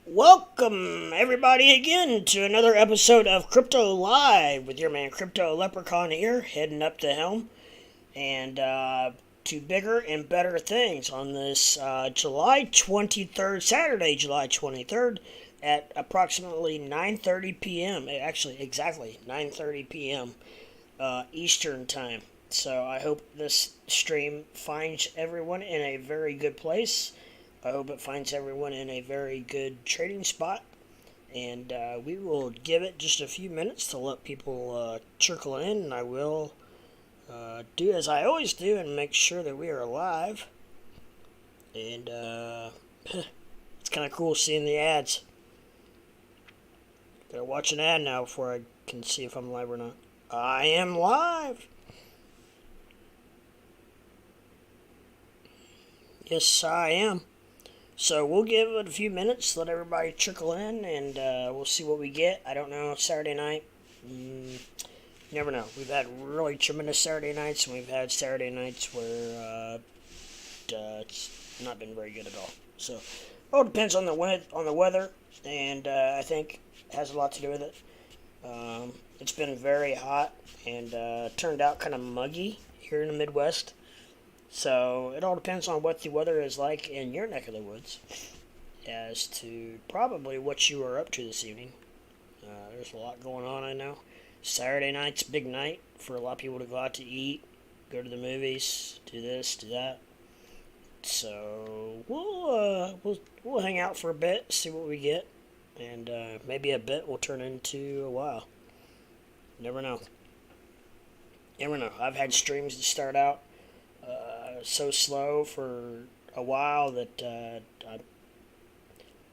Welcome, everybody, again to another episode of Crypto Live with your man Crypto Leprechaun here, heading up the helm and to bigger and better things on this July 23rd, Saturday, July 23rd, at approximately 9:30 p.m. Actually, exactly 9:30 p.m. Eastern Time. So I hope this stream finds everyone in a very good place. I hope it finds everyone in a very good trading spot. And we will give it just a few minutes to let people trickle in. And I will do as I always do and make sure that we are live. And it's kind of cool seeing the ads. Gotta watch an ad now before I can see if I'm live or not. I am live! Yes, I am. So we'll give it a few minutes, let everybody trickle in, and we'll see what we get. I don't know, Saturday night, you never know. We've had really tremendous Saturday nights, and we've had Saturday nights where it's not been very good at all. So it all depends on the weather, and I think it has a lot to do with it. It's been very hot, and turned out kind of muggy here in the Midwest. So it all depends on what the weather is like in your neck of the woods as to probably what you are up to this evening. There's a lot going on, I know. Saturday night's a big night for a lot of people to go out to eat, go to the movies, do this, do that. So we'll hang out for a bit, see what we get, and maybe a bit will turn into a while. Never know. Never know. I've had streams that start out so slow for a while that I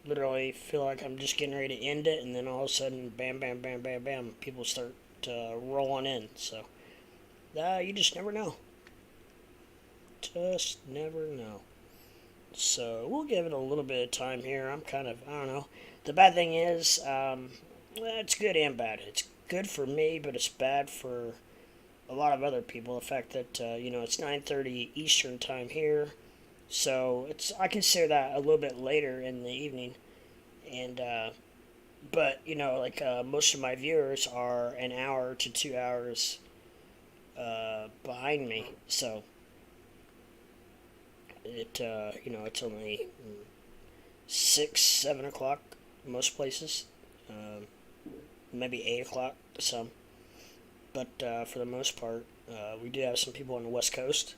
literally feel like I'm just getting ready to end it, and then all of a sudden, bam, bam, bam, bam, bam, people start rolling in. So you just never know. Just never know. So we'll give it a little bit of time here. I don't know. The bad thing is, it's good and bad. It's good for me, but it's bad for a lot of other people. The fact that it's 9:30 Eastern time here, so I consider that a little bit later in the evening, and but most of my viewers are an hour to 2 hours behind me, so it's only 6-7 o'clock most places, maybe 8 o'clock to some. But for the most part, we do have some people on the West Coast.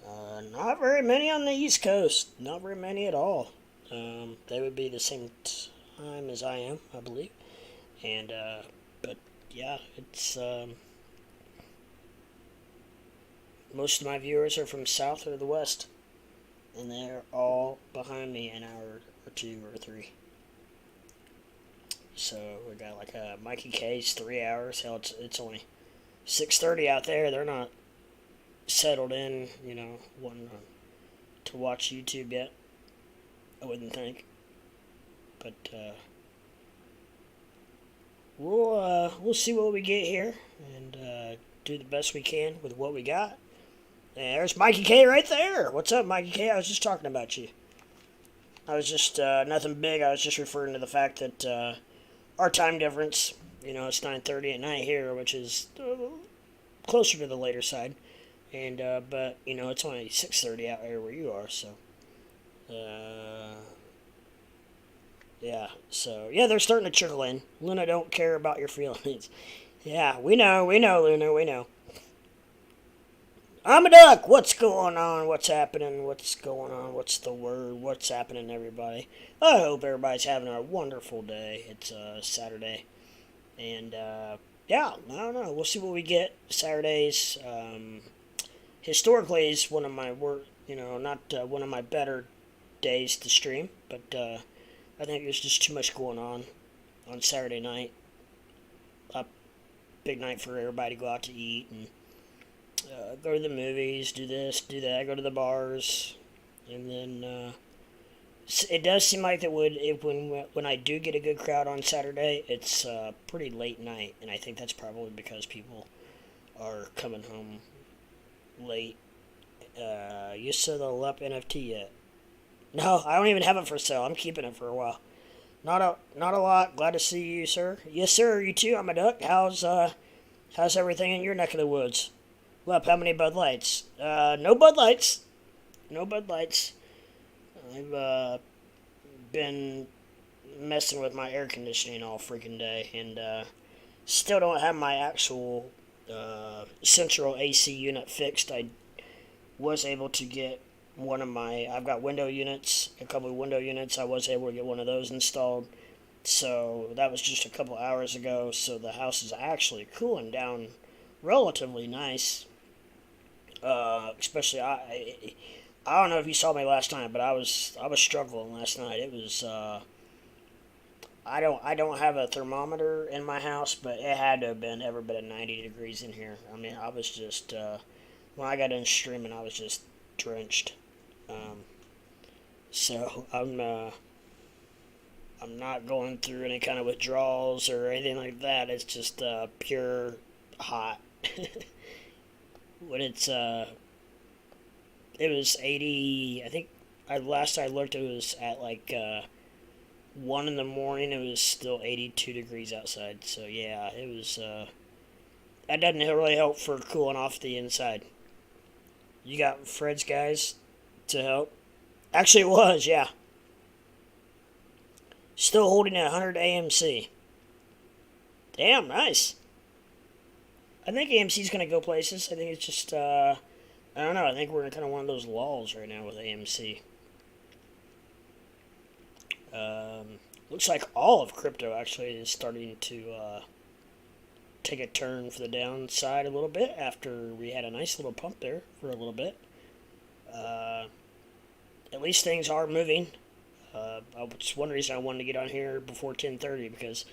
Not very many on the East Coast. Not very many at all. They would be the same time as I am, I believe. And but yeah, it's most of my viewers are from South or the West, and they're all behind me an hour or 2 or 3. So we got like Mikey K's 3 hours. Hell, it's only 6:30 out there. They're not settled in, wanting to watch YouTube yet. I wouldn't think. But we'll see what we get here and do the best we can with what we got. And there's Mikey K right there. What's up, Mikey K? I was just talking about you. I was just nothing big. I was just referring to the fact that our time difference. It's 9:30 at night here, which is closer to the later side, and but it's only 6:30 out here where you are. So, yeah. So yeah, they're starting to trickle in. Luna, don't care about your feelings. Yeah, we know, Luna, we know. I'm a duck. What's going on? What's happening? What's going on? What's the word? What's happening, everybody? I hope everybody's having a wonderful day. It's Saturday. And, yeah, I don't know. We'll see what we get. Saturdays, historically, is one of my not one of my better days to stream. But I think there's just too much going on Saturday night. A big night for everybody to go out to eat and go to the movies, do this, do that, go to the bars. And then it does seem like that when I do get a good crowd on Saturday, it's pretty late night, and I think that's probably because people are coming home late. You saw the LUP NFT yet? No, I don't even have it for sale. I'm keeping it for a while. Not a lot. Glad to see you, sir. Yes, sir. You too. I'm a duck. How's everything in your neck of the woods? Well, how many Bud Lights? No Bud Lights. No Bud Lights. I've been messing with my air conditioning all freaking day, and still don't have my actual central AC unit fixed. I was able to get one of my. I've got window units, a couple of window units. I was able to get one of those installed. So that was just a couple hours ago. So the house is actually cooling down relatively nice. Especially I don't know if you saw me last night, but I was struggling last night. It was I don't have a thermometer in my house, but it had to have been every bit of 90 degrees in here. I mean, I was just when I got in streaming, I was just drenched. Um, so I'm not going through any kind of withdrawals or anything like that. It's just pure hot. When it was 80. I think last I looked, it was at like 1 in the morning. It was still 82 degrees outside. So yeah, it was. That doesn't really help for cooling off the inside. You got Fred's guys to help. Actually, it was, yeah. Still holding at 100 AMC. Damn, nice. I think AMC's going to go places. I think it's just, I don't know. I think we're in kind of one of those lulls right now with AMC. Looks like all of crypto actually is starting to take a turn for the downside a little bit after we had a nice little pump there for a little bit. At least things are moving. It's one reason I wanted to get on here before 10:30 because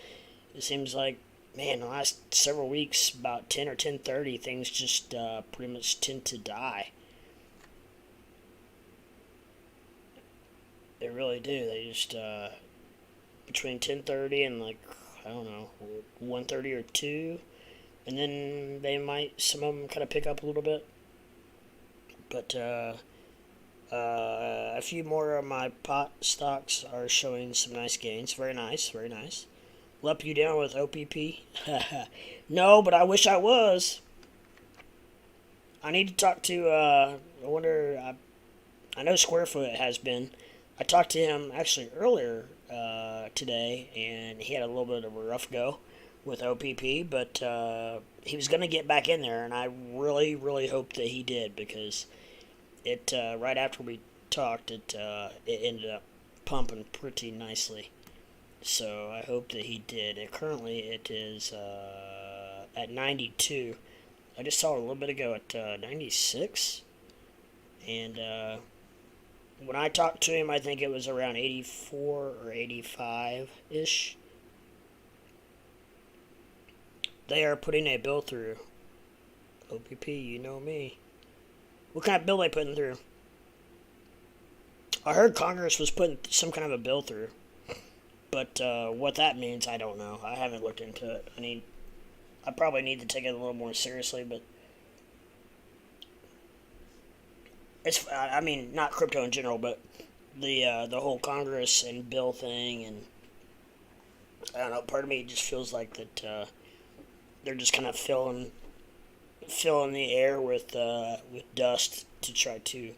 it seems like, man, the last several weeks, about 10 or 10:30, things just pretty much tend to die. They really do. They just between 10:30 and like I don't know 1:30 or 2, and then they might some of them kind of pick up a little bit. But a few more of my pot stocks are showing some nice gains. Very nice, very nice. Lup you down with OPP? No, but I wish I was. I need to talk to, I wonder, I know Squarefoot has been. I talked to him actually earlier today, and he had a little bit of a rough go with OPP, but he was going to get back in there, and I really, really hope that he did, because it right after we talked, it ended up pumping pretty nicely. So I hope that he did. Currently it is at 92. I just saw it a little bit ago at 96. And when I talked to him, I think it was around 84 or 85-ish. They are putting a bill through. OPP, you know me. What kind of bill they putting through? I heard Congress was putting some kind of a bill through. But what that means, I don't know. I haven't looked into it. I probably need to take it a little more seriously, but it's, I mean, not crypto in general, but the whole Congress and bill thing, and I don't know, part of me just feels like that they're just kind of filling the air with dust to try to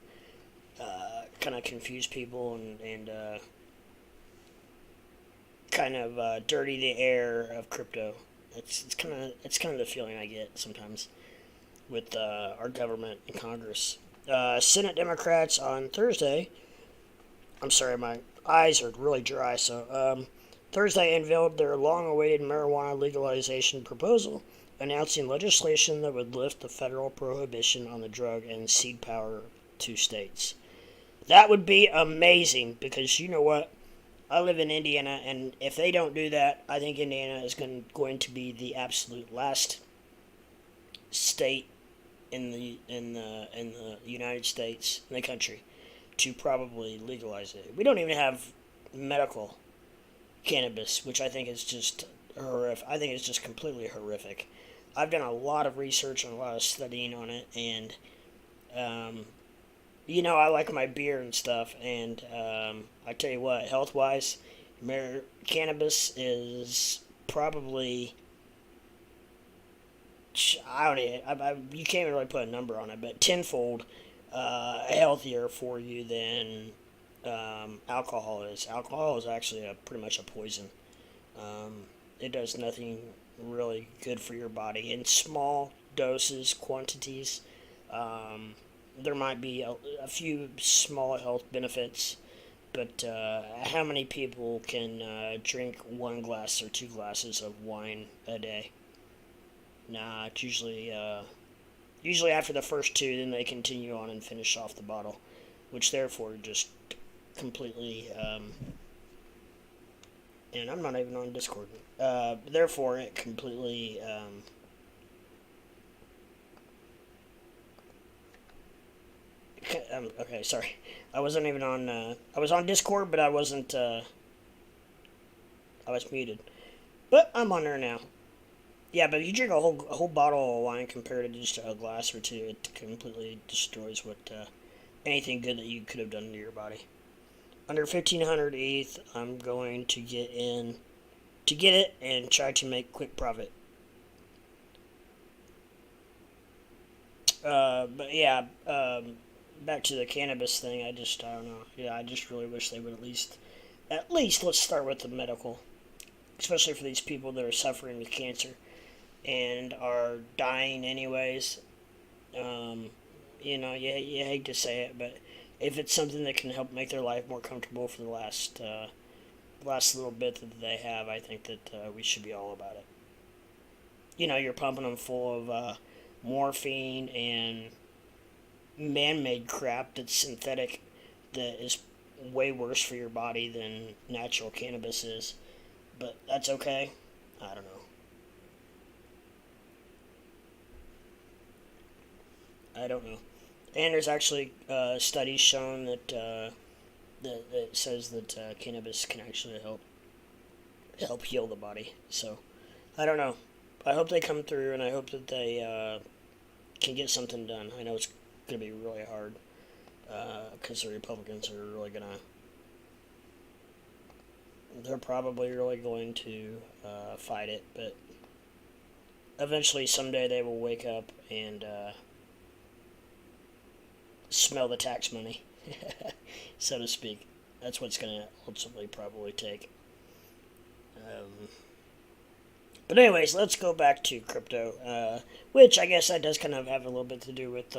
kind of confuse people and kind of dirty the air of crypto. It's kind of the feeling I get sometimes with our government and Congress. Senate Democrats on Thursday. I'm sorry, my eyes are really dry. So Thursday unveiled their long-awaited marijuana legalization proposal, announcing legislation that would lift the federal prohibition on the drug and cede power to states. That would be amazing, because you know what? I live in Indiana, and if they don't do that, I think Indiana is going to be the absolute last state in the United States, in the country, to probably legalize it. We don't even have medical cannabis, which I think is just horrific. I think it's just completely horrific. I've done a lot of research and a lot of studying on it, and I like my beer and stuff, and I tell you what, health-wise, Cannabis is probably, I don't know, you can't really put a number on it, but tenfold healthier for you than alcohol is. Alcohol is actually pretty much a poison. It does nothing really good for your body in small doses, quantities. Um, there might be a few small health benefits, but how many people can drink one glass or two glasses of wine a day? Nah, it's usually after the first two, then they continue on and finish off the bottle, which therefore just completely. And I'm not even on Discord. Therefore, it completely. Okay, sorry. I wasn't even on. I was on Discord, but I wasn't. I was muted. But I'm on there now. Yeah, but if you drink a whole bottle of wine compared to just a glass or two, it completely destroys what anything good that you could have done to your body. Under 1500 ETH, I'm going to get it and try to make quick profit. But yeah, back to the cannabis thing. I don't know. Yeah, I just really wish they would at least let's start with the medical, especially for these people that are suffering with cancer and are dying anyways. Um, you hate to say it, but if it's something that can help make their life more comfortable for the last little bit that they have, I think that we should be all about it. You're pumping them full of morphine and man-made crap that's synthetic, that is way worse for your body than natural cannabis is. But that's okay. I don't know. I don't know. And there's actually studies shown that says that cannabis can actually help heal the body. So I don't know. I hope they come through, and I hope that they can get something done. I know it's going to be really hard because the Republicans are really gonna. They're probably really going to fight it, but eventually, someday, they will wake up and smell the tax money, so to speak. That's what's going to ultimately probably take. Um, but anyways, let's go back to crypto, which I guess that does kind of have a little bit to do with.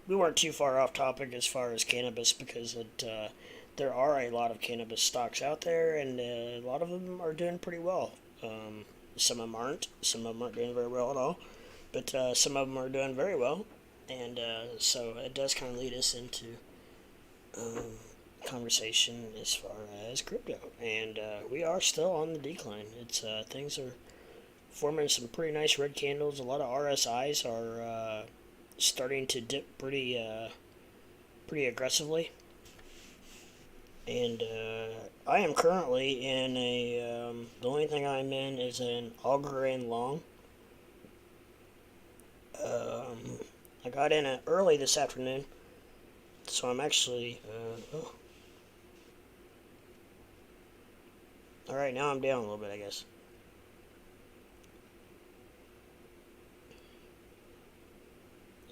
We weren't too far off topic as far as cannabis because there are a lot of cannabis stocks out there, and a lot of them are doing pretty well. Some of them aren't. Some of them aren't doing very well at all, but some of them are doing very well. And so it does kind of lead us into um, conversation as far as crypto, and we are still on the decline. It's things are forming some pretty nice red candles. A lot of RSIs are starting to dip pretty aggressively, and I am currently in a. The only thing I'm in is an Algorand long. I got in it early this afternoon, so I'm actually. Alright, now I'm down a little bit, I guess.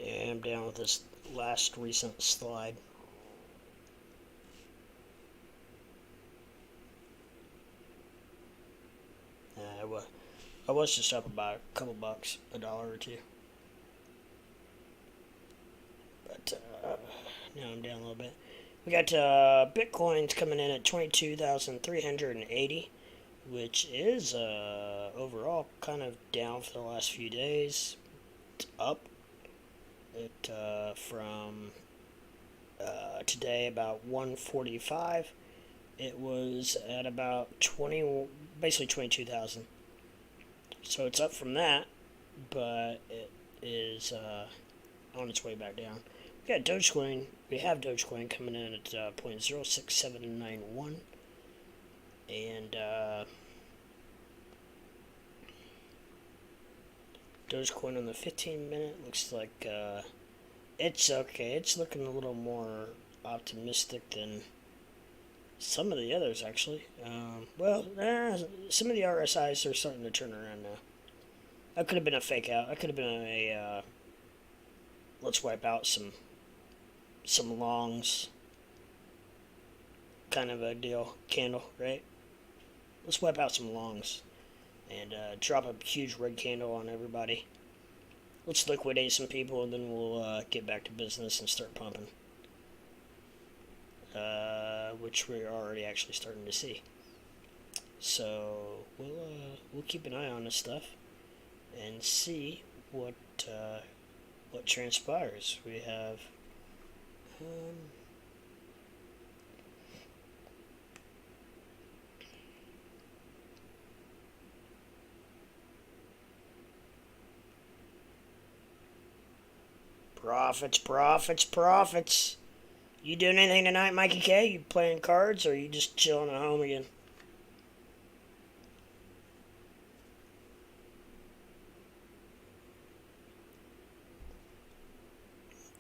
Yeah, I'm down with this last recent slide. I was just up about a couple bucks, $1 or two. But now I'm down a little bit. We got Bitcoin's coming in at 22,380, which is overall kind of down for the last few days. It's up. It from today about 145. It was at about basically 22,000. So it's up from that, but it is on its way back down. We got Dogecoin. We have Dogecoin coming in at 0.06791, and Dogecoin on the 15-minute looks like it's okay. It's looking a little more optimistic than Some of the others, actually. Some of the RSIs are starting to turn around now. That could have been a fake out. That could have been let's wipe out some longs kind of a deal candle, right? Let's wipe out some longs and drop a huge red candle on everybody. Let's liquidate some people, and then we'll get back to business and start pumping. Which we're already actually starting to see. So we'll keep an eye on this stuff and see what transpires. We have profits. You doing anything tonight, Mikey K? You playing cards, or are you just chilling at home again?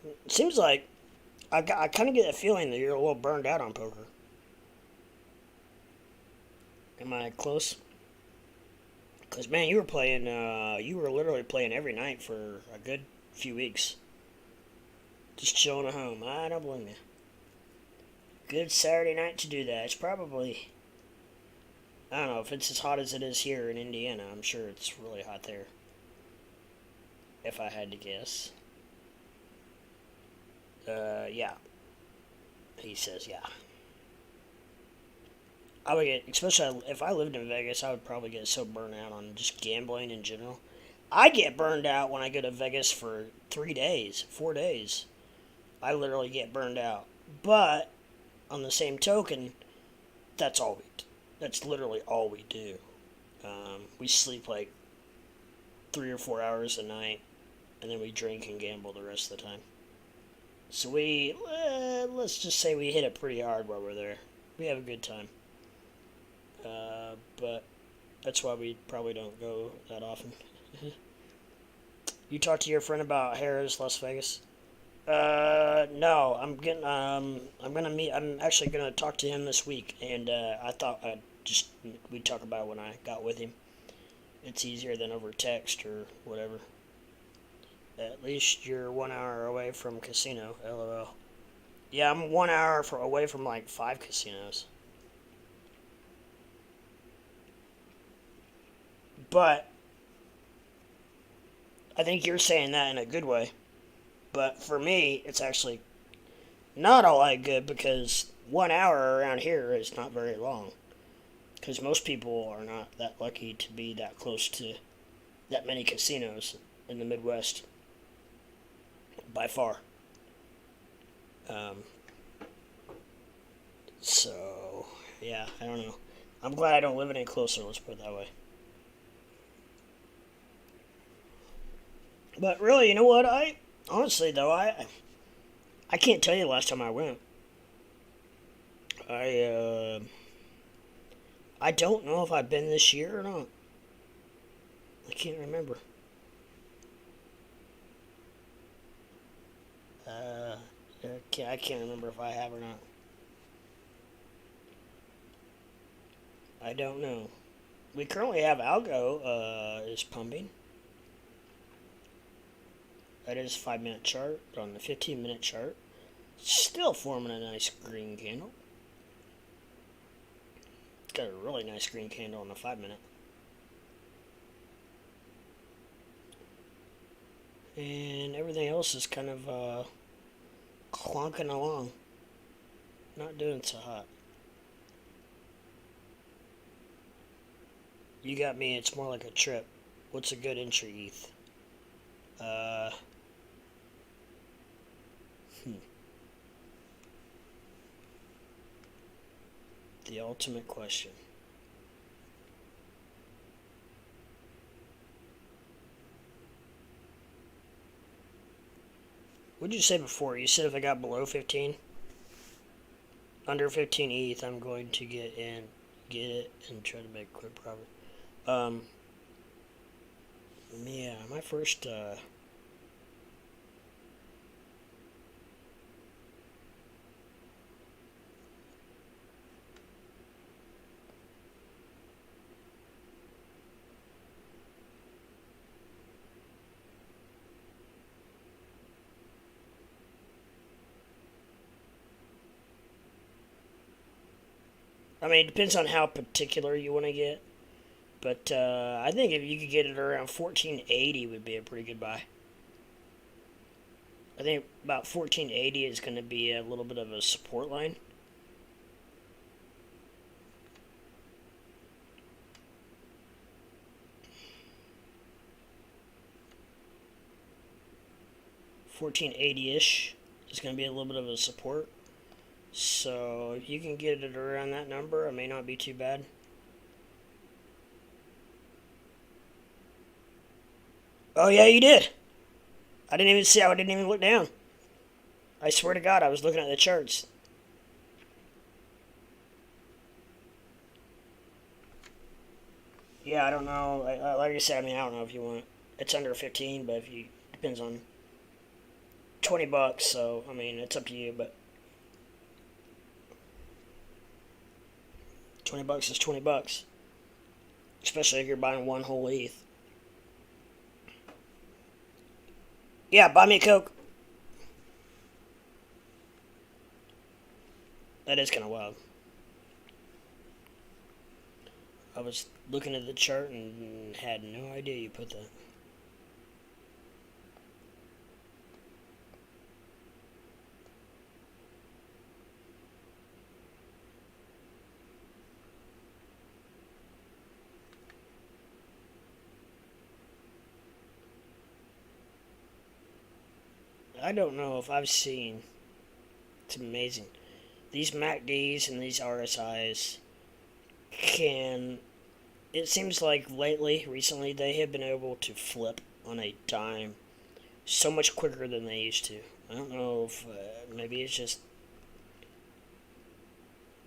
It seems like I kind of get a feeling that you're a little burned out on poker. Am I close? Because, man, you were literally playing every night for a good few weeks. Just chilling at home. I don't blame you. Good Saturday night to do that. It's probably, I don't know, if it's as hot as it is here in Indiana, I'm sure it's really hot there. If I had to guess. Yeah. He says, yeah. I would get, especially if I lived in Vegas, I would probably get so burned out on just gambling in general. I get burned out when I go to Vegas for 3 days, 4 days. I literally get burned out. But on the same token, that's literally all we do. We sleep like 3 or 4 hours a night, and then we drink and gamble the rest of the time. So let's just say we hit it pretty hard while we're there. We have a good time. But that's why we probably don't go that often. You talked to your friend about Harrah's Las Vegas? No, I'm actually gonna talk to him this week, and I thought we'd talk about it when I got with him. It's easier than over text or whatever. At least you're 1 hour away from casino, LOL. Yeah, I'm 1 hour away from like 5 casinos. But I think you're saying that in a good way. But for me, it's actually not all that good, because 1 hour around here is not very long. Because most people are not that lucky to be that close to that many casinos in the Midwest. By far. So, yeah, I don't know. I'm glad I don't live any closer, let's put it that way. But really, you know what? Honestly, though, I can't tell you the last time I went. I don't know if I've been this year or not. I can't remember. I can't remember if I have or not. I don't know. We currently have Algo is pumping. That is 5-minute chart. On the 15-minute chart, still forming a nice green candle. It's got a really nice green candle on the 5-minute. And everything else is kind of clunking along. Not doing so hot. You got me, it's more like a trip. What's a good entry, ETH? The ultimate question. What did you say before? You said if I got below 15? Under 15 ETH, I'm going to get it, and try to make a quick profit. Yeah, my first, I mean, it depends on how particular you want to get. But I think if you could get it around 1480 would be a pretty good buy. I think about 1480 is going to be a little bit of a support line. $14.80-ish is going to be a little bit of a support. So if you can get it around that number, it may not be too bad. Oh yeah, you did. I didn't even see. I didn't even look down. I swear to God, I was looking at the charts. Yeah, I don't know. Like I said, I mean, I don't know if you want. It's under 15, but if you depends on $20. So I mean, it's up to you. But $20 is $20, especially if you're buying one whole ETH. Yeah, buy me a Coke. That is kind of wild. I was looking at the chart and had no idea you put that. I don't know if I've seen. It's amazing. These MACDs and these RSIs can. It seems like recently, they have been able to flip on a dime so much quicker than they used to. I don't know if maybe it's just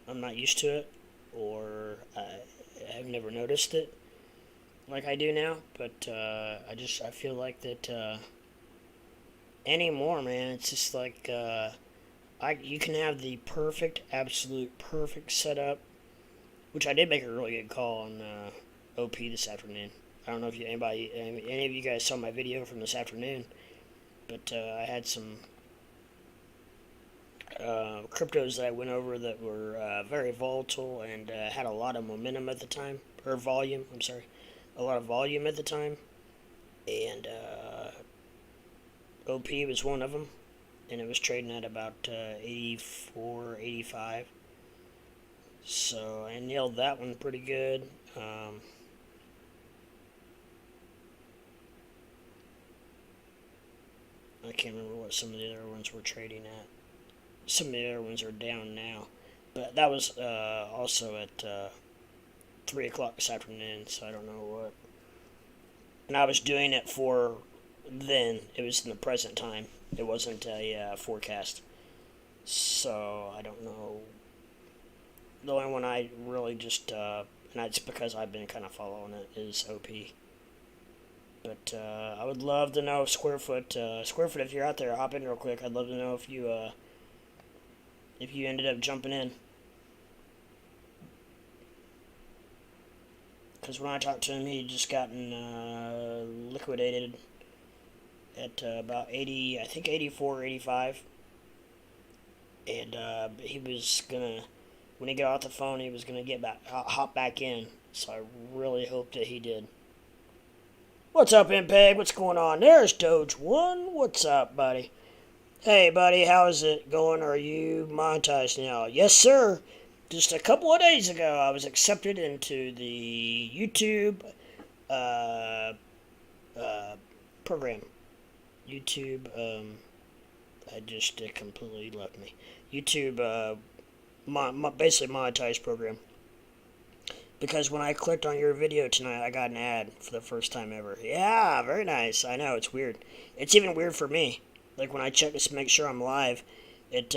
I'm not used to it, or I've never noticed it like I do now. But I feel like that anymore, man. It's just like you can have the absolute perfect setup, which I did make a really good call on OP this afternoon. I don't know if any of you guys saw my video from this afternoon, but I had some cryptos that I went over that were very volatile and had a lot of momentum at the time, or volume. I'm sorry, a lot of volume at the time, and OP was one of them, and it was trading at about 84, 85. So I nailed that one pretty good. I can't remember what some of the other ones were trading at. Some of the other ones are down now. But that was also at 3 o'clock this afternoon, so I don't know what. And I was doing it for then. It was in the present time. It wasn't a forecast. So I don't know. The only one I really just, and it's because I've been kind of following it, is OP. But I would love to know, Squarefoot, if you're out there, hop in real quick. I'd love to know if you ended up jumping in. Because when I talked to him, he'd just gotten liquidated at about 80, I think 84, 85. And he was gonna, when he got off the phone, he was gonna hop back in. So I really hope that he did. What's up, MPEG? What's going on? There's Doge1. What's up, buddy? Hey, buddy, how's it going? Are you monetized now? Yes, sir. Just a couple of days ago, I was accepted into the YouTube program. YouTube, it completely left me. YouTube, basically monetized program. Because when I clicked on your video tonight, I got an ad for the first time ever. Yeah, very nice. I know, it's weird. It's even weird for me. Like when I check to make sure I'm live, an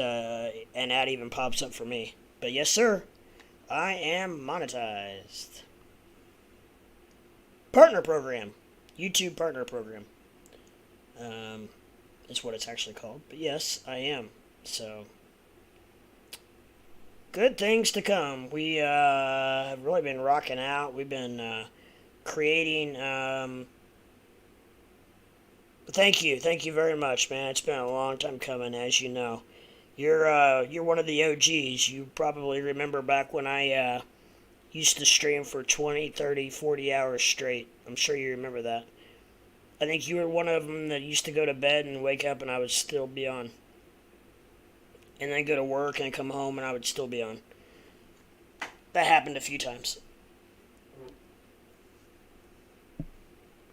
ad even pops up for me. But yes, sir, I am monetized. Partner program. YouTube partner program. Is what it's actually called. But yes, I am. So, good things to come. We have really been rocking out. We've been creating. Thank you very much, man. It's been a long time coming, as you know. You're one of the OGs. You probably remember back when I used to stream for 20, 30, 40 hours straight. I'm sure you remember that. I think you were one of them that used to go to bed and wake up and I would still be on. And then go to work and come home and I would still be on. That happened a few times.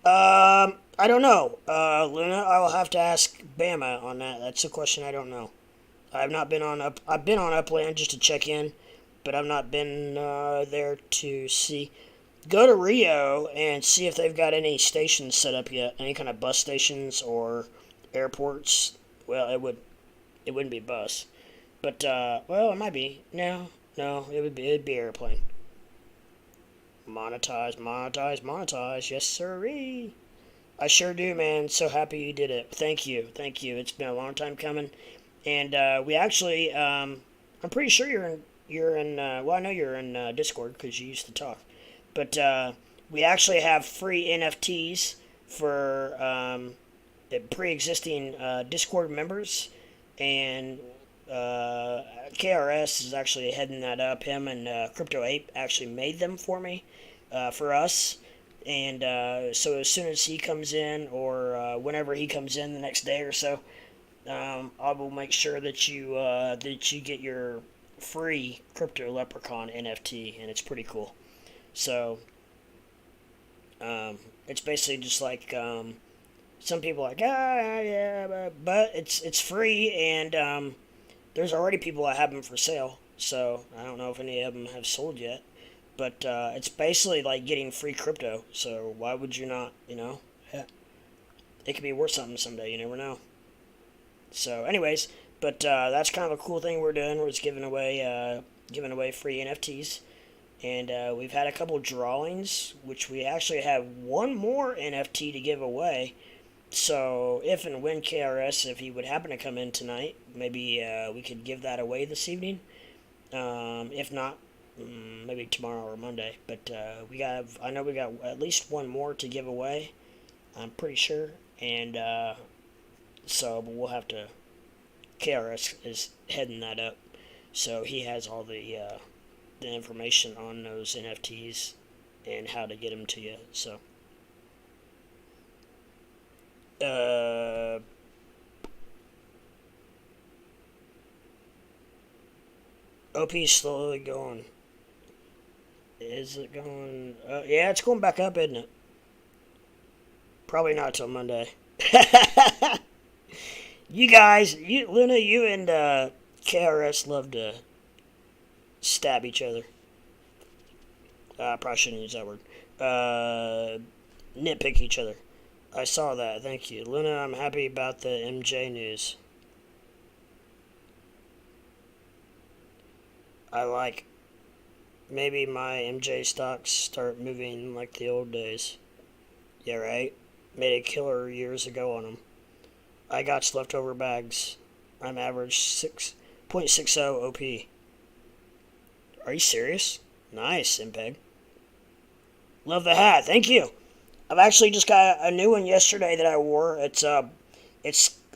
I don't know. Luna, I will have to ask Bama on that. That's a question I don't know. I've not been on up. I've been on Upland just to check in, but I've not been there to see. Go to Rio and see if they've got any stations set up yet. Any kind of bus stations or airports. Well, it wouldn't be bus, but well, it might be. No, no, it'd be airplane. Monetize, monetize, monetize. Yes, sirree. I sure do, man. So happy you did it. Thank you, thank you. It's been a long time coming, and we actually, I'm pretty sure you're in. Well, I know you're in Discord because you used to talk, but we actually have free NFTs for the pre-existing Discord members, and KRS is actually heading that up. Him and Crypto Ape actually made them for me, for us. And so as soon as he comes in, or whenever he comes in the next day or so, I will make sure that you get your free Crypto Leprechaun NFT, and it's pretty cool. So it's basically just like some people are like yeah, but it's free, and there's already people that have them for sale. So I don't know if any of them have sold yet. But it's basically like getting free crypto. So why would you not, Yeah. It could be worth something someday. You never know. So anyways, but that's kind of a cool thing we're doing. We're just giving away free NFTs. And we've had a couple drawings, which we actually have one more NFT to give away. So if and when KRS, if he would happen to come in tonight, maybe we could give that away this evening. If not, maybe tomorrow or Monday. But I know we got at least one more to give away. I'm pretty sure. And but we'll have to. KRS is heading that up, so he has all the information on those NFTs and how to get them to you. So. OP's slowly going. Is it going? Yeah, it's going back up, isn't it? Probably not till Monday. You guys, Luna, you and KRS love to stab each other. I probably shouldn't use that word. Nitpick each other. I saw that. Thank you, Luna. I'm happy about the MJ news. I like. Maybe my MJ stocks start moving like the old days. Yeah, right? Made a killer years ago on them. I got leftover bags. I'm average 6.60 OP. Are you serious? Nice, MPEG. Love the hat. Thank you. I've actually just got a new one yesterday that I wore. It's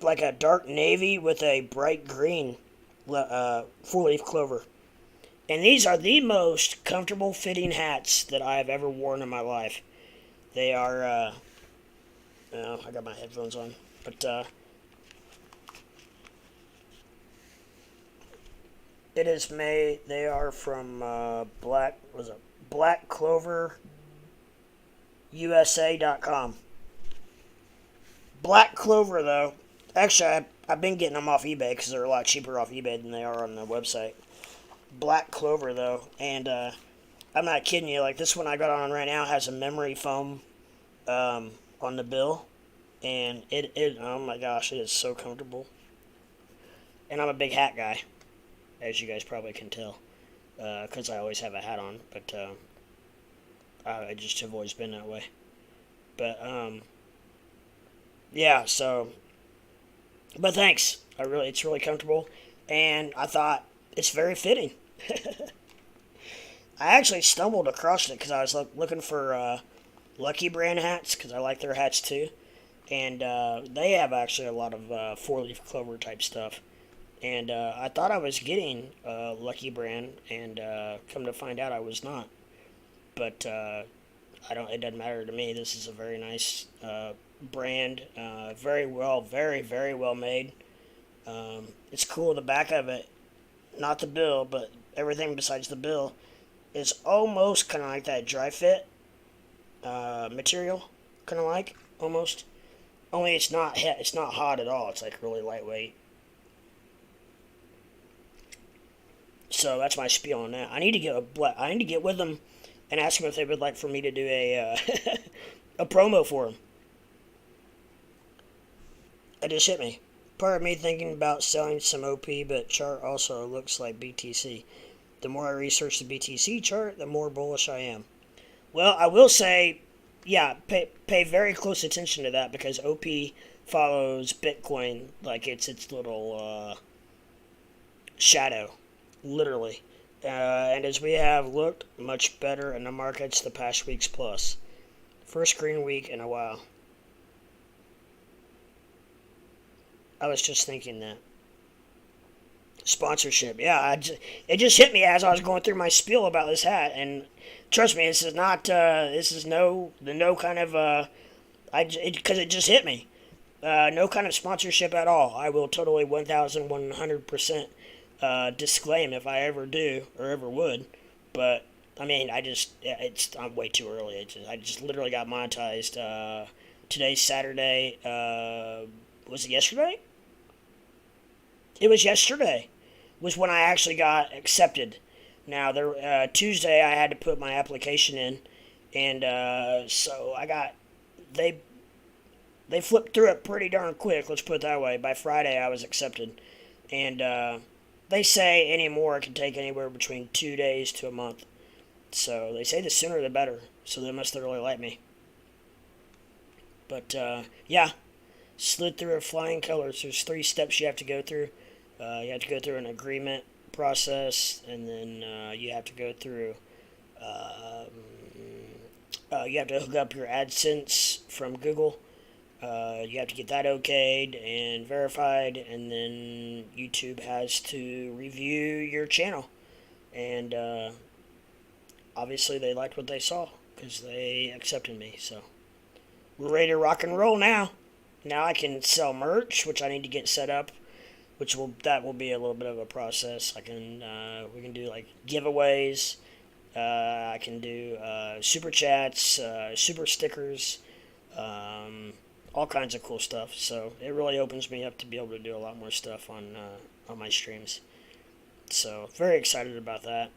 like a dark navy with a bright green four-leaf clover. And these are the most comfortable fitting hats that I have ever worn in my life. They are, I got my headphones on, but it is made, they are from Black Clover USA.com. Black Clover, though, actually, I've been getting them off eBay because they're a lot cheaper off eBay than they are on the website. Black Clover, though, and I'm not kidding you, like this one I got on right now has a memory foam on the bill, and it oh my gosh, it is so comfortable. And I'm a big hat guy, as you guys probably can tell, because I always have a hat on, but I just have always been that way. But yeah, so, but thanks. It's really comfortable, and I thought it's very fitting. I actually stumbled across it because I was looking for Lucky Brand hats because I like their hats too, and they have actually a lot of four-leaf clover type stuff. And I thought I was getting Lucky Brand, and come to find out I was not. But I don't. It doesn't matter to me. This is a very nice brand. Very well made. It's cool. The back of it, not the bill, but everything besides the bill is almost kind of like that dry fit material, kind of like almost. Only it's not it's not hot at all. It's like really lightweight. So that's my spiel on that. I need to get with them and ask them if they would like for me to do a a promo for them. It just hit me. Part of me thinking about selling some OP, but chart also looks like BTC. The more I research the BTC chart, the more bullish I am. Well, I will say, yeah, pay very close attention to that because OP follows Bitcoin like it's its little shadow, literally. And as we have looked much better in the markets the past weeks plus. First green week in a while. I was just thinking that. Sponsorship, yeah. It just hit me as I was going through my spiel about this hat, and trust me, this is not. This is no kind of. Because it just hit me. No kind of sponsorship at all. I will totally 1,100% disclaim if I ever do or ever would. But I mean, I'm way too early. I just literally got monetized. Today's Saturday. Was it yesterday? It was yesterday. Was when I actually got accepted. Now Tuesday I had to put my application in, and so I got they flipped through it pretty darn quick. Let's put it that way. By Friday I was accepted, and they say anymore it can take anywhere between 2 days to a month. So they say the sooner the better. So they must really like me. But yeah, slid through a flying colors. There's 3 steps you have to go through. You have to go through an agreement process, and then you have to go through. You have to hook up your AdSense from Google. You have to get that okayed and verified, and then YouTube has to review your channel. And obviously, they liked what they saw because they accepted me. So we're ready to rock and roll now. Now I can sell merch, which I need to get set up. That will be a little bit of a process. We can do like giveaways. I can do super chats, super stickers, all kinds of cool stuff. So it really opens me up to be able to do a lot more stuff on my streams. So very excited about that,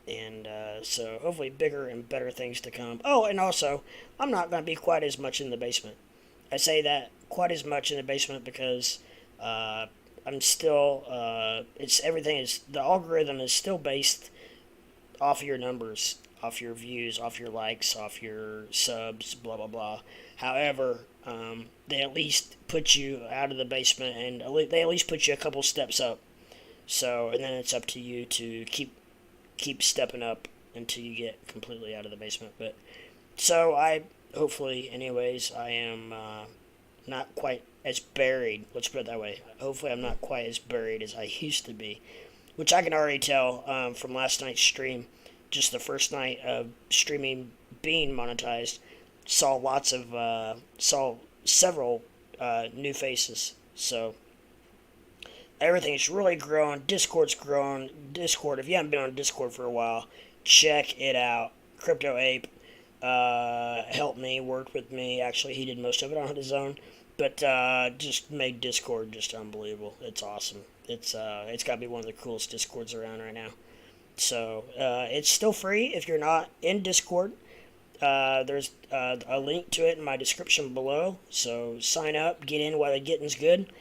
and so hopefully bigger and better things to come. Oh, and also I'm not going to be quite as much in the basement. I say that quite as much in the basement because I'm still the algorithm is still based off your numbers, off your views, off your likes, off your subs, blah blah blah. However, they at least put you out of the basement, and they at least put you a couple steps up. So, and then it's up to you to keep stepping up until you get completely out of the basement. But so hopefully, anyways, I am not quite as buried. Let's put it that way. Hopefully, I'm not quite as buried as I used to be, which I can already tell from last night's stream. Just the first night of streaming being monetized, saw several new faces. So everything's really grown. Discord's grown. Discord, if you haven't been on Discord for a while, check it out. Crypto Ape helped me, worked with me. Actually, he did most of it on his own. But just made Discord just unbelievable. It's awesome. It's got to be one of the coolest Discords around right now. So it's still free if you're not in Discord. There's a link to it in my description below. So sign up, get in while the getting's good.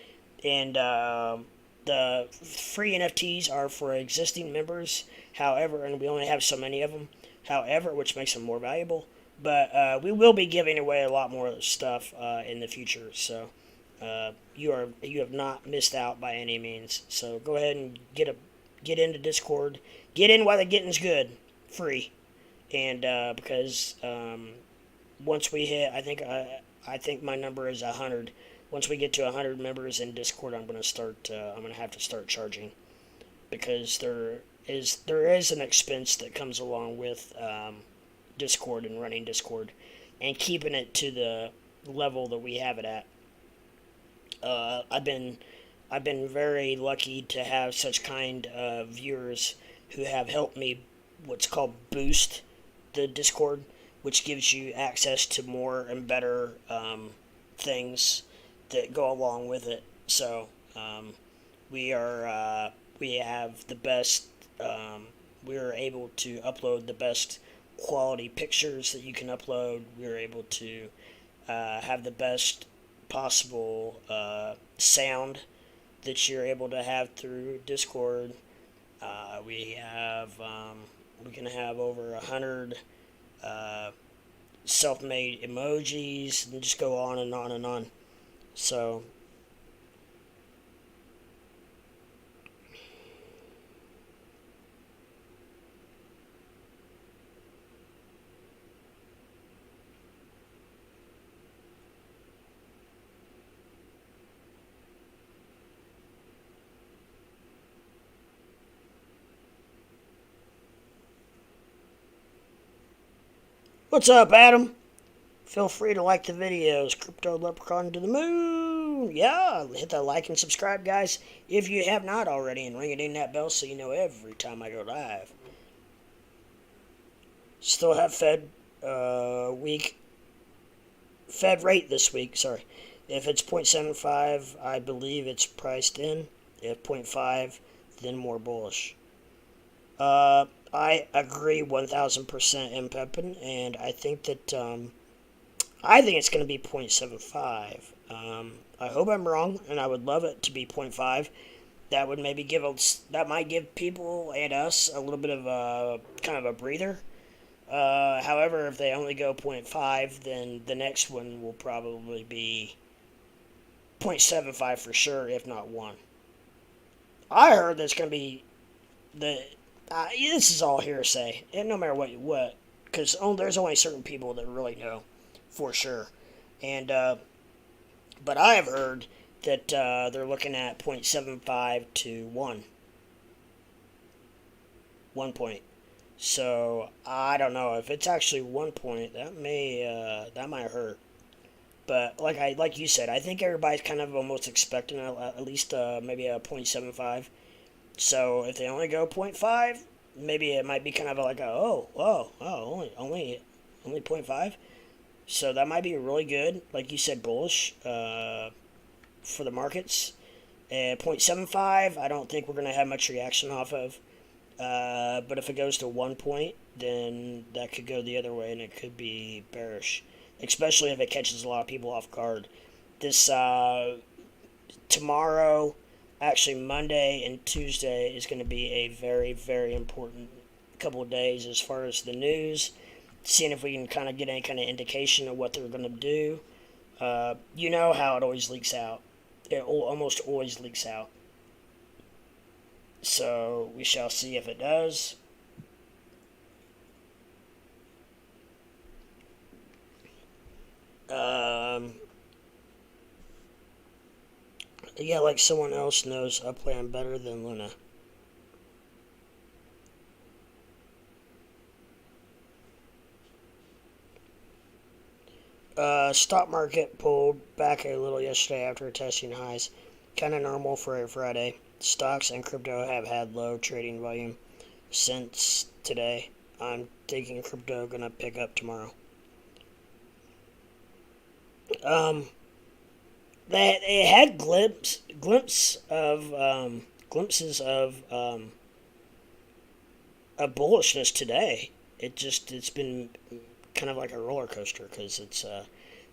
And the free NFTs are for existing members. However, and we only have so many of them. However, which makes them more valuable. But we will be giving away a lot more stuff in the future. So you have not missed out by any means. So go ahead and get into Discord. Get in while the getting's good, free. And because once we hit, I think my number is 100. once we get to 100 members in Discord, I'm gonna start. I'm gonna have to start charging, because there is an expense that comes along with Discord and running Discord, and keeping it to the level that we have it at. I've been very lucky to have such kind viewers who have helped me what's called boost the Discord, which gives you access to more and better things that go along with it. So we have the best. We are able to upload the best quality pictures that you can upload. We are able to have the best possible sound that you're able to have through Discord. We can have over 100 self-made emojis, and just go on and on and on. So what's up, Adam? Feel free to like the videos. Crypto Leprechaun to the moon. Yeah, hit that like and subscribe, guys, if you have not already, and ring it in that bell so you know every time I go live. Still have Fed rate this week. Sorry, if it's 0.75, I believe it's priced in. If 0.5, then more bullish. I agree 1000% in Pepin, and I think that I think it's going to be 0.75. I hope I'm wrong, and I would love it to be 0.5. That would maybe that might give people and us a little bit of a kind of a breather. However, if they only go 0.5, then the next one will probably be 0.75 for sure, if not 1. I heard that's going to be this is all hearsay, and no matter what, because there's only certain people that really know for sure. And but I have heard that they're looking at 0.75 to 1 point. So I don't know if it's actually 1 point. That might hurt. But like you said, I think everybody's kind of almost expecting at least maybe a 0.75. So if they only go 0.5, maybe it might be kind of like only 0.5. So that might be really good, like you said, bullish for the markets. 0.75, I don't think we're going to have much reaction off of. But if it goes to 1 point, then that could go the other way, and it could be bearish, especially if it catches a lot of people off guard. This tomorrow, actually Monday and Tuesday, is going to be a very, very important couple of days as far as the news, seeing if we can kind of get any kind of indication of what they're going to do. You know how it always leaks out. It almost always leaks out. So we shall see if it does. Yeah, like someone else knows Upland better than Luna. Stock market pulled back a little yesterday after testing highs. Kind of normal for a Friday. Stocks and crypto have had low trading volume since today. I'm thinking crypto gonna pick up tomorrow. They had glimpses of bullishness today. It's been kind of like a roller coaster, because it's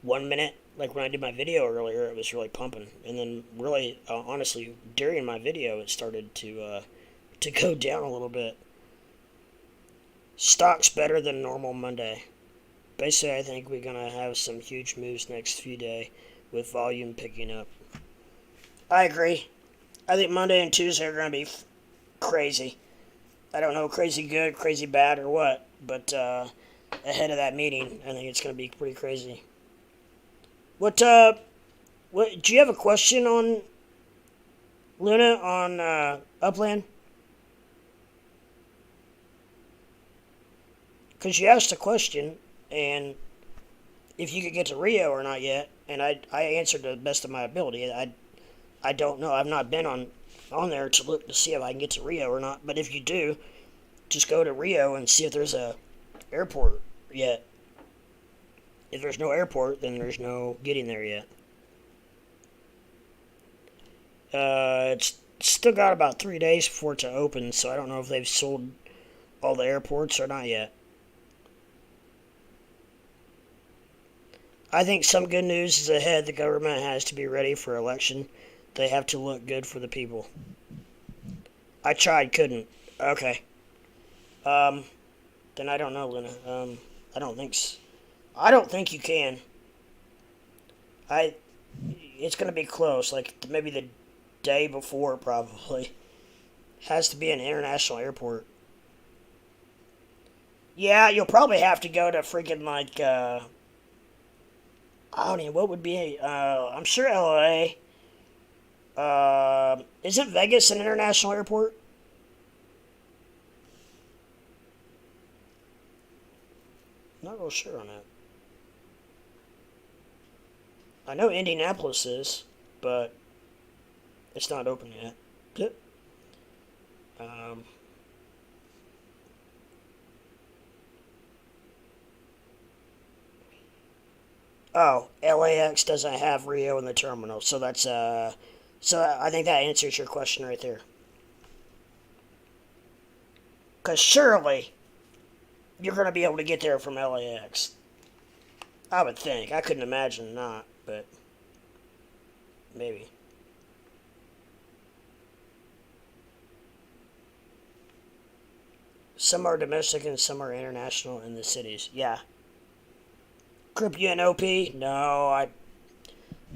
1 minute, like when I did my video earlier, it was really pumping, and then really honestly during my video it started to go down a little bit. Stocks better than normal Monday. Basically, I think we're gonna have some huge moves next few days with volume picking up. I agree. I think Monday and Tuesday are gonna be crazy. I don't know, crazy good, crazy bad, or what, but ahead of that meeting, I think it's going to be pretty crazy. What up, What? Do you have a question on Luna on Upland? Because you asked a question, and if you could get to Rio or not yet, and I answered to the best of my ability. I don't know. I've not been on there to look to see if I can get to Rio or not. But if you do, just go to Rio and see if there's a airport yet. If there's no airport, then there's no getting there yet. It's still got about 3 days for it to open, so I don't know if they've sold all the airports or not yet. I think some good news is ahead. The government has to be ready for election. They have to look good for the people. I tried, couldn't. Okay. Then I don't know, Luna. I don't think. I don't think you can. It's gonna be close. Like maybe the day before, probably. Has to be an international airport. Yeah, you'll probably have to go to freaking like. I don't know what would be. I'm sure LA. Isn't Vegas an international airport? Not real sure on that. I know Indianapolis is, but it's not open yet. Yep. Um, oh, LAX doesn't have Rio in the terminal, so that's so I think that answers your question right there. Cause surely you're gonna be able to get there from LAX. I would think. I couldn't imagine not, but maybe. Some are domestic and some are international in the cities. Yeah. Crypto and OP? No,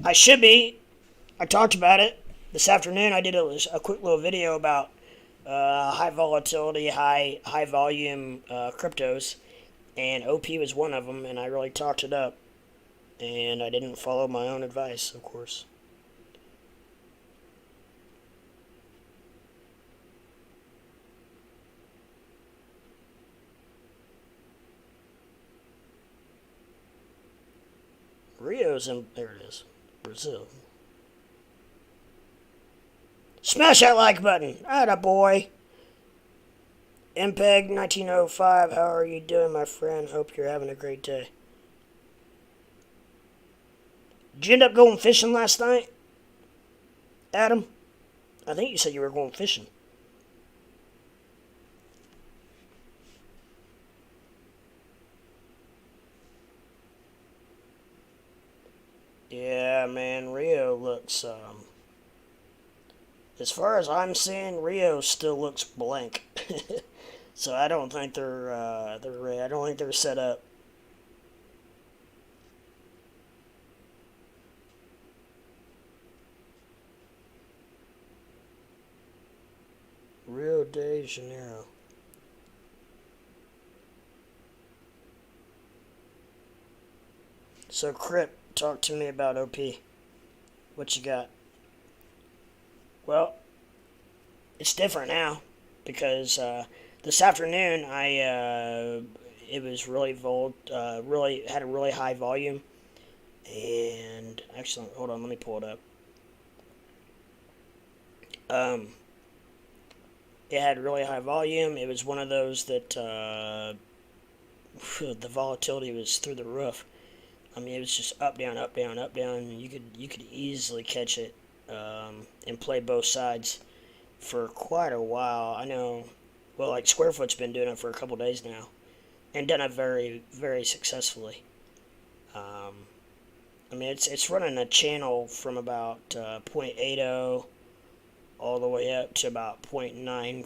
I should be. I talked about it this afternoon. I did a quick little video about high volatility, high volume cryptos, and OP was one of them. And I really talked it up, and I didn't follow my own advice, of course. Rio's in there. It is, Brazil. Smash that like button. Atta boy. MPEG 1905. How are you doing, my friend? Hope you're having a great day. Did you end up going fishing last night, Adam? I think you said you were going fishing. Yeah, man, Rio looks, as far as I'm seeing, Rio still looks blank. So I don't think they're ready. I don't think they're set up. Rio de Janeiro. So, Crip, talk to me about OP. What you got? Well, it's different now because this afternoon it was really had a really high volume, and actually, hold on, let me pull it up. Um, it had really high volume. It was one of those that the volatility was through the roof. I mean, it was just up, down, up, down, up, down. And you could easily catch it and play both sides for quite a while. I know, well, like Squarefoot's been doing it for a couple days now, and done it very, very successfully. Um, I mean, it's running a channel from about 0.80 all the way up to about 0.94,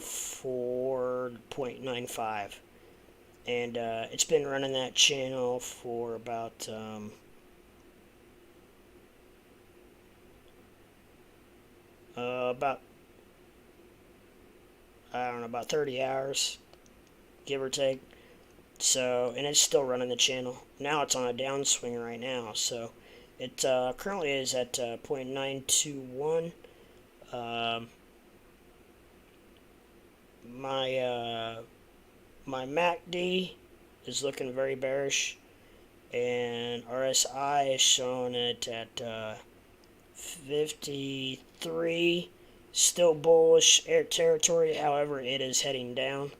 0.95. And it's been running that channel for about I don't know, about 30 hours, give or take. So, and it's still running the channel. Now it's on a downswing right now, so It currently is at 0.921. Um, my MACD is looking very bearish, and RSI is showing it at 53. Still bullish air territory. However, it is heading down.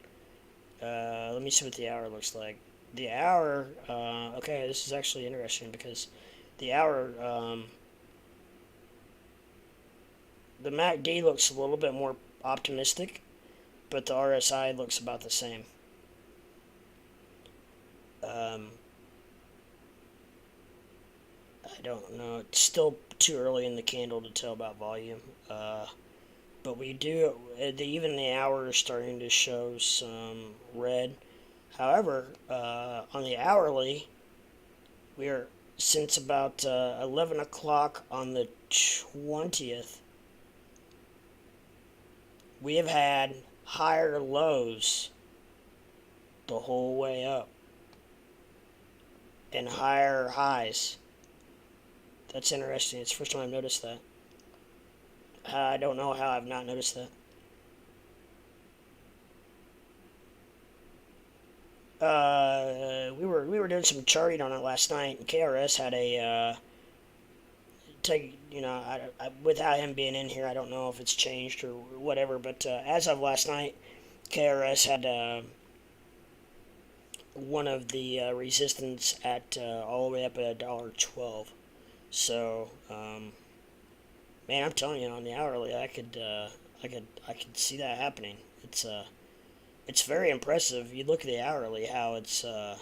Let me see what the hour looks like. The hour, okay, this is actually interesting because the hour, the MACD looks a little bit more optimistic, but the RSI looks about the same. I don't know. It's still too early in the candle to tell about volume. But we do, even the hour is starting to show some red. However, on the hourly, we are, since about 11 o'clock on the 20th, we have had higher lows the whole way up and higher highs. That's interesting. It's the first time I've noticed that. I don't know how I've not noticed that. We were doing some charting on it last night, and KRS had a without him being in here, I don't know if it's changed or whatever. But as of last night, KRS had one of the resistance at all the way up at $1.12. So, man, I'm telling you, on the hourly, I could see that happening. It's very impressive. You look at the hourly, how it's the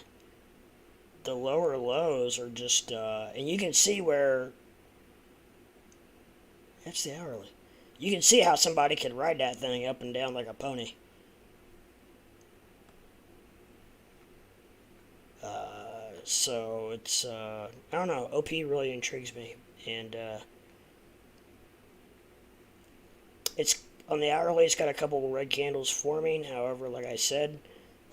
lower lows are just, and you can see where. That's the hourly. You can see how somebody could ride that thing up and down like a pony. So it's I don't know. OP really intrigues me, and it's on the hourly. It's got a couple of red candles forming. However, like I said,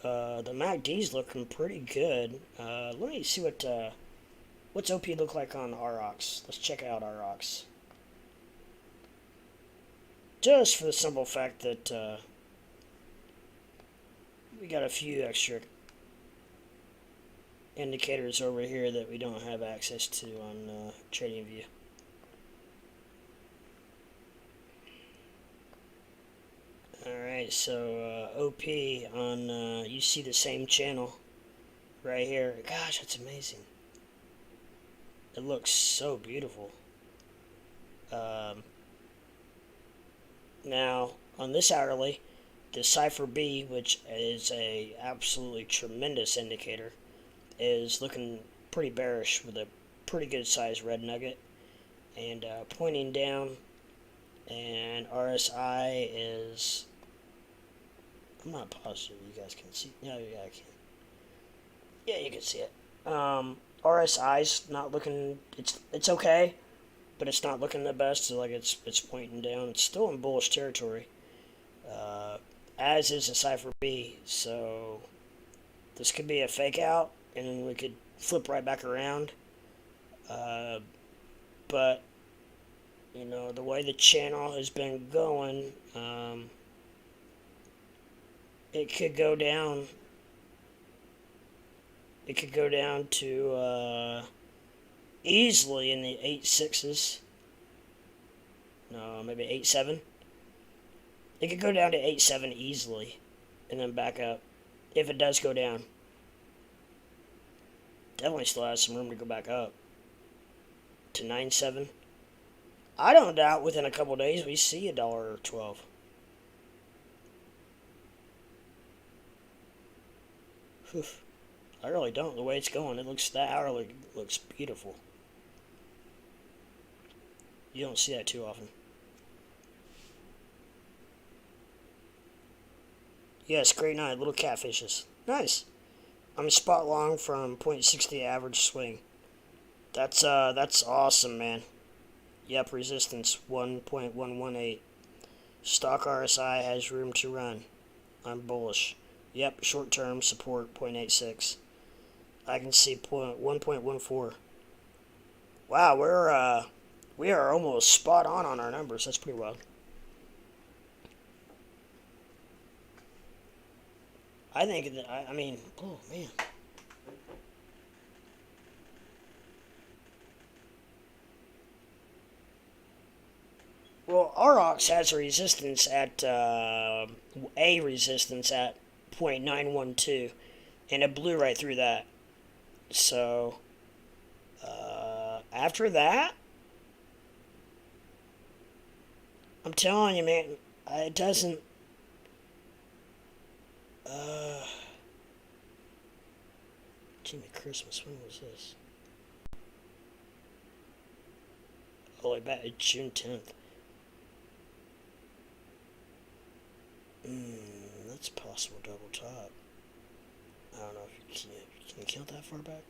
the MACD's looking pretty good. Let me see what's OP look like on ROX. Let's check out ROX. Just for the simple fact that we got a few extra indicators over here that we don't have access to on TradingView. Alright, so OP on, you see the same channel right here. Gosh, that's amazing. It looks so beautiful. Now, on this hourly, the Cipher B, which is a absolutely tremendous indicator, is looking pretty bearish with a pretty good sized red nugget, and pointing down, and RSI is, I'm not positive you guys can see. No, yeah, I can. Yeah, you can see it. RSI's not looking, it's okay, but it's not looking the best. So like it's pointing down. It's still in bullish territory, as is the Cipher B. So this could be a fake out, and then we could flip right back around. But you know, the way the channel has been going, it could go down. It could go down to easily in the 8.6s. No, maybe 8.7. It could go down to 8.7 easily, and then back up if it does go down. Definitely still has some room to go back up to 9.7. I don't doubt within a couple days we see $1.12. Whew. I really don't. The way it's going, that hourly looks beautiful. You don't see that too often. Yes, great night. Little catfishes. Nice. I'm spot long from 0.60 average swing. That's awesome, man. Yep, resistance 1.118. Stock RSI has room to run. I'm bullish. Yep, short term support 0.86. I can see 1.14. Wow, we are almost spot on our numbers. That's pretty wild. I think that I mean, oh man. Well, ROX has a resistance at 0.912, and it blew right through that. So after that, I'm telling you, man, it doesn't. Uh, Jimmy Christmas. When was this? Oh, I bet it's June 10th. That's possible double top. I don't know if you can you count that far back.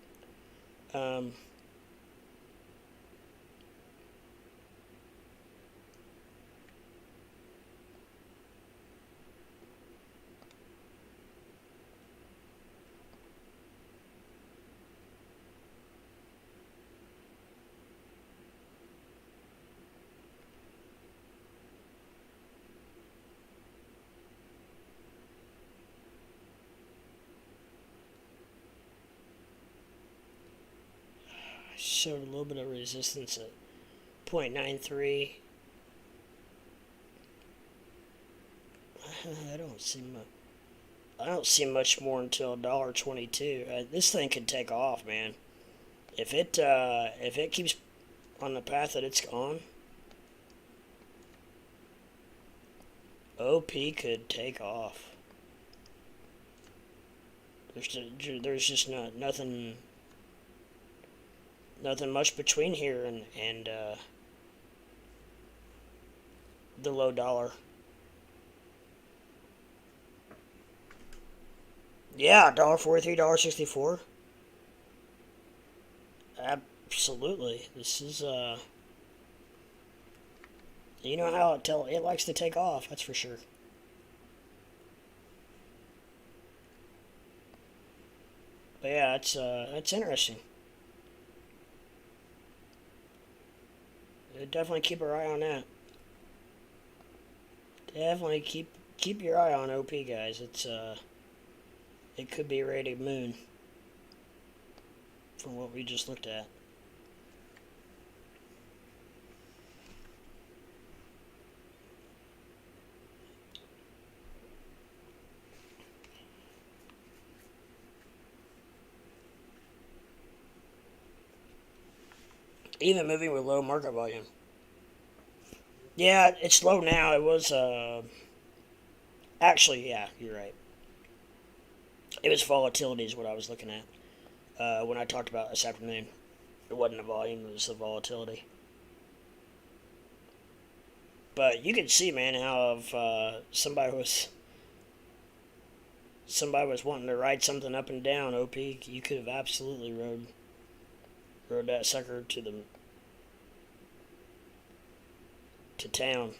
Showed a little bit of resistance at 0.93. I don't see much more until $1.22. This thing could take off, man. If it keeps on the path that it's on, OP could take off. There's just nothing much between here and the low dollar. Yeah, $1.43, $1.64. Absolutely. This is you know how it likes to take off, that's for sure. But yeah, it's interesting. Definitely keep our eye on that. Definitely keep your eye on OP, guys. It could be ready to moon from what we just looked at. Even moving with low market volume. Yeah, it's low now. It was actually, yeah, you're right. It was volatility is what I was looking at when I talked about this afternoon. It wasn't the volume; it was the volatility. But you can see, man, how if somebody was wanting to ride something up and down, OP, you could have absolutely rode that sucker to town.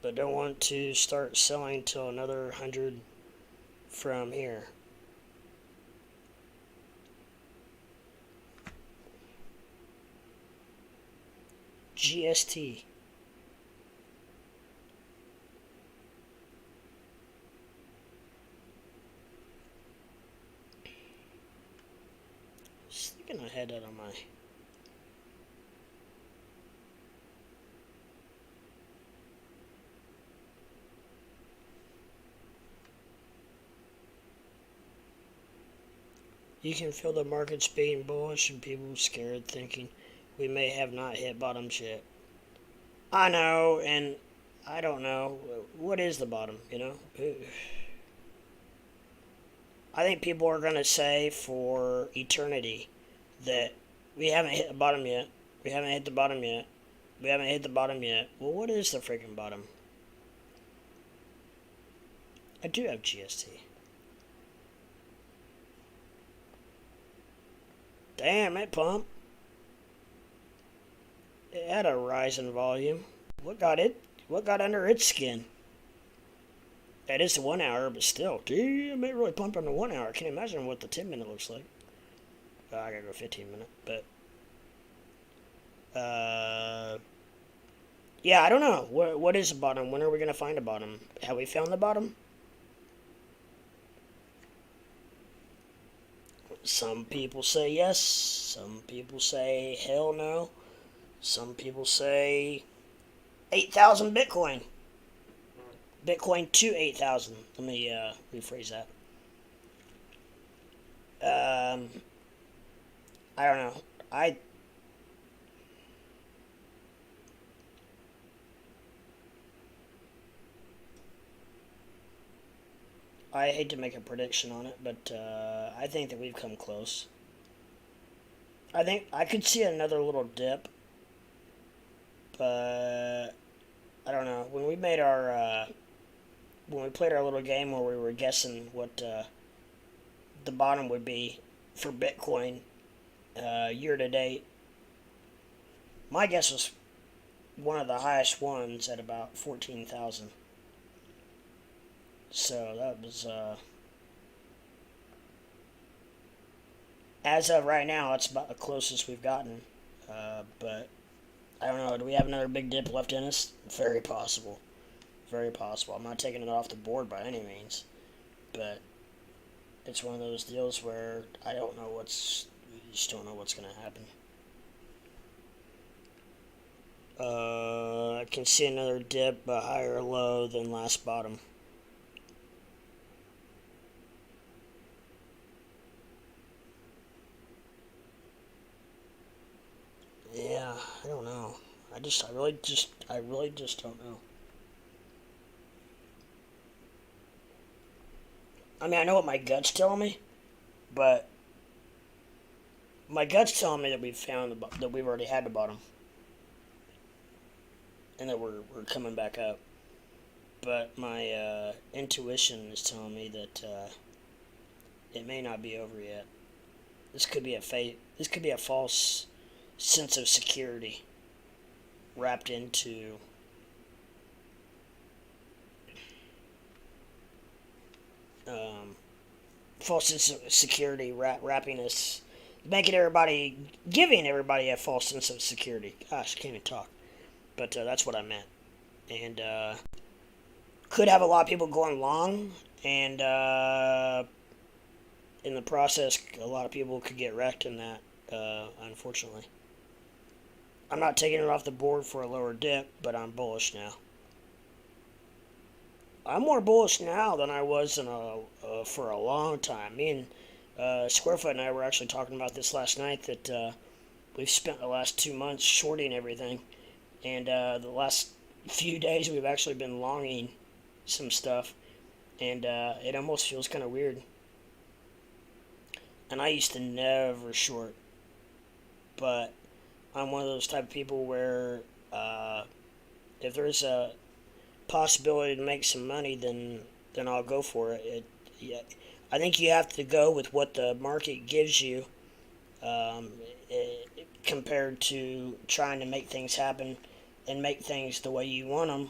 But don't want to start selling till another 100 from here. GST. Just thinking I had that on my. You can feel the markets being bullish and people scared, thinking we may have not hit bottoms yet. I know, and I don't know. What is the bottom, you know? I think people are going to say for eternity that we haven't hit the bottom yet. We haven't hit the bottom yet. We haven't hit the bottom yet. Well, what is the freaking bottom? I do have GST. Damn, it pumped. It had a rise in volume. What got under its skin? That is the 1 hour, but still, damn, it really pumped on the 1 hour. I can't imagine what the 10-minute looks like. I gotta go 15 minutes, but yeah, I don't know. What is a bottom? When are we gonna find a bottom? Have we found the bottom? Some people say yes. Some people say hell no. Some people say 8,000 Bitcoin. Bitcoin to 8,000. Let me rephrase that. Um, I don't know. I hate to make a prediction on it, but I think that we've come close. I think I could see another little dip, but I don't know. When we played our little game where we were guessing what the bottom would be for Bitcoin year to date, my guess was one of the highest ones at about 14,000. So that was as of right now, it's about the closest we've gotten. But I don't know. Do we have another big dip left in us? Very possible. Very possible. I'm not taking it off the board by any means, but it's one of those deals where I don't know you just don't know what's going to happen. I can see another dip, but higher low than last bottom. Yeah, I don't know. I really just don't know. I mean, I know what my gut's telling me, but my gut's telling me that that we've already had the bottom, and that we're coming back up. But my intuition is telling me that it may not be over yet. This could be This could be a false sense of security wrapped into um, false sense of security wrapping us, giving everybody a false sense of security. Gosh, I can't even talk. But that's what I meant. And could have a lot of people going long, and in the process, a lot of people could get wrecked in that, unfortunately. I'm not taking it off the board for a lower dip, but I'm bullish now. I'm more bullish now than I was for a long time. Me and Squarefoot and I were actually talking about this last night, that we've spent the last 2 months shorting everything, and the last few days we've actually been longing some stuff, and it almost feels kind of weird. And I used to never short, but I'm one of those type of people where if there's a possibility to make some money, then I'll go for it. Yeah, I think you have to go with what the market gives you, um, compared to trying to make things happen and make things the way you want them.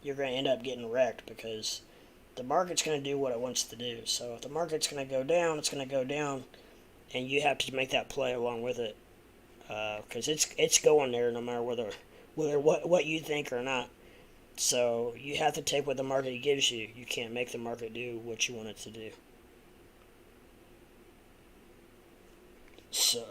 You're going to end up getting wrecked, because the market's going to do what it wants to do. So if the market's going to go down, it's going to go down, and you have to make that play along with it, because it's going there no matter whether what you think or not. So you have to take what the market gives you. You can't make the market do what you want it to do. So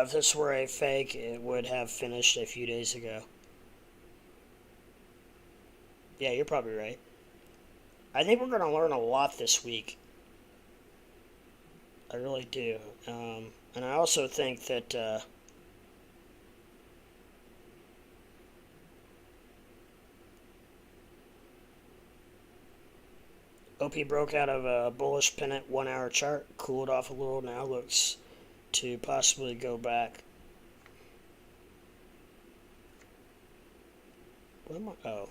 if this were a fake, it would have finished a few days ago. Yeah, you're probably right. I think we're going to learn a lot this week. I really do. And I also think that OP broke out of a bullish pennant 1 hour chart, cooled off a little, now looks to possibly go back. What am I? Oh,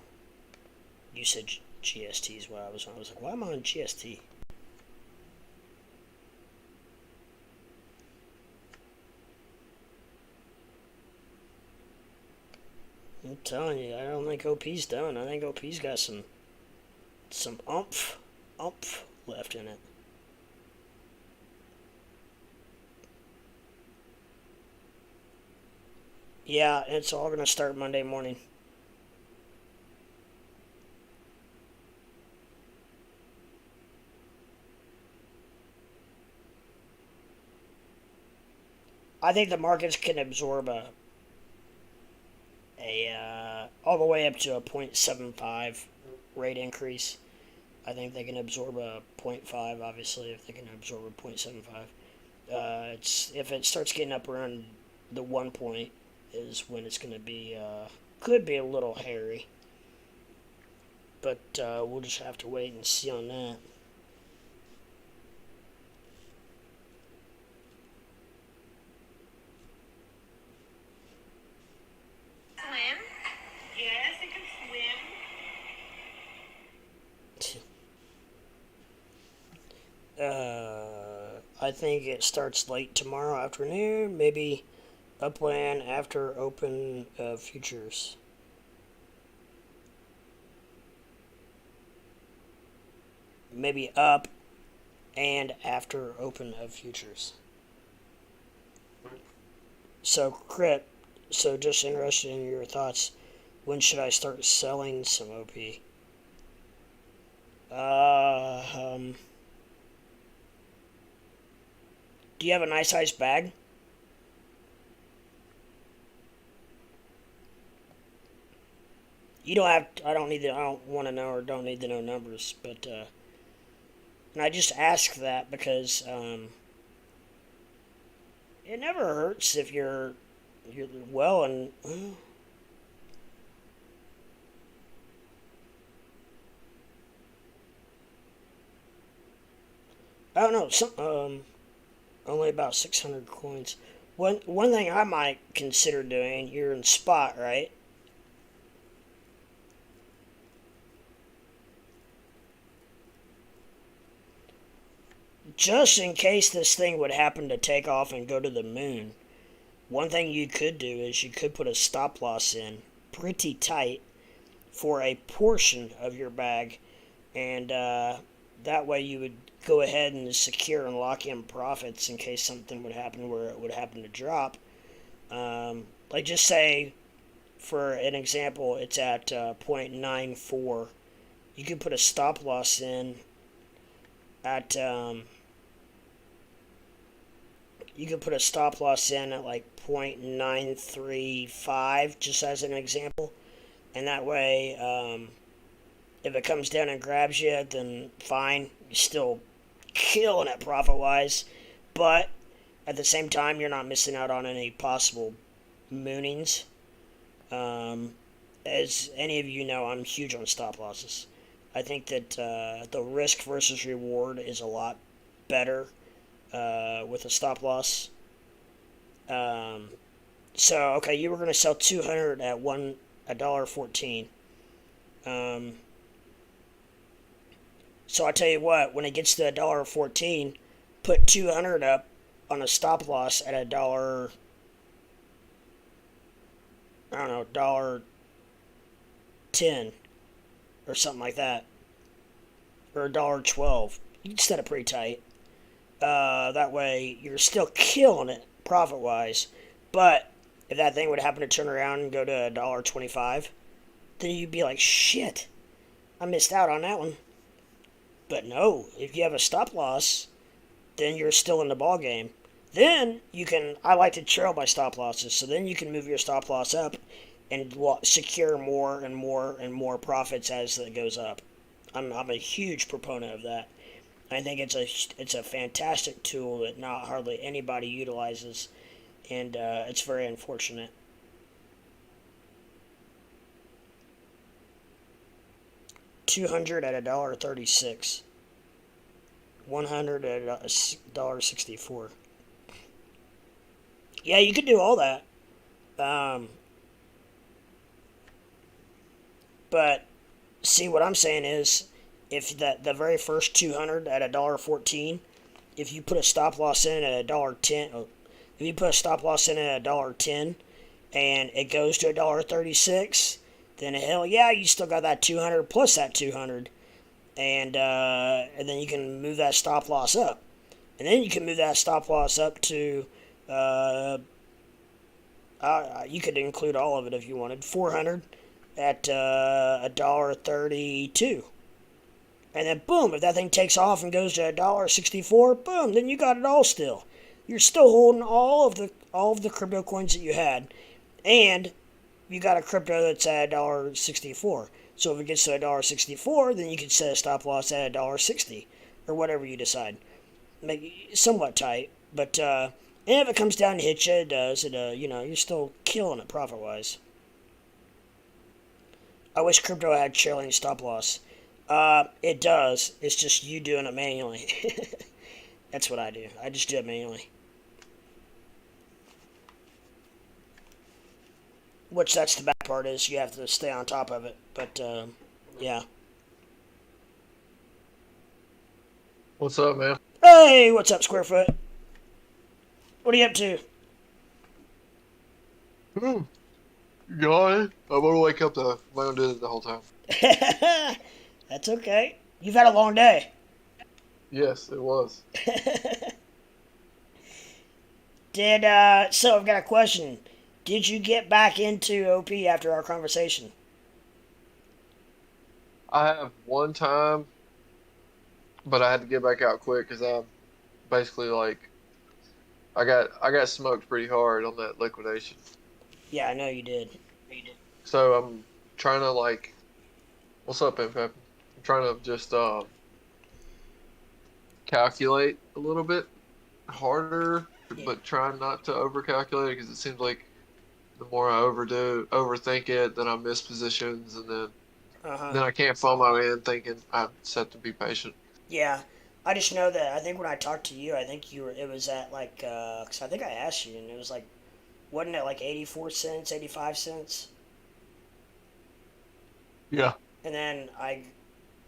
you said GST is what I was on. I was like, why am I on GST? I'm telling you, I don't think OP's done. I think OP's got some umph left in it. Yeah, it's all gonna start Monday morning. I think the markets can absorb a all the way up to a 0.75 rate increase. I think they can absorb a zero point 0.5. Obviously, if they can absorb a 0.75, it's if it starts getting up around the 1 point is when it's going to be could be a little hairy. But we'll just have to wait and see on that. Swim? Yes, I can swim. I think it starts late tomorrow afternoon, maybe Upland after open futures. Maybe up and after open of futures. So, Crit, so just interested in your thoughts. When should I start selling some OP? Do you have a nice sized bag? You don't have. I don't need. I don't want to know or don't need to know numbers. But and I just ask that because it never hurts if you're well and. I don't know. Only about 600 coins. One thing I might consider doing. You're in spot, right? Just in case this thing would happen to take off and go to the moon, one thing you could do is you could put a stop loss in pretty tight for a portion of your bag, and that way you would go ahead and secure and lock in profits in case something would happen where it would happen to drop. Like just say, for an example, it's at 0.94. You could put a stop loss in at you could put a stop loss in at like 0.935, just as an example, and that way, if it comes down and grabs you, then fine, you're still killing it profit wise, but at the same time, you're not missing out on any possible moonings. As any of you know, I'm huge on stop losses. I think that the risk versus reward is a lot better with a stop loss. So okay, you were going to sell 200 at $1.14. So I tell you what, when it gets to $1.14, put 200 up on a stop loss at $1. I don't know, $1.10 or something like that, or $1.12. You can set it pretty tight. That way you're still killing it profit wise, but if that thing would happen to turn around and go to $1.25, then you'd be like, shit, I missed out on that one. But no, if you have a stop loss, then you're still in the ball game. Then you can. I like to trail my stop losses, so then you can move your stop loss up and secure more and more and more profits as it goes up. I'm a huge proponent of that. I think it's a fantastic tool that not hardly anybody utilizes, and it's very unfortunate. 200 at $1.36. 100 at $1.64. Yeah, you could do all that. But see, what I'm saying is, if the very first 200 at $1.14, if you put a stop loss in at $1.10, if you put a stop loss in at $1.10, and it goes to $1.36, then hell yeah, you still got that 200 plus that 200, and then you can move that stop loss up, and then you can move that stop loss up to you could include all of it if you wanted 400 at $1.32, and then boom, if that thing takes off and goes to $1.64, boom, then you got it all still. You're still holding all of the crypto coins that you had, and you got a crypto that's at $1.64. So if it gets to $1.64, then you can set a stop loss at $1.60 or whatever you decide. Make it somewhat tight, but and if it comes down to hit you, it does. You're still killing it profit wise. I wish crypto had trailing stop loss. It does. It's just you doing it manually. That's what I do. I just do it manually. Which that's the bad part is you have to stay on top of it. But yeah. What's up, man? Hey, what's up, Squarefoot? What are you up to? Hmm. Yawning. I'm gonna wake up though. I'm gonna do it the whole time. That's okay. You've had a long day. Yes, it was. So I've got a question. Did you get back into OP after our conversation? I have one time, but I had to get back out quick because I'm basically like I got smoked pretty hard on that liquidation. Yeah, I know you did. So I'm trying to like, what's up, Pep? I'm trying to just calculate a little bit harder, Yeah. but try not to overcalculate because it seems like the more I overthink it, then I miss positions, and then Uh-huh. then I can't follow my in thinking I just have to be patient. Yeah. I just know that I think when I talked to you, I think it was at like, 'cause I think I asked you, and it was like, wasn't it like 84 cents, 85 cents? Yeah. And then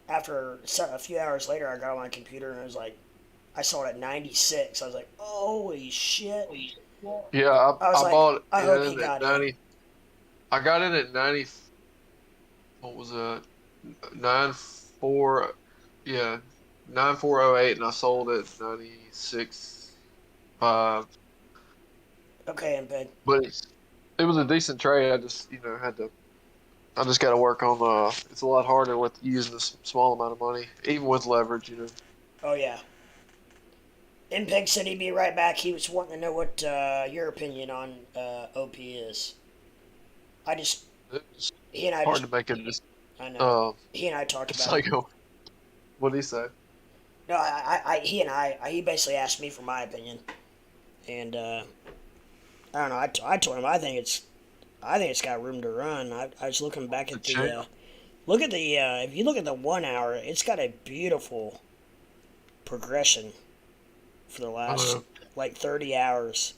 after a few hours later, I got on my computer and it was like, I saw it at 96. I was like, holy shit. Yeah, I was I like, bought I hope he in at got in. 90. I got in at 90. What was that? 94. Yeah, 9408, and I sold at 96.5. Okay, I'm bed. But it was a decent trade. I just had to. I just got to work on. It's a lot harder with using this small amount of money, even with leverage. Oh, yeah. MPEG said he'd be right back. He was wanting to know what your opinion on OP is. I just, It's he and I hard just, to make it just. I know. Uh, He and I talked it's about it. like, what did he say? No, he basically asked me for my opinion. And, I don't know. I told him I think it's got room to run. I was looking back at the, Champ. if you look at the 1 hour, it's got a beautiful progression for the last, Uh, like, 30 hours.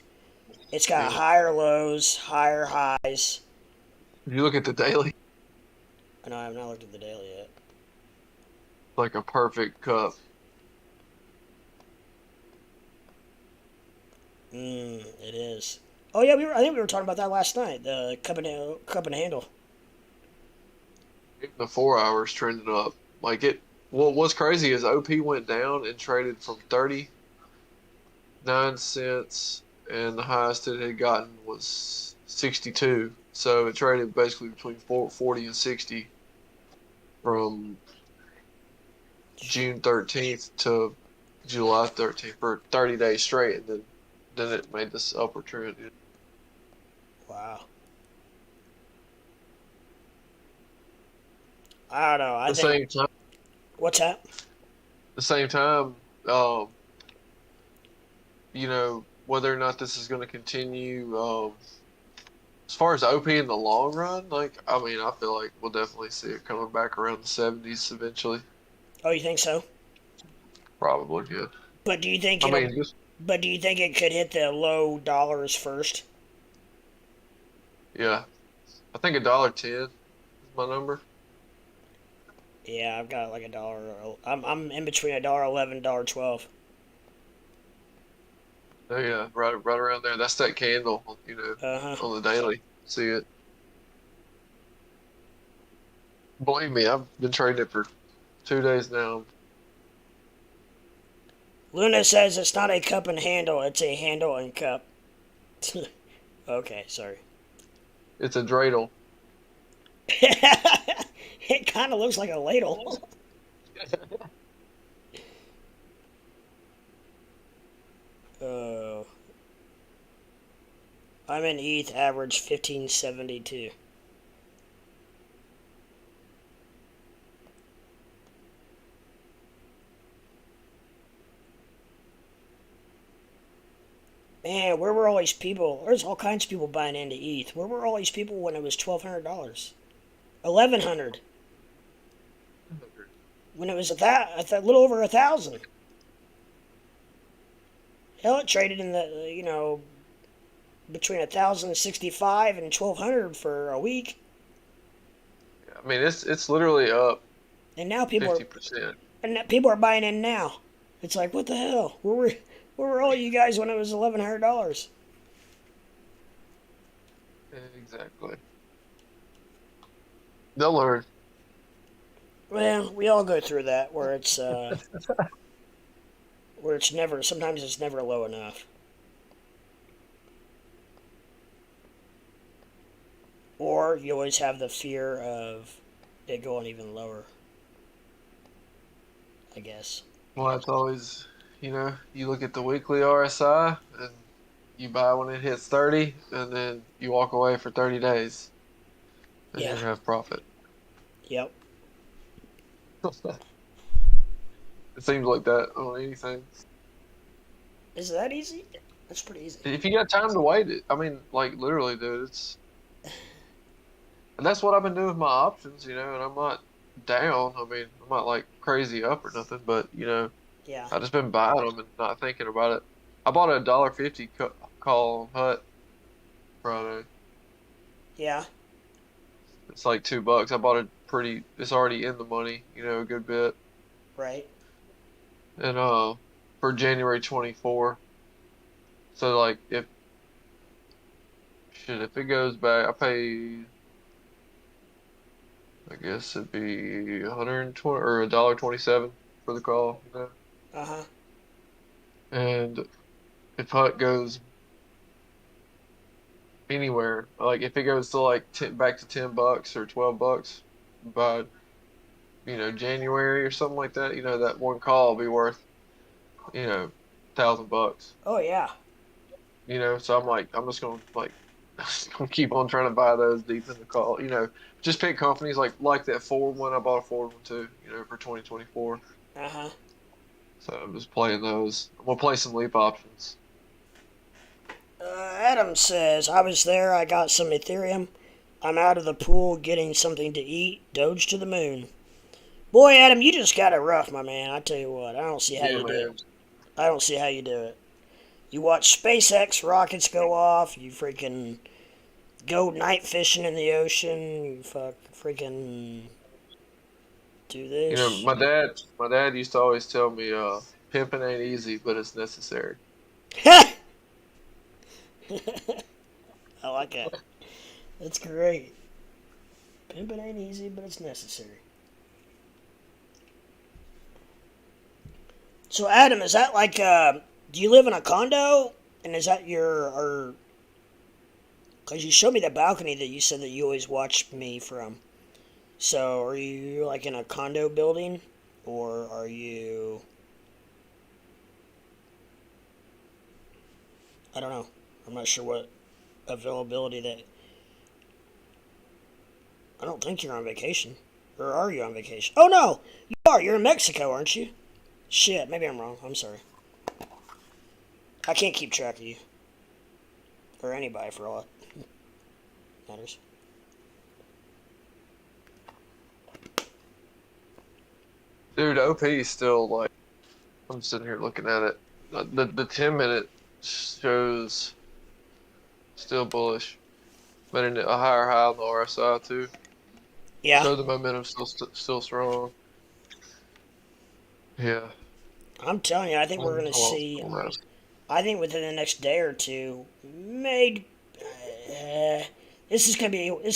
It's got yeah. higher lows, higher highs. If you look at the daily, I know I have not looked at the daily yet. like a perfect cup. It is. Oh yeah, I think we were talking about that last night. The cup and handle. Even the 4 hours trending up. Like it. What's crazy is OP went down and traded from 39 cents, and the highest it had gotten was 62. So it traded basically between 40 and 60 from June 13th to July 13th for 30 days straight, and then it made this upward trend. Wow. I don't know. I The think same time, what's that? the same time, whether or not this is going to continue. As far as OP in the long run, like I mean, I feel like we'll definitely see it coming back around the 70s eventually. Oh, you think so? Probably, yeah. But do you think I it'll? mean, just But do you think it could hit the low dollars first? yeah. I think $1.10 is my number. Yeah, I've got like a dollar. I'm in between $1.11, $1.12. Oh, yeah, right around there. That's that candle, Uh huh. on the daily. see it. Believe me, I've been trading it for 2 days now. Luna says it's not a cup and handle, it's a handle and cup. Okay, sorry. It's a dreidel. It kind of looks like a ladle. Uh, I'm in ETH average 1572. Man, where were all these people? There's all kinds of people buying into ETH. Where were all these people when it was $1,200? 1,100. When it was a little over 1,000. Hell, it traded in the between 1,065 and 1,200 for a week. I mean, it's literally up And now people 50%. people are buying in now. It's like, what the hell? Where were all you guys when it was $1,100? Exactly. They'll learn. Well, we all go through that where it's where sometimes it's never low enough. Or you always have the fear of it going even lower, I guess. Well, it's always, you look at the weekly RSI and you buy when it hits 30, and then you walk away for 30 days and Yeah. you have profit. Yep. It seems like that on anything. Is it that easy? That's pretty easy. If you got time to wait, I mean, like literally, dude, and that's what I've been doing with my options, and I'm not down. I mean, I'm not like crazy up or nothing, but Yeah. I just been buying them and not thinking about it. I bought a $1.50 call on Hut Friday. Yeah. It's like $2. I bought it's already in the money, a good bit. Right. And for January 24. So like if it goes back, I pay, I guess it'd be 120 or $1.27 for the call, Uh-huh. And if Hut goes anywhere, like if it goes to like back to $10 or $12 by January or something like that, that one call will be worth $1,000. Oh yeah. So I'm just gonna like gonna keep on trying to buy those deep in the call. Just pick companies like that Ford one. I bought a Ford one too. For 2024. Uh-huh. So I'm just playing those. I'm gonna play some leap options. Adam says, I was there, I got some Ethereum. I'm out of the pool getting something to eat. Doge to the moon. Boy, Adam, you just got it rough, my man. I tell you what, I don't see how you do it. I don't see how you do it. You watch SpaceX rockets go off, you freaking go night fishing in the ocean, you freaking do this. My dad used to always tell me, pimping ain't easy, but it's necessary. I like that. That's great. Pimping ain't easy, but it's necessary. So, Adam, is that like, do you live in a condo? And is that or, because you showed me that balcony that you said that you always watch me from. So, are you like in a condo building? Or are you, I don't know. I'm not sure what availability that, I don't think you're on vacation. Or are you on vacation? Oh, no! You are! You're in Mexico, aren't you? Shit, maybe I'm wrong. I'm sorry. I can't keep track of you. Or anybody for all that matters. Dude, OP is still like, I'm sitting here looking at it. The 10-minute shows still bullish, but in a higher high on the RSI too. Yeah. So the momentum's still strong. Yeah. I'm telling you, I think we're going to see, I think within the next day or two, it this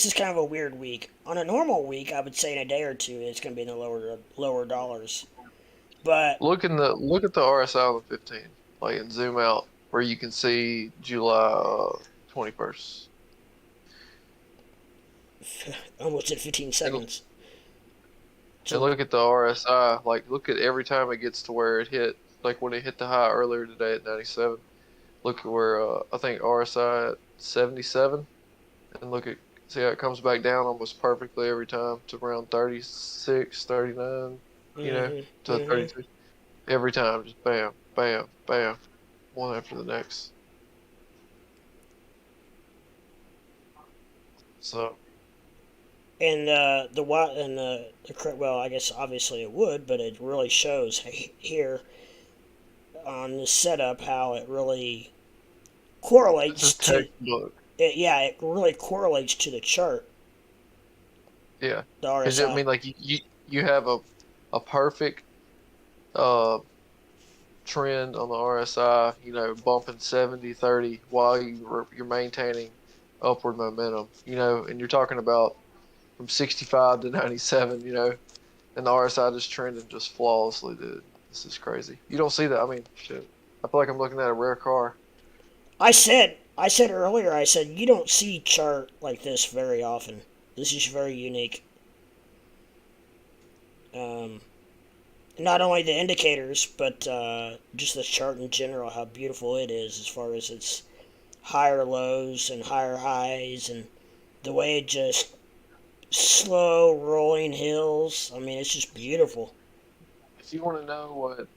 is kind of a weird week. On a normal week, I would say in a day or two, it's gonna be in the lower dollars. But Look at the RSI on the 15, like and zoom out where you can see July 21st. almost at 15 And, seconds. and So look at the RSI. Like look at every time it gets to where it hit, like when it hit the high earlier today at 97. Look at where I think RSI at 77, and see how it comes back down almost perfectly every time to around 36, 39, hmm to hmm 32. Every time, just bam, bam, bam, one after the next. So and well, I guess obviously it would, but it really shows here on the setup how it really this correlates is to textbook. yeah, it really correlates to the chart, Yeah, the because I RSI. mean, like you have a perfect uh trend on the RSI, bumping 70, 30 while you're maintaining upward momentum, and you're talking about from 65 to 97, and the RSI just trending just flawlessly, dude. This is crazy. You don't see that. I mean, shit. I feel like I'm looking at a rare car. I said earlier, I said you don't see chart like this very often. This is very unique. Um, Not only the indicators, but just the chart in general, how beautiful it is as far as its higher lows and higher highs, and the way it just slow rolling hills. I mean, it's just beautiful. If you want to know what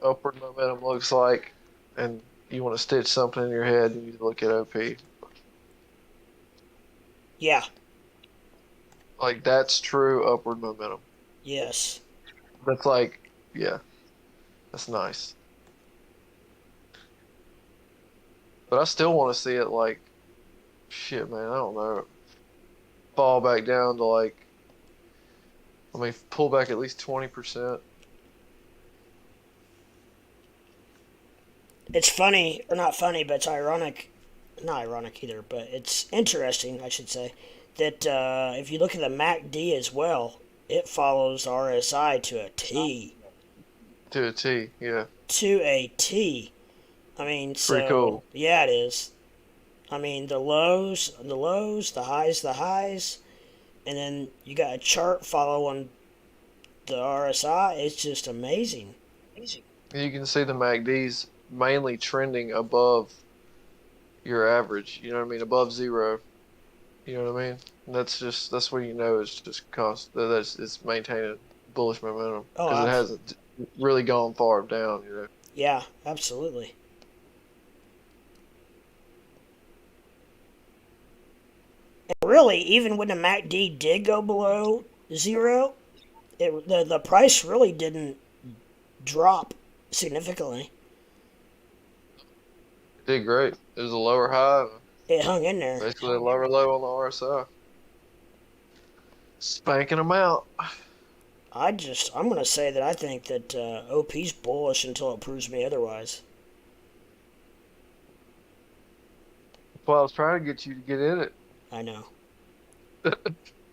upward momentum looks like, and you want to stitch something in your head, you need to look at OP. Yeah, Like that's true upward momentum. yes. That's like, yeah, that's nice. But I still want to see it like, shit, man. I don't know. Fall back down to like, I mean, pull back at least 20%. It's funny, or not funny, but it's ironic. Not ironic either, but it's interesting, I should say, that if you look at the MACD as well, it follows RSI to a T. To a T. Yeah, To a T. I mean, it's pretty so cool. yeah, it is. I mean, the lows, the highs, and then you got a chart following the RSI. It's just amazing. You can see the MACD's mainly trending above your average. You know what I mean? Above zero. You know what I mean? And that's when you know it's just that's it's maintaining bullish momentum Oh, because it hasn't really gone far down. yeah, absolutely. And really, even when the MACD did go below zero, the price really didn't drop significantly. It did great. It was a lower high, It hung in there. basically a lower low on the RSI. Spanking them out. I'm gonna say that I think that OP's bullish until it proves me otherwise. Well, I was trying to get you to get in it. I know.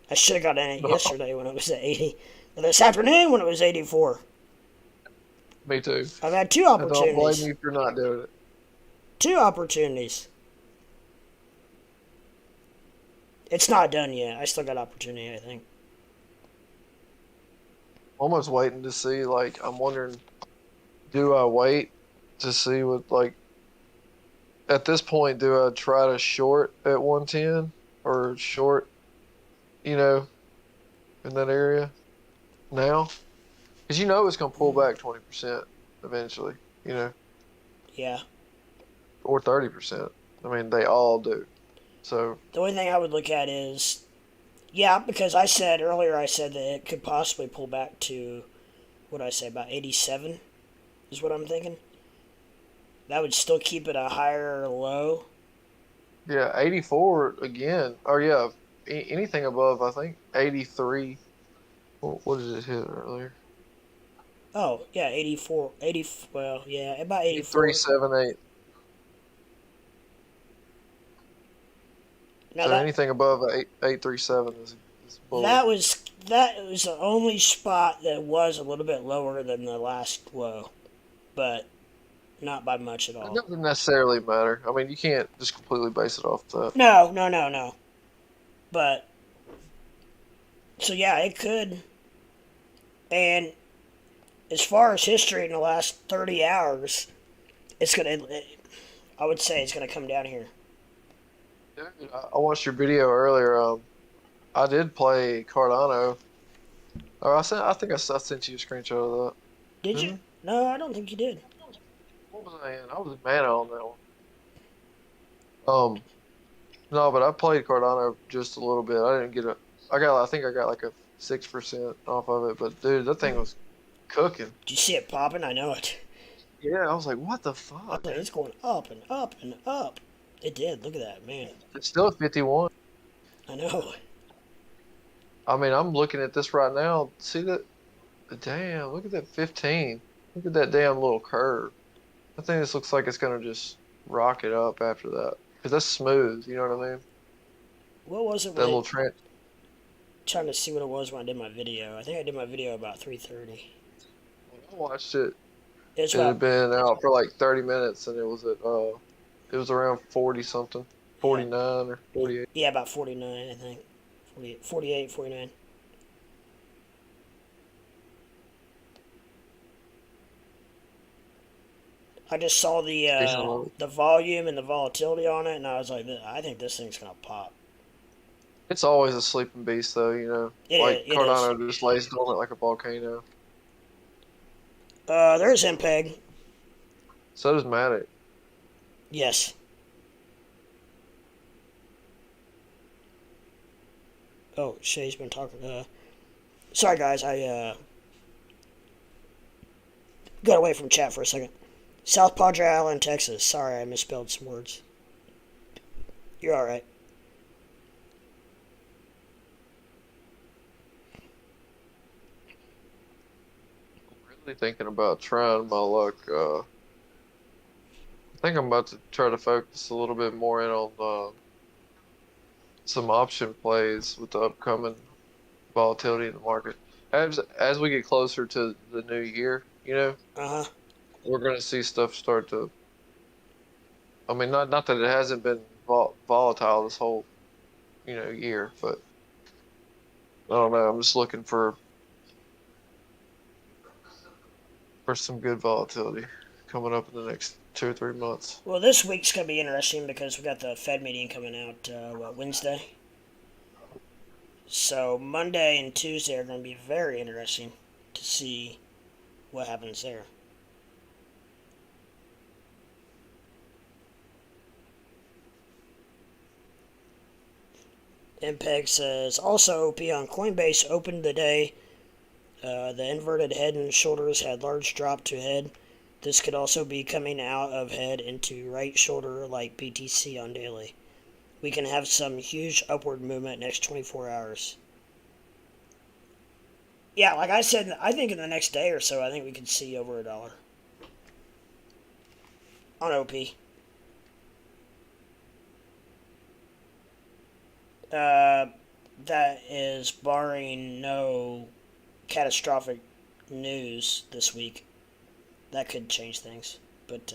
I should have got in it No, yesterday when it was at 80. Or this afternoon when it was 84. me too. I've had two I don't blame opportunities. you for not doing it. Two opportunities. It's not done yet. I still got opportunity, I think. Almost waiting to see. Like, I'm wondering, do I wait to see what like at this point? Do I try to short at 110 or short? You know, in that area now, because it's gonna pull back 20% eventually. You know, Yeah. or 30%. I mean, they all do. So The only thing I would look at is, yeah, because I said earlier, I said that it could possibly pull back to, what did I say, about 87 is what I'm thinking. That would still keep it a higher low. yeah, 84 again. Or yeah, anything above I think 83. What did it hit earlier? Oh, yeah, 84. 80, well, yeah, about 84. 8378. Now So anything above 837 is bullish. that was the only spot that was a little bit lower than the last low, but not by much at It all. doesn't necessarily matter. I mean, you can't just completely base it off that. No, no, no, no. But so yeah, it could. And as far as history in the last 30 hours, it's gonna. I would say it's gonna come down here. Dude, I watched your video earlier. I did play Cardano. Or I think I sent you a screenshot of Did that. you? No, I don't think you did. What was I in? I was in mana on that one. No, but I played Cardano just a little bit. I didn't get a. I think I got like a 6% off of it. But dude, that thing was cooking. Did you see it popping? I know it. Yeah, I was like, what the I was fuck? like, it's going up and up and up. It did. Look at that, man. It's still at 51. I know. I mean, I'm looking at this right now. See that? Damn, look at that 15. Look at that damn little curve. I think this looks like it's gonna just rocket up after that. Because that's smooth, you know what I mean? What was it That when little it, trend. trying to see what it was when I did my video. I think I did my video about 3:30. When I watched it, It's it had about, been out for like 30 minutes and it was around 40 something. yeah, 49 or 48. yeah, about 49, I think. 48, 48, 49. I just saw Decent level. the volume and the volatility on it, and I was like, I think this thing's gonna pop. It's always a sleeping beast though, you know. Like It is. Cardano just lays dormant like a volcano. There's MPEG. So does Matic. Yes. Oh, Shay's been talking. Sorry guys, I got away from chat for a second. South Padre Island, Texas. Sorry, I misspelled some words. You're all right. Really thinking about trying my luck. I think I'm about to try to focus a little bit more in on some option plays with the upcoming volatility in the market. As we get closer to the new year, you know, Uh huh. we're gonna see stuff start to. I mean, not that it hasn't been volatile this whole, year, but I don't know. I'm just looking for some good volatility coming up in the next 2 or 3 months. Well, this week's gonna be interesting because we got the Fed meeting coming out. Wednesday? So Monday and Tuesday are gonna be very interesting to see what happens there. MPEG says also OP on Coinbase opened the day. The inverted head and shoulders had large drop to head. This could also be coming out of head into right shoulder like BTC on daily. We can have some huge upward movement next 24 hours. Yeah, like I said, I think in the next day or so, I think we could see over $1 on OP. That is barring no catastrophic news this week. That could change things, but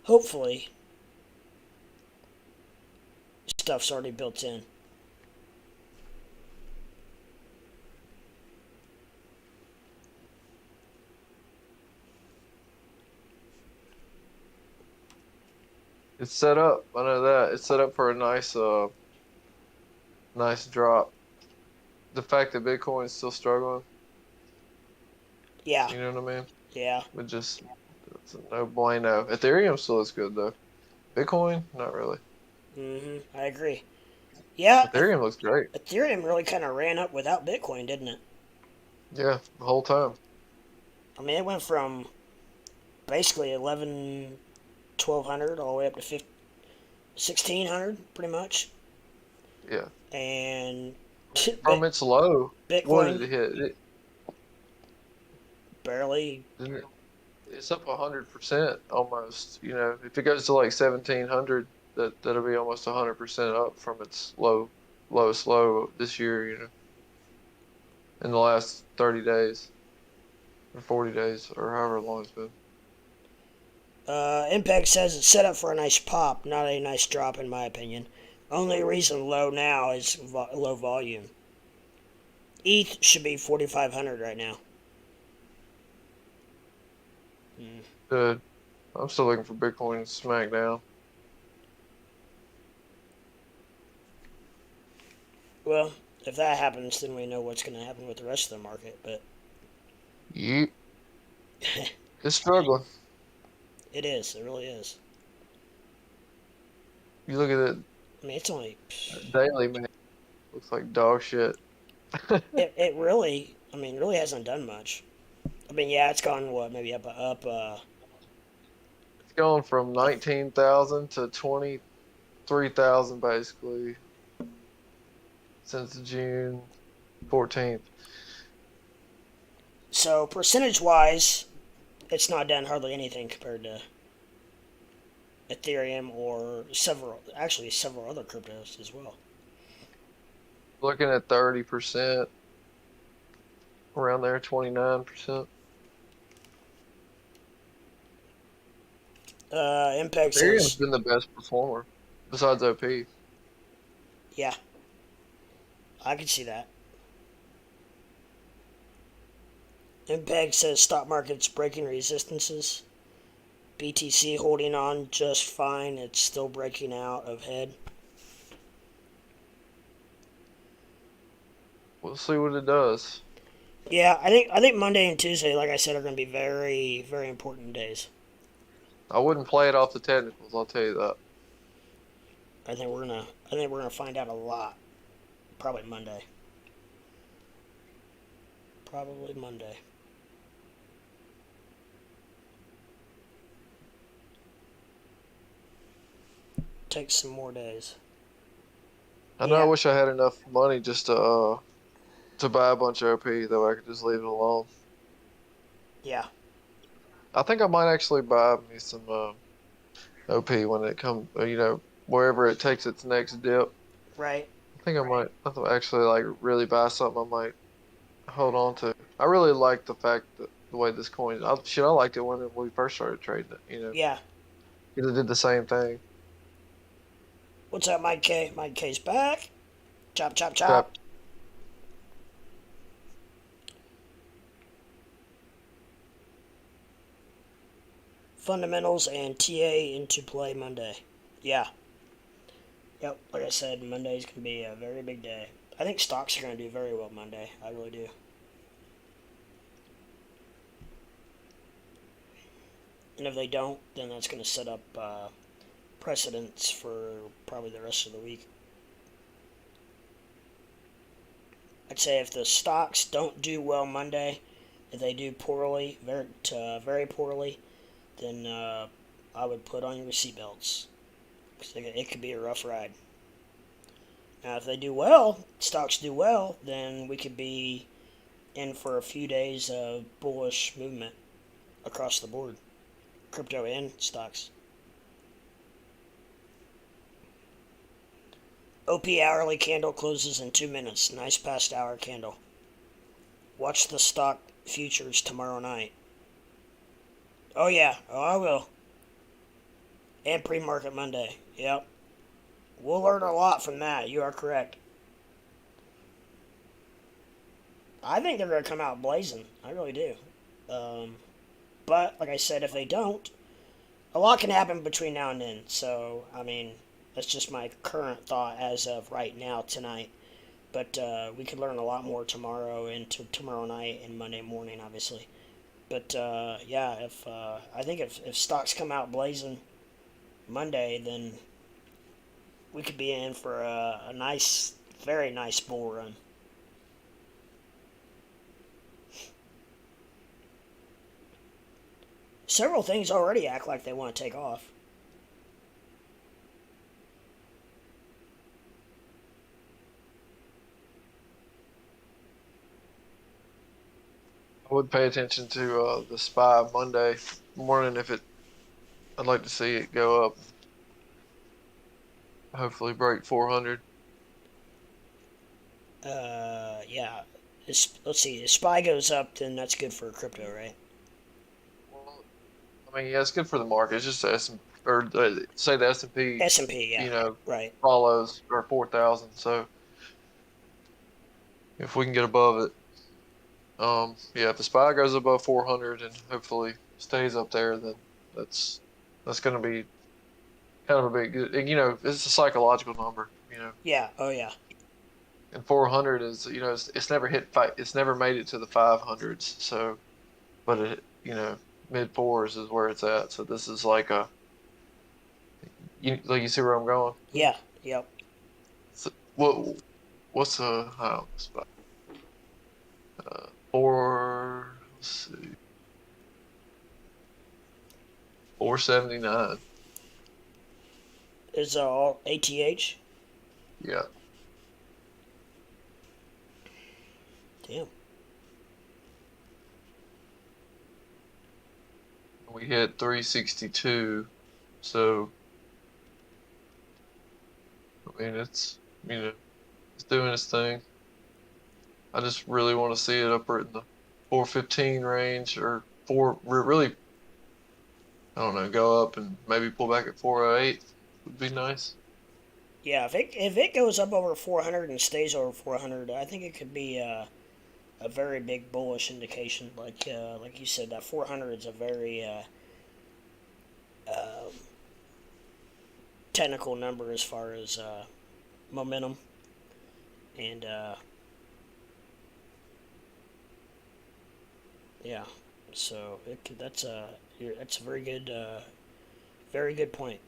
hopefully stuff's already built in. It's set up. I know that it's set up for a nice drop. The fact that Bitcoin is still struggling, Yeah, you know what I mean? yeah. It's a no bueno. Ethereum still is good though. Bitcoin, not really. I agree. Yeah, Ethereum looks great. Ethereum really kind of ran up without Bitcoin, didn't it? Yeah, the whole time. I mean, it went from basically 1,200 all the way up to 1,600, pretty much. Yeah. And From its low, what Bitcoin did it hit? barely. Didn't it it's up 100% almost. You know, if it goes to like 1700, that'll be almost 100% up from its lowest low this year. You know, in the last 30 days or 40 days or however long it's been. Impact says it's set up for a nice pop, not a nice drop, in my opinion. Only reason low now is low volume. ETH should be 4,500 right now. Good. I'm still looking for Bitcoin to smack down. Well, if that happens, then we know what's going to happen with the rest of the market. But Yeet. It's struggling. it is. It really is. You look at it I mean, it's only. daily, man. Looks like dog shit. It really. I mean, really hasn't done much. I mean, yeah, it's gone what maybe up. It's going from 19,000 to 23,000 basically since June 14th. So percentage wise, it's not done hardly anything compared to Ethereum or several other cryptos as well. Looking at 30%, around there, 29%. Impact Ethereum's says, been the best performer besides OP. yeah, I can see that. Impact says stock market's breaking resistances. BTC holding on just fine. It's still breaking out of head. We'll see what it does. Yeah, I think Monday and Tuesday, like I said, are going to be very, very important days. I wouldn't play it off the technicals, I'll tell you that. I think we're gonna find out a lot. Probably Monday. Probably Monday. Take some more days. I know I Yeah, wish I had enough money just to buy a bunch of OP, though I could just leave it alone. yeah, I think I might actually buy me some OP when it comes, wherever it takes its next dip. right. I think I might actually like really buy something I might hold on to. I really like the fact that the way this coin, I liked it when we first started trading it, Yeah. because it did the same thing. What's up, Mike K? Mike K's back. Chop, chop, chop. Except Fundamentals and TA into play Monday. Yeah. Yep. Like I said, Monday's gonna be a very big day. I think stocks are gonna do very well Monday. I really do. And if they don't, then that's gonna set up precedents for probably the rest of the week. I'd say if the stocks don't do well Monday, if they do poorly, very poorly, then I would put on your seatbelts because it could be a rough ride. Now, if they do well, stocks do well, then we could be in for a few days of bullish movement across the board, crypto and stocks. OP hourly candle closes in 2 minutes. Nice past hour candle. Watch the stock futures tomorrow night. Oh yeah, oh I will. And pre-market Monday. Yep. We'll learn a lot from that. You are correct. I think they're going to come out blazing. I really do. But, like I said, if they don't, a lot can happen between now and then. So, I mean, that's just my current thought as of right now, tonight. But we could learn a lot more tomorrow and tomorrow night and Monday morning, obviously. But, yeah, I think if stocks come out blazing Monday, then we could be in for a nice, very nice bull run. Several things already act like they want to take off. I would pay attention to the SPY Monday morning if it. I'd like to see it go up, hopefully break 400. Yeah. Let's see. If SPY goes up, then that's good for crypto, right? Well, I mean, yeah, it's good for the market. It's just the S or say the S&P, S&P, yeah. you know, Right. follows or 4,000. So if we can get above it, yeah, if the SPY goes above 400 and hopefully stays up there, then that's that's going to be kind of a big, it's a psychological number, Yeah. Oh, yeah. and 400 is, it's never hit five, it's never made it to the 500s. So, but it, mid fours is where it's at. So this is like you see where I'm going? Yeah. Yep. So what's the high on the SPY? Let's see, 479. Is all ATH? Yeah. Damn. We hit 362, so I mean it's doing its thing. I just really want to see it up in the 415 range or really, I don't know, go up and maybe pull back at 408 would be nice. Yeah. If it goes up over 400 and stays over 400, I think it could be a very big bullish indication. Like you said, that 400 is a very um technical number as far as momentum, and yeah. So that's a very good point.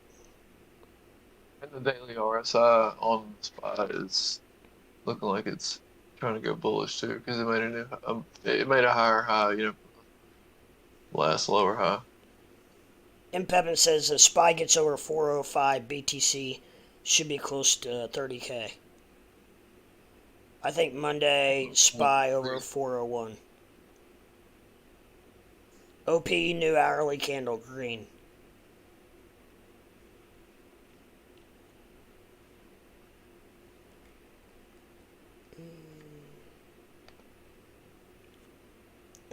And the daily RSI on the spot is looking like it's trying to go bullish too because it made a higher high, last lower high. M. Pepin says a SPY gets over 405 BTC should be close to 30K. I think Monday SPY over 401. OP new hourly candle green.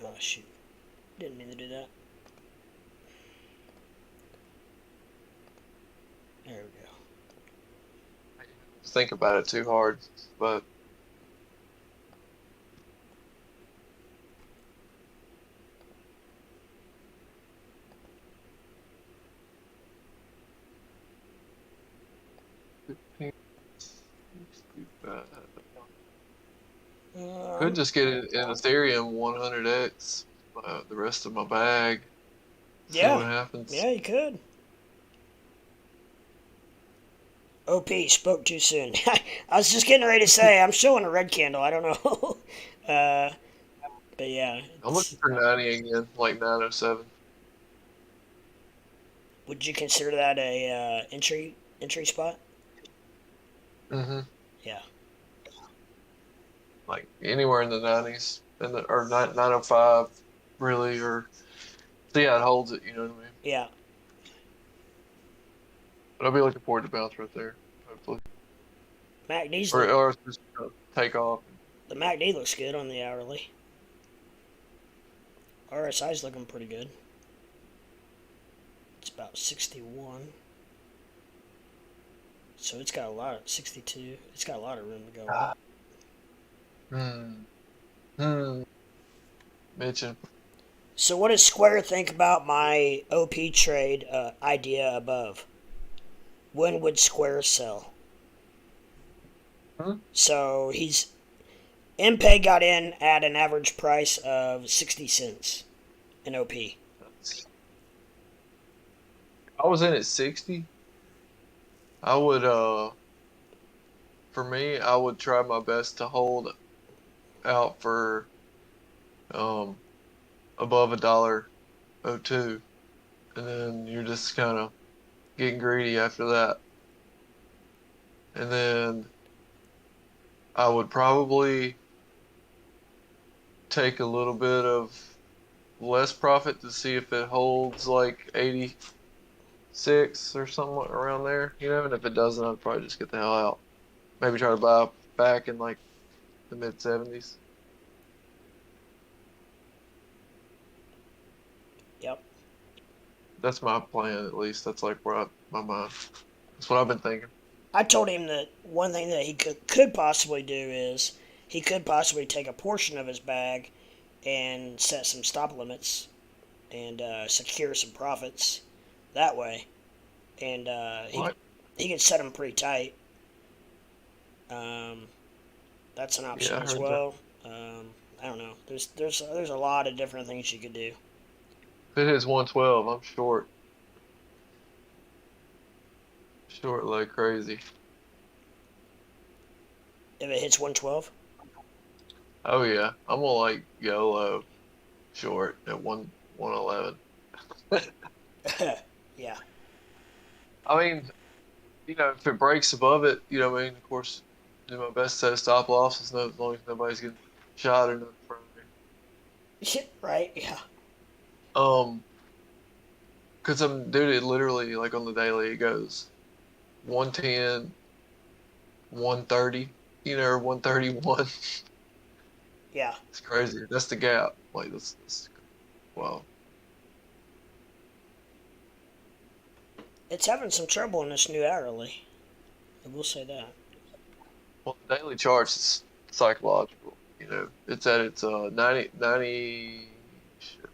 Oh shoot. Didn't mean to do that. There we go. Think about it too hard, but could just get it in Ethereum 100x the rest of my bag. See Yeah. what happens. Yeah, you could. OP spoke too soon. I was just getting ready to say I'm showing a red candle. I don't know. uh, but yeah, I'm looking for 90 again, like 907. would you consider that a entry spot? Mm-hmm. Yeah. Like anywhere in the 90s or 905, really, or see how it holds it. You know what I mean? Yeah. But I'll be looking forward to bounce right there, hopefully, MACD's or look or it's just take off. the MACD looks good on the hourly. RSI's looking pretty good. It's about 61. So it's got a lot of 62. It's got a lot of room to go up. Mention. So what does Square think about my OP trade idea above? When would Square sell? So MPEG got in at an average price of 60 cents in OP. I was in at 60. I would for me, I would try my best to hold out for um above $1.02, and then you're just kind of getting greedy after that. And then I would probably take a little bit of less profit to see if it holds like 86 or somewhat around there, and if it doesn't, I'd probably just get the hell out. Maybe try to buy back in like the mid 70s. Yep. That's my plan, at least. That's like my mind. That's what I've been thinking. I told him that one thing that he could possibly do is he could possibly take a portion of his bag and set some stop limits and secure some profits that way. And What? he could set them pretty tight. That's an option Yeah, I as heard that. well. I don't know. There's a lot of different things you could do. If it hits 112, I'm short. Short like crazy. If it hits 112, Oh yeah, I'm gonna like go low, short at 111. yeah, I mean, if it breaks above it, what I mean, of course, do my best to set a stop loss as long as nobody's getting shot or nothing from me. right, yeah, Um, cause dude, it literally like on the daily it goes 110, 130, or 131. yeah. It's crazy. That's the gap. Like that's wow. It's having some trouble in this new hourly. I will say that. Well, the daily charts is psychological. It's at its 90 shit,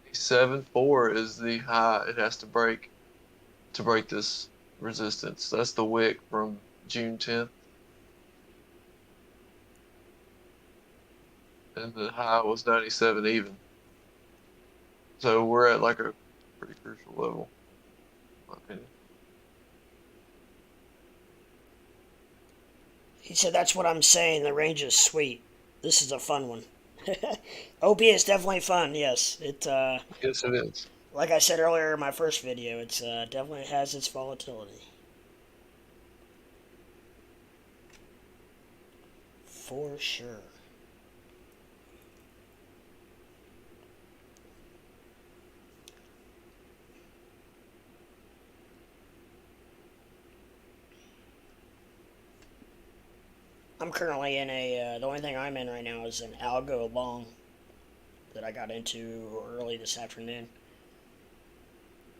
97.4 is the high it has to break this resistance. That's the wick from June 10th, and the high was 97 even. So we're at like a pretty crucial level, in my opinion. He said, "That's what I'm saying. The range is sweet. This is a fun one." OP is definitely fun. Yes, Yes, it is. like I said earlier in my first video, it's definitely has its volatility for sure. I'm currently in the only thing I'm in right now is an algo long that I got into early this afternoon.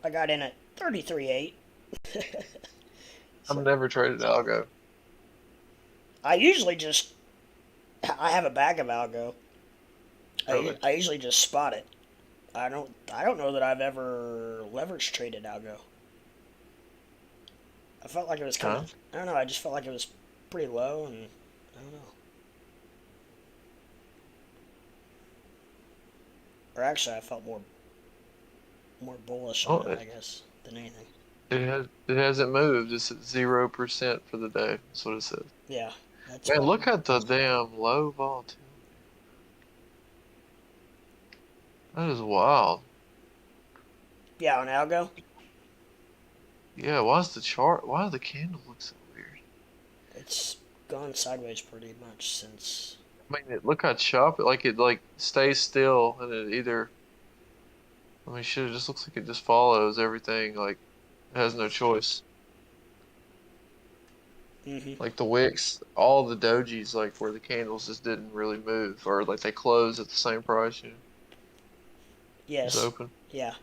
I got in at 33.8. I've So never traded algo. I usually just, I have a bag of algo. Really? I usually just spot it. I don't know that I've ever leverage traded algo. I felt like it was kind Huh? of, I don't know, I just felt like it was pretty low, and I don't know. Or actually, I felt more bullish Oh, on it, I guess, than anything. it hasn't moved. It's at 0% for the day. That's what it says. Yeah, that's Man, what. look at the damn low volatility. That is wild. Yeah, on algo, Yeah, why does the candle look so weird? it's gone sideways pretty much since. I mean, look how choppy, like it like stays still and it either, I mean, shit, it just looks like it just follows everything, like it has no choice. Hmm. Like the wicks, all the dojis, like where the candles just didn't really move, or like they closed at the same price, just Yes. open. Yeah.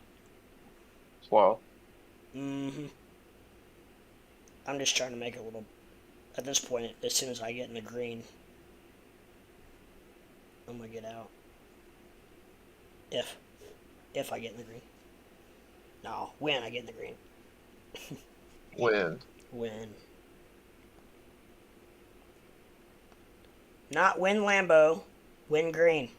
It's wild. Hmm. I'm just trying to make it a little. At this point, as soon as I get in the green, I'm gonna get out. If if I get in the green. No, when I get in the green. Wind. When. Not win Lambo, win green.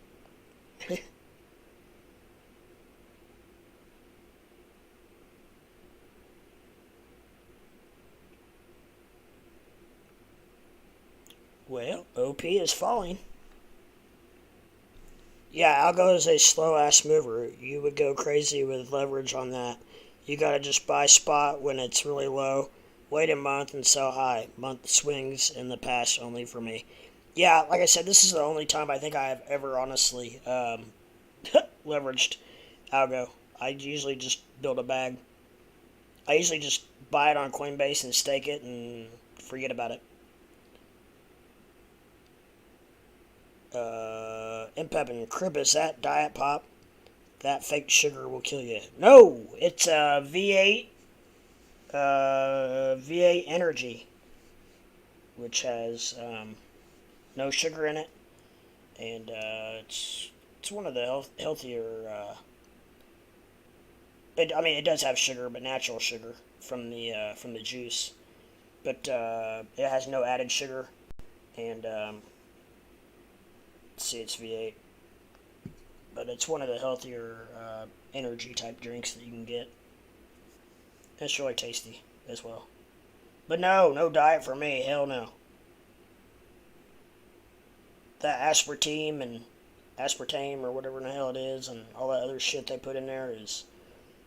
Well, OP is falling. Yeah, algo is a slow ass mover. You would go crazy with leverage on that. You gotta just buy spot when it's really low, wait a month and sell high. Month swings in the past only for me. Yeah, like I said, this is the only time I think I have ever honestly leveraged algo. I usually just build a bag. I usually just buy it on Coinbase and stake it and forget about it. Impep and Cribbis, that diet pop, that fake sugar will kill you. No, it's V8, V8 Energy, which has no sugar in it, and it's one of the healthier. I mean, it does have sugar, but natural sugar from the juice, but it has no added sugar, and see, it's V8, but it's one of the healthier energy type drinks that you can get. It's really tasty as well. But no, no diet for me. Hell no. That aspartame or whatever the hell it is, and all that other shit they put in there it's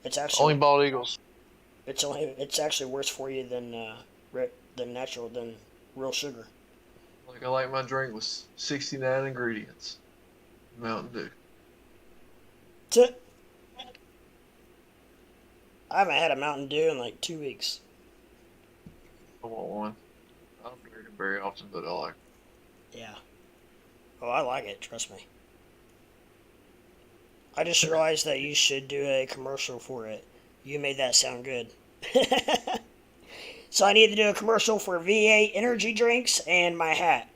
Only actually bald eagles. it's actually worse for you than natural than real sugar. Like I like my drink with 69 ingredients. Mountain Dew. That's it. I haven't had a Mountain Dew in like 2 weeks. I want one. I don't drink it very often, but I like it. Yeah. Oh, I like it. Trust me. I just realized that you should do a commercial for it. You made that sound good. So I need to do a commercial for V8 energy drinks and my hat.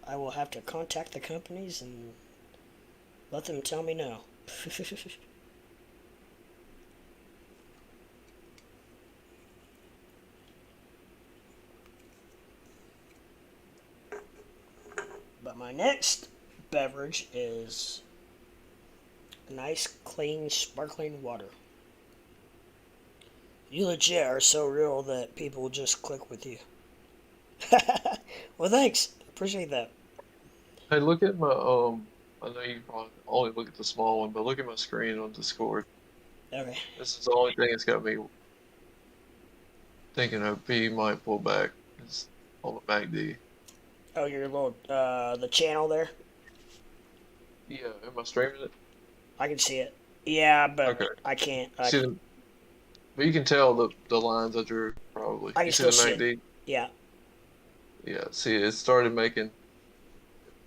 I will have to contact the companies and let them tell me no. But my next beverage is nice, clean, sparkling water. You legit are so real that people will just click with you. Well, thanks. Appreciate that. Hey, look at my I know you probably only look at the small one, but look at my screen on Discord. Okay. This is the only thing that's got me thinking of B might pull back. Is on the MACD. Oh, your little, the channel there? Yeah, am I streaming it? I can see it. Yeah, but Okay. I can't. See the, but you can tell the lines I drew probably. I You can see the still see it. MACD? Yeah. Yeah. See, it started making.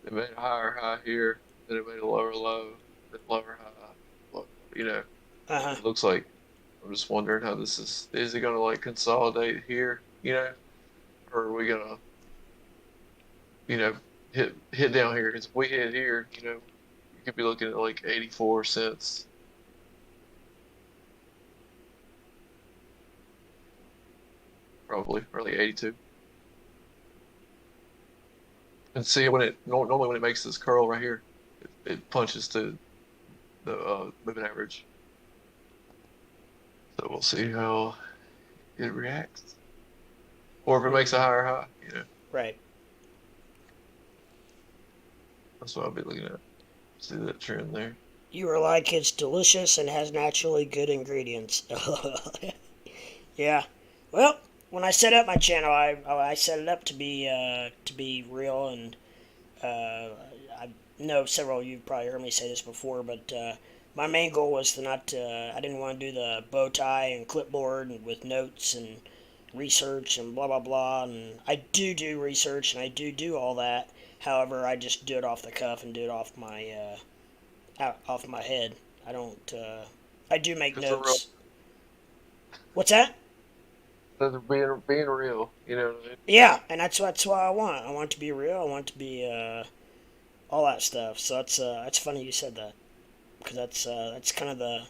It made a higher high here, then it made a lower low, then lower high. You know, Uh-huh. it looks like. I'm just wondering how this is. Is it gonna like consolidate here? You know, or are we gonna, you know, hit down here? Because if we hit here, you know, you could be looking at like 84 cents. Probably, or like 82. And see when it normally when it makes this curl right here, it punches to the moving average. So we'll see how it reacts, or if it makes a higher high. You know, Right. that's what I'll be looking at. See that trend there. You are like, it's delicious and has naturally good ingredients. Yeah. Well, when I set up my channel, I set it up to be real, and I know several of you probably heard me say this before, but my main goal was to not. I didn't want to do the bow tie and clipboard and with notes and research and blah blah blah. And I do research and I do all that. However, I just do it off the cuff and do it off off my head. I don't. I do make It's a real. notes. What's that? That's being real. You know what I mean? Yeah, and that's what I want. I want it to be real. I want it to be all that stuff. So that's funny you said that, because that's kind of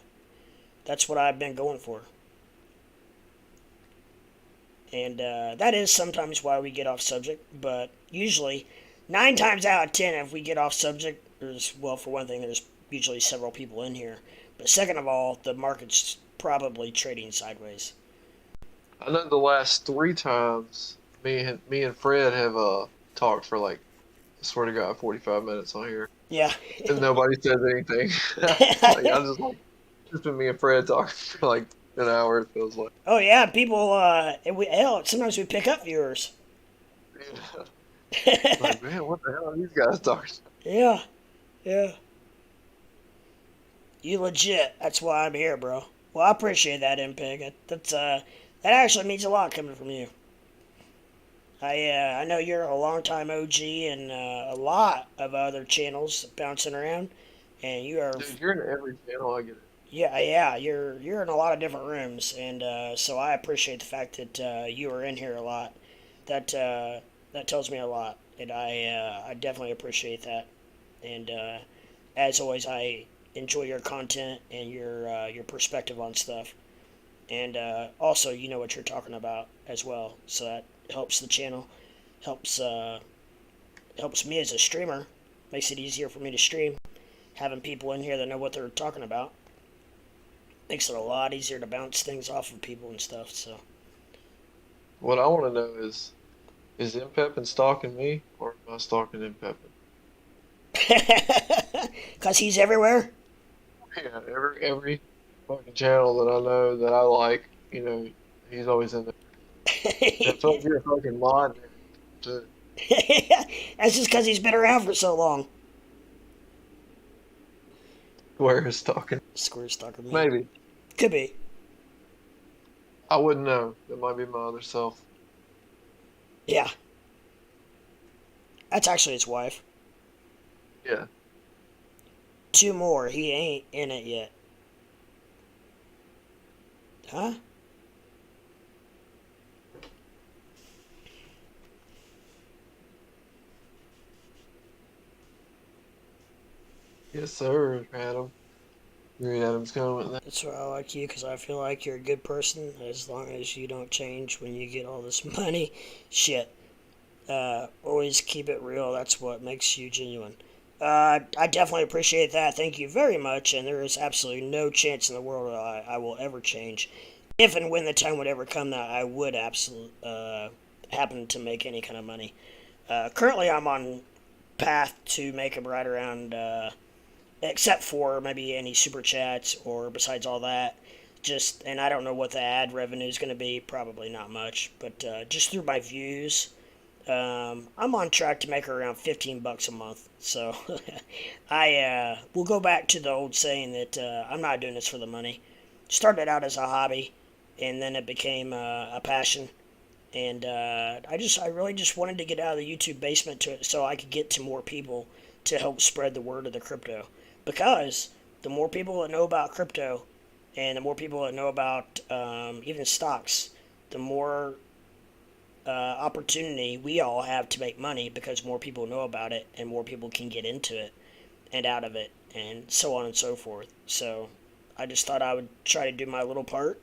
that's what I've been going for. And that is sometimes why we get off subject, but usually 9 times out of 10, if we get off subject, well, for one thing, there's usually several people in here, but second of all, the market's probably trading sideways. I know the last 3 times me and Fred have talked for like, I swear to God, 45 minutes on here, Yeah. and nobody says anything. Like I just like just been me and Fred talking for like an hour. It feels like. Oh yeah, people. Hell, sometimes we pick up viewers. Yeah. Like, man, what the hell are these guys talking? Yeah, yeah. You legit. That's why I'm here, bro. Well, I appreciate that, MPig. That actually means a lot coming from you. I know you're a longtime OG and a lot of other channels bouncing around, and you are. Dude, you're in every channel. I get it. Yeah. You're in a lot of different rooms, and so I appreciate the fact that you are in here a lot. That tells me a lot, and I definitely appreciate that. And as always, I enjoy your content and your perspective on stuff, and also you know what you're talking about as well, so that helps the channel, helps helps me as a streamer, makes it easier for me to stream. Having people in here that know what they're talking about makes it a lot easier to bounce things off of people and stuff. So What I want to know is Impepin stalking me or am I stalking Impepin? because he's everywhere. Yeah, every fucking channel that I know that I like, he's always in there. And so you're a fucking mod to That's just because he's been around for so long. where is stalking. Square stalker me. Maybe. Could be. I wouldn't know. That might be my other self. Yeah. That's actually his wife. Yeah. Two more. He ain't in it yet. Huh? Yes, sir, Adam. Green Adam's coming with that. That's why I like you, because I feel like you're a good person as long as you don't change when you get all this money. Shit. Always keep it real. That's what makes you genuine. I definitely appreciate that. Thank you very much. And there is absolutely no chance in the world that I will ever change. If and when the time would ever come that I would absolutely happen to make any kind of money. Currently, I'm on path to make them right around, except for maybe any super chats or besides all that. And I don't know what the ad revenue is going to be. Probably not much, but just through my views. I'm on track to make around $15 a month. So I will go back to the old saying that I'm not doing this for the money. Started out as a hobby, and then it became a passion. And I really just wanted to get out of the YouTube basement so I could get to more people to help spread the word of the crypto. Because the more people that know about crypto, and the more people that know about even stocks, the more opportunity we all have to make money, because more people know about it and more people can get into it and out of it and so on and so forth. So I just thought I would try to do my little part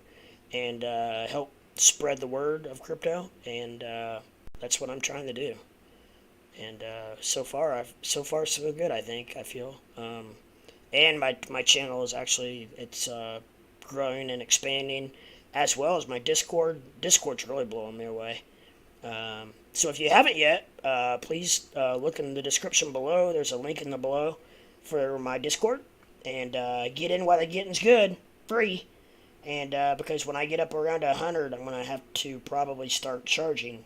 and help spread the word of crypto, and that's what I'm trying to do. And so far so good. I feel, and my channel is actually growing and expanding, as well as my Discord. Discord's really blowing me away. So if you haven't yet, please look in the description below. There's a link in the below for my Discord, and get in while the getting's good, free. And because when I get up around 100, I'm gonna have to probably start charging.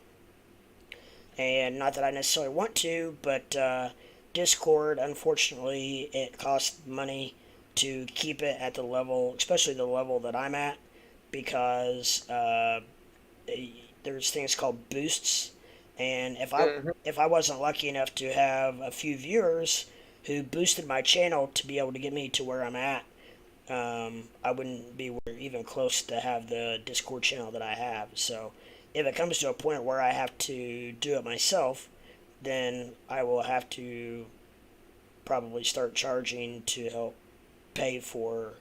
And not that I necessarily want to, but Discord, unfortunately, it costs money to keep it at the level, especially the level that I'm at, because there's things called boosts, and if I wasn't lucky enough to have a few viewers who boosted my channel to be able to get me to where I'm at, I wouldn't be even close to have the Discord channel that I have. So if it comes to a point where I have to do it myself, then I will have to probably start charging to help pay for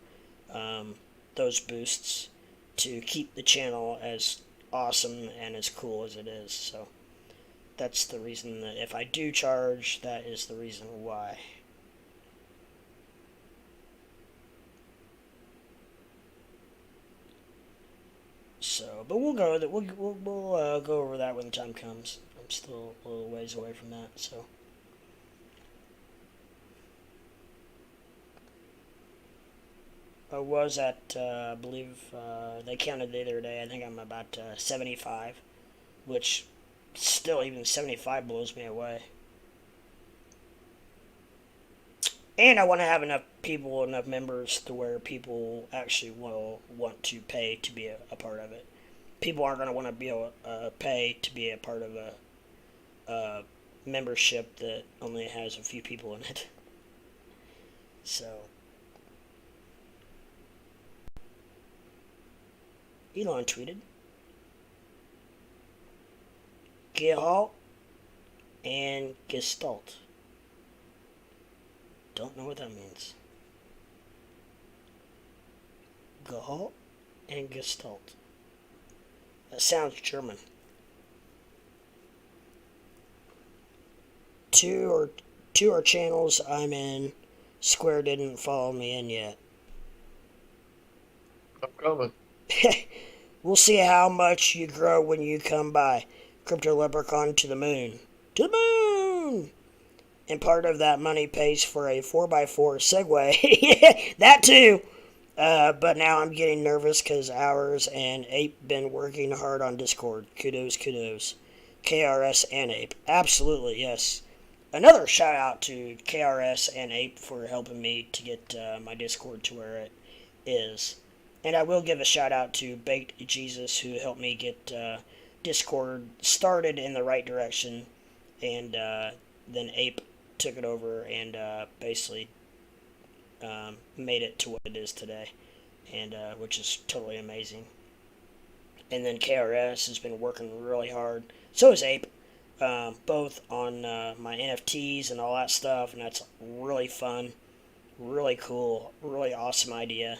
those boosts to keep the channel as awesome and as cool as it is. So that's the reason that if I do charge, that is the reason why. So, but we'll go over that when the time comes. I'm still a little ways away from that, so. I was at, I believe, they counted the other day. I think I'm about 75, which still, even 75 blows me away. And I want to have enough people, enough members to where people actually will want to pay to be a part of it. People aren't going to want to be able pay to be a part of a membership that only has a few people in it. So, Elon tweeted, Gill and Gestalt. Don't know what that means. Gill and Gestalt. That sounds German. Two are channels I'm in. Square didn't follow me in yet. I'm coming. We'll see how much you grow when you come by. Crypto Leprechaun to the moon. To the moon! And part of that money pays for a 4x4 Segway. That too! But now I'm getting nervous because Hours and Ape been working hard on Discord. Kudos. KRS and Ape. Absolutely, yes. Another shout out to KRS and Ape for helping me to get my Discord to where it is. And I will give a shout out to Baked Jesus, who helped me get Discord started in the right direction. And then Ape took it over and basically made it to what it is today, and which is totally amazing. And then KRS has been working really hard. So is Ape, both on my NFTs and all that stuff, and that's really fun, really cool, really awesome idea.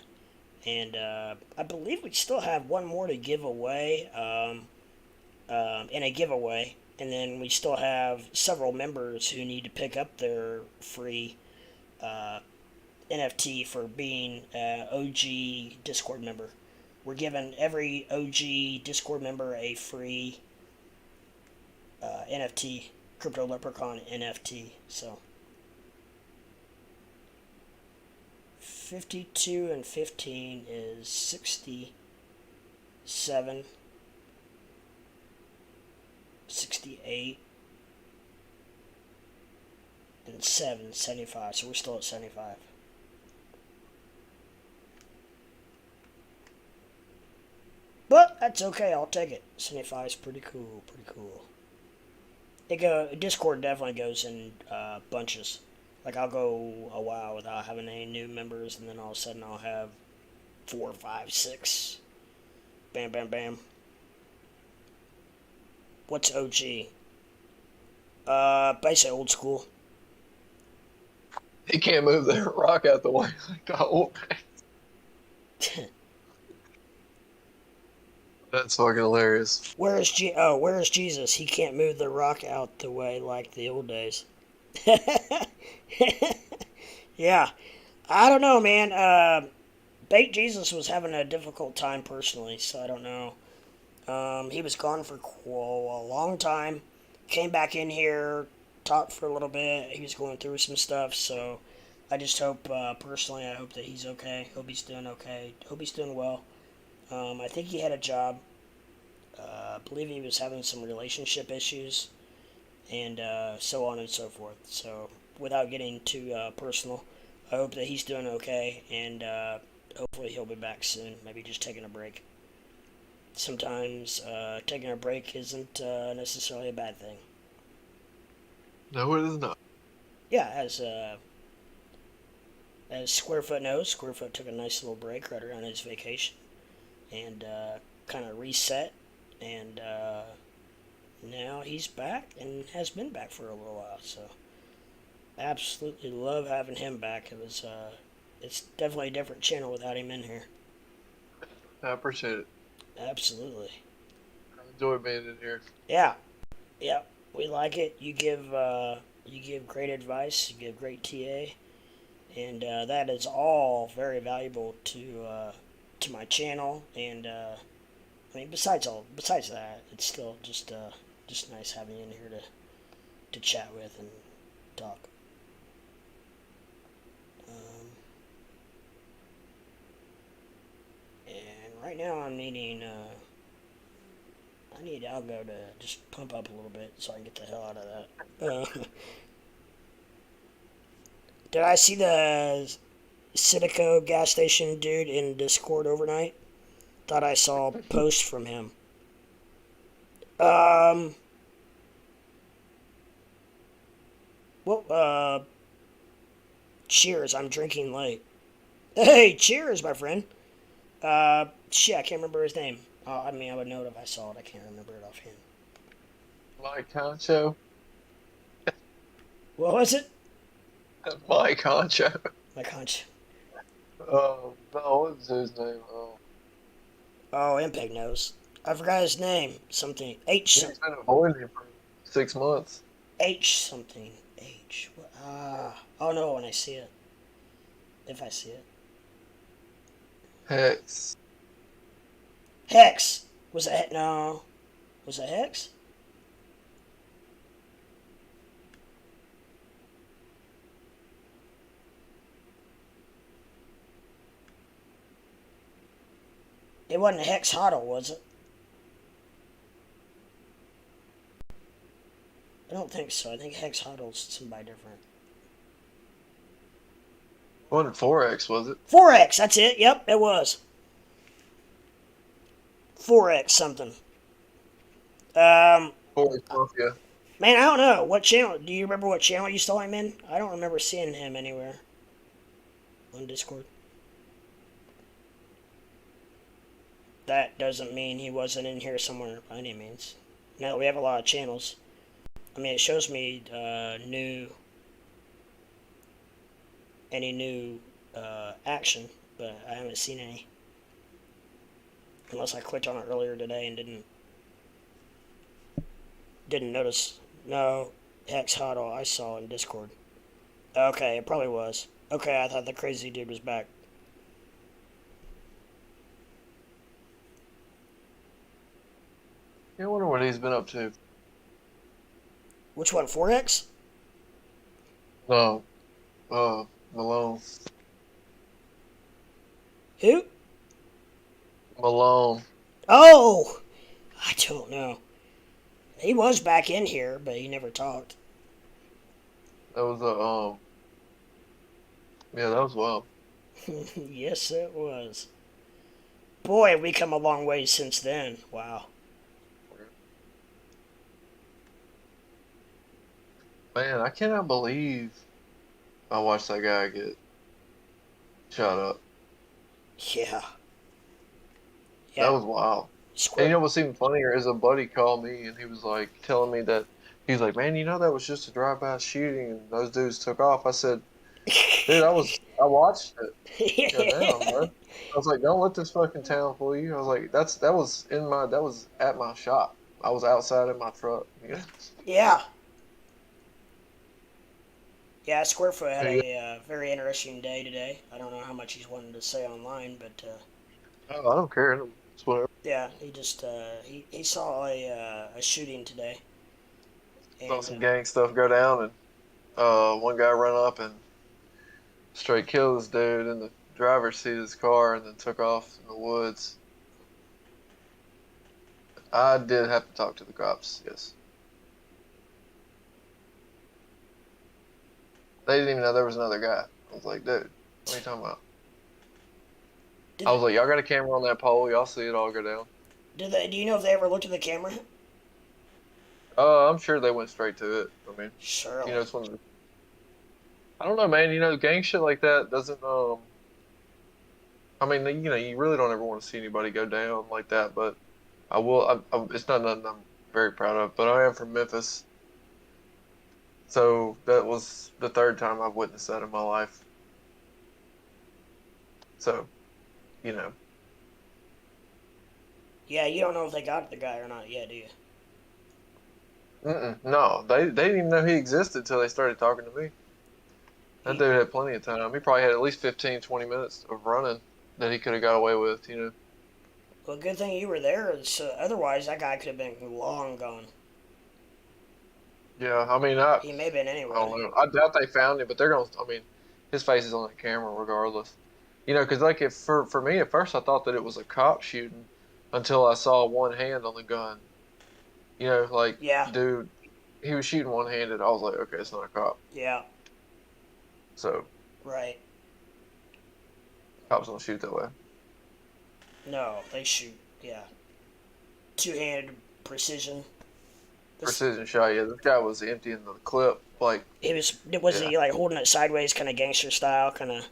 And I believe we still have one more to give away in a giveaway. And then we still have several members who need to pick up their free NFT for being an OG Discord member. We're giving every OG Discord member a free NFT, Crypto Leprechaun NFT. So 52 and 15 is 67, 68, and 7, 75. So we're still at 75. But that's okay, I'll take it. 75 is pretty cool, Discord definitely goes in bunches. Like, I'll go a while without having any new members, and then all of a sudden I'll have 4, 5, 6. Bam, bam, bam. What's OG? Basically old school. He can't move that rock out the way like the old man. That's fucking hilarious. Where's Jesus? He can't move the rock out the way like the old days. Yeah. I don't know, man. Baked Jesus was having a difficult time personally, so I don't know. He was gone for a long time. Came back in here, talked for a little bit. He was going through some stuff, so I just hope, personally, I hope that he's okay. Hope he's doing okay. Hope he's doing well. I think he had a job. I believe he was having some relationship issues, and so on and so forth. So, without getting too personal, I hope that he's doing okay, and hopefully he'll be back soon. Maybe just taking a break. Sometimes taking a break isn't necessarily a bad thing. No, it is not. Yeah, as Squarefoot knows, Squarefoot took a nice little break right around his vacation, and kind of reset, and now he's back and has been back for a little while. So, absolutely love having him back. It's definitely a different channel without him in here. I appreciate it. Absolutely. I enjoy being in here. Yeah, we like it. You give great advice. You give great TA, and that is all very valuable to my channel. And I mean, besides that, it's still just nice having you in here to chat with and talk. Right now I'm needing, I need algo to just pump up a little bit so I can get the hell out of that. Did I see the Citico gas station dude in Discord overnight? Thought I saw a post from him. Um, well, cheers, I'm drinking late. Hey, cheers, my friend. Shit, I can't remember his name. I mean, I would know it if I saw it. I can't remember it offhand. Mike Concho. What was it? Mike Concho. My conch. No, what's his name? Oh, Impeg knows. I forgot his name. Something. H He's something. been avoiding him for 6 months. H something. H. I'll know when I see it. If I see it. Hex. Hex. Was it? No. Was it Hex? It wasn't Hex Hoddle, was it? I don't think so. I think Hex Hoddle's somebody different. Wasn't 4X, was it? 4X, that's it. Yep, it was. 4X something. 4X Mafia. Man, I don't know. What channel? Do you remember what channel you saw him in? I don't remember seeing him anywhere on Discord. That doesn't mean he wasn't in here somewhere by any means. Now we have a lot of channels. I mean, it shows me any new action, but I haven't seen any. Unless I clicked on it earlier today and didn't notice. No, Hex Huddle I saw in Discord. Okay, it probably was. Okay, I thought the crazy dude was back. I wonder what he's been up to. Which one, 4X? No. Malone. Who? Malone. Oh! I don't know. He was back in here, but he never talked. That was yeah, that was wild. Yes, it was. Boy, have we come a long way since then. Wow. Man, I cannot believe I watched that guy get shot up. Yeah. That was wild. And you know what's even funnier is a buddy called me and he was like telling me that he was like, man, you know that was just a drive-by shooting and those dudes took off. I said, dude, I watched it. Goddamn, bro. I was like, don't let this fucking town fool you. I was like, that was at my shop. I was outside in my truck. You know? Yeah. Yeah, Squarefoot had Yeah. a very interesting day today. I don't know how much he's wanting to say online, but Oh, I don't care. It's whatever. yeah, he just he saw a shooting today. Saw And some gang stuff go down and one guy run up and straight killed this dude in the driver's seat of his car and then took off in the woods. I did have to talk to the cops, yes. They didn't even know there was another guy. I was like, dude, what are you talking about? I was like, y'all got a camera on that pole. Y'all see it all go down. Do you know if they ever looked at the camera? I'm sure they went straight to it. I mean, Surely. you know, it's one of the... I don't know, man. You know, gang shit like that doesn't, I mean, you know, you really don't ever want to see anybody go down like that, but I will, it's not nothing I'm very proud of, but I am from Memphis. So that was the third time I've witnessed that in my life. So, you know. Yeah, you don't know if they got the guy or not yet, do you? No, they didn't even know he existed until they started talking to me. That dude had plenty of time. He probably had at least 15, 20 minutes of running that he could have got away with, you know. Well, good thing you were there. So otherwise, that guy could have been long gone. Yeah, I mean, He may have been anyway. I don't know. I doubt they found him, but they're going to, I mean, his face is on the camera regardless. You know, because like if for me at first I thought that it was a cop shooting until I saw one hand on the gun. You know, like Yeah, dude, he was shooting one handed. I was like, okay, it's not a cop. yeah, So right. cops don't shoot that way. No, they shoot. Yeah, two-handed precision. This Precision shot. Yeah, this guy was emptying the clip. Like, He was yeah. he like holding it sideways, kind of gangster style, kind of.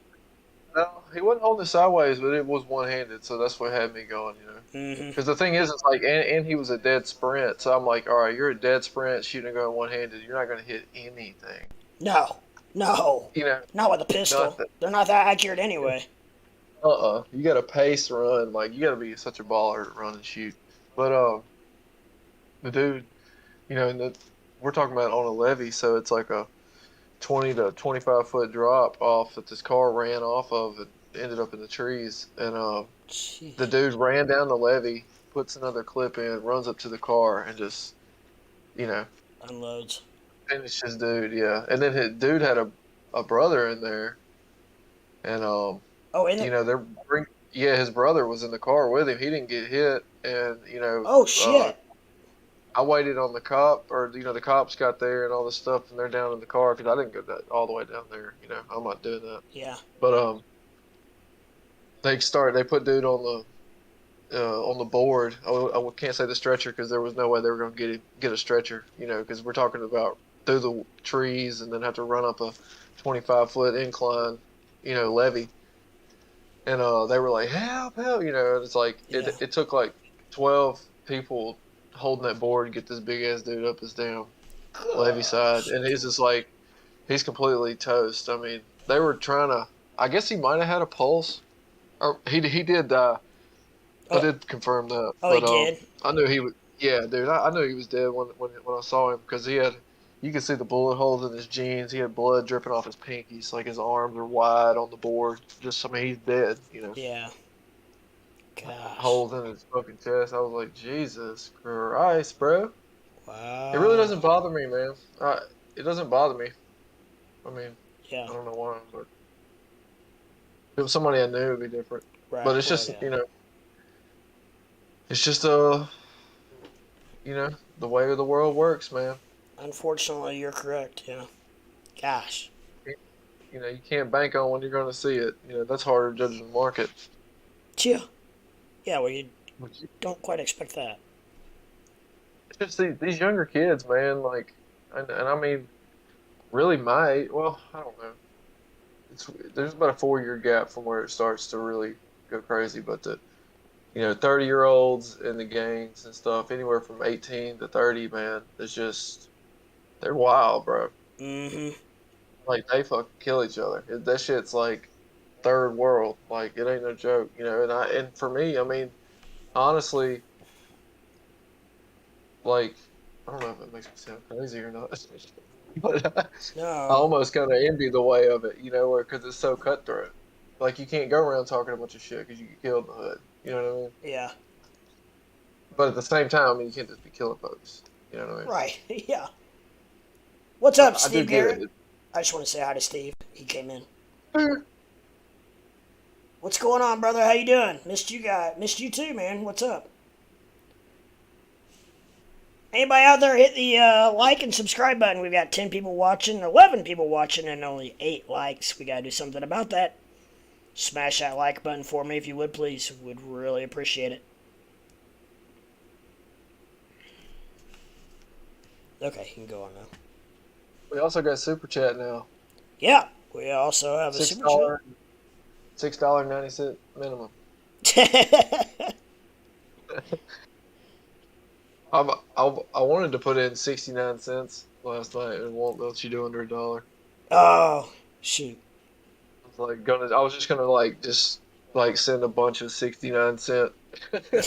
No, he wasn't holding it sideways, but it was one handed. So that's what had me going. You know. Mm-hmm. Because the thing is, it's like, and he was a dead sprint. So I'm like, all right, you're a dead sprint shooting a gun one handed. You're not going to hit anything. No, no, You know, not with a pistol. nothing. They're not that accurate anyway. You got to pace run. Like, you got to be such a baller to run and shoot. But, the dude, you know, we're talking about on a levee. So it's like a 20 to 25 foot drop off that this car ran off of and ended up in the trees. And, Jeez. the dude ran down the levee, puts another clip in, runs up to the car, and just, you know, Unloads. finishes dude. Yeah, and then his dude had a brother in there, and Oh, in you it. know, yeah, his brother was in the car with him. He didn't get hit, and you know, Oh shit. I waited on the cop, or you know, the cops got there and all this stuff, and they're down in the car because I didn't go that all the way down there. You know, I'm not doing that. Yeah. But they put dude on the board. I can't say the stretcher because there was no way they were going to get a stretcher. You know, because we're talking about through the trees and then have to run up a 25-foot incline. You know, levee. And they were like, help, help. You know, and it's like Yeah. it took like 12 people holding that board to get this big ass dude up his damn levee side, Gosh. and he's just like he's completely toast. I mean, they were trying to. I guess he might have had a pulse, or he did die. I Oh, did confirm that, oh, he but did. I knew he was. Yeah, dude, I knew he was dead when I saw him because you could see the bullet holes in his jeans. He had blood dripping off his pinkies, like his arms are wide on the board. Just, I mean, he's dead. You know, Yeah. Gosh. holes in his fucking chest. I was like, Jesus Christ, bro. It really Wow. doesn't bother me, man. It doesn't bother me. I mean, Yeah. I don't know why, but if it was somebody I knew, it'd be different. But Right. it's Well, just, yeah. you know, it's just you know, the way of the world works, man. Unfortunately, you're correct. Yeah. Gosh. You know, you can't bank on when you're going to see it. You know, that's harder to judge the market. Yeah. Yeah. Well, you But don't quite expect that. it's just these younger kids, man. Like, and I mean, really, well, I don't know. There's about a 4 year gap from where it starts to really go crazy, but you know, 30-year-olds in the gangs and stuff, anywhere from 18 to 30, man, it's just they're wild, bro. Mm-hmm. Like they fucking kill each other. That shit's like third world. Like it ain't no joke, you know. And for me, I mean, honestly, like I don't know if it makes me sound crazy or not, but I No. almost kind of envy the way of it, you know, where because it's so cutthroat. Like you can't go around talking a bunch of shit because you get killed in the hood. You know what I mean? Yeah. But at the same time, I mean, you can't just be killing folks. You know what I mean? Right. Yeah. What's But up, I do Steve get Garrett? it. I just want to say hi to Steve. He came in. Eh, What's going on, brother? How you doing? Missed you guys. Missed you too, man. What's up? Anybody out there hit the like and subscribe button? We've got 10 people watching, 11 people watching, and only 8 likes. We gotta do something about that. Smash that like button for me if you would, please. Would really appreciate it. Okay, you can go on now. We also got super chat now. Yeah, we also have a Six super dollar, $6.90 minimum. chat. I wanted to put in 69 cents last night and won't let you do under $1. Oh, shoot. I was just gonna like send a bunch of 69 cent.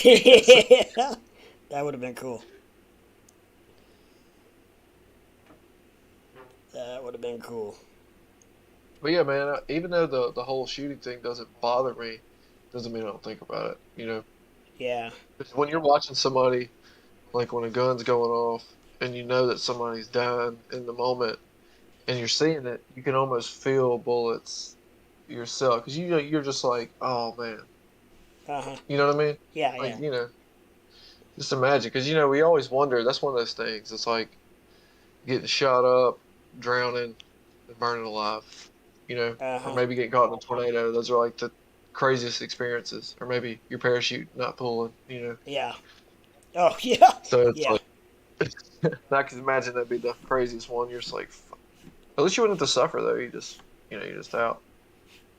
Yeah, that would have been cool. That would have been cool. But yeah, man, even though the whole shooting thing doesn't bother me, doesn't mean I don't think about it. You know, Yeah. 'cause when you're watching somebody, like when a gun's going off, and you know that somebody's dying in the moment, and you're seeing it, you can almost feel bullets, yourself, because you're just like, oh man, Uh-huh. you know what I mean? Yeah, Like yeah. just imagine, because we always wonder. That's one of those things. It's like getting shot up, drowning, and burning alive. Or Uh-huh. maybe getting caught in a tornado. Those are like the craziest experiences. Or maybe your parachute not pulling. Yeah. Oh, yeah. So it's Yeah. like, I can imagine that'd be the craziest one. You're just like, at least you wouldn't have to suffer though. You're just out.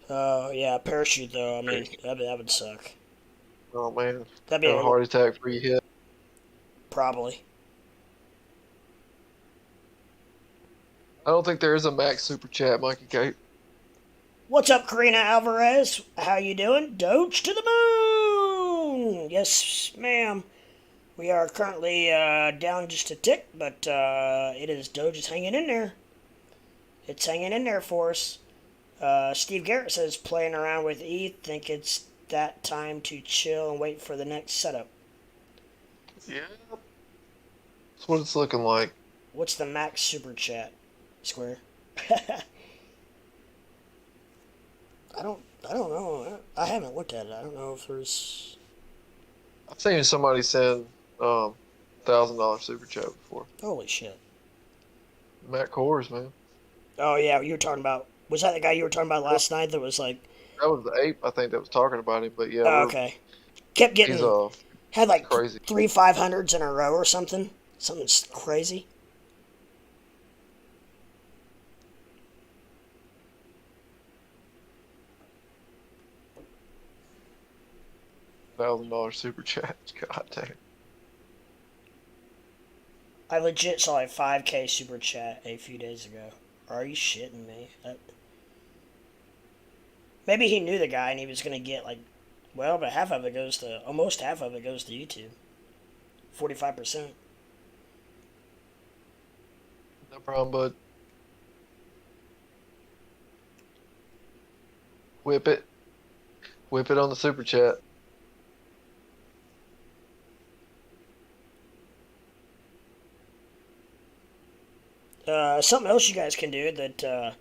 Oh, yeah. Parachute, though. I mean, that would suck. Oh man, That'd be have a a little, heart attack before you hit. probably. I don't think there is a max super chat, Mikey Kate. What's up, Karina Alvarez? How you doing? Doge to the moon! Yes, ma'am. We are currently down just a tick, but it is Doge is hanging in there. It's hanging in there for us. Steve Garrett says, playing around with ETH, think it's that time to chill and wait for the next setup. Yeah, that's what it's looking like. What's the max super chat, Square? I don't know. I haven't looked at it. I don't know if there's. I've seen somebody send $1,000 super chat before. Holy shit. Matt Kors, man. Oh yeah, you were talking about. Was that the guy you were talking about last night? That was like. That was the ape, I think, that was talking about him. But yeah, Oh, okay. Kept he's getting. Had like crazy. three 500s in a row or something. Something crazy. $1,000 super chat. God damn. I legit saw a 5K super chat a few days ago. Are you shitting me? Maybe he knew the guy and he was gonna get like, well, but almost half of it goes to YouTube. 45%. No problem, bud. Whip it. Whip it on the super chat. Something else you guys can do that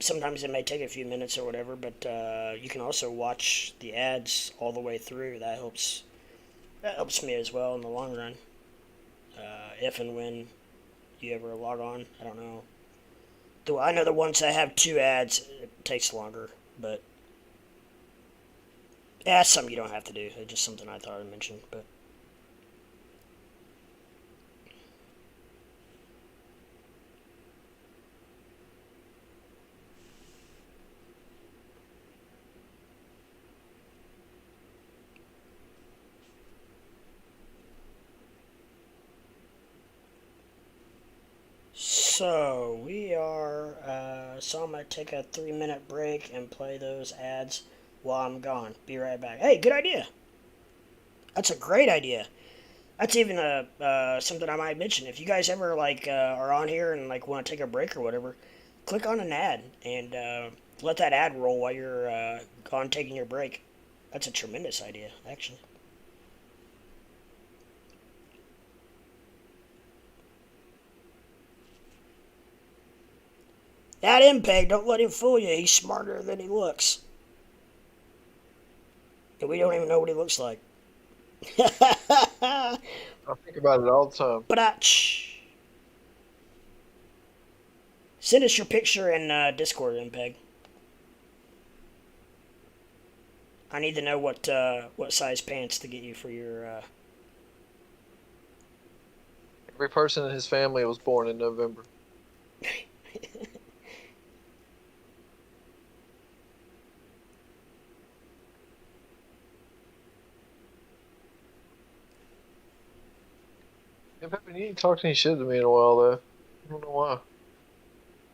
sometimes it may take a few minutes or whatever, but you can also watch the ads all the way through. That helps me as well in the long run. If and when you ever log on, I don't know. I know the ones that have two ads, it takes longer, but that's something you don't have to do. It's just something I thought I'd mention, but. So so I'm gonna take a 3-minute break and play those ads while I'm gone. Be right back. Hey, good idea. That's a great idea. That's even something I might mention. If you guys ever are on here and like want to take a break or whatever, click on an ad and let that ad roll while you're gone taking your break. That's a tremendous idea, actually. That MPEG, don't let him fool you. He's smarter than he looks. And we don't even know what he looks like. I think about it all the time. Badach. Send us your picture in Discord, MPEG. I need to know what size pants to get you for your. Every person in his family was born in November. Hey, Peppin, you ain't talked any shit to me in a while, though. I don't know why. I'm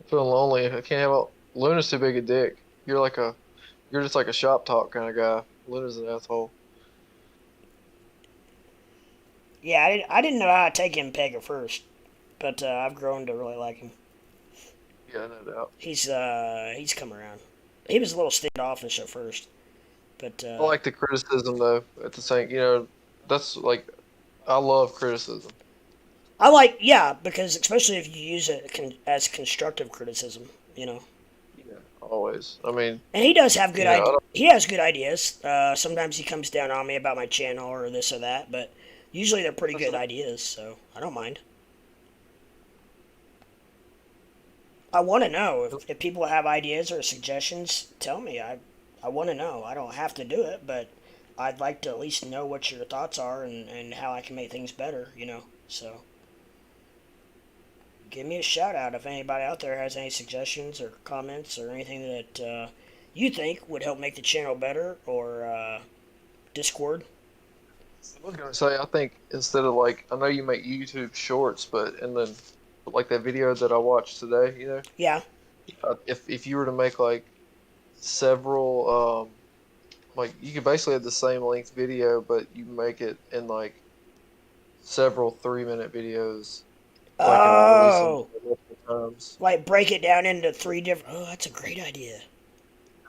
feeling lonely. I can't have a... Luna's too big a dick. You're just like a shop talk kind of guy. Luna's an asshole. Yeah, I didn't know how to take MPEG at first, but I've grown to really like him. Yeah, no doubt. He's come around. He was a little standoffish at first, but I like the criticism, though, at the same, that's like, I love criticism. yeah, because especially if you use it as constructive criticism, Yeah, I always. I mean, And he does have good I ideas. don't, He has good ideas. Sometimes he comes down on me about my channel or this or that, but usually they're pretty good ideas, so I don't mind. I want to know if people have ideas or suggestions. Tell me. I want to know. I don't have to do it, but I'd like to at least know what your thoughts are and how I can make things better. So give me a shout out if anybody out there has any suggestions or comments or anything that you think would help make the channel better or Discord. I was gonna say, I think instead of like, I know you make YouTube shorts, and then like that video that I watched today, Yeah. if you were to make like several, like you could basically have the same length video, but you make it in like several 3 minute videos, like and release them Oh, multiple times. like break it down into three different. Oh, that's a great idea.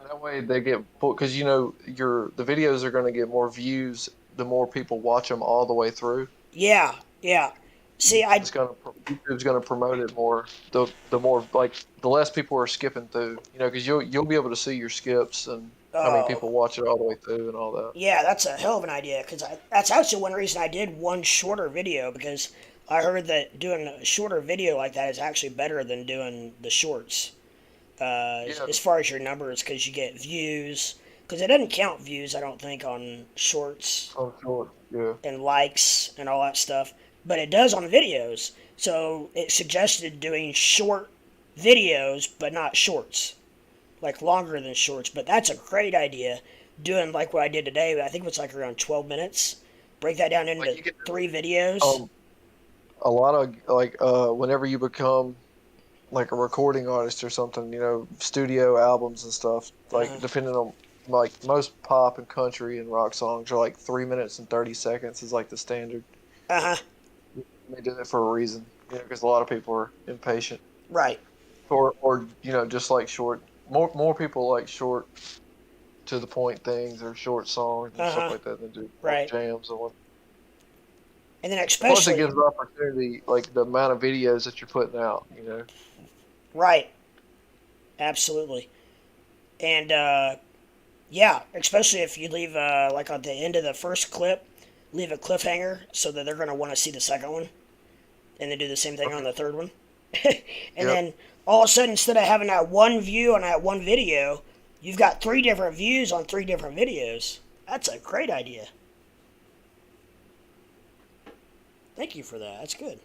And that way they get pulled because the videos are going to get more views the more people watch them all the way through. Yeah, yeah. See, YouTube's gonna promote it more. The more like the less people are skipping through, because you'll be able to see your skips and how many oh, people watch it all the way through and all that. yeah, that's a hell of an idea because that's actually one reason I did one shorter video because I heard that doing a shorter video like that is actually better than doing the shorts. Yeah, As far as your numbers, because you get views. Because it doesn't count views, I don't think, on shorts I'm sure. Yeah, and likes and all that stuff, but it does on videos. So it suggested doing short videos, but not shorts, like longer than shorts. But that's a great idea. Doing like what I did today, I think it was like around 12 minutes. Break that down like into you can three videos. a lot of like whenever you become like a recording artist or something, studio albums and stuff. Like Uh depending on like most pop and country and rock songs are like 3 minutes and 30 seconds is like the standard. huh. They did it for a reason, because a lot of people are impatient, Right. or just like short. More people like short to the point things or short songs and Uh stuff huh. like that than do long Right. jams and what. And then Plus, it especially gives opportunity, like the amount of videos that you're putting out. right. Absolutely. And yeah, especially if you leave like at the end of the first clip, leave a cliffhanger so that they're gonna want to see the second one, and then do the same thing on Okay. the third one. And Yep. then all of a sudden, instead of having that one view on that one video, you've got three different views on three different videos. That's a great idea. Thank you for that. That's good.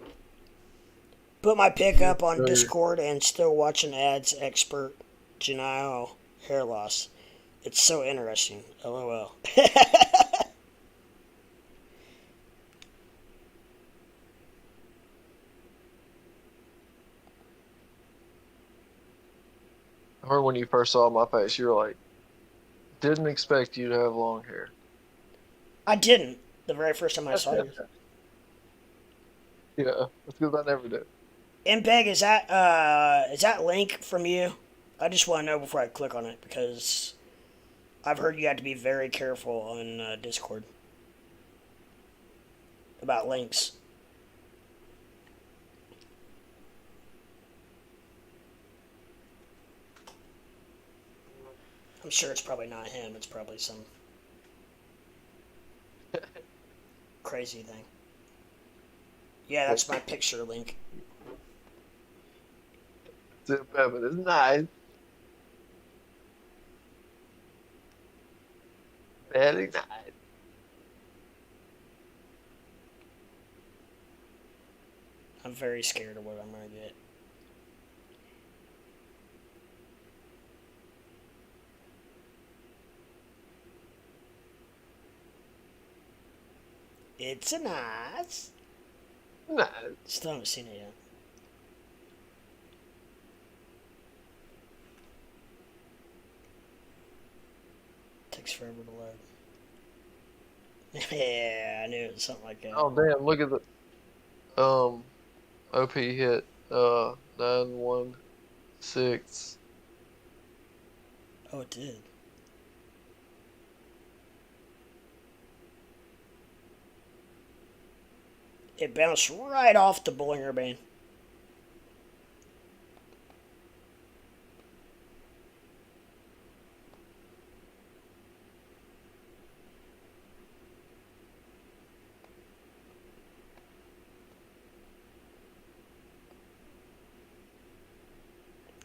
Put my pick Yes, up on sir. Discord and still watching ads. Expert Janile hair loss. It's so interesting. LOL. I heard when you first saw my face, you were like, "Didn't expect you to have long hair." I didn't the very first time I saw you. Yeah, that's because I never do. MPEG, is that link from you? I just want to know before I click on it because I've heard you have to be very careful on Discord about links. I'm sure it's probably not him. It's probably some crazy thing. Yeah, that's my picture link. But it's nice. Very nice. I'm very scared of what I'm gonna get. It's a nice. Nice. Still haven't seen it yet. Takes forever to load. Yeah, I knew it was something like that. Oh damn! Look at the OP hit 916. Oh, it did. It bounced right off the Bollinger Band.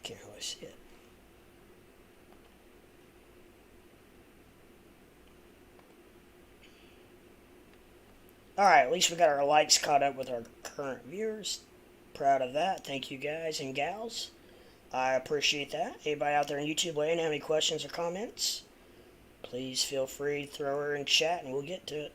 can't really see it. Alright, at least we got our likes caught up with our current viewers. Proud of that. Thank you guys and gals. I appreciate that. Anybody out there in YouTube land have any questions or comments? Please feel free to throw her in chat and we'll get to it.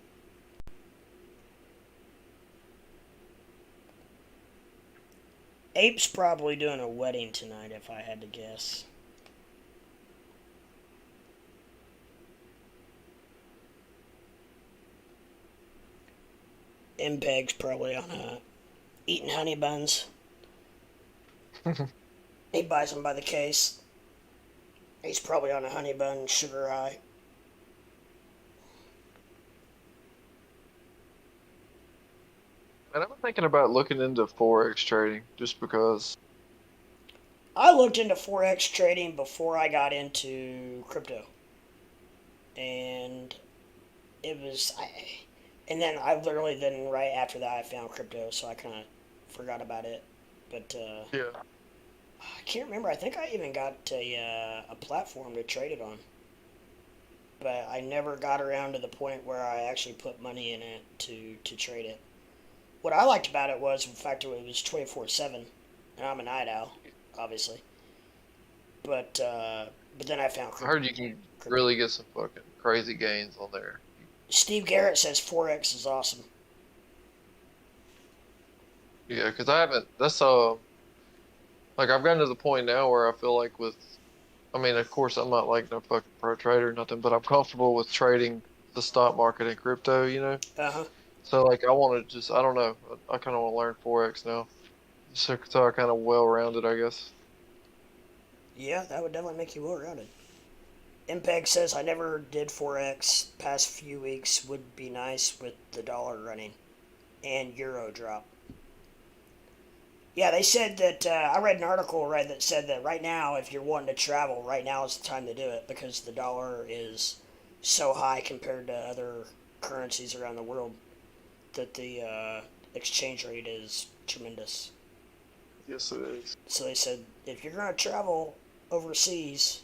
Ape's probably doing a wedding tonight if I had to guess. MPEG's probably on eating honey buns. He buys them by the case. He's probably on a honey bun sugar high. And I'm thinking about looking into Forex trading just because. I looked into Forex trading before I got into crypto. And it was... And then I literally then right after that I found crypto, so I kind of forgot about it. But Yeah. I can't remember. I think I even got a platform to trade it on. But I never got around to the point where I actually put money in it to trade it. What I liked about it was the fact that it was 24/7, and I'm a night owl, obviously. But then I found I heard you can really get some fucking crazy gains on there. Steve Garrett says Forex is awesome. Yeah, because I haven't. That's like I've gotten to the point now where I feel like I mean, of course, I'm not like no fucking pro trader or nothing, but I'm comfortable with trading the stock market and crypto, you know. Uh-huh. So like I want to I don't know, I kind of want to learn Forex now, so I kind of well-rounded, I guess. Yeah, that would definitely make you well-rounded. MPEG says, I never did Forex. Past few weeks would be nice with the dollar running. And Euro drop. Yeah, they said that, I read an article that said that right now, if you're wanting to travel, right now is the time to do it because the dollar is so high compared to other currencies around the world that the exchange rate is tremendous. Yes, it is. So they said, if you're going to travel overseas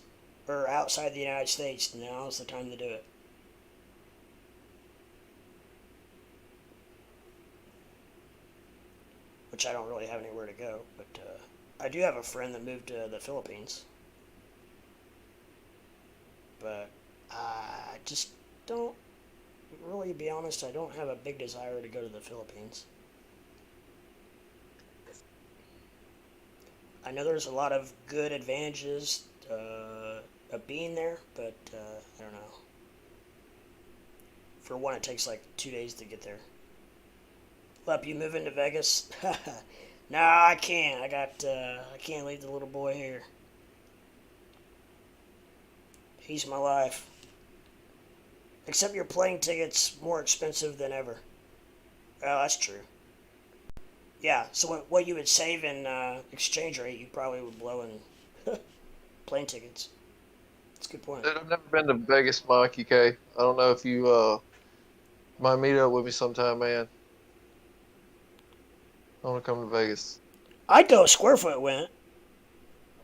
or outside the United States, now is the time to do it. Which I don't really have anywhere to go, but I do have a friend that moved to the Philippines. But I just don't, really be honest, I don't have a big desire to go to the Philippines. I know there's a lot of good advantages of being there, but I don't know. For one, it takes like 2 days to get there. Lep, you moving to Vegas? Nah, I can't. I can't leave the little boy here. He's my life. Except your plane ticket's more expensive than ever. Oh, that's true. Yeah, so what you would save in exchange rate, you probably would blow in plane tickets. That's a good point. Dude, I've never been to Vegas, Mikey K. I don't know if you might meet up with me sometime, man. I want to come to Vegas. I'd go square foot went.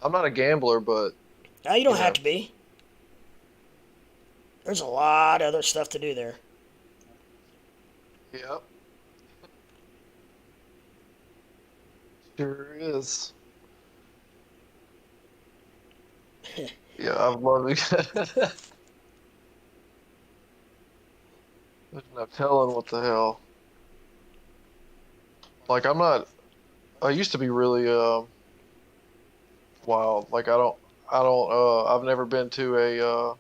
I'm not a gambler, but Now you don't have to be. There's a lot of other stuff to do there. Yep. Sure is. Yeah, I've loved it. There's no telling what the hell. Like I used to be really wild. Like I've never been to a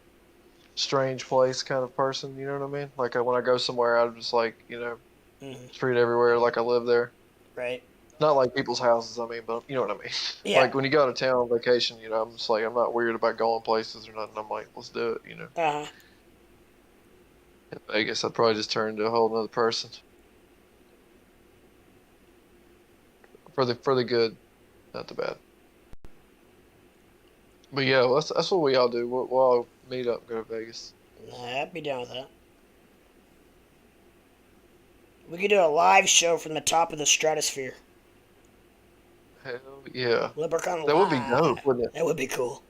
strange place kind of person, you know what I mean? Like when I go somewhere, I'm just like, treat everywhere like I live there. Right. Not like people's houses, I mean, but you know what I mean. Yeah. Like when you go out of town on vacation, I'm just like, I'm not weird about going places or nothing. I'm like, let's do it, Uh-huh. In Vegas, I'd probably just turn into a whole other person. For the good, not the bad. But yeah, that's what we all do. We'll all meet up and go to Vegas. I'd be down with that. We could do a live show from the top of the stratosphere. Hell yeah. Leprechaun That would be dope, Live. wouldn't it? That would be cool.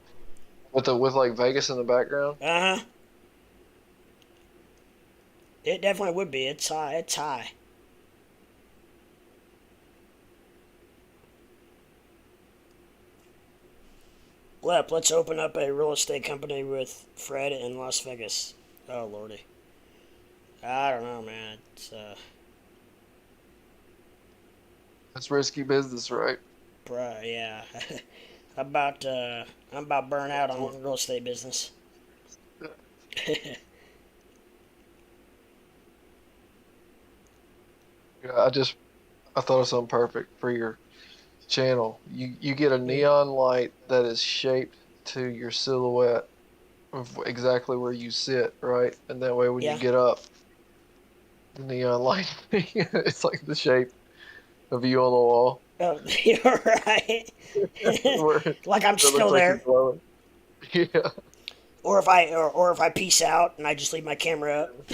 With like Vegas in the background. Uh huh. It definitely would be. It's high. It's high. Let's open up a real estate company with Fred in Las Vegas. Oh, lordy. I don't know, man. It's, That's risky business, right? yeah. I'm about burnt out on real estate business. Yeah, I thought of something perfect for your channel. You get a neon light that is shaped to your silhouette of exactly where you sit, right? And that way when you Yeah. get up, the neon light it's like the shape of you on the wall. Oh, you're right. Where it Like I'm looks still like you're there. glowing. Yeah. Or if I peace out and I just leave my camera up.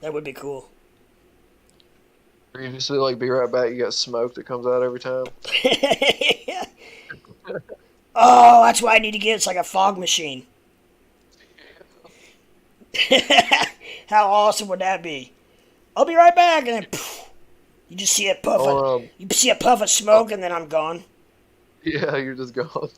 That would be cool. Or you just like be right back, you got smoke that comes out every time. Oh, that's what I need to get. It's like a fog machine. How awesome would that be? I'll be right back, and then poof, you just see it puff. Or You see a puff of smoke, and then I'm gone. yeah, you're just gone.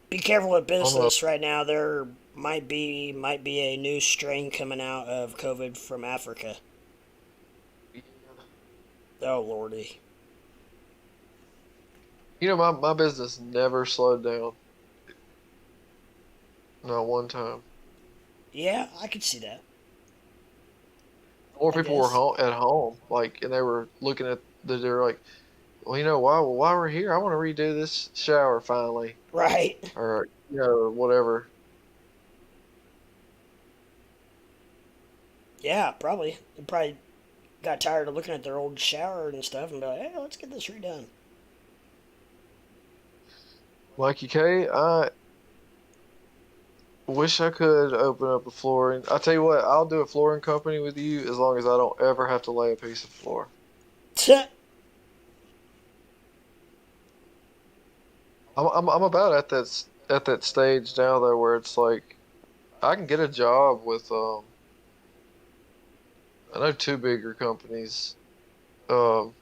Be careful with On a, business right now. There might be a new strain coming out of COVID from Africa. Oh lordy. you know, my business never slowed down. Not one time. Yeah, I could see that. More I people were guess. at home, like, and they were looking at they're like, well, you know, why we're here? I want to redo this shower finally, Right. or whatever. Yeah, probably. They probably got tired of looking at their old shower and stuff and be like, hey, let's get this redone. Mikey K, I wish I could open up a flooring. I tell you what, I'll do a flooring company with you as long as I don't ever have to lay a piece of floor. I'm about at that stage now though where it's like I can get a job with I know two bigger companies. Um,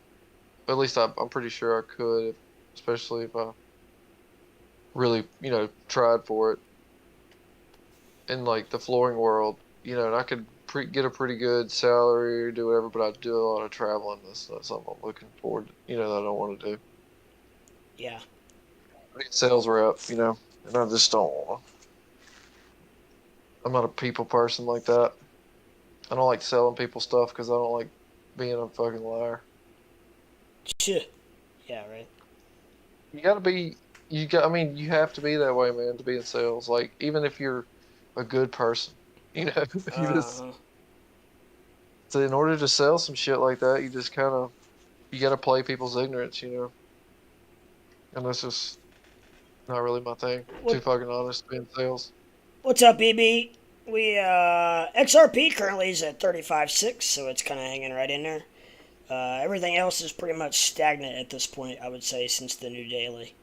at least I'm pretty sure I could, especially if I really tried for it in like the flooring world. And I could get a pretty good salary or do whatever, but I do a lot of traveling. That's something I'm looking forward to. That I don't want to do. Yeah. Be a sales rep, and I just don't want to. I'm not a people person like that. I don't like selling people stuff because I don't like being a fucking liar. Yeah, right. You gotta be, I mean, you have to be that way, man, to be in sales. Like, even if you're a good person, you just, Uh-huh. so in order to sell some shit like that, you just kind of, you gotta play people's ignorance. And that's just not really my thing. Too What fucking honest to be in sales. what's up, BB? We XRP currently is at 35.6, so it's kind of hanging right in there. Everything else is pretty much stagnant at this point, I would say, since the new daily.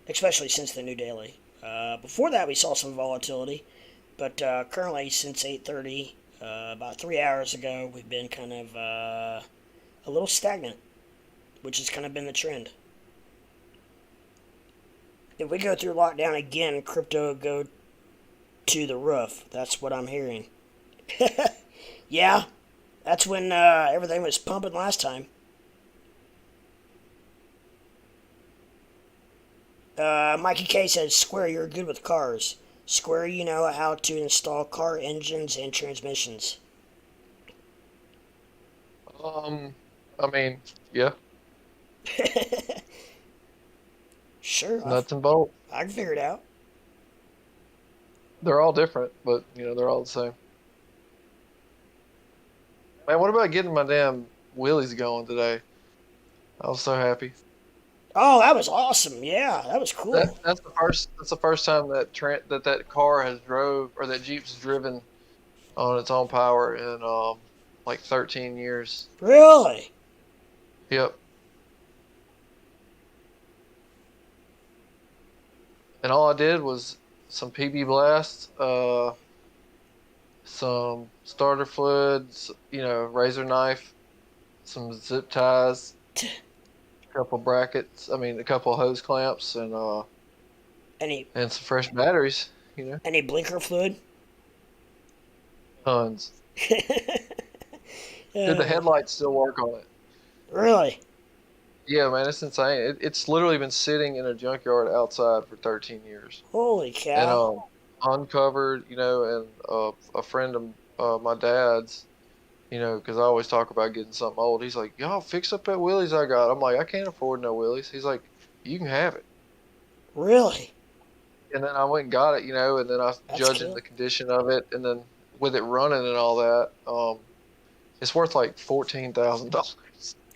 Especially since the new daily. Before that, we saw some volatility, but currently, since 8:30, about 3 hours ago, we've been kind of a little stagnant, which has kind of been the trend. If we go through lockdown again, crypto will go to the roof. That's what I'm hearing. Yeah, that's when everything was pumping last time. Mikey K says, Square, you're good with cars. Square, you know how to install car engines and transmissions. I mean, yeah, Sure, nuts and bolts. I can figure it out. They're all different, but they're all the same. Man, what about getting my damn wheelies going today? I was so happy. Oh, that was awesome. Yeah, that was cool. That's the first time that car has drove, or that Jeep's driven on its own power in like 13 years. Really? Yep. And all I did was some PB blasts, some starter fluids, razor knife, some zip ties, a couple brackets. I mean, a couple hose clamps, Any and some fresh batteries. any blinker fluid? Tons. Did the Uh, headlights still work on it? really? Yeah, man, it's insane. It's literally been sitting in a junkyard outside for 13 years, Holy and cow. uncovered. And a friend of my dad's. Because I always talk about getting something old. He's like, "Y'all fix up that Willys I got." I'm like, "I can't afford no Willys." He's like, "You can have it." Really? And then I went and got it, and then I was That's judging cool. the condition of it, and then with it running and all that, it's worth like $14,000.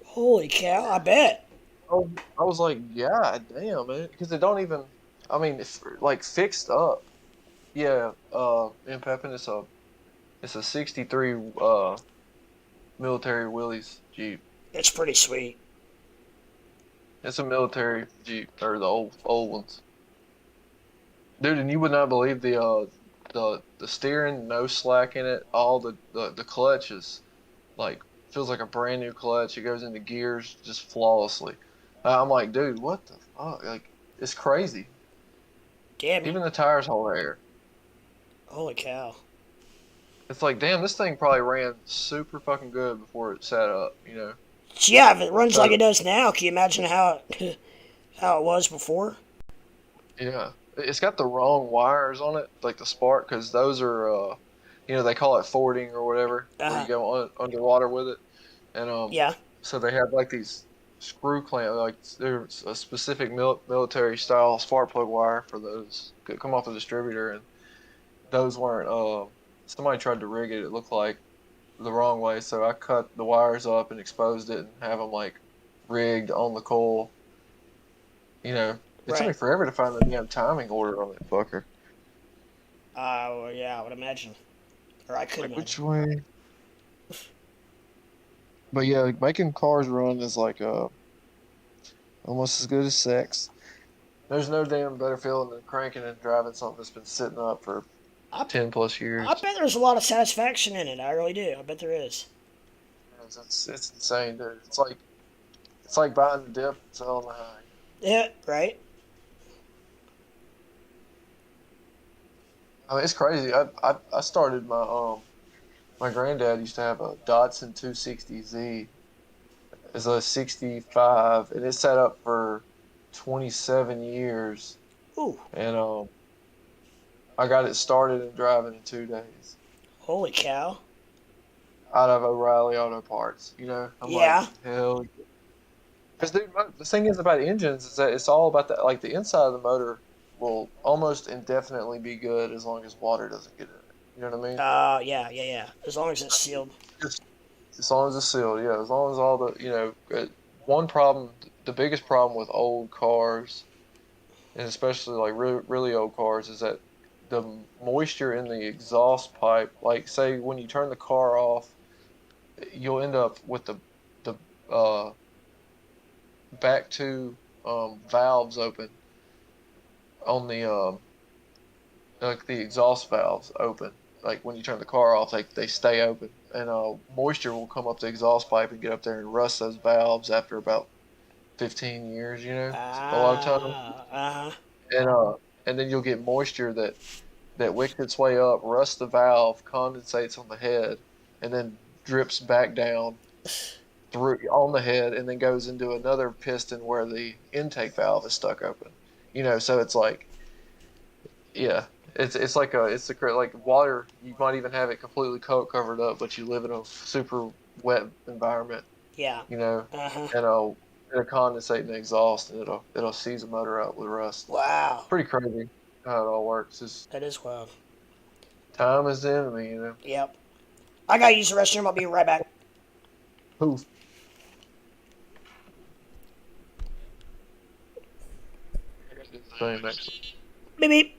Holy cow, I bet. I was like, "Yeah, damn, man," because they don't even. I mean, it's like fixed up. Yeah, in Pepin, it's a '63 military Willys Jeep. It's pretty sweet. It's a military Jeep, or the old ones. Dude, and you would not believe the steering, no slack in it. All the clutches, like, feels like a brand new clutch. It goes into gears just flawlessly. I'm like, dude, what the fuck? Like, it's crazy. Damn you. Even the tires hold air. Holy cow. It's like, damn, this thing probably ran super fucking good before it sat up. Yeah, if it runs like So, it does now, can you imagine how it how it was before? yeah, it's got the wrong wires on it, like the spark, because those are, they call it fording or whatever, where you Uh go underwater with it, and yeah. so they have like these screw clamp, like there's a specific military style spark plug wire for those. Could come off the distributor, and those weren't. Somebody tried to rig it. It looked like the wrong way, so I cut the wires up and exposed it, and have them like rigged on the coil. It took me Right. forever to find the damn timing order on that fucker. Well, yeah, I would imagine. Or I could Like, imagine. which way? But yeah, like, making cars run is like almost as good as sex. There's no damn better feeling than cranking and driving something that's been sitting up for I, 10 plus I years. bet there's a lot of satisfaction in it. I really do. I bet there is. It's insane, dude. It's like buying the dip and selling the high. Yeah, right? I mean, it's crazy. I started my granddad used to have a Datsun 260Z. It's a 65, and it sat up for 27 years, Ooh, and I got it started and driving in 2 days holy cow. out of O'Reilly Auto Parts. I'm like, Yeah. hell. Because, dude, the thing is about engines is that it's all about the, like, the inside of the motor will almost indefinitely be good as long as water doesn't get in it. You know what I mean? Yeah, yeah, yeah. As long as it's sealed. Just as long as it's sealed, yeah. As long as all the, one problem, the biggest problem with old cars, and especially like really, really old cars, is that the moisture in the exhaust pipe, like say when you turn the car off, you'll end up with the uh, back two valves open on the like the exhaust valves open. Like when you turn the car off, they stay open, and moisture will come up the exhaust pipe and get up there and rust those valves after about 15 years. A lot of times, Uh-huh. and and then you'll get moisture that wicks its way up, rusts the valve, condensates on the head, and then drips back down through on the head, and then goes into another piston where the intake valve is stuck open. So it's like, yeah, it's like like water. You might even have it completely covered up, but you live in a super wet environment, Yeah. you know, Uh-huh. and it'll condensate in the exhaust, and it'll seize the motor out with rust. Wow. Pretty crazy how it all works. Just That is wild. time is the enemy. Yep. I gotta use the restroom. I'll be right back. Poof. Same, excellent. Beep beep.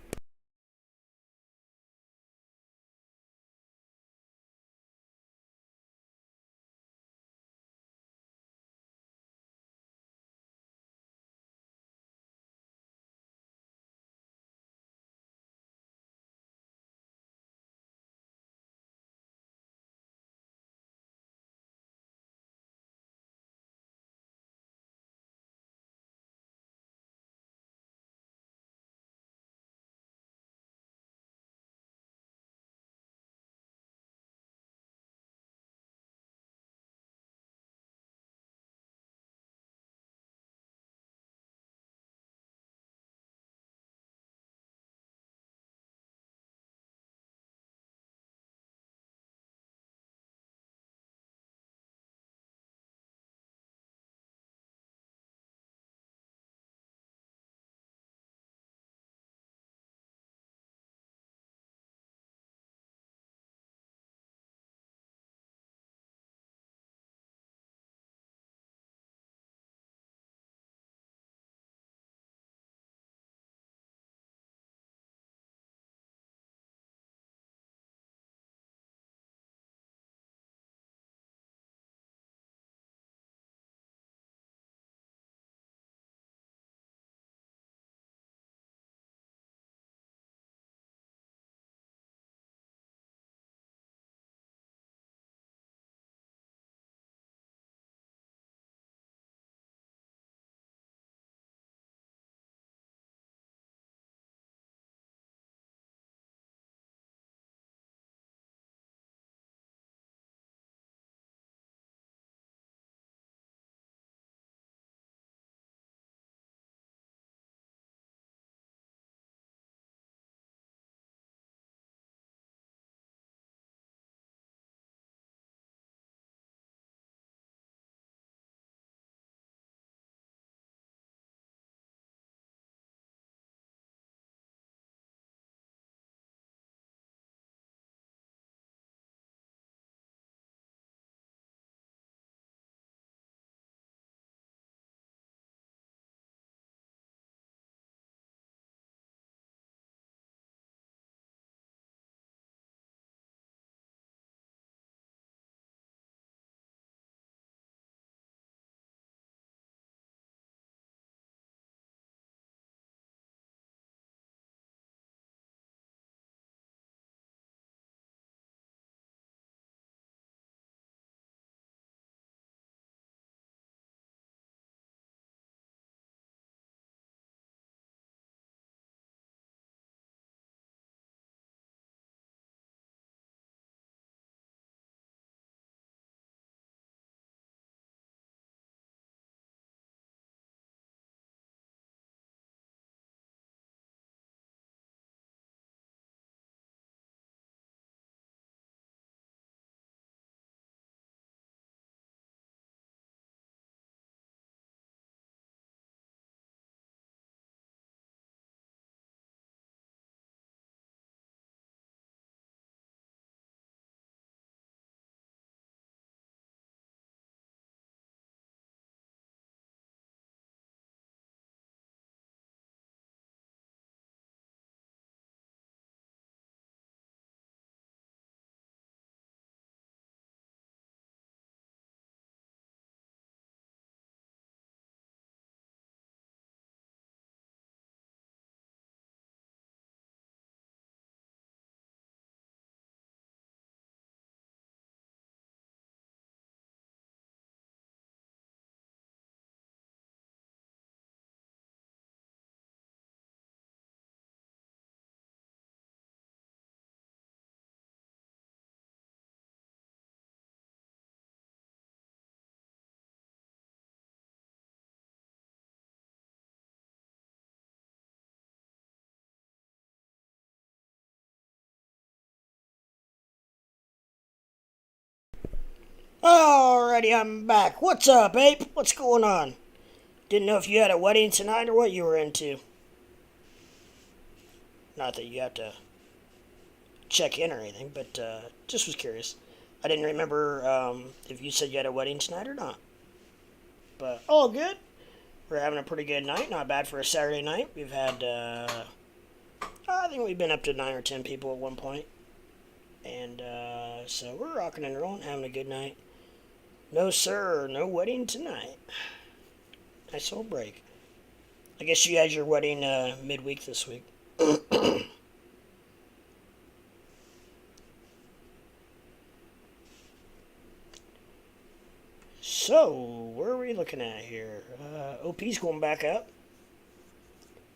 Alrighty, I'm back. What's up, Ape? What's going on? Didn't know if you had a wedding tonight or what you were into. Not that you have to check in or anything, but just was curious. I didn't remember if you said you had a wedding tonight or not. But all good. We're having a pretty good night. Not bad for a Saturday night. We've had, I think we've been up to 9 or 10 people at one point. And so we're rocking and rolling, having a good night. No, sir, no wedding tonight. Nice little break. I guess you had your wedding midweek this week. So, where are we looking at here? OP's going back up.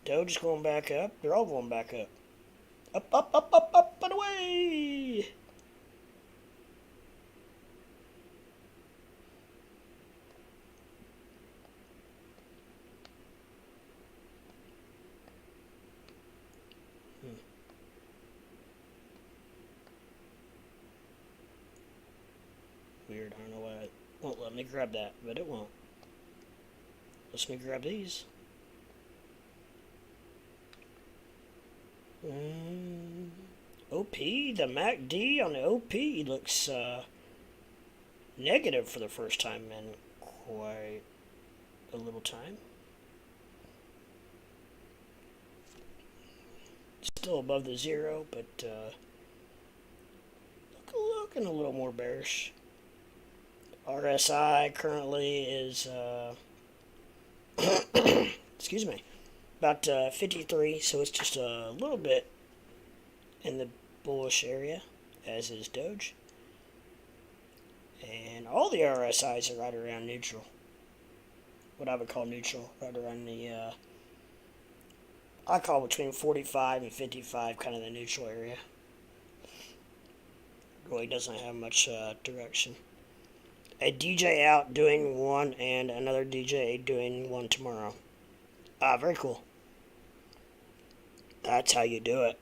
Doge's going back up. They're all going back up. Up, up, up, up, up, and away! Weird, I don't know why it won't let me grab that, but it won't. Let me grab these. OP, the MACD on the OP looks negative for the first time in quite a little time. Still above the zero, but looking a little more bearish. RSI currently is, excuse me, about 53, so it's just a little bit in the bullish area, as is Doge. And all the RSIs are right around neutral. What I would call neutral, right around the, I call between 45 and 55 kind of the neutral area. Really doesn't have much direction. A DJ out doing one and another DJ doing one tomorrow. Very cool. That's how you do it.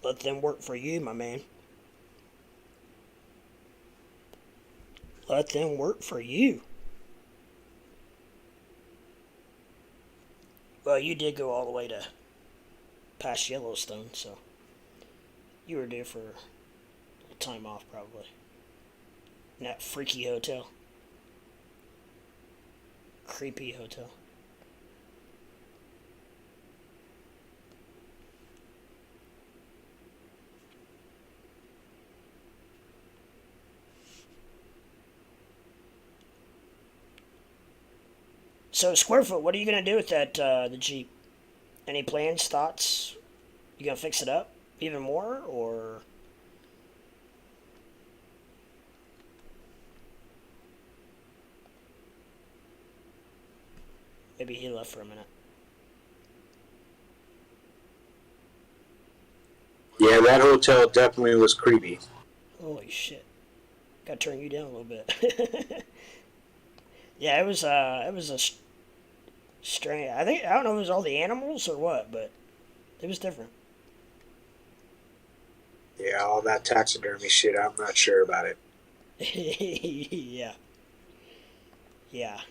Let them work for you, my man. Let them work for you. Well, you did go all the way to past Yellowstone, so you were due for a time off, probably. In that freaky hotel. Creepy hotel. So, Square Foot, what are you going to do with that, the Jeep? Any plans, thoughts? You going to fix it up even more, or? Maybe he left for a minute. Yeah, that hotel definitely was creepy. Holy shit. Gotta turn you down a little bit. Yeah, it was a strange. I don't know if it was all the animals or what, but it was different. Yeah, all that taxidermy shit, I'm not sure about it. Yeah. Yeah.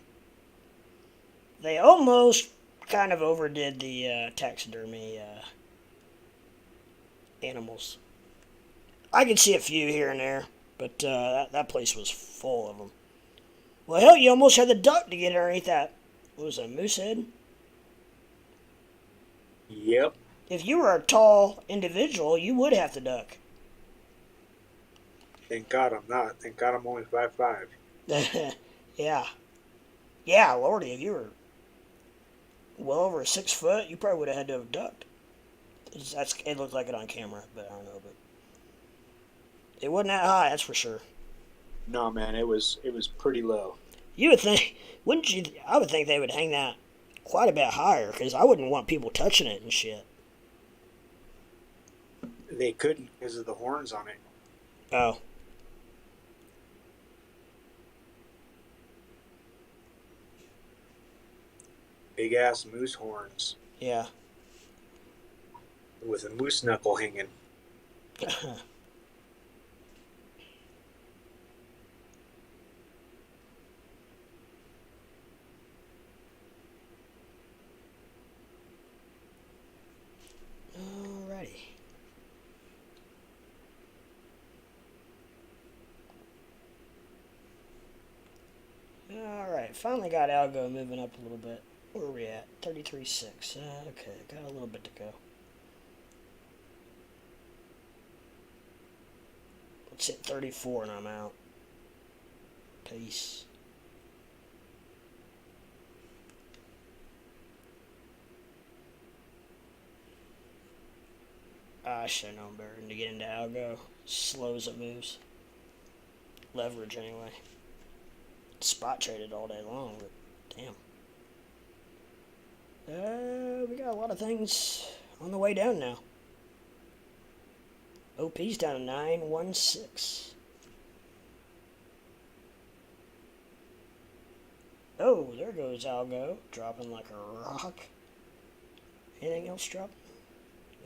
They almost kind of overdid the taxidermy animals. I could see a few here and there, but that place was full of them. Well, hell, you almost had the duck to get underneath that. What was it, a moose head? Yep. If you were a tall individual, you would have to duck. Thank God I'm not. Thank God I'm only 5'5". Yeah. Yeah, Lordy, if you were well over 6 foot, you probably would have had to have ducked. It looked like it on camera, but I don't know. But it wasn't that high, that's for sure. No, man, it was pretty low. You would think, wouldn't you? I would think they would hang that quite a bit higher, because I wouldn't want people touching it and shit. They couldn't because of the horns on it. Oh. Big ass moose horns Yeah. with a moose knuckle hanging. Alrighty. finally got algo moving up a little bit. Where are we at? 33.6. Okay, got a little bit to go. Let's hit 34 and I'm out. Peace. I should have known better than to get into algo. Slow as it moves. Leverage anyway. Spot traded all day long, but damn. We got a lot of things on the way down now. OP's down to 916. Oh, there goes algo, dropping like a rock. Anything else dropping?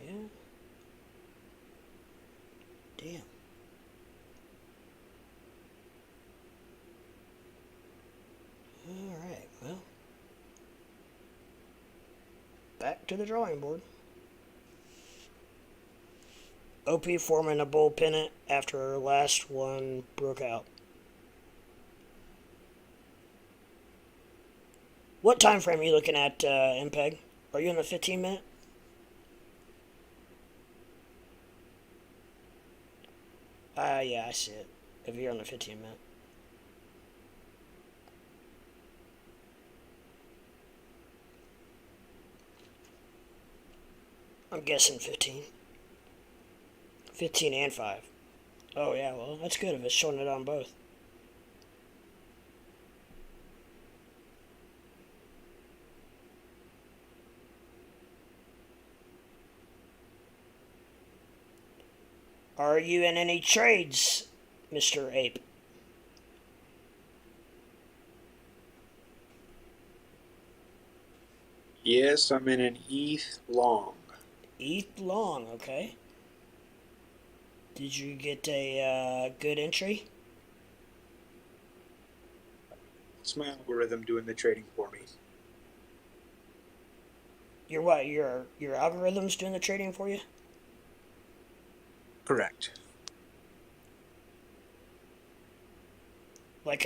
Yeah. Damn. Alright, well. Back to the drawing board. OP forming a bull pennant after her last one broke out. What time frame are you looking at, MPEG? Are you in the 15 minute? Yeah, I see it. If you're on the 15 minute. I'm guessing 15. 15 and 5. Oh yeah, well, that's good if it's showing it on both. Are you in any trades, Mr. Ape? Yes, I'm in an ETH long. ETH long, okay. Did you get a good entry? It's my algorithm doing the trading for me. Your what? Your algorithm's doing the trading for you? Correct. Like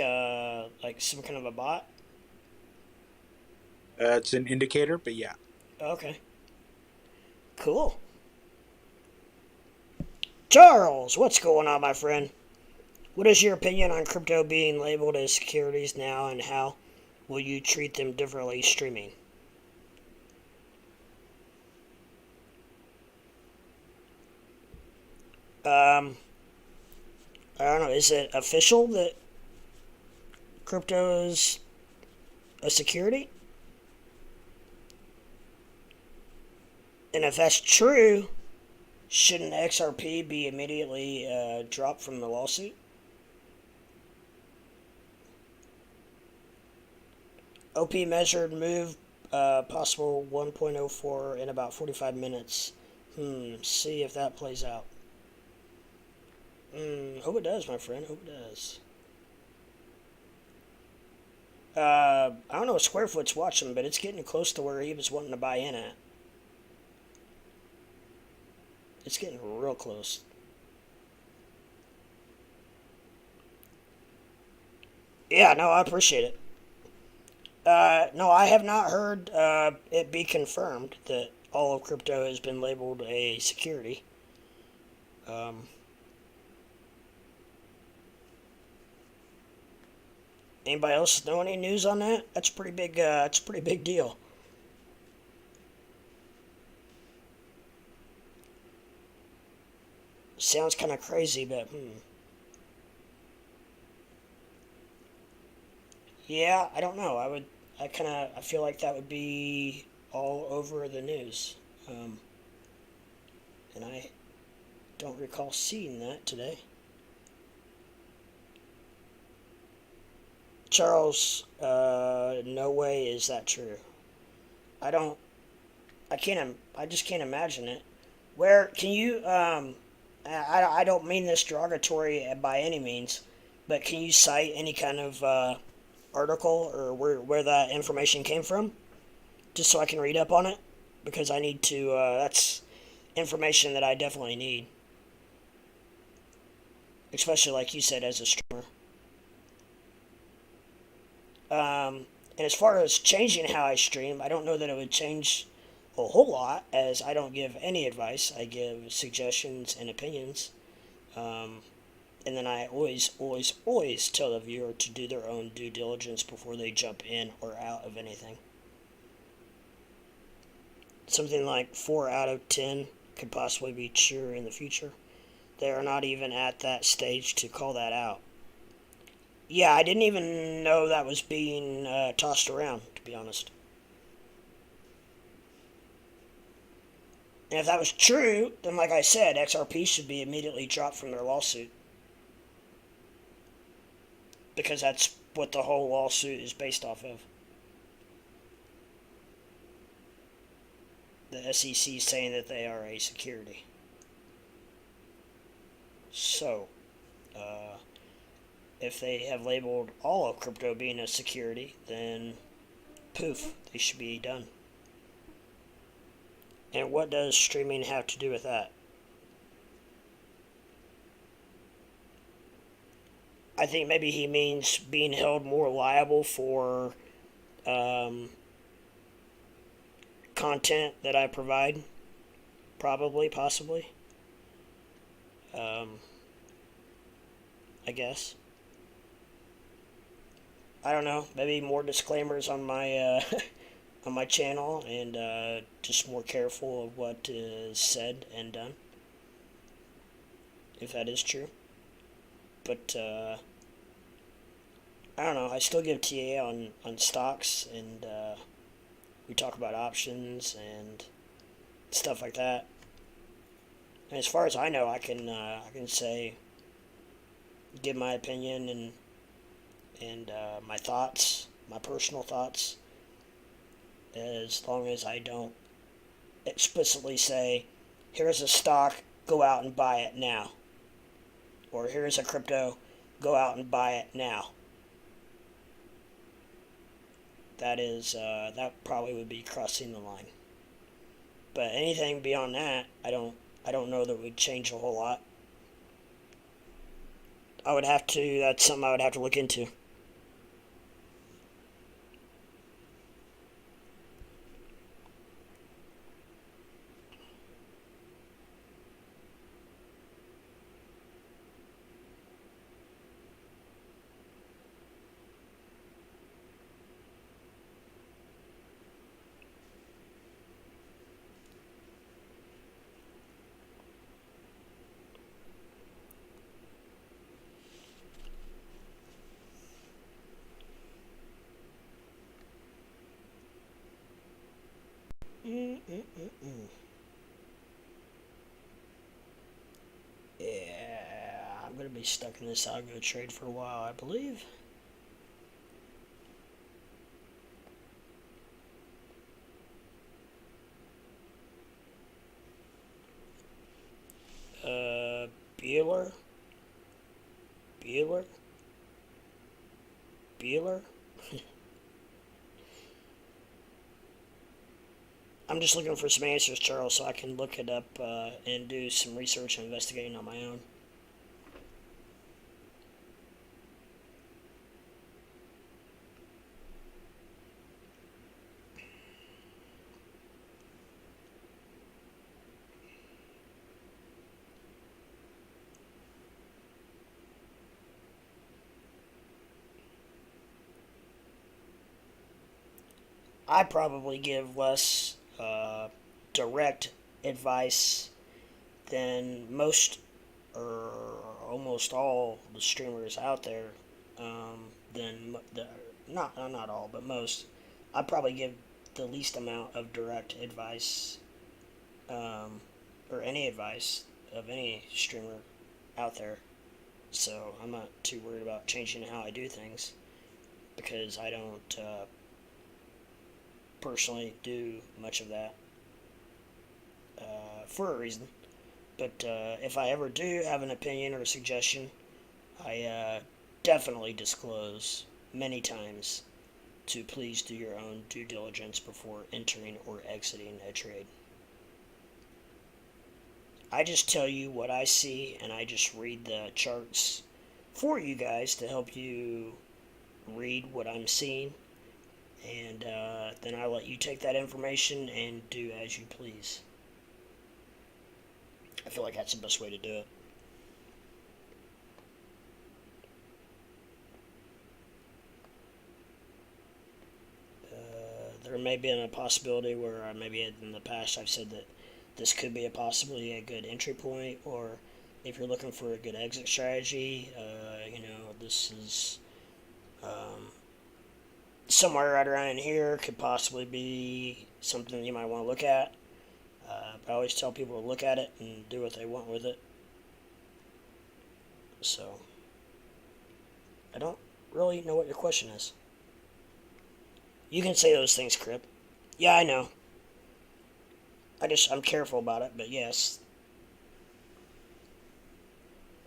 some kind of a bot? It's an indicator, but yeah. Okay. Cool. Charles, what's going on, my friend? What is your opinion on crypto being labeled as securities now, and how will you treat them differently streaming? I don't know, is it official that crypto is a security? And if that's true, shouldn't XRP be immediately dropped from the lawsuit? OP measured move possible 1.04 in about 45 minutes. See if that plays out. Hope it does, my friend. Hope it does. I don't know if Squarefoot's watching, but it's getting close to where he was wanting to buy in at. It's getting real close. Yeah, no, I appreciate it. No, I have not heard it be confirmed that all of crypto has been labeled a security. Anybody else know any news on that? That's pretty big. It's a pretty big deal. Sounds kind of crazy, but yeah, I don't know. I feel like that would be all over the news, and I don't recall seeing that today. Charles, no way is that true. I don't. I can't. I just can't imagine it. Where can you? I don't mean this derogatory by any means, but can you cite any kind of article or where that information came from, just so I can read up on it? Because I need to. That's information that I definitely need, especially like you said as a streamer. And as far as changing how I stream, I don't know that it would change a whole lot, as I don't give any advice. I give suggestions and opinions. Um, and then I always tell the viewer to do their own due diligence before they jump in or out of anything. Something like 4 out of 10 could possibly be true in the future. They are not even at that stage to call that out. Yeah, I didn't even know that was being tossed around, to be honest. And if that was true, then like I said, XRP should be immediately dropped from their lawsuit. Because that's what the whole lawsuit is based off of. The SEC saying that they are a security. So, if they have labeled all of crypto being a security, then poof, they should be done. And what does streaming have to do with that? I think maybe he means being held more liable for content that I provide. Probably, possibly. I guess. I don't know. Maybe more disclaimers on my on my channel, and just more careful of what is said and done, if that is true. But I don't know. I still give TA on stocks, and we talk about options and stuff like that. And as far as I know, I can say, give my opinion and my thoughts, my personal thoughts, as long as I don't explicitly say, here's a stock, go out and buy it now. Or here's a crypto, go out and buy it now. That probably would be crossing the line. But anything beyond that, I don't know that would change a whole lot. That's something I would have to look into. Yeah, I'm gonna be stuck in this algo trade for a while, I believe. Bueller? Bueller? Bueller? I'm just looking for some answers, Charles, so I can look it up and do some research and investigating on my own. I probably give less direct advice than most or almost all the streamers out there. Than the not all, but most. I probably give the least amount of direct advice, or any advice of any streamer out there. So I'm not too worried about changing how I do things, because I don't personally do much of that for a reason. But if I ever do have an opinion or a suggestion, I definitely disclose many times to please do your own due diligence before entering or exiting a trade. I just tell you what I see, and I just read the charts for you guys to help you read what I'm seeing, and then I let you take that information and do as you please. I feel like that's the best way to do it. There may be a possibility where maybe in the past I've said that this could be a possibly a good entry point, or if you're looking for a good exit strategy, this is somewhere right around here could possibly be something you might want to look at. But I always tell people to look at it and do what they want with it. So, I don't really know what your question is. You can say those things, Crip. Yeah, I know. I'm careful about it, but yes.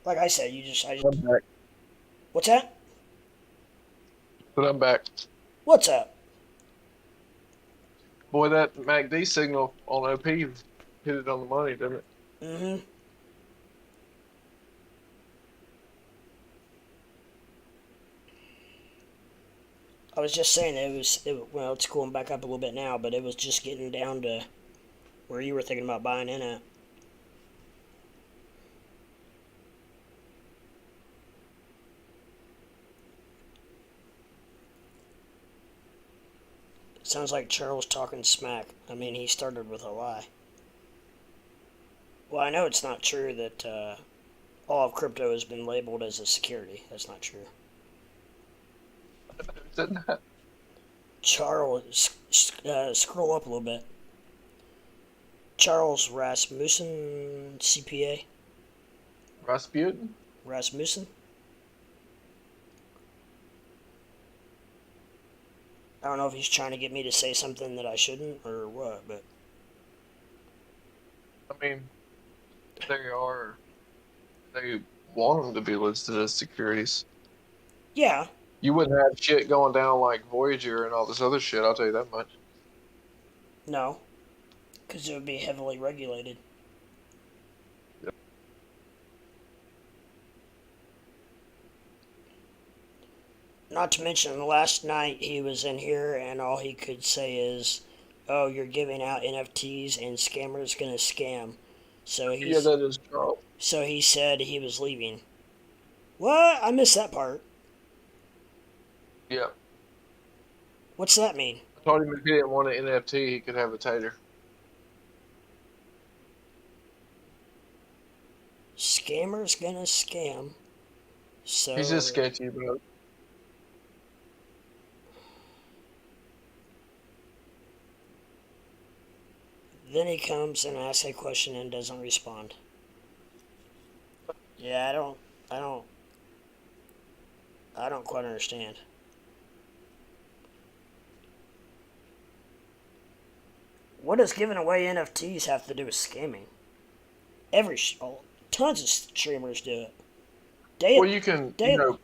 Like I said, I'm back. What's that? But I'm back. What's up? Boy, that MACD signal on OP hit it on the money, didn't it? Mm-hmm. I was just saying it's cooling back up a little bit now, but it was just getting down to where you were thinking about buying in at. Sounds like Charles talking smack. I mean, he started with a lie. Well, I know it's not true that all of crypto has been labeled as a security. That's not true. Didn't that? Charles, scroll up a little bit. Charles Rasmussen, CPA. Rasputin? Rasmussen? I don't know if he's trying to get me to say something that I shouldn't or what, but... I mean, they want them to be listed as securities. Yeah. You wouldn't have shit going down like Voyager and all this other shit, I'll tell you that much. No. Because it would be heavily regulated. Yep. Not to mention, last night he was in here and all he could say is, oh, you're giving out NFTs and scammers gonna scam. Yeah, that is Charles. So he said he was leaving. What? I missed that part. Yeah. What's that mean? I told him if he didn't want an NFT, he could have a tater. Scammers gonna scam. So He's just sketchy, bro. then he comes and asks a question and doesn't respond. Yeah, I don't quite understand. What does giving away NFTs have to do with scamming? Tons of streamers do it. Well, you can send a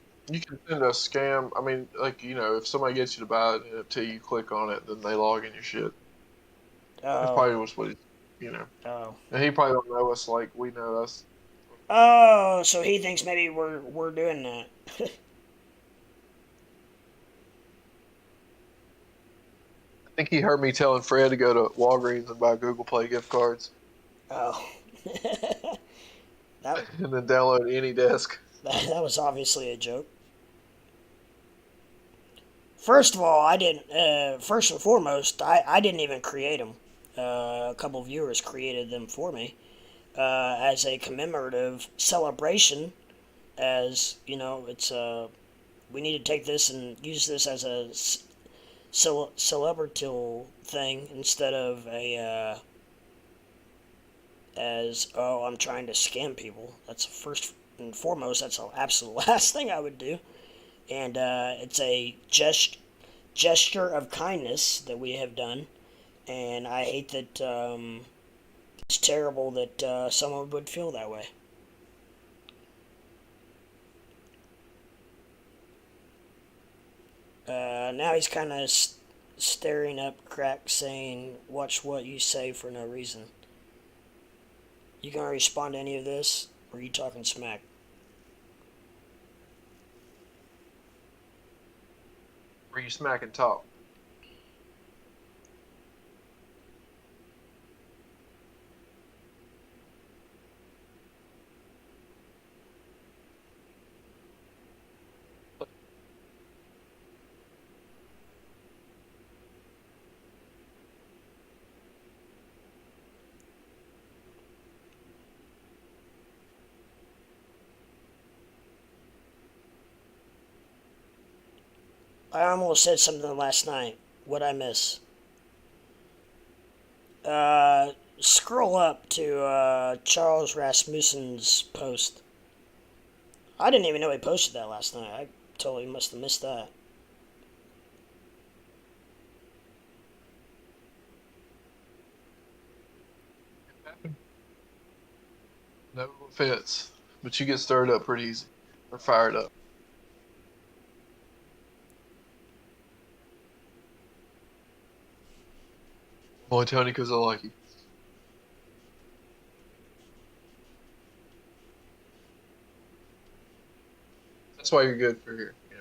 scam. I mean, like, if somebody gets you to buy an NFT, you click on it, then they log in your shit. That's probably what he, Oh. And he probably don't know us like we know us. Oh, so he thinks maybe we're doing that. I think he heard me telling Fred to go to Walgreens and buy Google Play gift cards. Oh. And then download AnyDesk. That was obviously a joke. First of all, first and foremost, I didn't even create them. A couple viewers created them for me as a commemorative celebration. As it's we need to take this and use this as a celebratory thing instead of I'm trying to scam people. That's first and foremost. That's the absolute last thing I would do. And it's a gesture of kindness that we have done. And I hate that it's terrible that someone would feel that way. Now he's kind of staring up crack saying, watch what you say for no reason. You gonna respond to any of this? Or are you talking smack? Or you smacking top? I almost said something last night. What'd I miss? Scroll up to Charles Rasmussen's post. I didn't even know he posted that last night. I totally must have missed that. No offense, but you get stirred up pretty easy, or fired up. Only Tony, because I like you. That's why you're good for here. Yeah.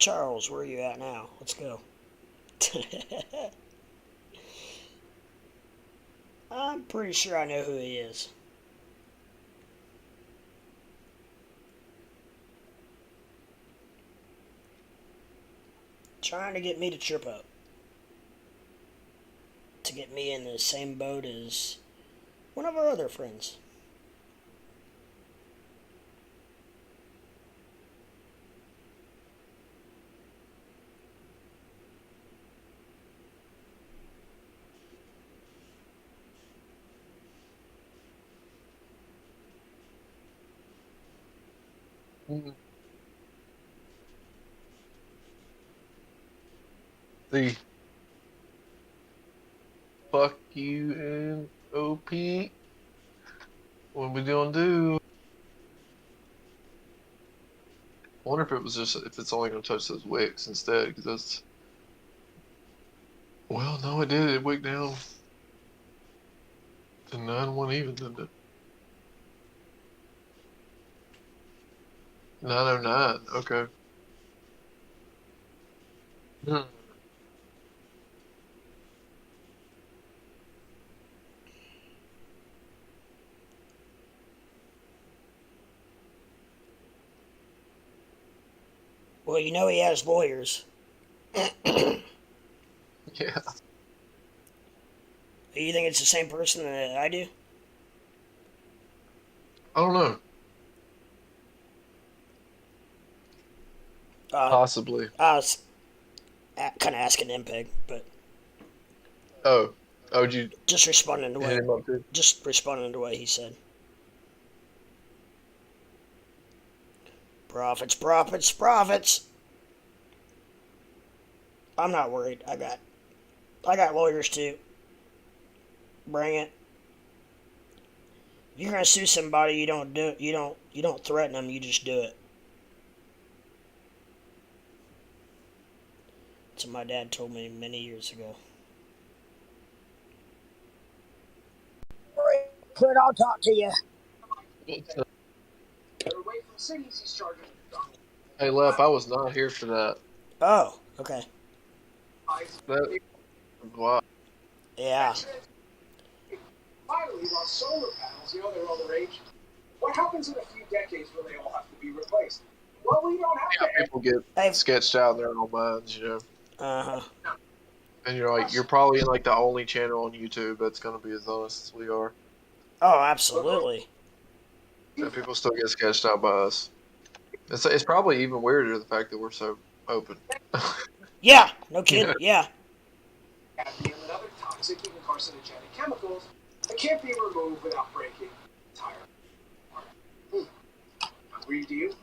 Charles, where are you at now? Let's go. I'm pretty sure I know who he is. Trying to get me to trip up. To get me in the same boat as one of our other friends. Mhm. The fuck you and OP. What we gonna do? I wonder if it was just if it's only gonna touch those wicks instead, because that's. Well, no, it did. It wicked down to 9-1 even, didn't it? 909. Okay. Hmm. Well, you know he has lawyers. Yeah. You think it's the same person that I do? I don't know. Uh, Possibly. I was kind of asking MPEG, but Oh. Oh, did you just responding to hit what him up too? what he said. Profits, profits, profits. I'm not worried. I got lawyers too. Bring it. If you're gonna sue somebody, you don't threaten them. You just do it. That's what my dad told me many years ago. Kurt, I'll talk to you. Hey, Lep, I was not here for that. Oh, okay. That wow. Yeah. Finally, while solar panels, they're all the rage. What happens in a few decades when they all have to be replaced? Well, we don't have to. People get Hey. sketched out in their own minds, Uh huh. And you're probably like the only channel on YouTube that's gonna be as honest as we are. Oh, absolutely. And people still get sketched out by us. It's probably even weirder the fact that we're so open. Yeah. No kidding. Yeah. Cadmium and other toxic, even carcinogenic chemicals that can't be removed without breaking the entire part. Agree, do you?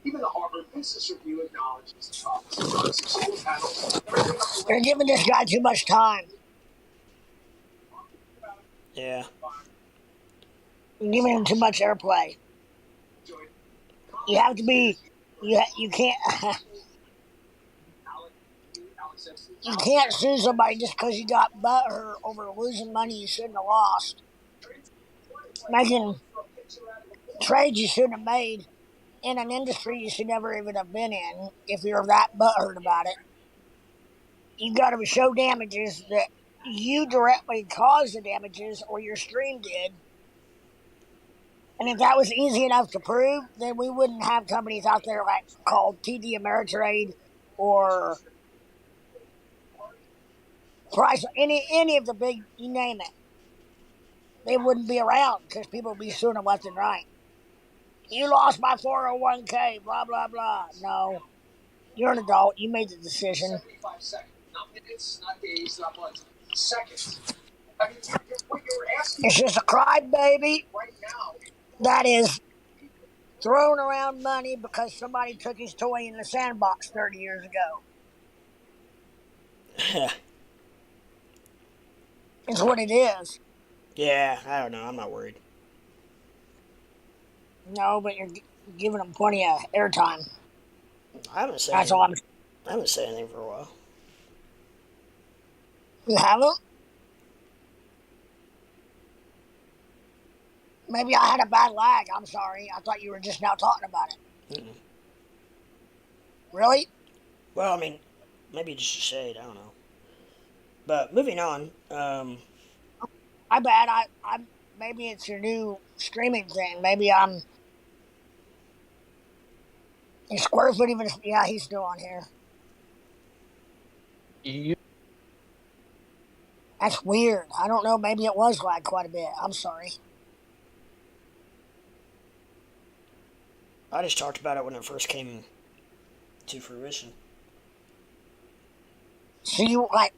Even the Harvard Business Review acknowledges the problems of solar panels. You're giving this guy too much time. Yeah. You're giving him too much airplay. You have to be. You can't. you can't sue somebody just because you got butthurt over losing money you shouldn't have lost. Making trades you shouldn't have made in an industry you should never even have been in if you're that butthurt about it. You got to show damages that you directly caused the damages or your stream did. And if that was easy enough to prove, then we wouldn't have companies out there like called TD Ameritrade or Price, any of the big, you name it. They wouldn't be around because people would be suing them left and right. You lost my 401k, blah, blah, blah. No. You're an adult. You made the decision. 75 seconds, not minutes, not days, not months. Seconds. I mean, what you were asking It's just a crybaby right now. that is throwing around money because somebody took his toy in the sandbox 30 years ago. It's what it is. Yeah, I don't know. I'm not worried. No, but you're giving them plenty of airtime. I haven't said That's all anything. I'm. I haven't said anything for a while. You haven't? Maybe I had a bad lag. I'm sorry. I thought you were just now talking about it. Mm-mm. Really? Well, I mean, maybe just a shade. I don't know. But moving on. I bet I maybe it's your new streaming thing. Maybe I'm. Is Squarefoot even? Yeah, he's still on here. You, That's weird. I don't know. Maybe it was lag quite a bit. I'm sorry. I just talked about it when it first came to fruition. So you like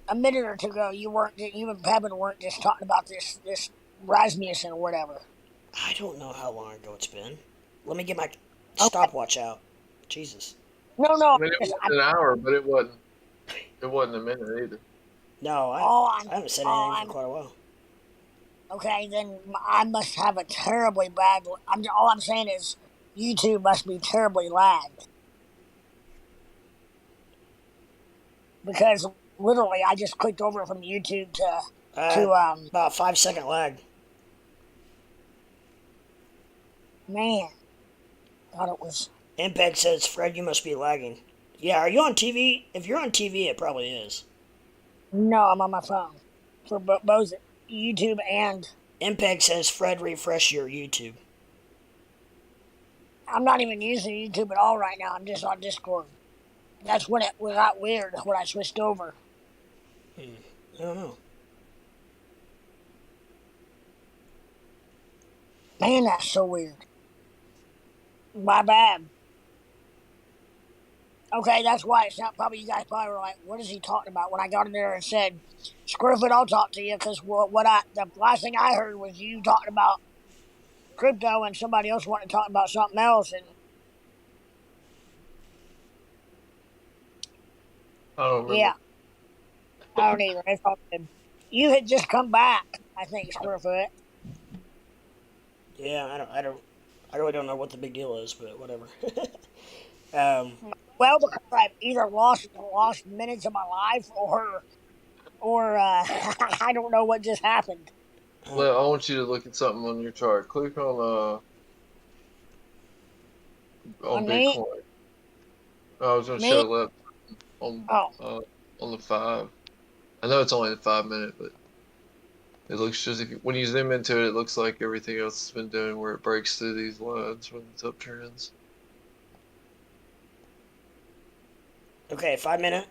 a minute or two ago, you and Pebble weren't just talking about this Rasmussen or whatever. I don't know how long ago it's been. Let me get my Okay. stopwatch out. Jesus. No, I mean, it was an hour, but it wasn't. It wasn't a minute either. No, I haven't said anything for quite a while. Okay, then I must have a terribly bad. All I'm saying is YouTube must be terribly lagged because literally I just clicked over from YouTube to About 5 second lag. man. Thought it was. MPEG says, Fred, you must be lagging. Yeah, are you on TV? If you're on TV, it probably is. No, I'm on my phone for both YouTube and. MPEG says, Fred, refresh your YouTube. I'm not even using YouTube at all right now. I'm just on Discord. That's when it got weird when I switched over. I don't know. Man, that's so weird. My bad. Okay, that's why it's not probably you guys probably were like, what is he talking about? When I got in there and said, Squarefoot, I'll talk to you because the last thing I heard was you talking about crypto and somebody else wanted to talk about something else. And I don't remember. yeah, I don't either. It's all good. You had just come back, I think, Squarefoot. Yeah, I really don't know what the big deal is, but whatever. Well, because I've either lost minutes of my life or I don't know what just happened. Well, I want you to look at something on your chart. Click on On me? Bitcoin. I was going to Me? show left on Oh. on the 5. I know it's only the 5 minute, but it looks just when you zoom into it, it looks like everything else has been doing where it breaks through these lines when it's uptrends. Okay, 5 minute.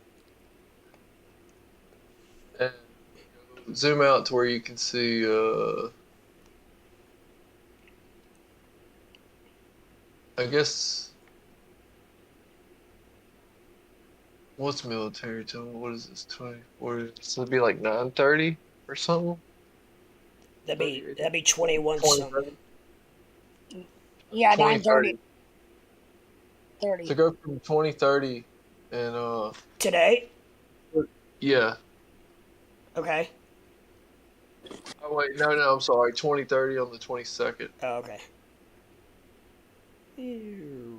And zoom out to where you can see I guess what's military time? What is this? 24? So it'd be like 9:30 or something. That'd be 21 something. Yeah, 20:30. 9:30. To go from 20:30 and Today? yeah. Okay. Oh wait, no, I'm sorry. 20:30 on the 22nd. Oh, okay. Ew.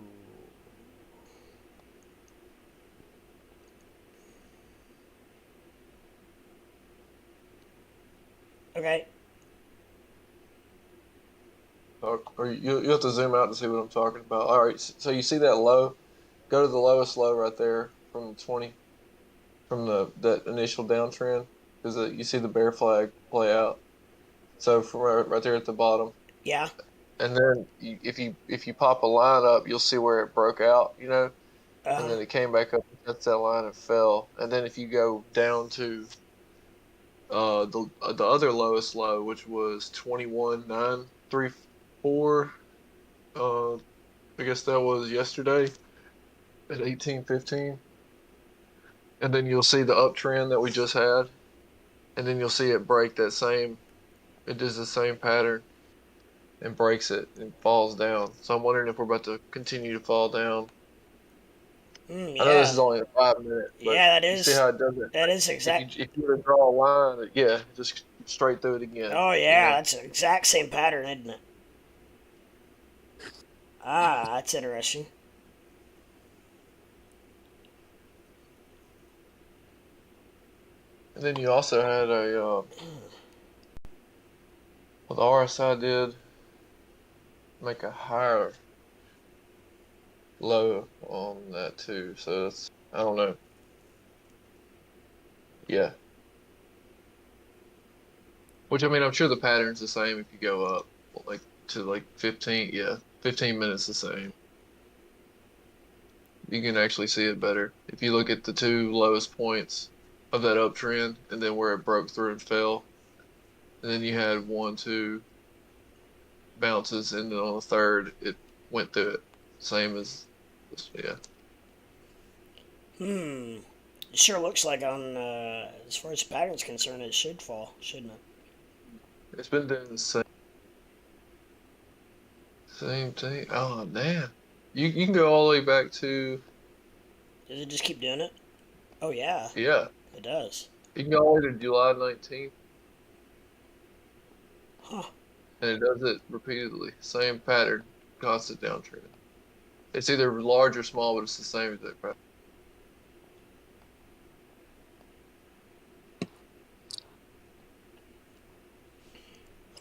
Okay. Or you have to zoom out to see what I'm talking about. All right, so you see that low? Go to the lowest low right there from 20, from that initial downtrend, because you see the bear flag play out. So from right there at the bottom, Yeah. and then if you pop a line up, you'll see where it broke out, and Uh. then it came back up against that line and fell. And then if you go down to the other lowest low, which was 21,934, I guess that was yesterday at 1815. And then you'll see the uptrend that we just had, and then you'll see it break that same. It does the same pattern and breaks it and falls down. So I'm wondering if we're about to continue to fall down. I know this Yeah. is only a 5 minute, but Yeah, that you see is. how it does it. That is If you were to draw a line, yeah, just straight through it again. Oh, yeah, that's the exact same pattern, isn't it? Ah, that's interesting. And then you also had well, the RSI did make a higher low on that too. So that's, I don't know. Yeah. Which, I mean, I'm sure the pattern's the same if you go up like to like 15. Yeah, 15 minutes the same. You can actually see it better if you look at the two lowest points of that uptrend and then where it broke through and fell. And then you had one, two bounces, and then on the third, it went through it. Same as this, yeah. Hmm. It sure looks like on, as far as pattern's concerned, it should fall, shouldn't it? It's been doing the same thing. Oh, damn. You can go all the way back to, Does it just keep doing it? Oh, yeah, yeah. it does. You can go all the way to July 19th, Huh. and it does it repeatedly. Same pattern, constant downtrend. It's either large or small, but it's the same exact pattern.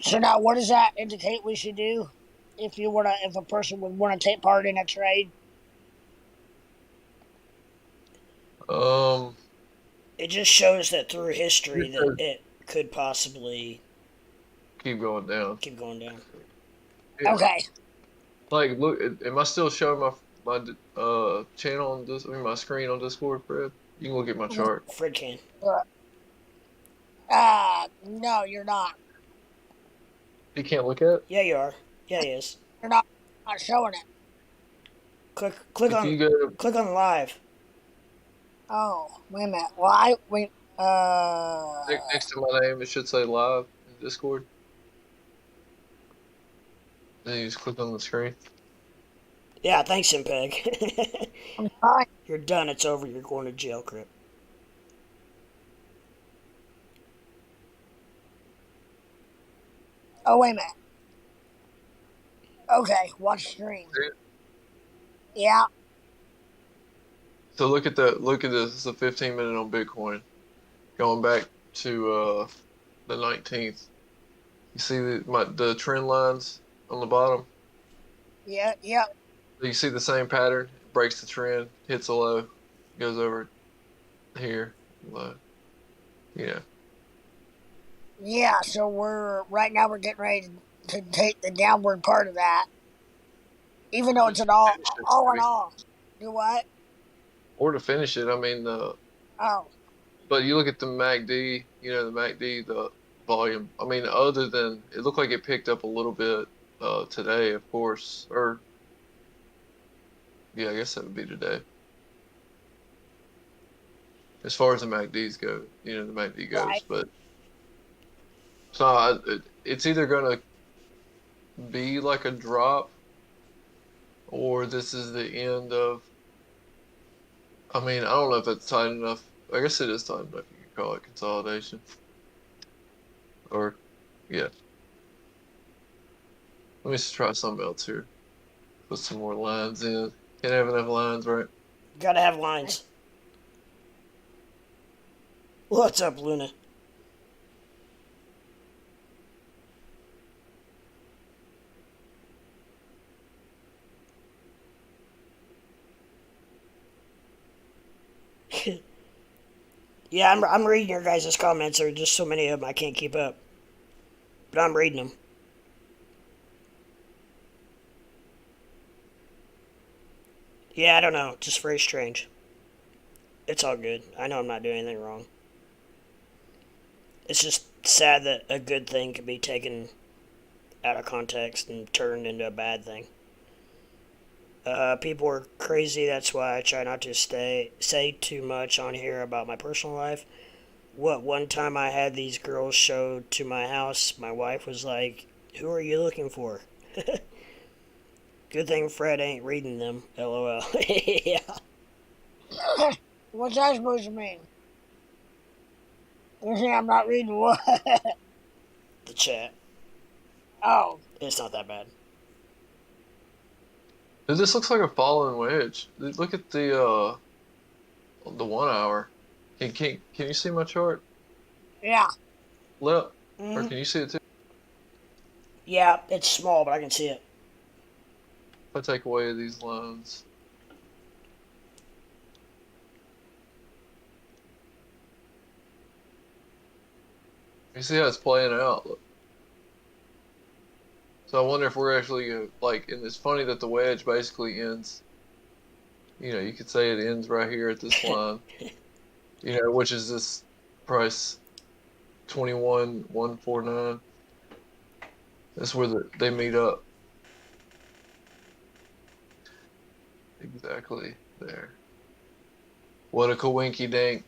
So now, what does that indicate we should do if a person would want to take part in a trade? Um, It just shows that through history it that says it could possibly keep going down. keep going down. Yeah. Okay. Like, look, am I still showing my channel on this? I mean, my screen on Discord, Fred. You can look at my chart. Fred can. No, you're not. You can't look at it? Yeah, you are. Yeah, he is. You're not showing it. Click If on you go to click on live. Oh, wait a minute. Well, next to my name, it should say live in Discord. Then you just click on the screen. Yeah, thanks, Impeg. I'm trying. You're done. It's over. You're going to jail, Crip. Oh, wait a minute. Okay, watch stream. Yeah. So look at this. It's a 15 minute on Bitcoin. Going back to the 19th. You see the trend lines on the bottom? Yeah. Yeah. You see the same pattern. It breaks the trend, hits a low, goes over here, low. Yeah. Yeah. So right now we're getting ready to take the downward part of that, even though it's an all in all. Do what? Or to finish it, I mean Oh. but you look at the MACD, the MACD, the volume. I mean, other than it looked like it picked up a little bit today, of course, or yeah, I guess that would be today. As far as the MACDs go, the MACD goes, Right. but so it's either gonna be like a drop, or this is the end of. I mean, I don't know if that's tight enough. I guess it is tight enough. You can call it consolidation, or yeah. Let me just try something else here. Put some more lines in. Can't have enough lines, right? Gotta have lines. What's up, Luna? Yeah, I'm reading your guys' comments. There are just so many of them I can't keep up. But I'm reading them. Yeah, I don't know. Just very strange. It's all good. I know I'm not doing anything wrong. It's just sad that a good thing can be taken out of context and turned into a bad thing. People are crazy. That's why I try not to say too much on here about my personal life. One time I had these girls show to my house, my wife was like, "Who are you looking for?" Good thing Fred ain't reading them. LOL. Yeah. What's that supposed to mean? You think I'm not reading what? The chat. Oh, It's not that bad. Dude, this looks like a fallen wedge. Look at the 1 hour. Can you see my chart? yeah. Lip? Or Hmm. can you see it too? Yeah, it's small, but I can see it. If I take away these lines. You see how it's playing out? Look. So I wonder if we're actually like, and it's funny that the wedge basically ends. You know, you could say it ends right here at this line. You know, which is this price 21,149. That's where they meet up. Exactly there. What a coinky dink.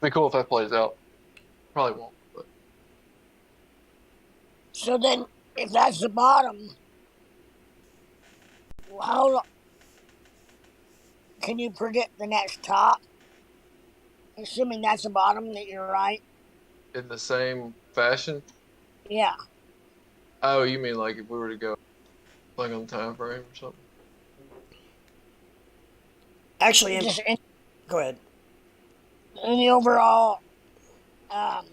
Be cool if that plays out. Probably won't, but So then, if that's the bottom, how can you predict the next top? Assuming that's the bottom, that you're right. in the same fashion. Yeah. Oh, you mean like if we were to go like on the time frame or something? Actually, Just go ahead. in the overall, um,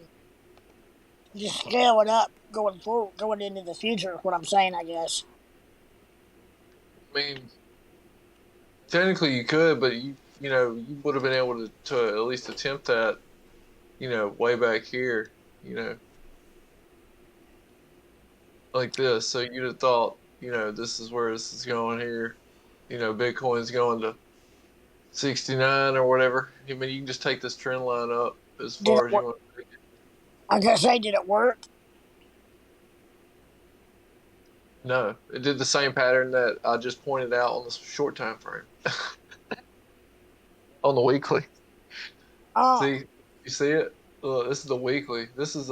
just scale it up going forward, going into the future. What I'm saying, I guess. I mean, technically you could, but you know you would have been able to at least attempt that. You know, way back here. You know, like this. So you'd have thought, you know, this is where this is going here. You know, Bitcoin's going to 69 or whatever. I mean, you can just take this trend line up as Did it far as you work? want to take it. I was gonna say, did it work? No, it did the same pattern that I just pointed out on the short time frame. On the weekly. Oh, See, you see it? This is the weekly. This is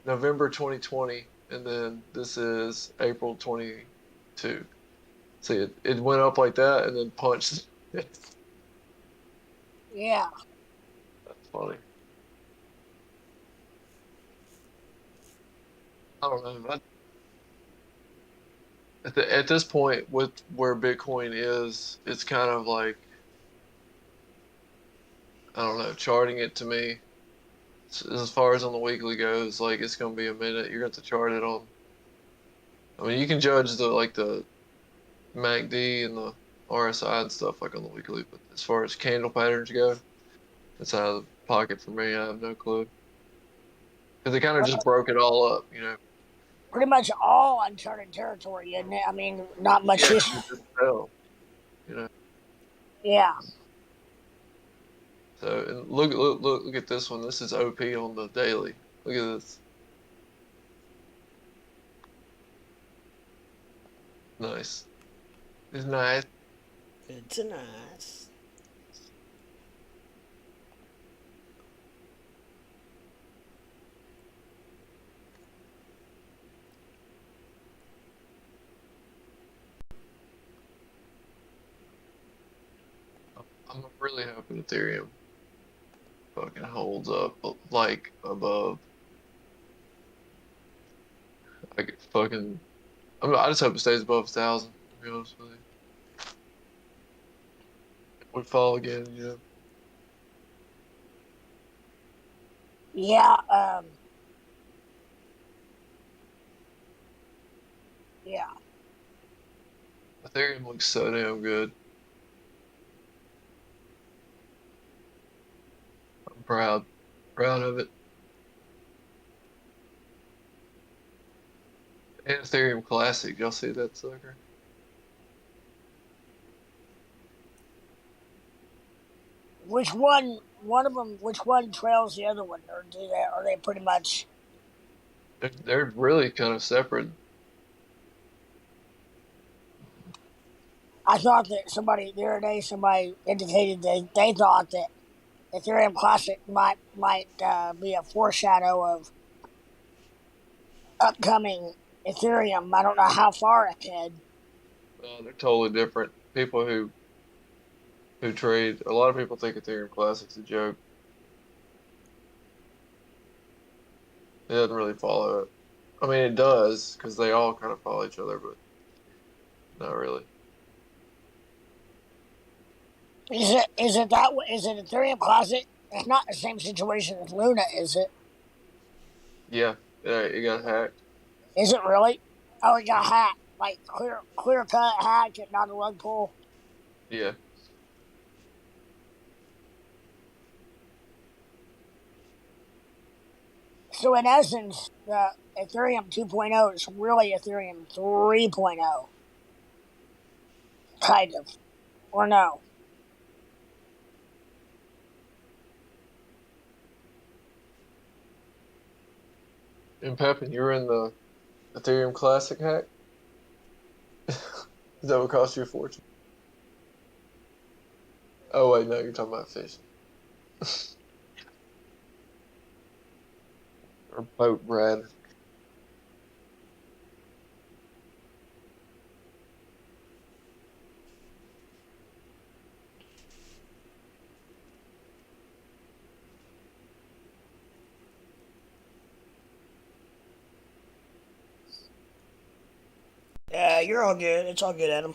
November 2020, and then this is April 22. See, it went up like that and then punched. That's yeah. funny. I don't know. At this point, with where Bitcoin is, it's kind of like, I don't know, charting it to me. As far as on the weekly goes, like it's gonna be a minute. You're going to chart it on. I mean, you can judge the MACD and the RSI and stuff like on the weekly, but as far as candle patterns go, it's out of the pocket for me. I have no clue because they kind of just Well, broke it all up, you know. pretty much all uncharted territory, isn't it? I mean, not much Yeah, history. you just tell, you know. Yeah. So and look at this one. This is OP on the daily. Look at this. Nice. It's nice. It's a nice. I'm really hoping Ethereum fucking holds up like above. Like fucking. I just hope it stays above 1,000. To be honest with you, we fall again, you know. Yeah. Yeah. Ethereum looks so damn good. Proud of it. And Ethereum Classic, y'all see that sucker? Which one? One of them. Which one trails the other one, or do they? Are they pretty much? They're really kind of separate. I thought that the other day somebody indicated they thought that Ethereum Classic might be a foreshadow of upcoming Ethereum. I don't know how far ahead. They're totally different. People who trade, a lot of people think Ethereum Classic's a joke. It doesn't really follow it. I mean, it does because they all kind of follow each other, but not really. Is it that way? Is it Ethereum Classic? It's not the same situation as Luna, is it? Yeah, it got hacked. Is it really? Oh, it got hacked. Like clear cut hack and not a rug pull. Yeah. So in essence, the Ethereum 2.0 is really Ethereum 3.0. Kind of. Or no. And Pepin, you were in the Ethereum Classic hack? That would cost you a fortune. Oh wait, no, you're talking about fish. Or boat Brad. Yeah, you're all good. It's all good, Adam.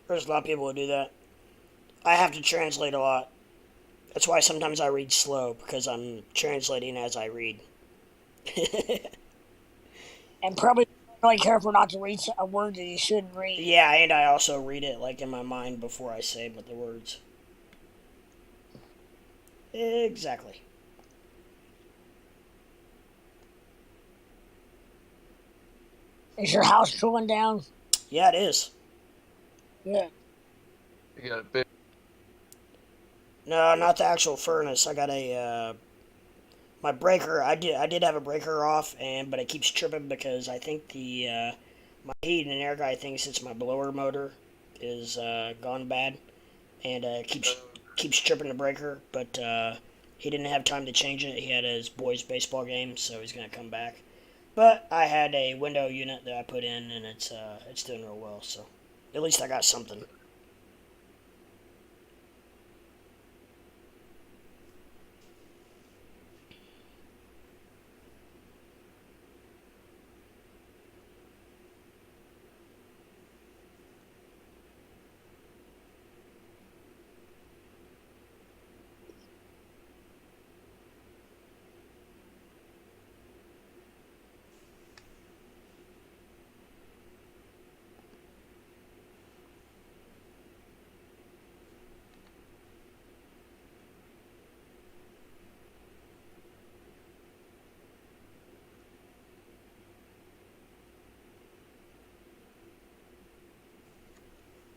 There's a lot of people who do that. I have to translate a lot. That's why sometimes I read slow, because I'm translating as I read. And probably really careful not to read a word that you shouldn't read. Yeah, and I also read it like in my mind before I say the words. Exactly. Is your house cooling down? Yeah, it is. Yeah. You got a big. No, not the actual furnace. I got my breaker. I did have a breaker off, but it keeps tripping because I think my heat and air guy thinks it's my blower motor is gone bad, and keeps tripping the breaker. But he didn't have time to change it. He had his boys' baseball game, so he's gonna come back. But I had a window unit that I put in, and it's doing real well. So at least I got something.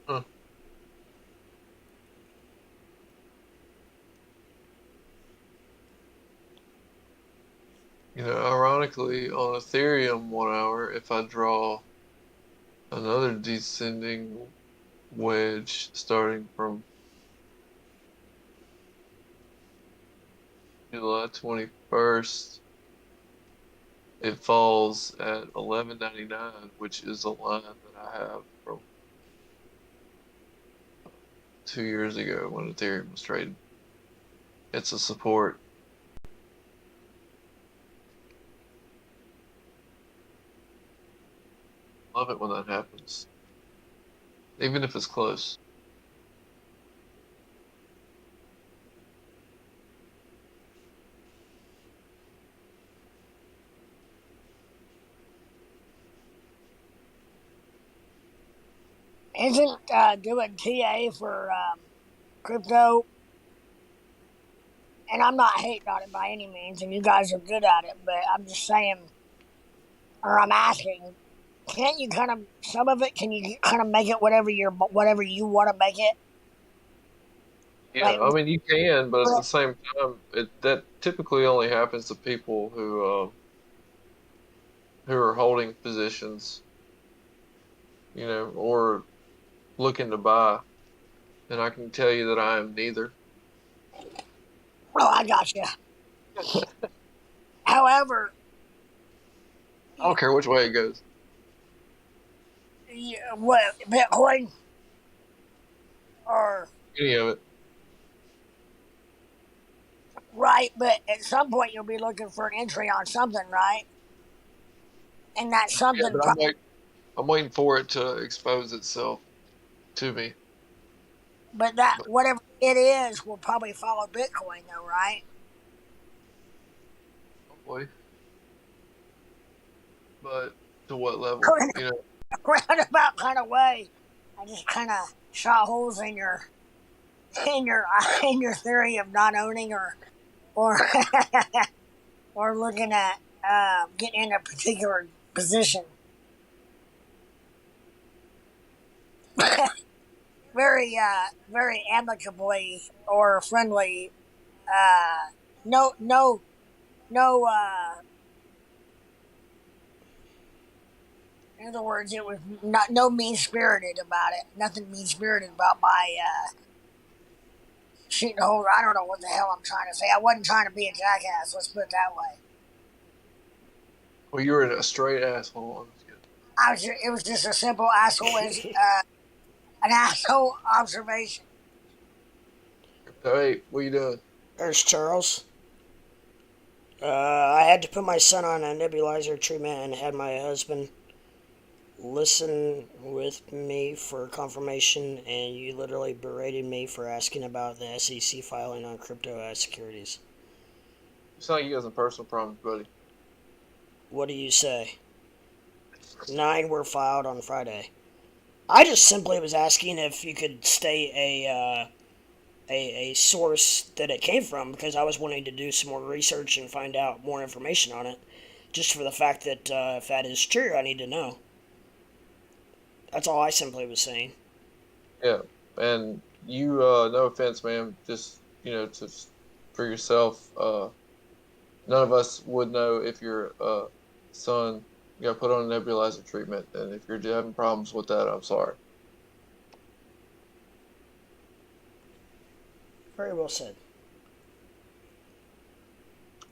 Huh. You know, ironically, on Ethereum 1 hour, if I draw another descending wedge starting from July 21st, it falls at 11.99, which is a line that I have from 2 years ago when Ethereum was trading. It's a support. Love it when that happens, even if it's close. Isn't doing TA for crypto and I'm not hating on it by any means, and you guys are good at it, but I'm just saying, or I'm asking, can't you kind of, some of it, can you kind of make it whatever you want to make it? Yeah, Like, I mean you can, but at the same time, that typically only happens to people who are holding positions, or looking to buy. And I can tell you that I am neither. oh, I got you. However, I don't care which way it goes. what, Bitcoin or Any of it. right, but at some point you'll be looking for an entry on something, right? And that Yeah, something, but I'm waiting for it to expose itself to me. but that whatever it is will probably follow Bitcoin, though, right? Hopefully. But to what level? In a roundabout kind of way. I just kind of shot holes in your in your in your theory of not owning or or looking at getting in a particular position. Very amicably or friendly. No, no, no. In other words, it was not no mean spirited about it. Nothing mean spirited about my shooting a hole. I don't know what the hell I'm trying to say. I wasn't trying to be a jackass. Let's put it that way. Well, you were a straight asshole. It was just a simple asshole an asshole observation. Hey, what you doing? There's Charles. I had to put my son on a nebulizer treatment and had my husband listen with me for confirmation, and you literally berated me for asking about the SEC filing on crypto securities. You sound like you got some personal problems, buddy. What do you say? 9 were filed on Friday. I just simply was asking if you could state a source that it came from, because I was wanting to do some more research and find out more information on it, just for the fact that if that is true, I need to know. That's all I simply was saying. Yeah, and you, no offense, man, just, for yourself, none of us would know if your son got put on a nebulizer treatment, and if you're having problems with that, I'm sorry. Very well said.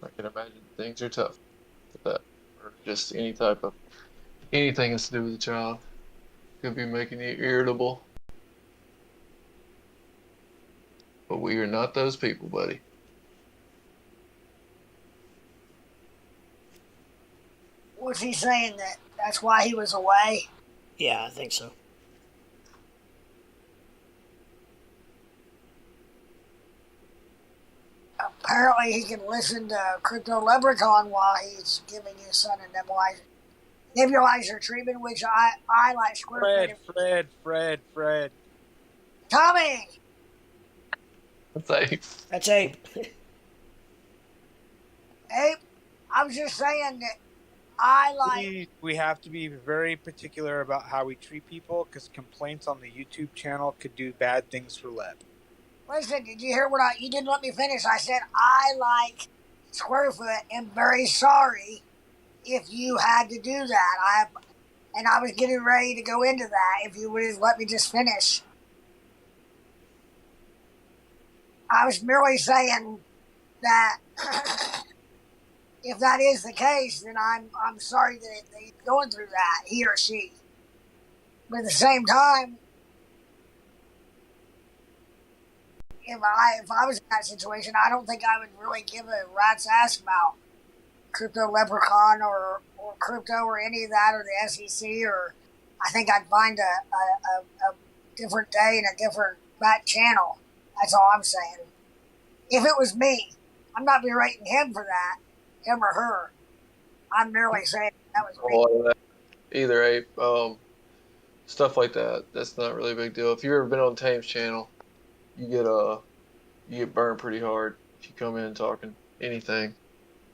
I can imagine things are tough with that, or just anything that's to do with a child. Could be making you irritable. But we are not those people, buddy. Was he saying that's why he was away? Yeah, I think so. Apparently he can listen to Crypto Leprechaun while he's giving his son a nebulizer treatment, which I like square Fred. Tommy! That's Ape. That's Ape. Ape, I was just saying that I like... We have to be very particular about how we treat people, because complaints on the YouTube channel could do bad things for Leb. Listen, did you hear you didn't let me finish. I said I like Squarefoot and very sorry if you had to do that. I was getting ready to go into that if you would have let me just finish. I was merely saying that if that is the case, then I'm sorry that he's going through that, he or she. But at the same time, if I was in that situation, I don't think I would really give a rat's ass about Crypto Leprechaun or crypto or any of that or the SEC, or I think I'd find a different day and a different back channel. That's all I'm saying. If it was me, I'm not berating him for that, him or her. I'm merely saying that was me. Either Ape, stuff like that. That's not really a big deal. If you've ever been on Tame's channel, you get burned pretty hard if you come in talking anything.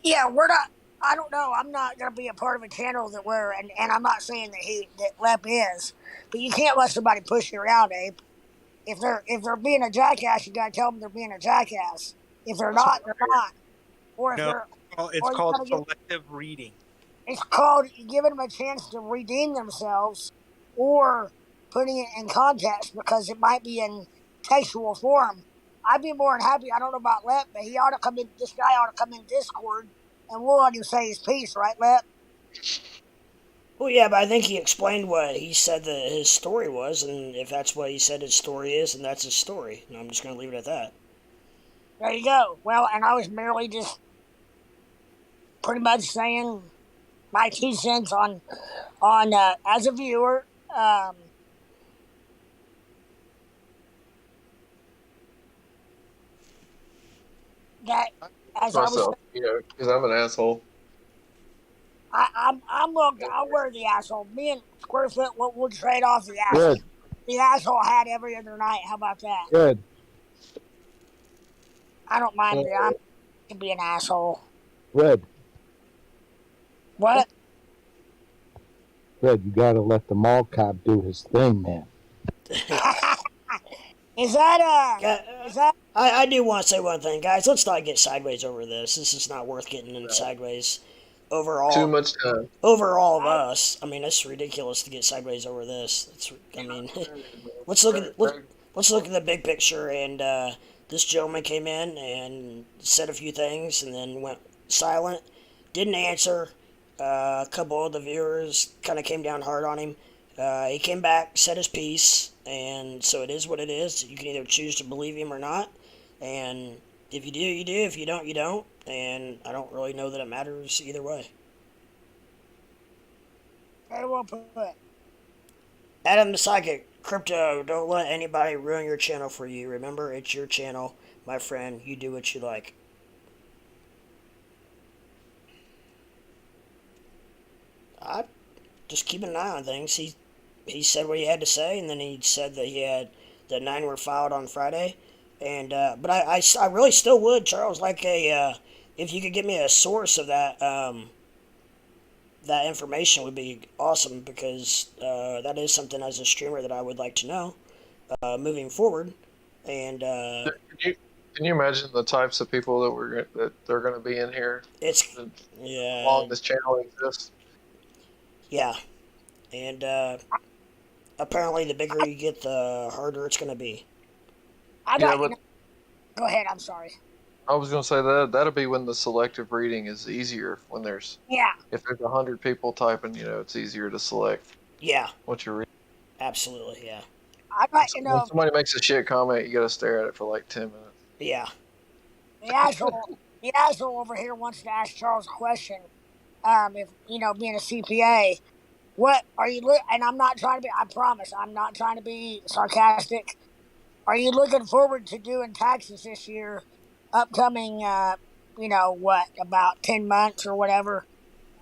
Yeah, we're not. I don't know. I'm not gonna be a part of a channel that we're and I'm not saying that Lep is, but you can't let somebody push you around, Abe. If they're being a jackass, you gotta tell them they're being a jackass. If they're That's what not, I they're figured. not. Or if No, they're, it's or you called gotta give. selective reading. It's called giving them a chance to redeem themselves, or putting it in context because it might be in textual form. I'd be more than happy. I don't know about Lep, but he ought to come in. This guy ought to come in Discord, and we'll let him say his piece, right, Lep? Well, yeah, but I think he explained what he said that his story was, and if that's what he said his story is, then that's his story. And I'm just going to leave it at that. There you go. Well, and I was merely just pretty much saying my 2 cents on as a viewer. That as I was, Myself, because I'm an asshole. I'll wear the asshole. Me and Squarefoot will trade off the asshole. Good, The asshole hat every other night. How about that? good, I don't mind Uh, it. I'm to be an asshole. good, What? good. You gotta let the mall cop do his thing, man. Is that Yeah, is that I do want to say one thing, guys. Let's not get sideways over this. This is not worth getting in sideways over Too all, much time. over all of us. I mean, it's ridiculous to get sideways over this. I mean, let's look at let's look at the big picture. And this gentleman came in and said a few things, and then went silent. Didn't answer. A couple of the viewers kind of came down hard on him. He came back, said his piece, and so it is what it is. You can either choose to believe him or not, and if you do, you do. If you don't, you don't. And I don't really know that it matters either way. very well put? Adam the Psychic, crypto, don't let anybody ruin your channel for you. Remember, it's your channel, my friend. You do what you like. I just keeping an eye on things. He said what he had to say, and then he said that he had the 9 were filed on Friday, and but I really still would, Charles, like if you could give me a source of that that information would be awesome, because that is something as a streamer that I would like to know moving forward, and Can you imagine the types of people that they're going to be in here? it's How yeah, long this channel exists? yeah, and apparently the bigger you get, the harder it's going to be. I Yeah, got but Go ahead. I'm sorry. I was going to say that'll be when the selective reading is easier. When Yeah, if there's 100 people typing, it's easier to select Yeah, what you're reading. absolutely, yeah, I'd like to When know somebody makes a shit comment, you got to stare at it for like 10 minutes. yeah. the asshole over here wants to ask Charles a question. If being a CPA, what are you? And I'm not trying to be. I promise, I'm not trying to be sarcastic. Are you looking forward to doing taxes this year? Upcoming, what, about 10 months or whatever.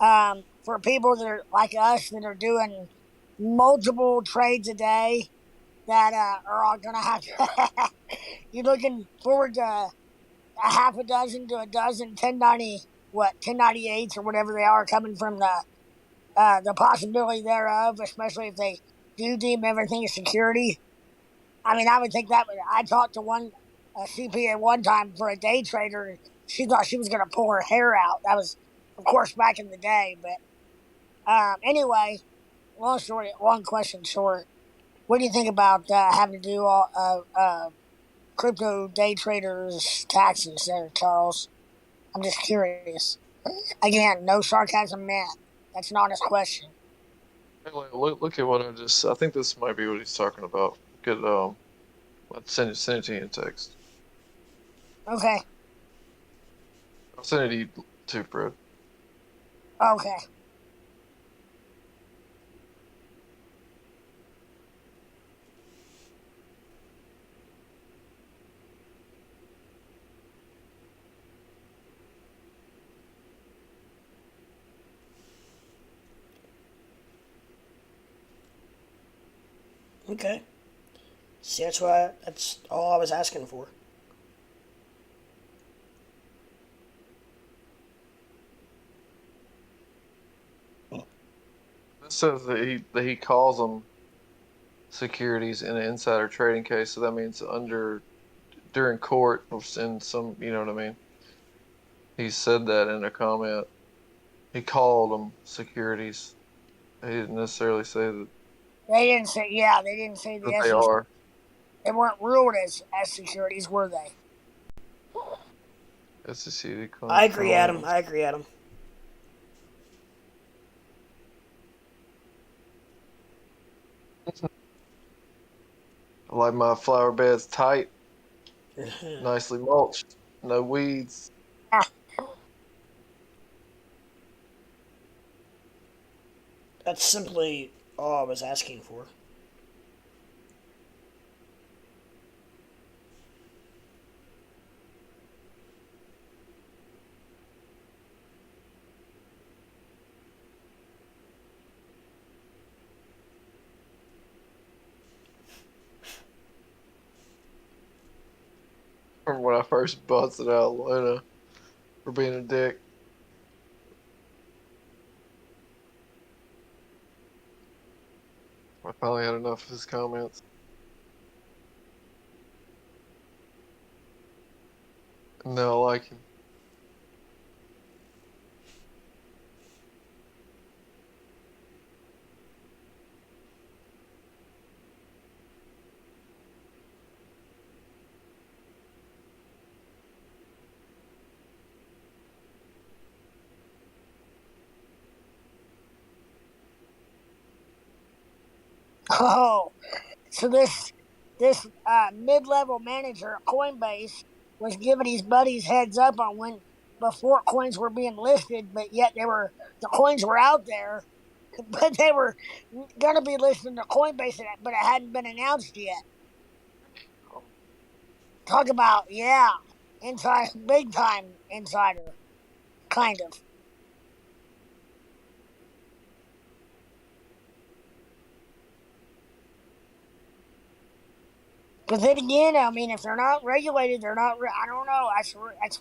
For people that are like us that are doing multiple trades a day, that are all gonna have to. You looking forward to a half a dozen to a dozen 1098s or whatever they are coming from the possibility thereof, especially if they do deem everything as security. I mean, I would think that. I talked to one CPA one time for a day trader. She thought she was going to pull her hair out. That was, of course, back in the day. But anyway, long question short. What do you think about having to do all crypto day traders' taxes there, Charles? I'm just curious. Again, no sarcasm meant. That's an honest question. Hey, look at what I think this might be what he's talking about. Good. Send it to you in text. Okay. I'll send it to you too, Fred. Okay. Okay. See, that's all I was asking for. says that he calls them securities in an insider trading case, so that means during court or in some, you know what I mean. He said that in a comment. He called them securities. He didn't necessarily say They didn't say, yeah, they didn't say the that they SEC. are. They weren't ruled as securities, were they? SEC. I agree, Adam. I agree, Adam. I like my flower beds tight, nicely mulched, no weeds. That's simply all I was asking for. From when I first busted out Luna for being a dick. I finally had enough of his comments. And now I like him. Oh, so this mid-level manager at Coinbase was giving his buddies heads up on when before coins were being listed, but yet the coins were out there, but they were going to be listed to Coinbase, but it hadn't been announced yet. Talk about inside, big time insider, kind of. But then again, I mean, if they're not regulated, they're not. I don't know. That's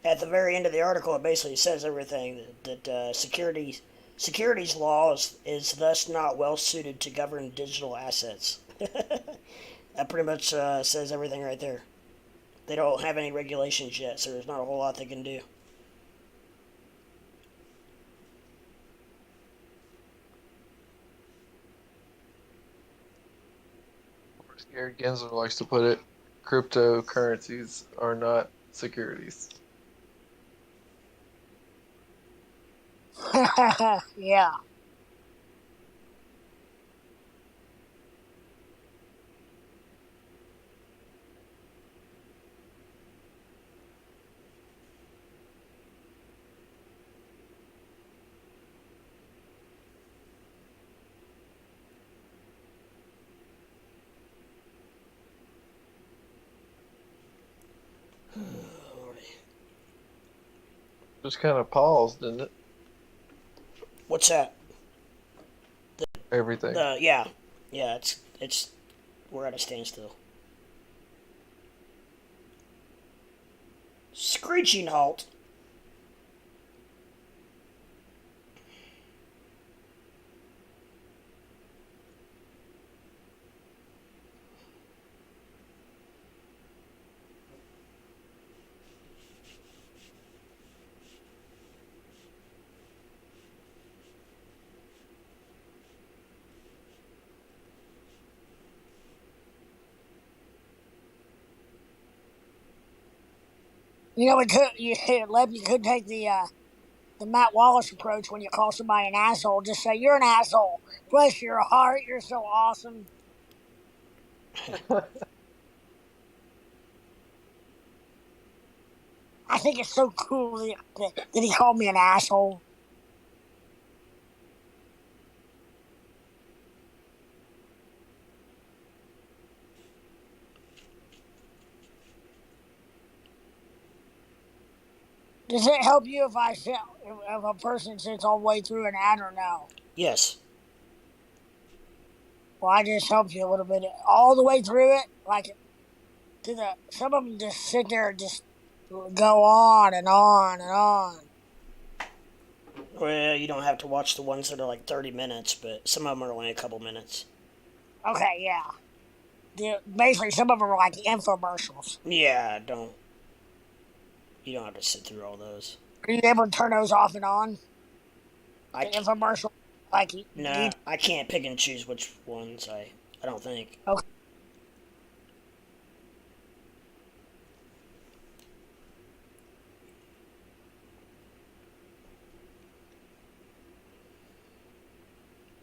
At the very end of the article, it basically says everything that securities law is thus not well suited to govern digital assets. That pretty much says everything right there. They don't have any regulations yet, so there's not a whole lot they can do. As Gary Gensler likes to put it, cryptocurrencies are not securities. yeah. Just kind of paused, didn't it? What's that? Everything. Yeah, it's we're at a standstill. Screeching halt. You know, you could take the Matt Wallace approach when you call somebody an asshole. Just say, you're an asshole. Bless your heart. You're so awesome. I think it's so cool that he called me an asshole. Does it help you if a person sits all the way through an ad or no? Yes. Well, I just helped you a little bit all the way through it. Like some of them just sit there and just go on and on and on. Well, you don't have to watch the ones that are like 30 minutes, but some of them are only a couple minutes. Okay, yeah. Basically, some of them are like infomercials. Yeah, don't. You don't have to sit through all those. Are you able to turn those off and on? The I infomercial, like Nah, I can't pick and choose which ones. I don't think. okay.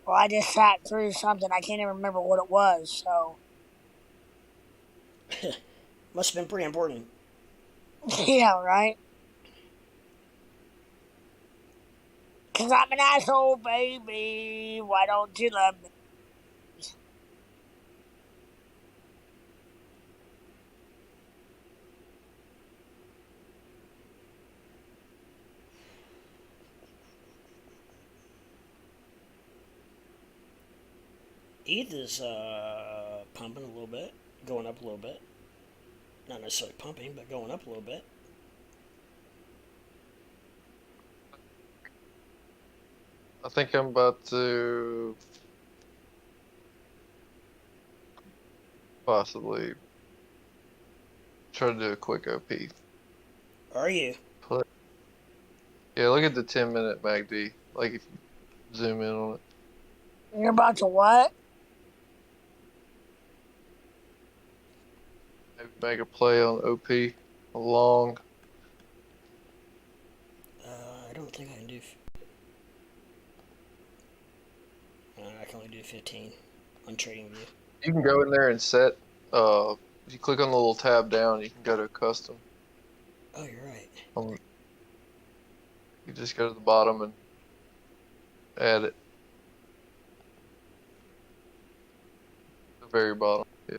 Well, I just sat through something. I can't even remember what it was. So Must have been pretty important. yeah, right. Cause I'm an asshole, baby. Why don't you love me? ETH is pumping a little bit, going up a little bit. Not necessarily pumping, but going up a little bit. I think I'm about to possibly try to do a quick OP. Are you? Yeah, look at the 10-minute MACD. Like if you zoom in on it. You're about to what? Maybe make a play on OP along. I don't think I can do. I can only do 15 on TradingView. You can go in there and set. If you click on the little tab down, you can go to custom. Oh, you're right. You just go to the bottom and add it. The very bottom. Yeah.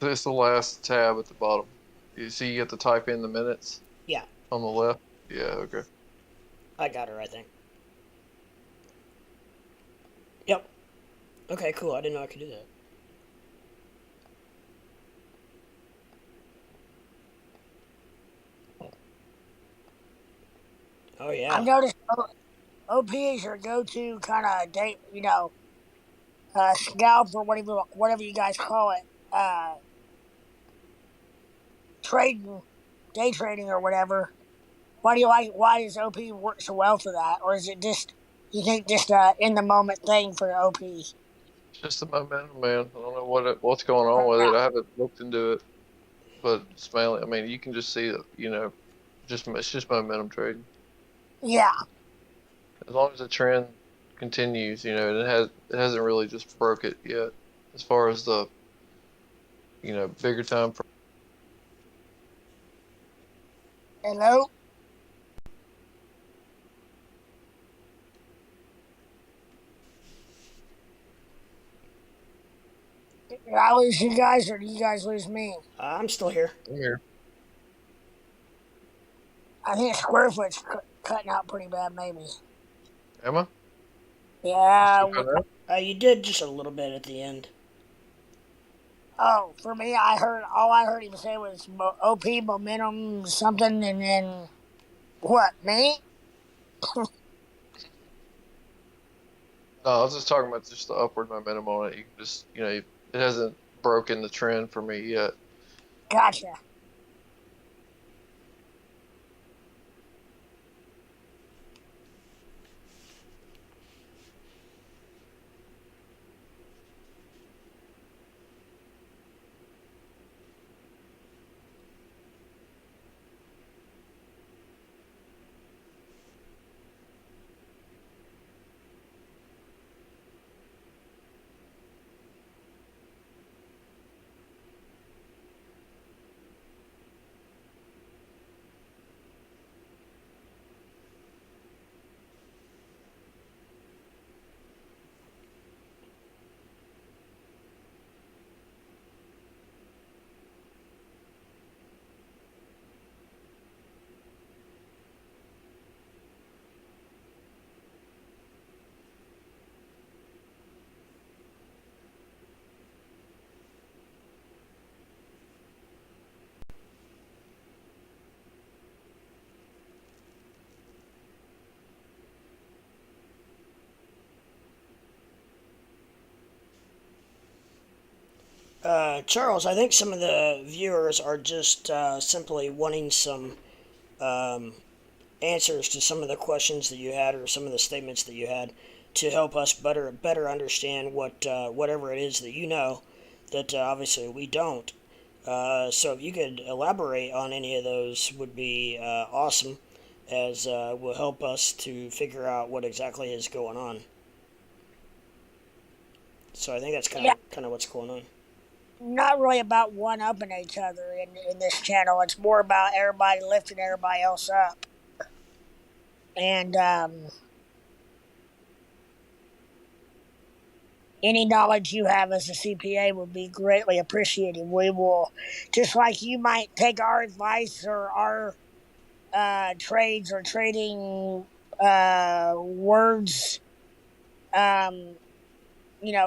It's the last tab at the bottom. You see, you have to type in the minutes. Yeah. On the left. Yeah. Okay. I got her, I think. Yep. Okay, cool. I didn't know I could do that. Oh, yeah. I've noticed OP is your go-to kind of date, scalp or whatever you guys call it, trading, day trading or whatever. Why does OP work so well for that? Or is it just, you think just in the moment thing for OP? It's just the momentum, man. I don't know what's going on with it. I haven't looked into it, but it's mainly. I mean, you can just see it. It's just momentum trading. Yeah. As long as the trend continues, it hasn't really just broke it yet. As far as the, bigger time. Hello? Did I lose you guys or do you guys lose me? I'm still here. I'm here. I think Squarefoot's cutting out pretty bad, maybe. Am I? Yeah. You did just a little bit at the end. Oh, for me, all I heard him say was OP momentum something, and then what? Me? No, I was just talking about just the upward momentum on it. You can just, it hasn't broken the trend for me yet. Gotcha. Charles, I think some of the viewers are just simply wanting some um, answers to some of the questions that you had or some of the statements that you had to help us better understand whatever it is that you know that obviously we don't. So if you could elaborate on any of those would be awesome, as will help us to figure out what exactly is going on. So I think that's Yeah, kind of what's going on. not really about one upping each other in this channel. It's more about everybody lifting everybody else up. And any knowledge you have as a CPA would be greatly appreciated. We will, just like you might take our advice or our trades or trading words, um,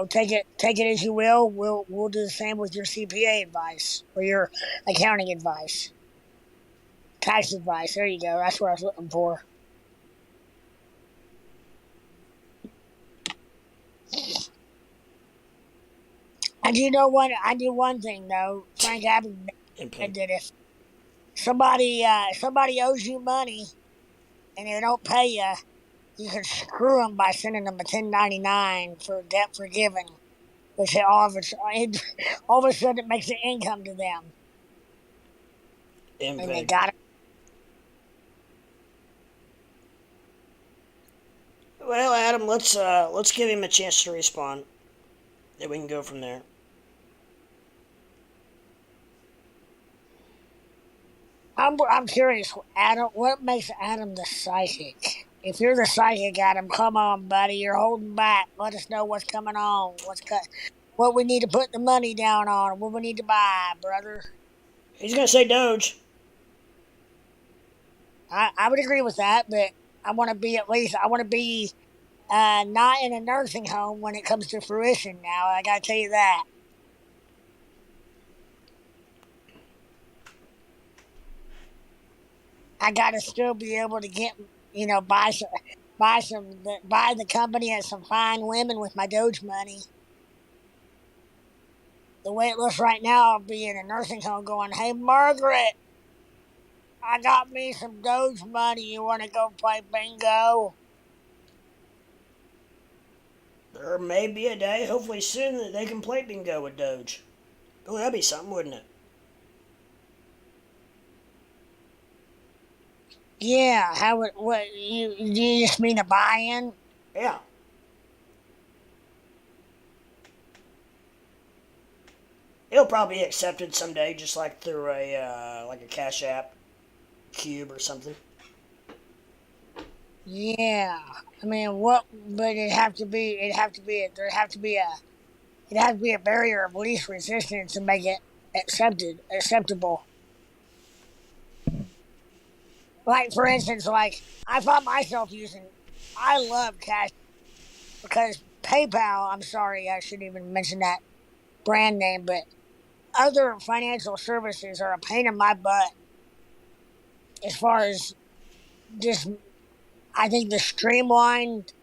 take it as you will. We'll do the same with your CPA advice or your accounting advice, tax advice. There you go. That's what I was looking for. I do know one. I do one thing though. Frank Abbott Input. did if somebody owes you money and they don't pay you, you can screw them by sending them a 1099 for debt forgiven, which all of a sudden it makes an income to them, and they Input. got it. Well, Adam, let's give him a chance to respond, and we can go from there. I'm curious, Adam. What makes Adam the psychic? If you're the psychic, Adam, come on, buddy. You're holding back. Let us know what's coming on. What we need to put the money down on. What we need to buy, brother. He's gonna say Doge. I would agree with that, but I want to be not in a nursing home when it comes to fruition. Now I gotta tell you that. I gotta still be able to get, buy the company and some fine women with my Doge money. The way it looks right now, I'll be in a nursing home going, "Hey, Margaret, I got me some Doge money. You want to go play bingo?" There may be a day, hopefully soon, that they can play bingo with Doge. Oh, that'd be something, wouldn't it? Yeah. You just mean a buy-in? Yeah. It'll probably be accepted someday, just like through a Cash App, Cube, or something. Yeah. I mean, what? But it'd have to be. It'd have to be a barrier of least resistance to make it acceptable. Like for instance, like I found myself using. I love cash because PayPal. I'm sorry, I shouldn't even mention that brand name, but other financial services are a pain in my butt as far as just. I think the streamlined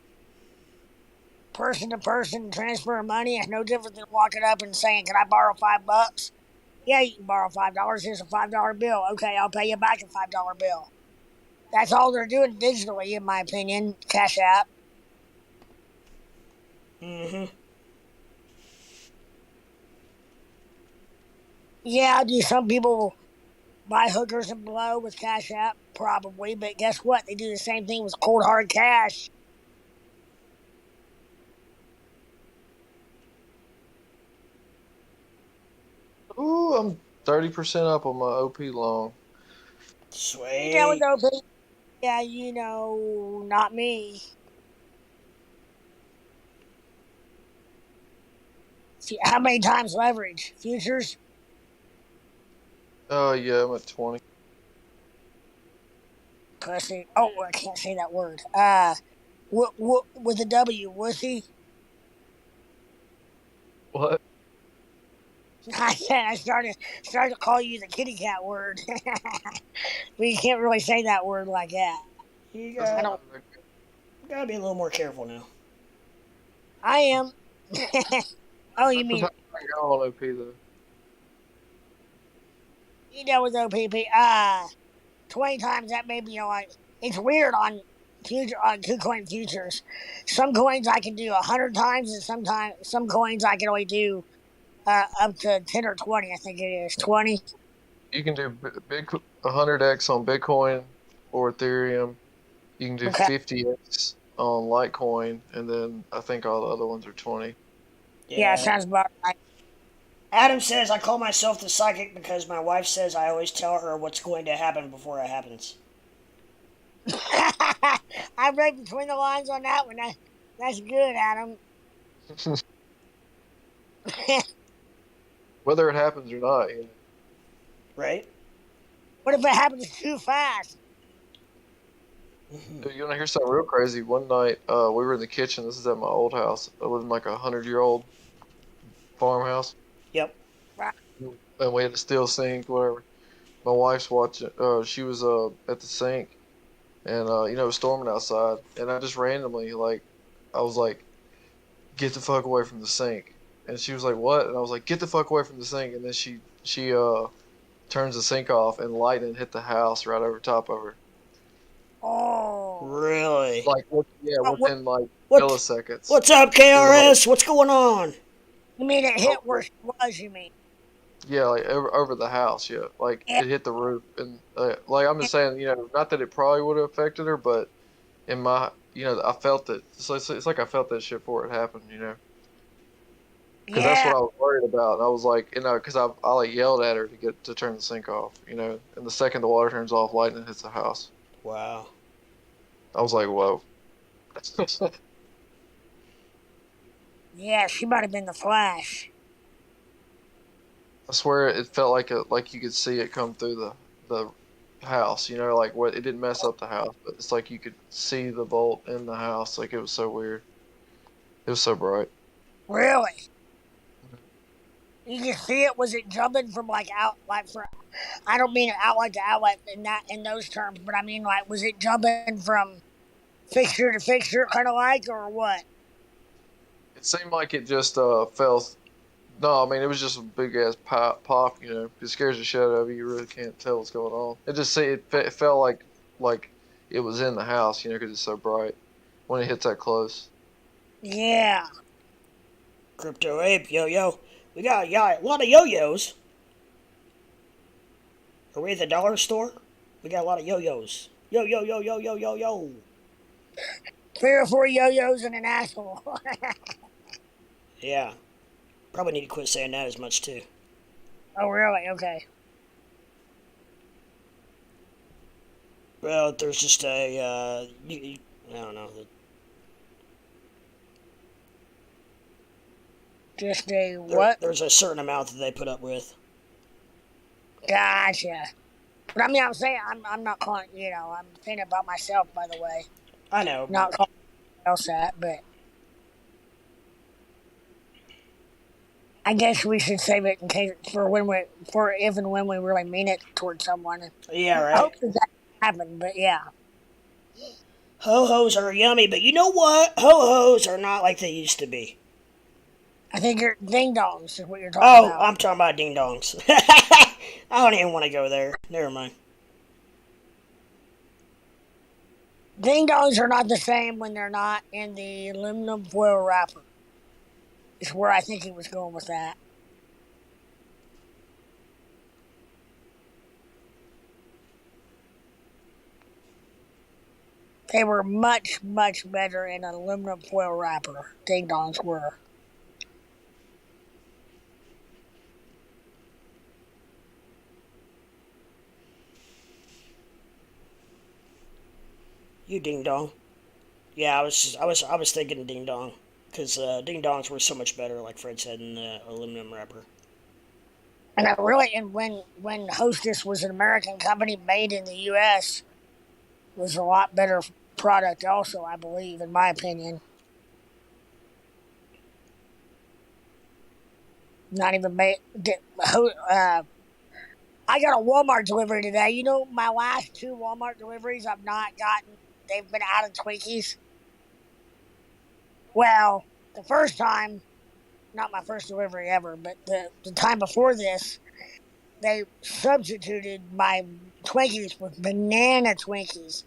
person to person transfer of money is no different than walking up and saying, "Can I borrow $5?" Yeah, you can borrow $5. Here's a $5 bill. Okay, I'll pay you back a $5 bill. That's all they're doing digitally, in my opinion. Cash App. Mm-hmm. Yeah, do some people buy hookers and blow with Cash App? Probably, but guess what? They do the same thing with cold hard cash. Ooh, I'm 30% up on my OP loan. You down with Sweet. OP? Yeah, not me. How many times leverage? Futures? Oh yeah, I'm at 20. Pussy. Oh, I can't say that word. With a W, wussy. What? I started to call you the kitty cat word. But you can't really say that word like that. You That's I got don't. not very good. gotta be a little more careful now. I am. Oh, you That's mean what I go on OP though. You know, with OPP, 20 times that may be like, it's weird on Kucoin futures. Some coins I can do 100 times, and sometimes some coins I can only do up to 10 or 20. I think it is 20. You can do big 100x on Bitcoin or Ethereum. You can do Okay. 50x on Litecoin, and then I think all the other ones are 20. Yeah, sounds about right. Adam says I call myself the psychic because my wife says I always tell her what's going to happen before it happens. I read between the lines on that one. That's good, Adam. Whether it happens or not, you know. Right? What if it happens too fast? Dude, you want to hear something real crazy? One night, we were in the kitchen. This is at my old house. I live in like a 100-year-old farmhouse, Yep. and we had a steel sink, whatever. My wife's watching. She was at the sink, and you know, it was storming outside, and I just randomly I was like, "Get the fuck away from the sink," and she was like, "What?" And I was like, "Get the fuck away from the sink," and then she turns the sink off, and lightning hit the house right over top of her. Oh. Really? Like, within like What? milliseconds. What's up, KRS? What's going on? You mean it hit where she was, you mean? Yeah, like over the house. Yeah, like Yeah. it hit the roof, and like I'm just saying, you know, not that it probably would have affected her, but in my, you know, I felt it. It's like I felt that shit before it happened, you know. Because that's what I was worried about. And I was like, you know, because I like yelled at her to turn the sink off, you know. And the second the water turns off, lightning hits the house. Wow. I was like, whoa. Yeah, she might have been the Flash. I swear it felt like you could see it come through the house, you know, like what it didn't mess up the house, but it's like you could see the bolt in the house. Like it was so weird. It was so bright. Really? You can see it. Was it jumping from like out, like for? I don't mean outlet to outlet in those terms, but I mean like, was it jumping from fixture to fixture, kind of like, or what? It seemed like it just fell. No, I mean it was just a big ass pop. You know, it scares the shit out of you. You really can't tell what's going on. It felt like it was in the house. You know, because it's so bright when it hits that close. Yeah. Crypto Ape, yo. We got a lot of yo-yos. Are we at the dollar store? We got a lot of yo-yos. Yo. 3 or 4 yo-yos and an asshole. Yeah. Probably need to quit saying that as much, too. Oh, really? Okay. Well, there's just I don't know. Just a what? There's a certain amount that they put up with. Gotcha. But I mean, I'm saying, I'm not calling, you know, I'm thinking about myself, by the way. I know. Not calling else that, but I guess we should save it in case for if and when we really mean it towards someone. Yeah, right. I hope that happen, but yeah. Ho-hos are yummy, but you know what? Ho-hos are not like they used to be. I think you're ding-dongs is what you're talking about. Oh, I'm talking about ding-dongs. I don't even want to go there. Never mind. Ding-dongs are not the same when they're not in the aluminum foil wrapper. Is where I think he was going with that. They were much, much better in an aluminum foil wrapper. Ding-dongs were. You ding-dong. Yeah, I was thinking ding-dong. Because ding-dongs were so much better, like Fred said, in the aluminum wrapper. And when Hostess was an American company made in the U.S., it was a lot better product also, I believe, in my opinion. Not even made... I got a Walmart delivery today. You know, my last 2 Walmart deliveries I've not gotten, they've been out of Twinkies. Well, the first time, not my first delivery ever, but the time before this, they substituted my Twinkies with banana Twinkies.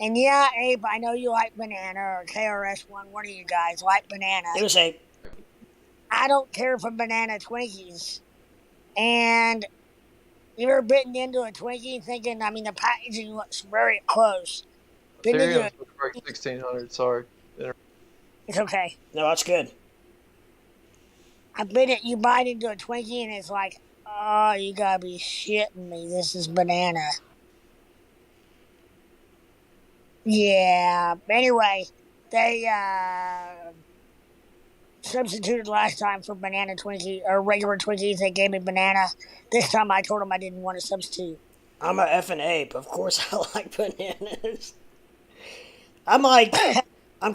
And yeah, Abe, I know you like banana, or KRS1, one of you guys like banana. It was a I don't care for banana Twinkies. And you ever bitten into a Twinkie thinking, I mean, the packaging looks very close. Bitten into Ethereum's it, break 1600. Sorry. it's okay. no, that's good. I bit it, you bite into a Twinkie and it's like, oh, you gotta be shitting me. This is banana. Yeah. Anyway, they substituted last time for banana Twinkie or regular Twinkies. They gave me banana. This time I told them I didn't want to substitute. I'm a effing ape. Of course I like bananas. I'm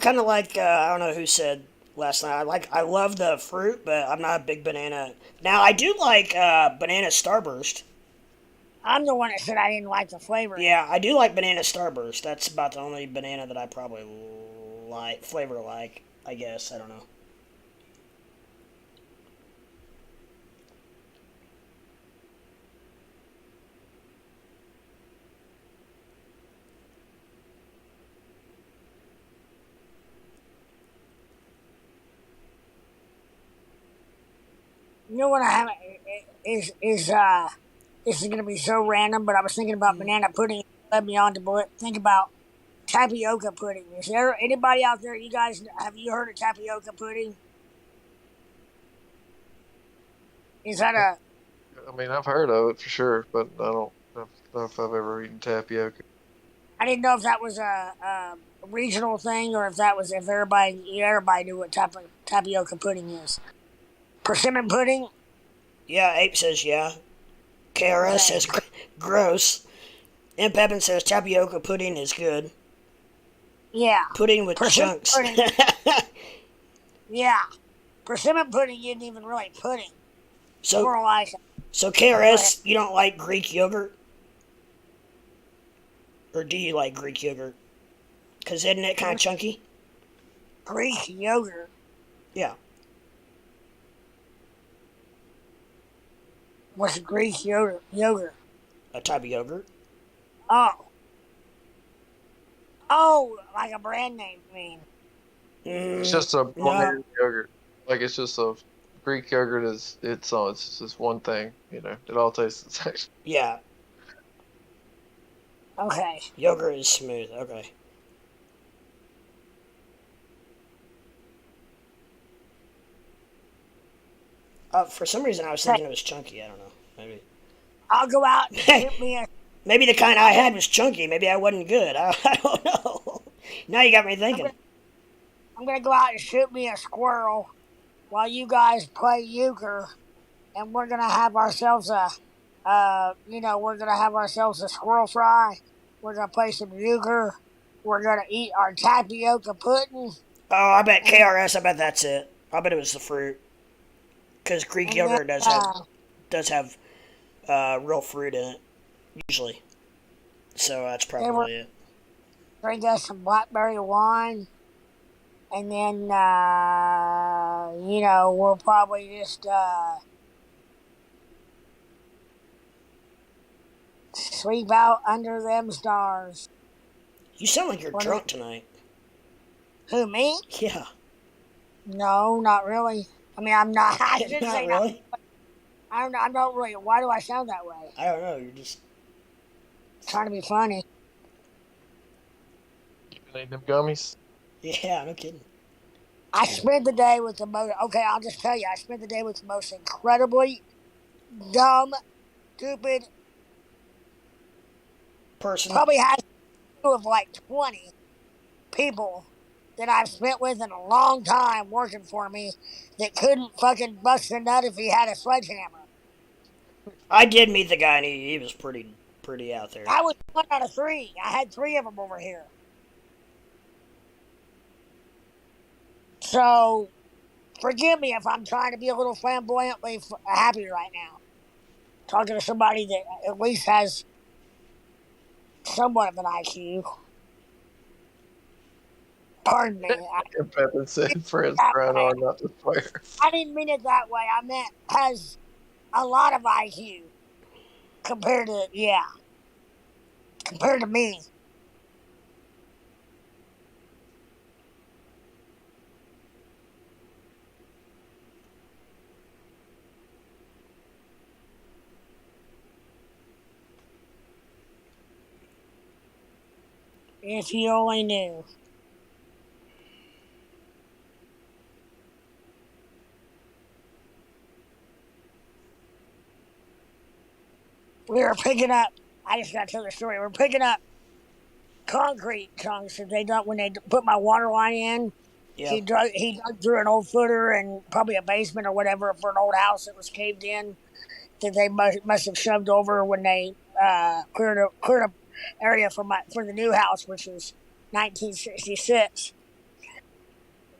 kind of like, I don't know who said last night. I love the fruit, but I'm not a big banana. Now, I do like banana Starburst. I'm the one that said I didn't like the flavor. Yeah, I do like banana Starburst. That's about the only banana that I probably flavor like, I guess. I don't know. You know what I have is this is gonna be so random, but I was thinking about banana pudding. Led me on to think about tapioca pudding. Is there anybody out there? You guys, have you heard of tapioca pudding? Is that a? I mean, I've heard of it for sure, but I don't know if I've ever eaten tapioca. I didn't know if that was a regional thing or if everybody knew what tapioca pudding is. Persimmon pudding. Yeah, Ape says yeah. KRS says gross. And Pepin says tapioca pudding is good. Yeah. Pudding with chunks. Pudding. Yeah. Persimmon pudding isn't even really pudding. So So KRS, you don't like Greek yogurt? Or do you like Greek yogurt? Because isn't it kind of chunky? Greek yogurt? Yeah. What's Greek yogurt? A type of yogurt. Oh. Oh, like a brand name, you mean? It's just a ordinary yogurt. Like, it's just a Greek yogurt it's just one thing, you know. It all tastes the same. Yeah. Okay. Yogurt is smooth. Okay. For some reason, I was thinking it was chunky. I don't know. Maybe. I'll go out and shoot me a... Maybe the kind I had was chunky. Maybe I wasn't good. I don't know. Now you got me thinking. I'm gonna go out and shoot me a squirrel while you guys play euchre, and we're gonna have ourselves a squirrel fry. We're gonna play some euchre. We're gonna eat our tapioca pudding. Oh, I bet KRS. I bet that's it. I bet it was the fruit. Because Greek yogurt does have real fruit in it, usually. So that's probably it. Drink us some blackberry wine, and then we'll probably just sleep out under them stars. You sound like you're drunk tonight. Who, me? Yeah. No, not really. I mean, I'm not. I didn't Not say really? I'm not really. Why do I sound that way? I don't know. You're just trying to be funny. You been eating them gummies? Yeah, no kidding. I spent the day with the most... Okay, I'll just tell you. I spent the day with the most incredibly dumb, stupid... person. Probably has of like 20 people that I've spent with in a long time working for me that couldn't fucking bust a nut if he had a sledgehammer. I did meet the guy, and he was pretty out there. I was 1 out of 3. I had 3 of them over here. So, forgive me if I'm trying to be a little flamboyantly happy right now. Talking to somebody that at least has somewhat of an IQ. Pardon me. And Pepin said, friends That trying way. hard not to swear. I didn't mean it that way. I meant has a lot of IQ compared to compared to me. If you only knew. We were picking up. I just got to tell the story. We're picking up concrete chunks that they dug when they put my water line in. Yeah. He dug through an old footer and probably a basement or whatever for an old house that was caved in that they must have shoved over when they cleared a area for the new house, which was 1966.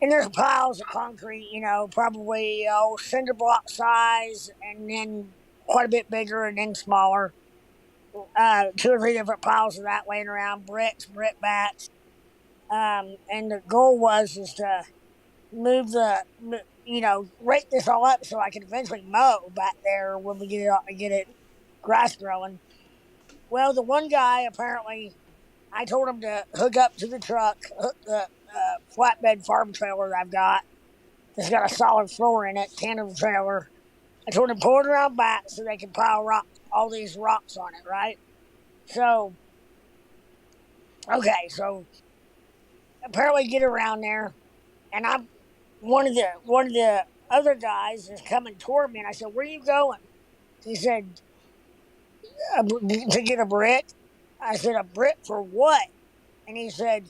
And there's piles of concrete, probably cinder block size, and then quite a bit bigger, and then smaller. 2 or 3 different piles of that laying around, bricks, brick bats. And the goal is to move rake this all up so I can eventually mow back there when we get it grass growing. Well, the one guy apparently, I told him to hook up to the truck, hook the flatbed farm trailer that I've got. It's got a solid floor in it, tandem trailer. I told him to pull it around back so they can pile all these rocks on it, right? So, okay, so apparently get around there, and I'm one of the other guys is coming toward me, and I said, "Where are you going?" He said, "To get a brick." I said, "A brick for what?" And he said,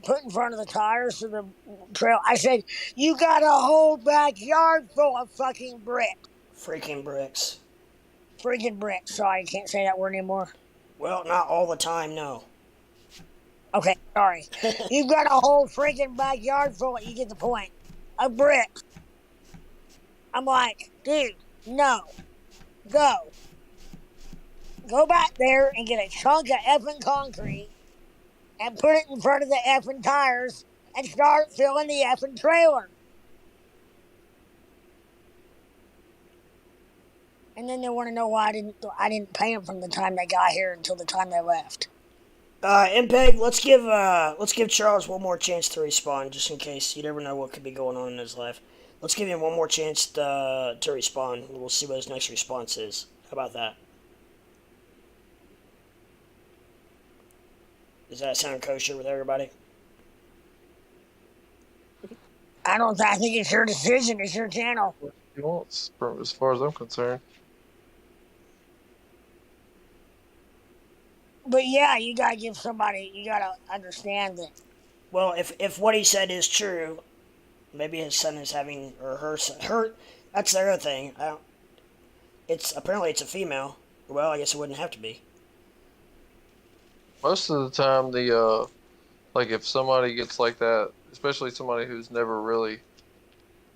put in front of the tires to the trail. I said, "You got a whole backyard full of fucking bricks." Freaking bricks. Freaking bricks. Sorry, I can't say that word anymore. Well, not all the time, no. Okay, sorry. You've got a whole freaking backyard full of, you get the point, of bricks. I'm like, dude, no. Go. Go back there and get a chunk of effing concrete and put it in front of the effing tires and start filling the effing trailer. And then they want to know why I didn't pay them from the time they got here until the time they left. MPEG, let's give Charles one more chance to respond, just in case. You never know what could be going on in his life. Let's give him one more chance to respond. We'll see what his next response is. How about that? Does that sound kosher with everybody? I think it's your decision. It's your channel. He wants, as far as I'm concerned. But yeah, you gotta you gotta understand that. Well, if what he said is true, maybe his son is having, or her, that's the other thing. Apparently it's a female. Well, I guess it wouldn't have to be. Most of the time, like if somebody gets like that, especially somebody who's never really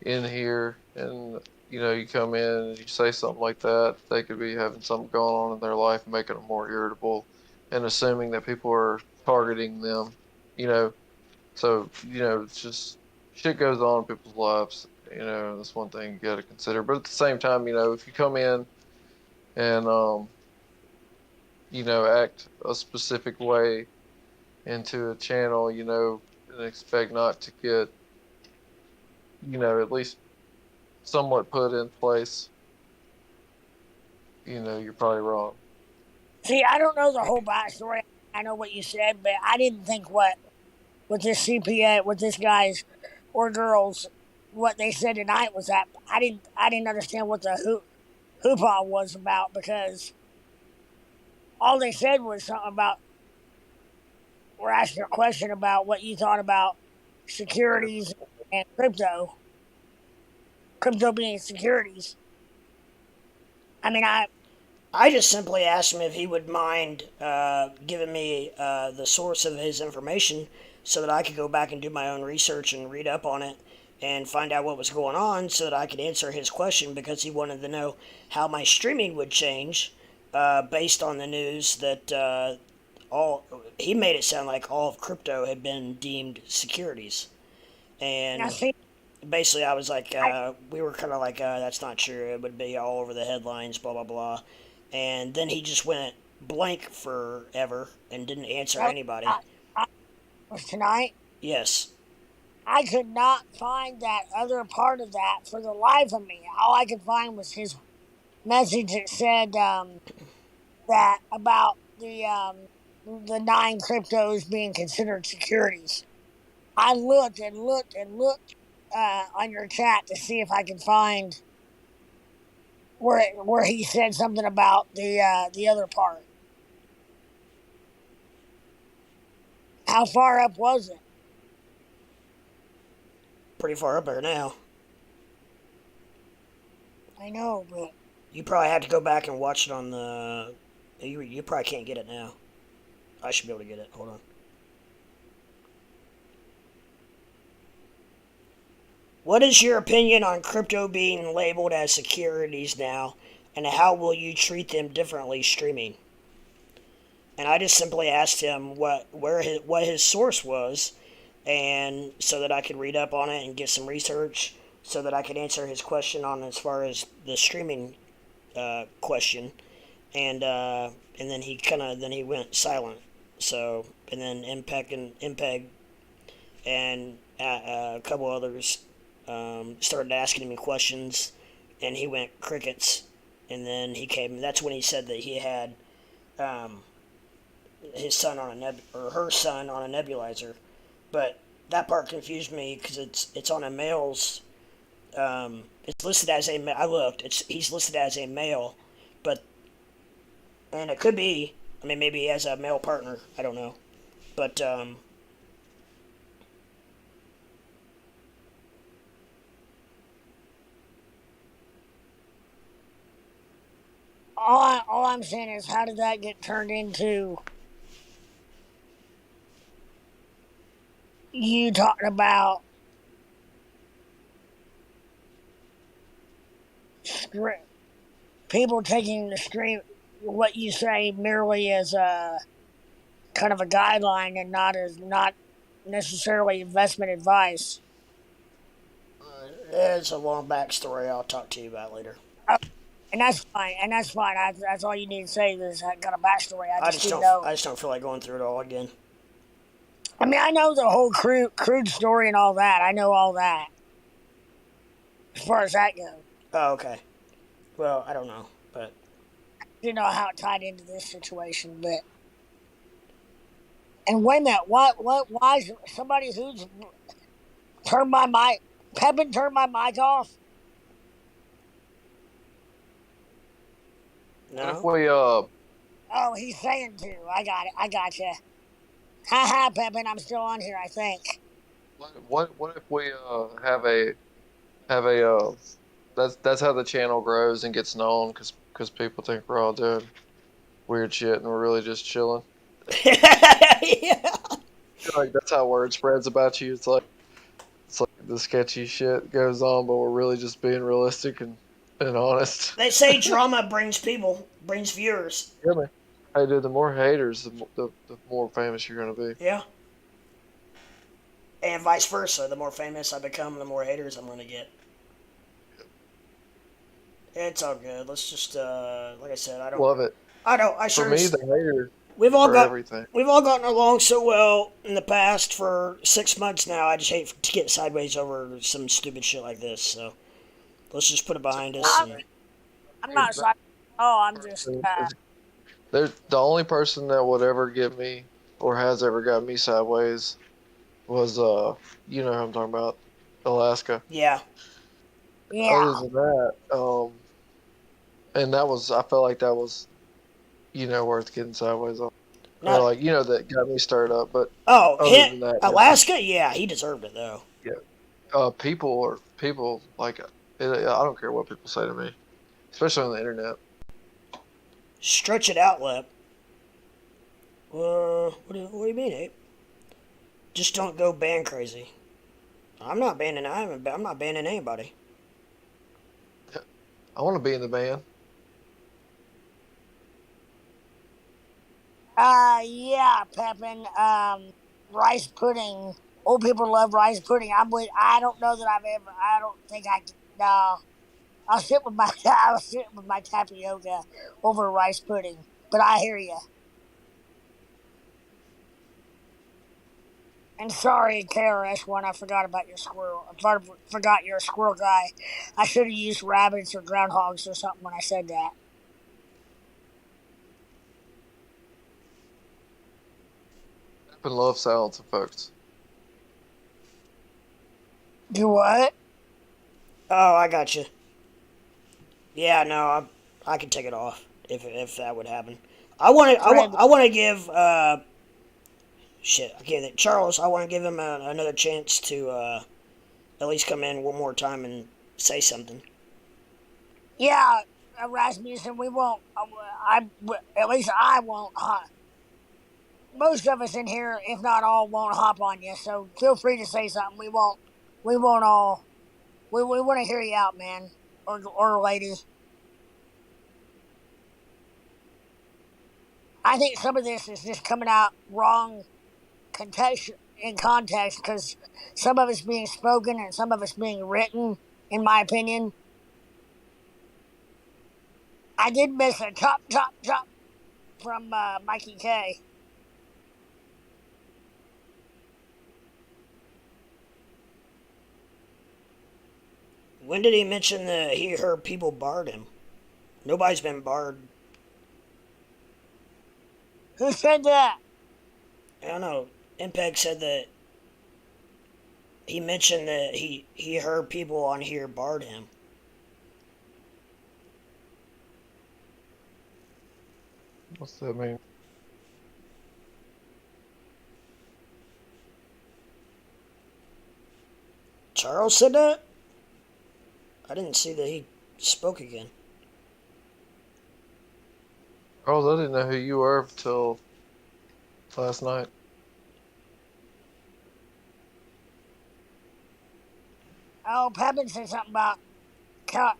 in here, and you come in and you say something like that, they could be having something going on in their life, making them more irritable, and assuming that people are targeting them. So it's just shit goes on in people's lives. That's one thing you got to consider. But at the same time, if you come in and act a specific way into a channel, and expect not to get, at least somewhat put in place, you're probably wrong. See, I don't know the whole backstory. I know what you said, but I didn't think what this CPA, with this guy's or girls, what they said tonight was that I didn't understand what the hoopah was about, because all they said was something about, we're asking a question about what you thought about securities and crypto being securities. I mean, I just simply asked him if he would mind giving me the source of his information so that I could go back and do my own research and read up on it and find out what was going on so that I could answer his question, because he wanted to know how my streaming would change based on the news that he made it sound like all of crypto had been deemed securities, Now, and see, basically I was like, I, we were kind of like, that's not true. It would be all over the headlines, blah blah blah, and then he just went blank forever and didn't answer that anybody. I, was tonight. Yes. I could not find that other part of that for the life of me. All I could find was his message that said that about the 9 cryptos being considered securities. I looked and looked and looked on your chat to see if I could find where he said something about the other part. How far up was it? Pretty far up there now. I know, but You probably have to go back and watch it on the. You probably can't get it now. I should be able to get it. Hold on. What is your opinion on crypto being labeled as securities now, and how will you treat them differently streaming? And I just simply asked him what his source was, and so that I could read up on it and get some research, so that I could answer his question on as far as the streaming question, and then he went silent. So and then Impeg and a couple others started asking me questions, and he went crickets, and then he came. That's when he said that he had his son on or her son on a nebulizer, but that part confused me because it's on a male's. It's listed as a. I looked. He's listed as a male, but and it could be. I mean, maybe he has a male partner. I don't know, but all I'm saying is, how did that get turned into you talking about people taking the stream, what you say merely as a kind of a guideline and not necessarily investment advice. it's a long backstory. I'll talk to you about later. Uh, and that's fine. And that's fine. That's all you need to say is I got a backstory. I I just just didn't don't. know. I just don't feel like going through it all again. I mean, I know the whole crude story and all that. I know all that. As far as that goes, Oh, okay. Well, I don't know, but I didn't know how it tied into this situation. But and wait a minute, why is somebody who's turned my mic? Pepin turned my mic off. What if no. we Oh, he's saying to. I got it. I got you. Ha ha, Pepin. I'm still on here, I think. what if we have a that's how the channel grows and gets known because people think we're all doing weird shit and we're really just chilling. Yeah. Like that's how word spreads about you. It's like the sketchy shit goes on, but we're really just being realistic and honest. They say drama brings viewers. Yeah, man. Hey, dude, the more haters, the more famous you're gonna be. Yeah. And vice versa. The more famous I become, the more haters I'm gonna get. It's all good. Let's just, like I said, Love it. I For sure. me, the haters We've all for got. everything. We've all gotten along so well in the past for 6 months now. I just hate to get sideways over some stupid shit like this. So let's just put it behind us. I'm not sorry. Oh, I'm just. They're the only person that would ever get me or has ever got me sideways was you know who I'm talking about, Alaska. Yeah. Yeah. Other than that, and that was I felt like that was, worth getting sideways on. Not, Or like that got me stirred up. But oh, other him, than that, Alaska. Yeah, he deserved it though. people like I don't care what people say to me, especially on the internet. Stretch it out, Lep. What do you mean, Ape? Just don't go ban crazy. I'm not banning. I'm not banning anybody. I want to be in the band. Yeah, Pepin. Rice pudding. Old people love rice pudding. I don't know that I've ever. I don't think I can. No, I'll sit with my. I'll sit with my tapioca over rice pudding. But I hear you. And sorry, KRS-One, I forgot about your squirrel. Forgot you're a squirrel guy. I should have used rabbits or groundhogs or something when I said that. I love silencing folks. Do what? Oh, I got you. Yeah, no, I can take it off if that would happen. I want to. I want to give. Shit, I can't think. Charles, I want to give him another chance to at least come in one more time and say something. Yeah, Rasmussen, we won't. At least I won't. Most of us in here, if not all, won't hop on you. So feel free to say something. We won't. We won't all. We want to hear you out, man, or lady. I think some of this is just coming out wrong in context because some of it's being spoken and some of it's being written, in my opinion. I did miss a chop, chop, chop from Mikey K. When did he mention that he heard people barred him? Nobody's been barred. Who said that? I don't know. MPEG said that he mentioned that he heard people on here barred him. What's that mean? Charles said that? I didn't see that he spoke again. Charles, I didn't know who you were until last night. Oh, Pepin said something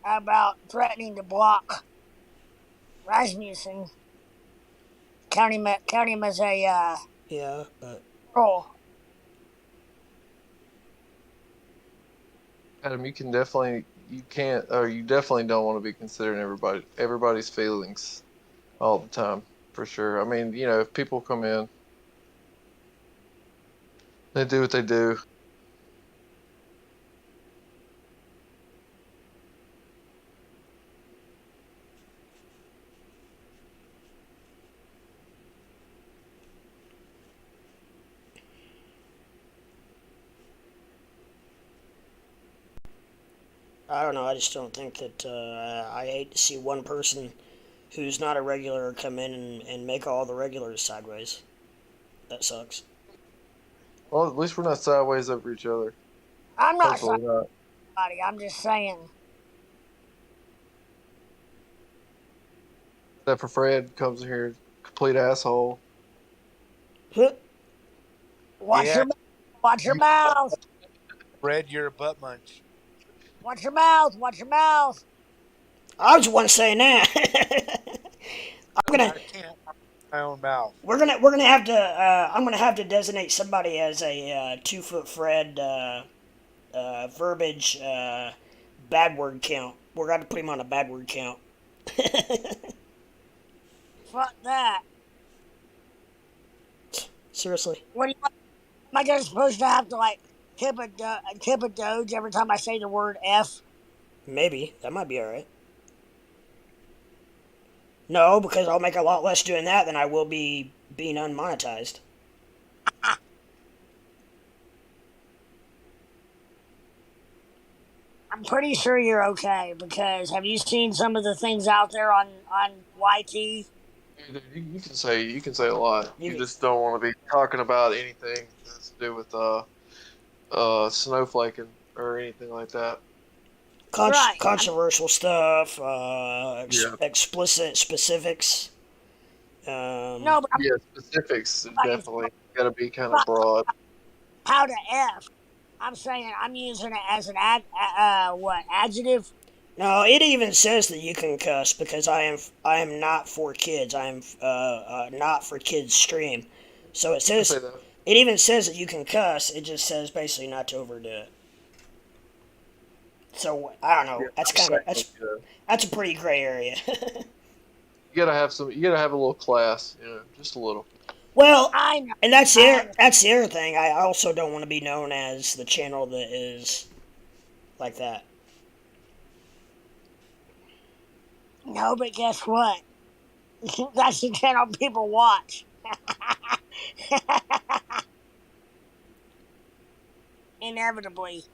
about threatening to block Rasmussen. Count him as a Yeah, but troll. Adam, you definitely don't want to be considering everybody's feelings all the time, for sure. I mean, if people come in, they do what they do. I don't know. I just don't think that. I hate to see one person who's not a regular come in and make all the regulars sideways. That sucks. Well, at least we're not sideways over each other. I'm not Hopefully not. somebody. I'm just saying. Except for Fred comes in here, complete asshole. Watch your mouth. Fred, you're a butt munch. Watch your mouth. Watch your mouth. I was the one saying that. I can't my own mouth. We're gonna have to. I'm gonna have to designate somebody as a 2-foot Fred verbiage bad word count. We're gonna put him on a bad word count. Fuck that. Seriously. What am I just supposed to have to tip a Doge every time I say the word F? Maybe that might be all right. No, because I'll make a lot less doing that than I will be being unmonetized. I'm pretty sure you're okay because have you seen some of the things out there on YT? You can say a lot. You just don't want to be talking about anything that's to do with snowflaking or anything like that. Right. Controversial stuff, explicit specifics. No, but specifics definitely got to be kind of broad. How to F? I'm saying I'm using it as an adjective. No, it even says that you can cuss because I am not for kids. I am not for kids stream. So it You can say says that. it even says that you can cuss. It just says basically not to overdo it. So I don't Yeah, know. That's I'm kind of saying, that's a pretty gray area. you gotta have some. You gotta have a little class. Just a little. Well, I know. and that's I that's the other thing. I also don't want to be known as the channel that is like that. No, but guess what? That's the channel people watch. Inevitably.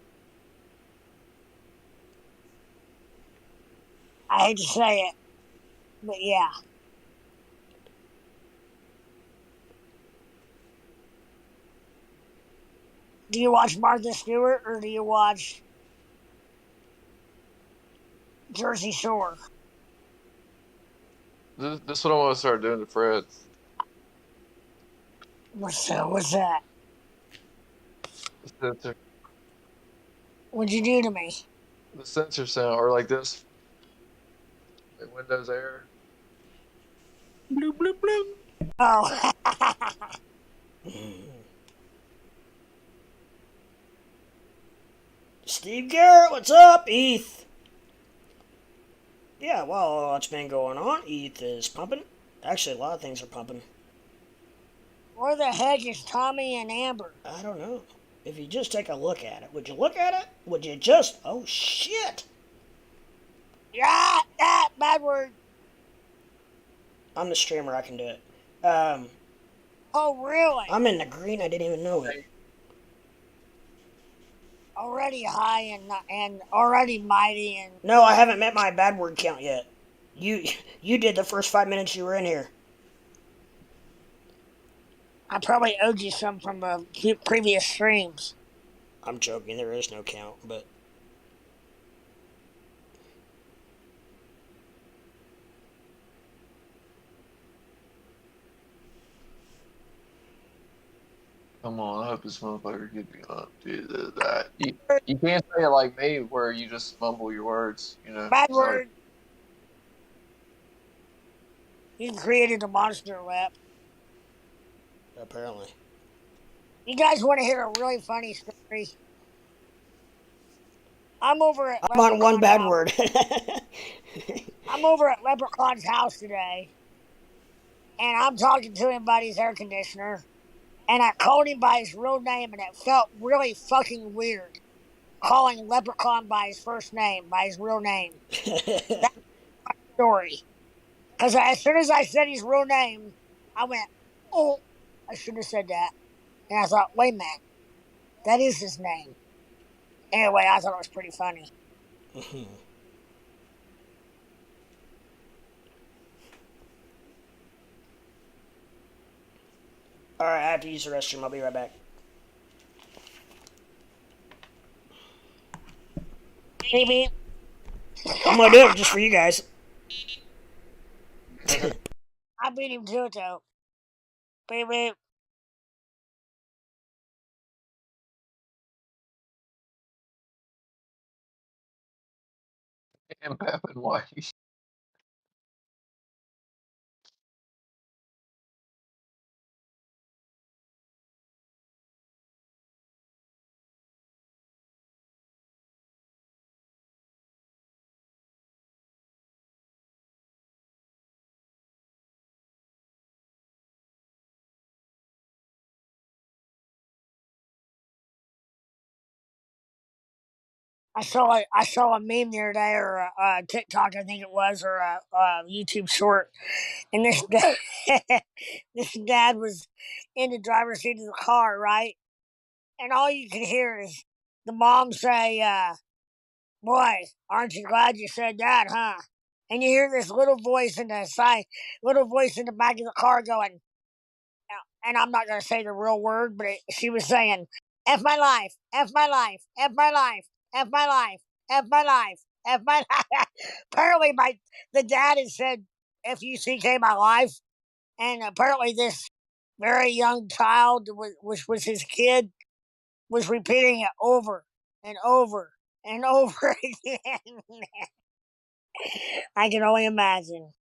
I hate to say it, but yeah. Do you watch Martha Stewart or do you watch Jersey Shore? This is what I want to start doing to Fred. What's that? The censor, What'd you do to me? the censor sound, or like this, like Windows error. Bloop bloop bloop. Oh. Steve Garrett, what's up, ETH? Yeah, well, what's been going on? ETH is pumping. Actually, a lot of things are pumping. Where the heck is Tommy and Amber? I don't know. If you just take a look at it, would you look at it? Would you just? Oh shit! Yeah, bad word. I'm the streamer. I can do it. Oh, really? I'm in the green. I didn't even know it. Already high and already mighty and. No, I haven't met my bad word count yet. You did the first 5 minutes you were in here. I probably owed you some from the previous streams. I'm joking. There is no count, but. Come on, I hope this motherfucker get me up, dude. You can't say it like me, where you just mumble your words. Bad Sorry. word. You created a monster lap. Apparently. You guys want to hear a really funny story? I'm over at I'm on one bad house. word. I'm over at Leprechaun's house today, and I'm talking to him about his air conditioner, and I called him by his real name, and it felt really fucking weird calling Leprechaun by his first name, by his real name. That's my story. Because as soon as I said his real name, I went, oh, I should have said that. And I thought, wait a minute, that is his name. Anyway, I thought it was pretty funny. Alright, I have to use the restroom. I'll be right back. Beep, beep. I'm gonna do it just for you guys. I beat him to it, though. Beep, beep. And Pep and White. I saw a meme the other day, or a TikTok, I think it was, or a YouTube short, and this dad, this dad was in the driver's seat of the car, right? And all you could hear is the mom say, "Boy, aren't you glad you said that, huh?" And you hear this little voice in the side, little voice in the back of the car going, and I'm not going to say the real word, but she was saying, F my life, F my life, F my life, F my life, F my life, F my life. Apparently, the dad had said F-U-C-K my life, and apparently this very young child, which was his kid, was repeating it over and over and over again. I can only imagine.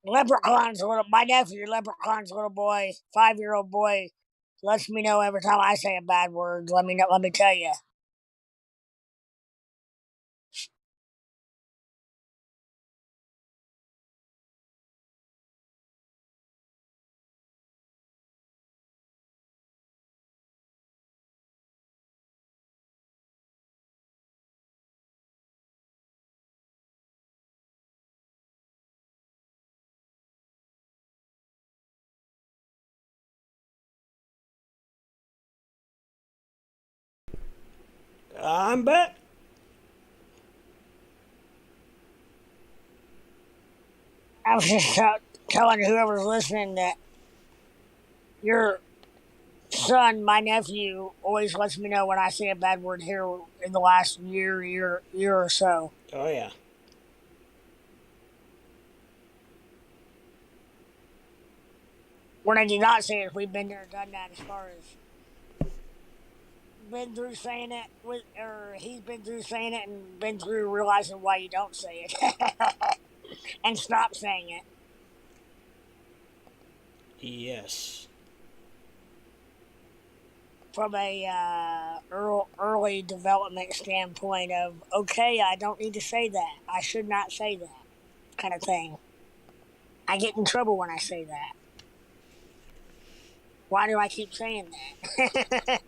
My nephew, Leprechaun's little boy, 5-year-old boy, lets me know every time I say a bad word. Let me tell you. I'm back. I was just telling whoever's listening that your son, my nephew, always lets me know when I say a bad word here in the last year or so. Oh, yeah. When I do not say it, we've been there, done that. As far as been through saying it, or he's been through saying it, and been through realizing why you don't say it, and stop saying it. Yes. From a early development standpoint of, okay, I don't need to say that. I should not say that, kind of thing. I get in trouble when I say that. Why do I keep saying that?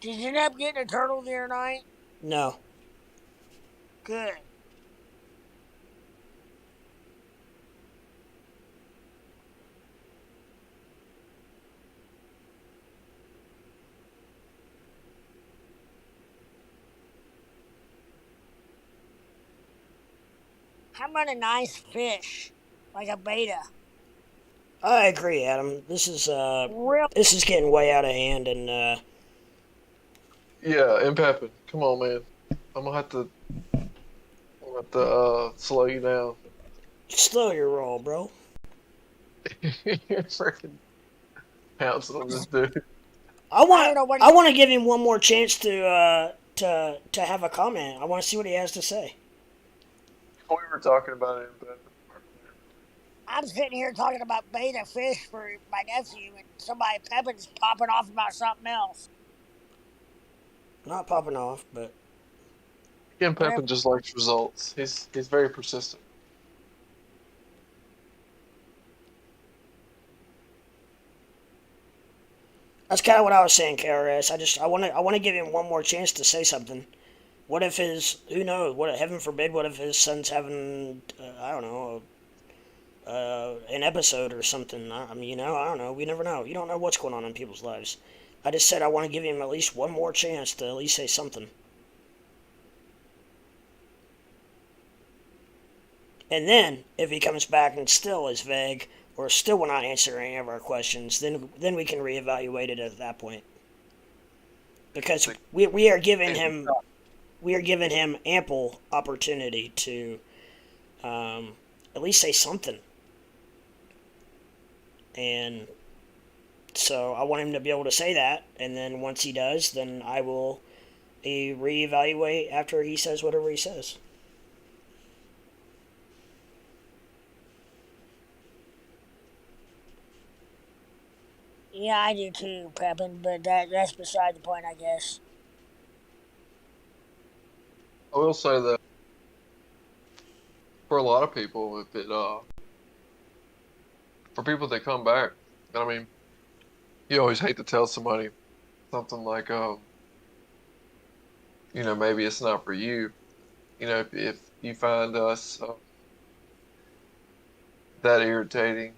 Did you end up getting a turtle the other night? No. Good. How about a nice fish, like a beta? I agree, Adam. This is Real. this is getting way out of hand, and Yeah, and Peppin, come on, man. I'm gonna have to slow you down. slow your roll, bro. You're freaking pouncing on this dude. I I don't want know what. I want to give him one more chance to have a comment. I want to see what he has to say. We were talking about it, but I'm sitting here talking about beta fish for my nephew, and somebody Pepin's popping off about something else. Not popping off, but Ken Whatever. Peppin just likes results. He's very persistent. that's kind of what I was saying, KRS. I want to give him one more chance to say something. What if who knows? What heaven forbid? What if his son's having I don't know an episode or something? I mean, I don't know. We never know. You don't know what's going on in people's lives. I just said I want to give him at least one more chance to at least say something. And then, if he comes back and still is vague, or still will not answer any of our questions, then we can reevaluate it at that point. Because we are giving him ample opportunity to at least say something. And so I want him to be able to say that, and then once he does, then I will reevaluate after he says whatever he says. Yeah, I do too, Pepin, but that's beside the point, I guess. I will say that for a lot of people, if it for people that come back, I mean, you always hate to tell somebody something like, maybe it's not for you. If you find us that irritating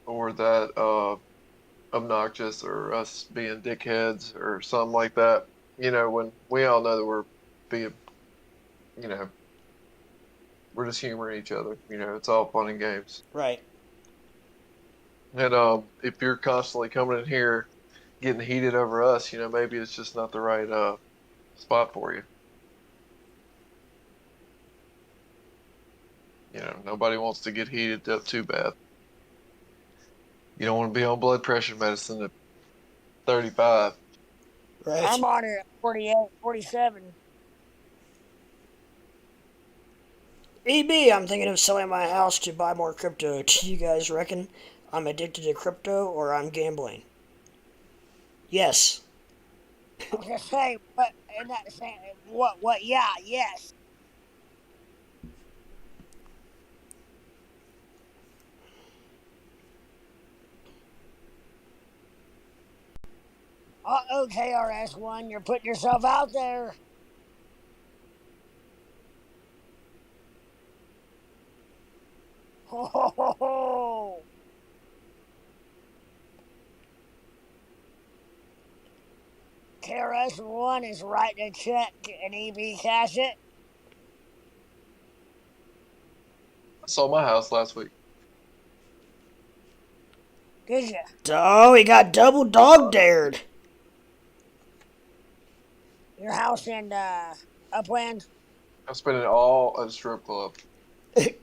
or that obnoxious or us being dickheads or something like that, when we all know that we're being, you know, we're just humoring each other. It's all fun and games. Right. And if you're constantly coming in here getting heated over us, maybe it's just not the right spot for you. Nobody wants to get heated up too bad. You don't want to be on blood pressure medicine at 35. Right. I'm on it at 48, 47. EB, I'm thinking of selling my house to buy more crypto. Do you guys reckon I'm addicted to crypto or I'm gambling? Yes. I was gonna say, but in that same, what? Yeah, yes. Uh-oh, KRS-One, you're putting yourself out there. Ho, ho, ho, ho. KRS-One is writing a check and EB cash it. I sold my house last week. Did you? Oh, he got double dog dared. Your house in Upland? I spent it all at a strip club. I spent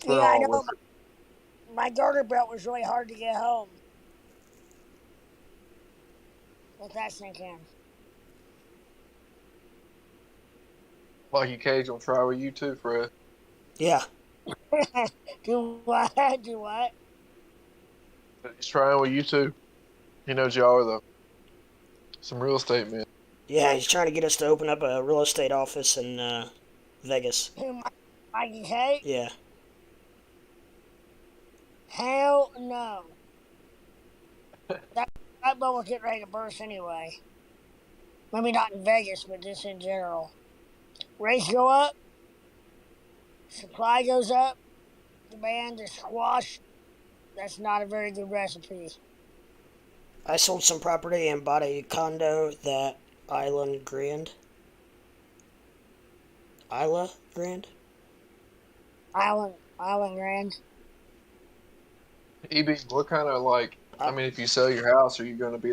it Yeah, I all know. with it. My garter belt was really hard to get home. Let that sink in. Mikey Cage will try with you too, Fred. Yeah. Do what? Do what? He's trying with you too. He knows y'all are some real estate men. Yeah, he's trying to get us to open up a real estate office in Vegas. Who, Mikey K? Yeah. Hell no. That bubble's getting ready to burst anyway. Maybe not in Vegas, but just in general. Rates go up, supply goes up, demand is squashed. That's not a very good recipe. I sold some property and bought a condo that Island Grand. Isla Grand? Island Grand. EB, what kind of I mean, if you sell your house, are you going to be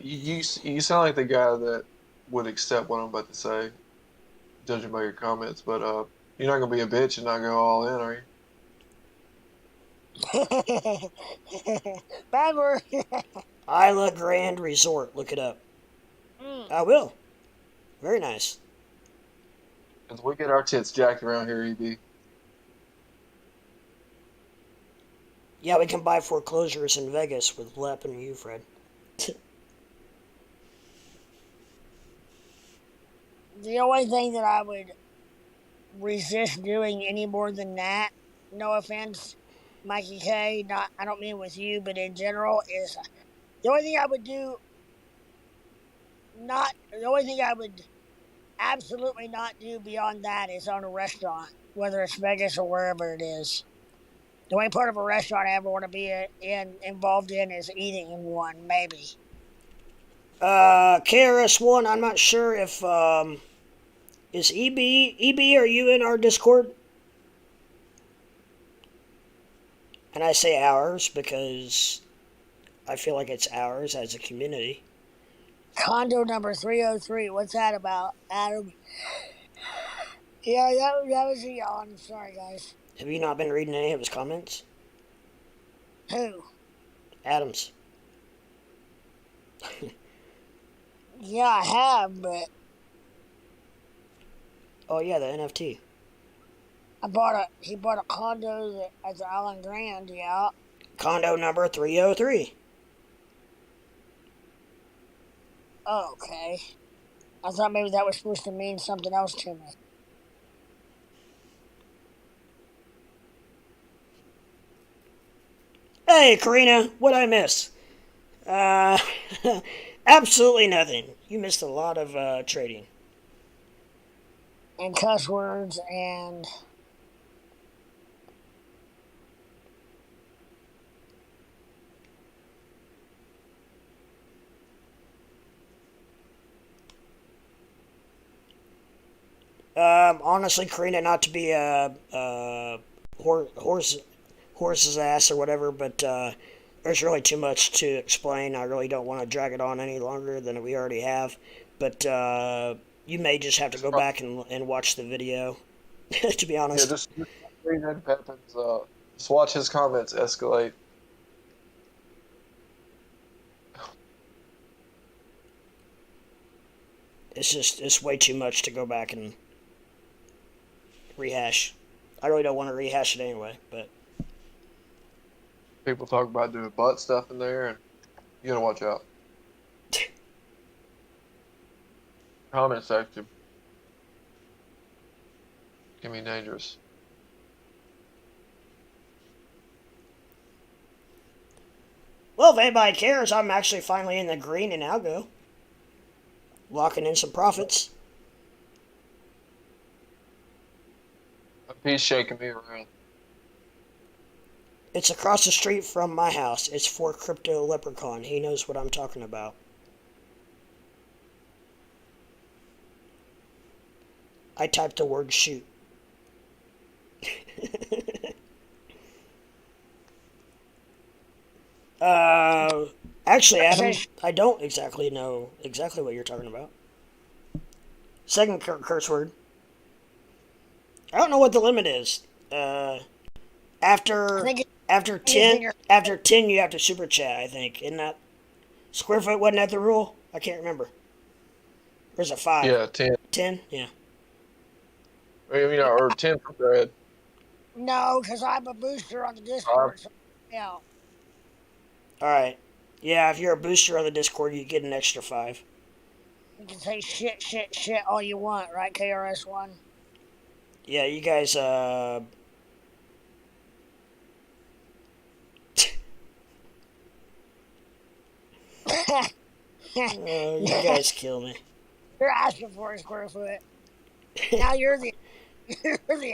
you sound like the guy that would accept what I'm about to say, judging by your comments, but you're not going to be a bitch and not go all in, are you? Bad word. Isla Grand Resort. Look it up. I will. Very nice. Because we get our tits jacked around here, EB. Yeah, we can buy foreclosures in Vegas with Lep and you, Fred. The only thing that I would resist doing any more than that, no offense, Mikey K, I don't mean with you, but in general, is the only thing I would do, the only thing I would absolutely not do beyond that is own a restaurant, whether it's Vegas or wherever it is. The only part of a restaurant I ever want to be involved in is eating in one, maybe. KRS-One, I'm not sure if, is EB, are you in our Discord? And I say ours because I feel like it's ours as a community. Condo number 303, what's that about, Adam? Yeah, that was a yawn. Sorry, guys. Have you not been reading any of his comments? Who? Adams. Yeah, I have, but... Oh, yeah, the NFT. He bought a condo at the Island Grand. Yeah. Condo number 303. Oh, okay. I thought maybe that was supposed to mean something else to me. Hey, Karina, what'd I miss? Uh, absolutely nothing. You missed a lot of trading. And cuss words and Honestly, Karina, not to be a horse's ass or whatever, but there's really too much to explain. I really don't want to drag it on any longer than we already have. But you may just have to go back and watch the video. To be honest. Yeah, just read Ed Pepin's. Just watch his comments escalate. It's way too much to go back and rehash. I really don't want to rehash it anyway, but People talk about doing butt stuff in there, and you gotta watch out. Comment section can be dangerous. well, if anybody cares, I'm actually finally in the green in algo, locking in some profits. He's shaking me around. It's across the street from my house. It's for Crypto Leprechaun. He knows what I'm talking about. I typed the word shoot. Actually, Adam, I don't exactly know exactly what you're talking about. Second curse word. I don't know what the limit is. After 10 you have to super chat, I think. Isn't that square foot? Wasn't that the rule? I can't remember. Or is it 5? Yeah, 10. 10? Yeah. Or 10 for Brad. no, because I'm a booster on the Discord. So, yeah. Alright. Yeah, if you're a booster on the Discord, you get an extra 5. You can say shit all you want, right, KRS-One? Yeah, you guys, you guys kill me. You're asking for a square foot. Now you're the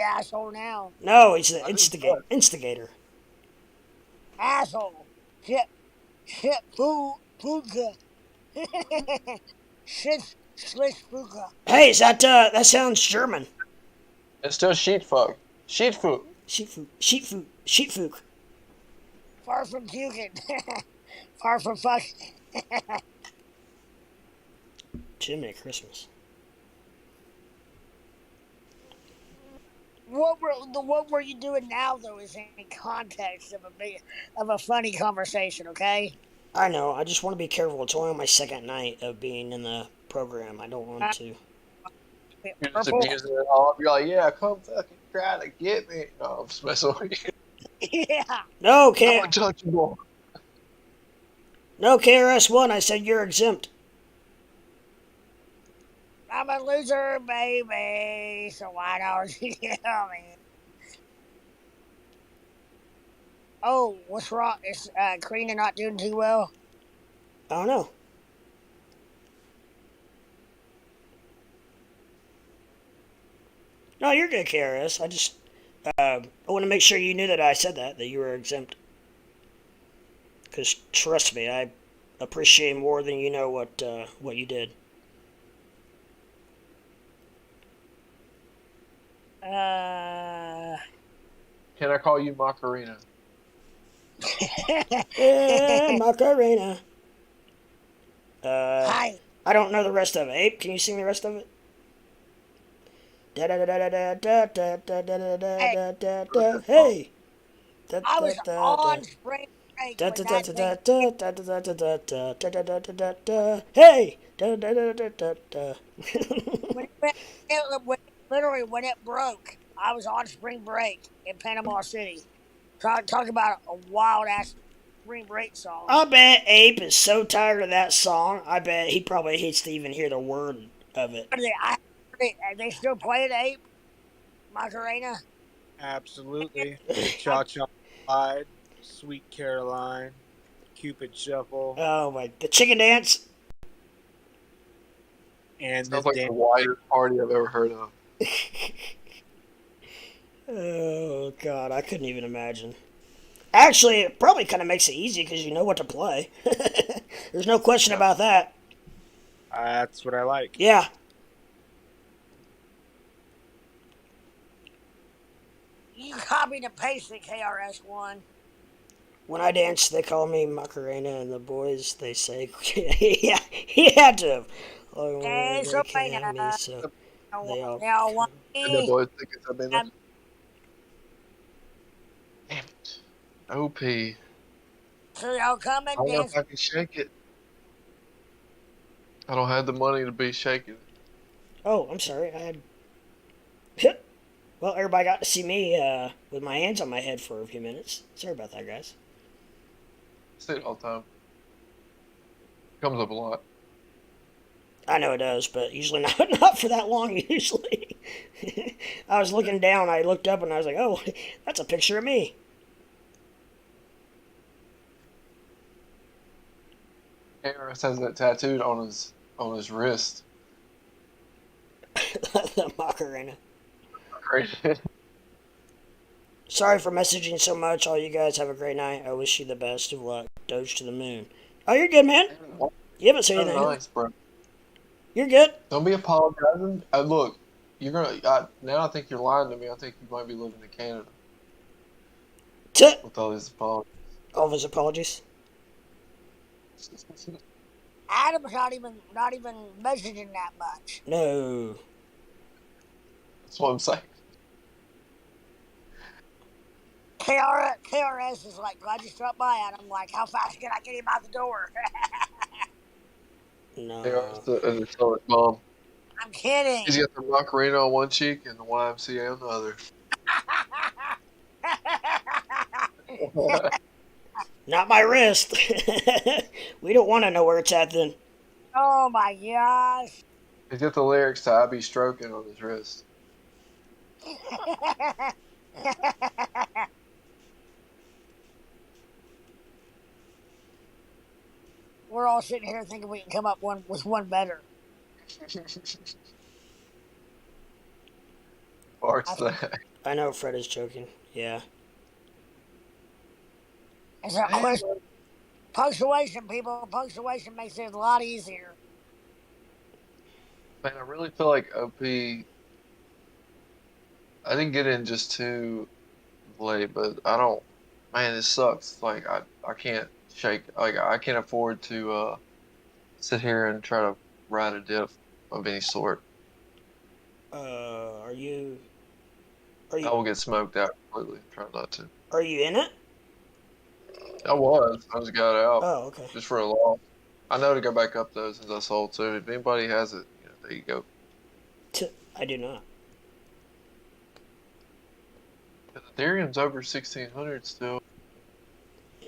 asshole now. No, he's the instigator. Asshole. Shit, fuga. Shit, slish fuga. Hey, is that sounds German. It's still sheet fuck. Sheet foot. Sheetfook. Far from puking. Far from fucking. Jiminy Christmas. What were you doing now though is in context of a funny conversation, okay? I know, I just want to be careful. It's only on my second night of being in the program. I don't want to. You're just abusing it all. You're like, yeah, come fucking try to get me. No, I'm just messing with you. Yeah. No, I'm untouchable. No, KRS-One, I said you're exempt. I'm a loser, baby. So why don't you tell me? Oh, what's wrong? Is Karina not doing too well? I don't know. No, you're good, KRS. I just, I want to make sure you knew that I said that you were exempt. Because, trust me, I appreciate more than you know what you did. Can I call you Macarena? Yeah, Macarena. Hi. I don't know the rest of it. Ape, can you sing the rest of it? Hey. I was on spring break when that thing. Hey. Literally when it broke, I was on spring break in Panama City. Talk about a wild ass spring break song. I bet Ape is so tired of that song. I bet he probably hates to even hear the word of it. They still play it, Ape? Macarena? Absolutely. The Cha Cha Slide, Sweet Caroline, Cupid Shuffle, Oh my, the chicken dance. and Sounds this like dance. the widest party I've ever heard of. Oh god, I couldn't even imagine. Actually, it probably kind of makes it easy because you know what to play. There's no question about that. That's what I like. Yeah. You copied and pasted KRS-One. When I dance, they call me Macarena, and the boys, they say, yeah, he had to. Oh, Hey, they so can't have me, so they all. they all want And the me. boys think it's a bit Um, Damn it. OP. So y'all come I and don't know dance. if I can shake it. I don't have the money to be shaking. Oh, I'm sorry. I had. Well, everybody got to see me with my hands on my head for a few minutes. Sorry about that, guys. I say it all the time. Comes up a lot. I know it does, but usually not for that long. Usually, I was looking down. I looked up and I was like, "Oh, that's a picture of me." Harris has that tattooed on his wrist. The Macarena. Crazy. Sorry for messaging so much. All you guys have a great night. I wish you the best of luck. Doge to the moon. Oh, you're good, man. You haven't said That's anything. nice, bro. You're good. Don't be apologizing. Look, you're gonna. Now I think you're lying to me. I think you might be living in Canada with all these apologies. All of his apologies. Adam's not even messaging that much. No. That's what I'm saying. KRS is like, glad you stopped by, and I'm like, how fast can I get him out the door? No. Harris is a solid mom. I'm kidding. He's got the Macarena on one cheek and the YMCA on the other. Not my wrist. We don't want to know where it's at then. Oh my gosh. He's got the lyrics to "I Be Stroking" on his wrist. We're all sitting here thinking we can come up with one better. Parts that. I know Fred is joking. Yeah. It's a question. Punctuation, people. Punctuation makes it a lot easier. Man, I really feel like OP. I didn't get in just too late, but I don't. Man, this sucks. Like I can't shake. Like I can't afford to sit here and try to ride a diff of any sort. Are you? I will get smoked out completely. Try not to. Are you in it? I was. I just got out. Oh, okay. Just for a loss. I know to go back up though since I sold. So if anybody has it, there you go. I do not. Ethereum's over 1,600 still. I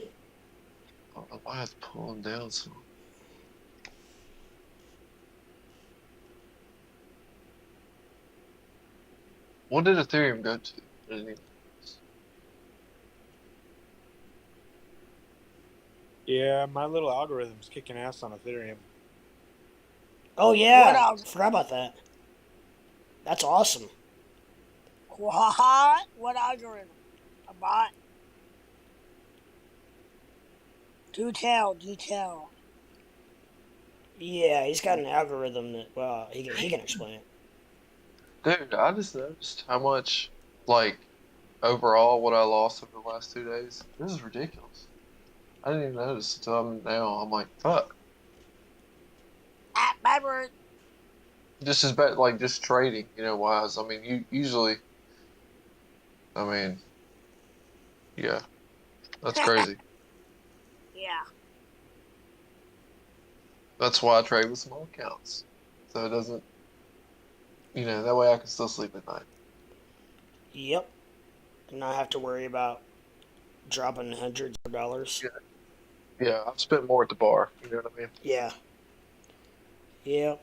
don't know why it's pulling down so. What did Ethereum go to? I didn't even... Yeah, my little algorithm's kicking ass on Ethereum. Oh yeah, forgot about that. That's awesome. What? What algorithm? A bot? Do tell. Yeah, he's got an algorithm that, well, he can explain it. Dude, I just noticed how much, like, overall what I lost over the last 2 days. This is ridiculous. I didn't even notice until now. I'm like, fuck. Backward. Just as bad, like, just trading, wise. I mean, you usually, yeah, that's crazy. Yeah. That's why I trade with small accounts. So it doesn't, that way I can still sleep at night. Yep. And not have to worry about dropping hundreds of dollars. Yeah, I've spent more at the bar. You know what I mean? Yeah. Yep.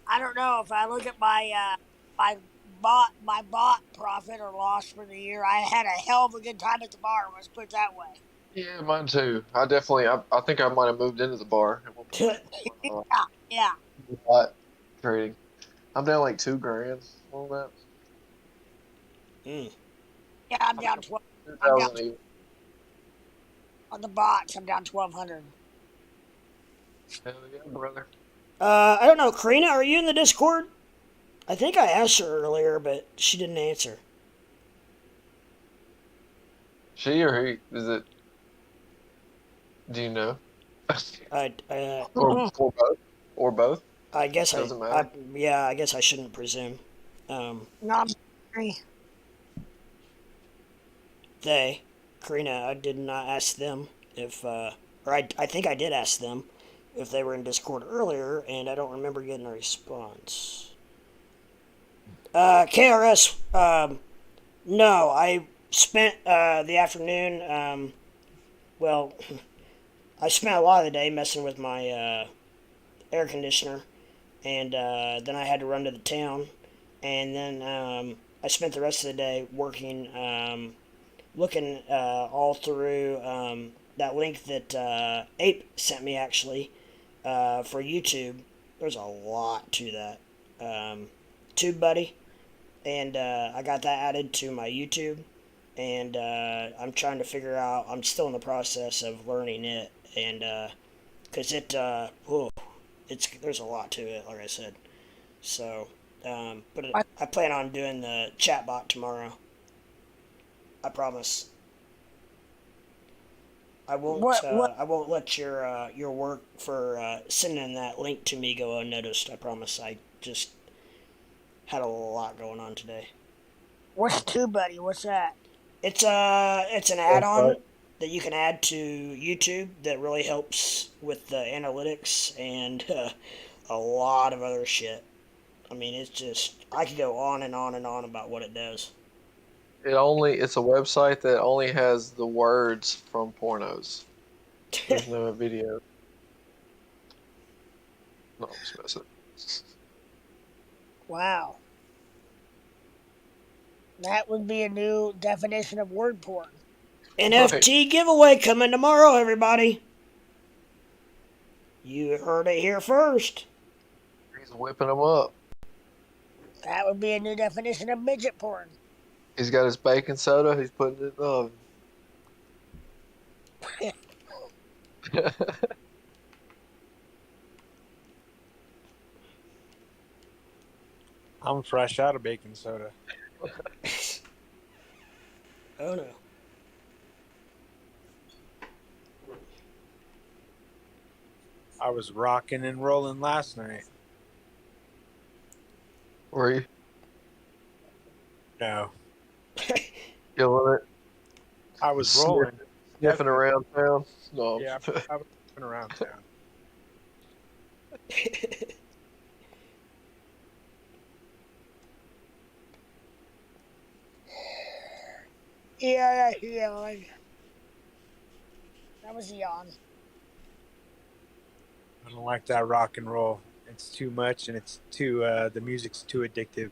I don't know if I look at my bought profit or loss for the year. I had a hell of a good time at the bar. Let's put it that way. Yeah, mine too. I think I might have moved into the bar at one point. Yeah. Lot trading. I'm down like $2,000 on that. Mm. Yeah, I'm down 12. I'm down 2,000 even. on the bots. I'm down 1,200. Hell yeah, brother. I don't know. Karina, are you in the Discord? I think I asked her earlier, but she didn't answer. She or he? Is it? Do you know? I Or both? Or both? I guess Doesn't matter. yeah, I guess I shouldn't presume. No, I'm sorry. Karina, I did not ask them if, or I think I did ask them if they were in Discord earlier, and I don't remember getting a response. KRS, no, I spent the afternoon, well, I spent a lot of the day messing with my air conditioner, and then I had to run to the town, and then I spent the rest of the day working, looking all through that link that Ape sent me actually for YouTube. There's a lot to that. TubeBuddy, and I got that added to my YouTube, and I'm trying to figure out. I'm still in the process of learning it, and because it's there's a lot to it, like I said. So, but I plan on doing the chatbot tomorrow. I promise. I won't. What? I won't let your work for sending that link to me go unnoticed. I promise. I just had a lot going on today. What's TubeBuddy? What's that? It's an add-on that you can add to YouTube that really helps with the analytics and a lot of other shit. I mean, it's just I could go on and on and on about what it does. It's a website that only has the words from pornos. There's no video. No, I'm just messing. Wow. That would be a new definition of word porn. NFT giveaway coming tomorrow, everybody. You heard it here first. He's whipping them up. That would be a new definition of midget porn. He's got his baking soda. He's putting it in the oven. I'm fresh out of baking soda. Oh no. I was rocking and rolling last night. Were you No, killing it? I was rolling. Sniffing around town? No. Yeah, I was moving around town. Yeah. That was a yawn. I don't like that rock and roll. It's too much, and it's too. The music's too addictive.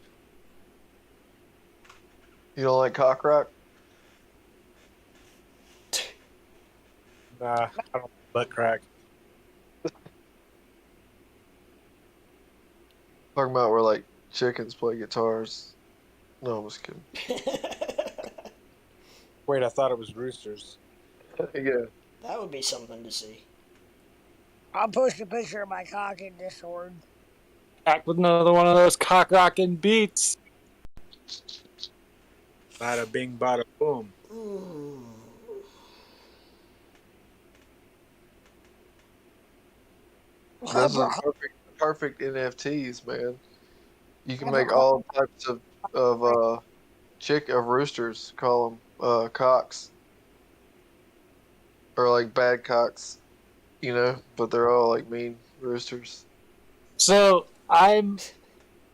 You don't like cock rock? Nah, I don't like butt crack. Talking about where like chickens play guitars. No, I'm just kidding. Wait, I thought it was roosters. Yeah. That would be something to see. I'll post a picture of my cock in Discord. Back with another one of those cock rocking beats. Bada bing, bada boom. Those are perfect NFTs, man. You can make all types of roosters, call them cocks, or like bad cocks, you know. But they're all like mean roosters. So I'm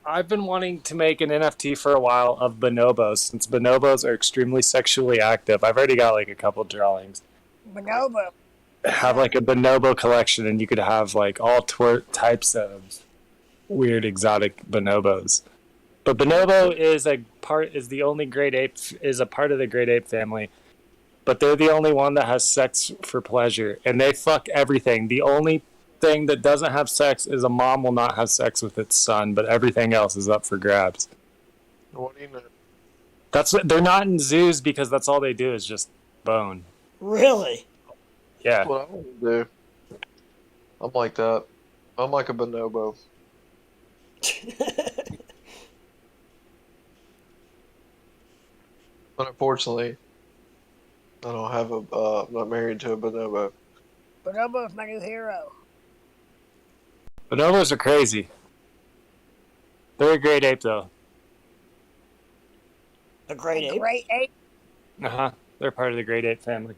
I've been wanting to make an NFT for a while of bonobos, since bonobos are extremely sexually active. I've already got like a couple drawings. Bonobo. Have like a bonobo collection, and you could have like all types of weird exotic bonobos. But bonobo is the only great ape, is a part of the great ape family. But they're the only one that has sex for pleasure, and they fuck everything. The only thing that doesn't have sex is a mom will not have sex with its son, but everything else is up for grabs. What do you know? They're not in zoos because that's all they do is just bone. Really? Yeah. That's what I want to do. I'm like that. I'm like a bonobo. But unfortunately, I don't have I'm not married to a bonobo. Bonobo is my new hero. Bonobos are crazy. They're a great ape, though. A great A ape? great ape. Uh-huh. They're part of the great ape family.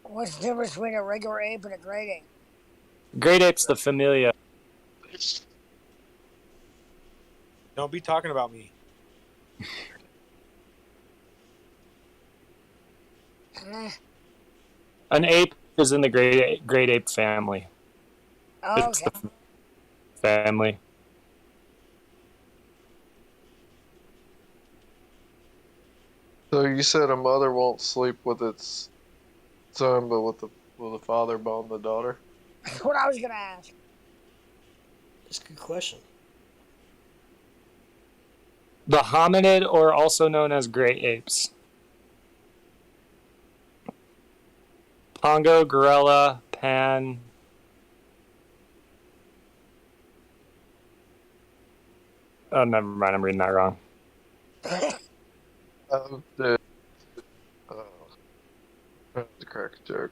What's the difference between a regular ape and a great ape? Great ape's the familia. Don't be talking about me. An ape is in the great ape family. Oh, It's okay. the family. So you said a mother won't sleep with its son, but will the father bone the daughter? That's what I was gonna ask. That's a good question. The hominid, or also known as great apes. Pongo, gorilla, pan. Oh, never mind. I'm reading that wrong. The crack joke.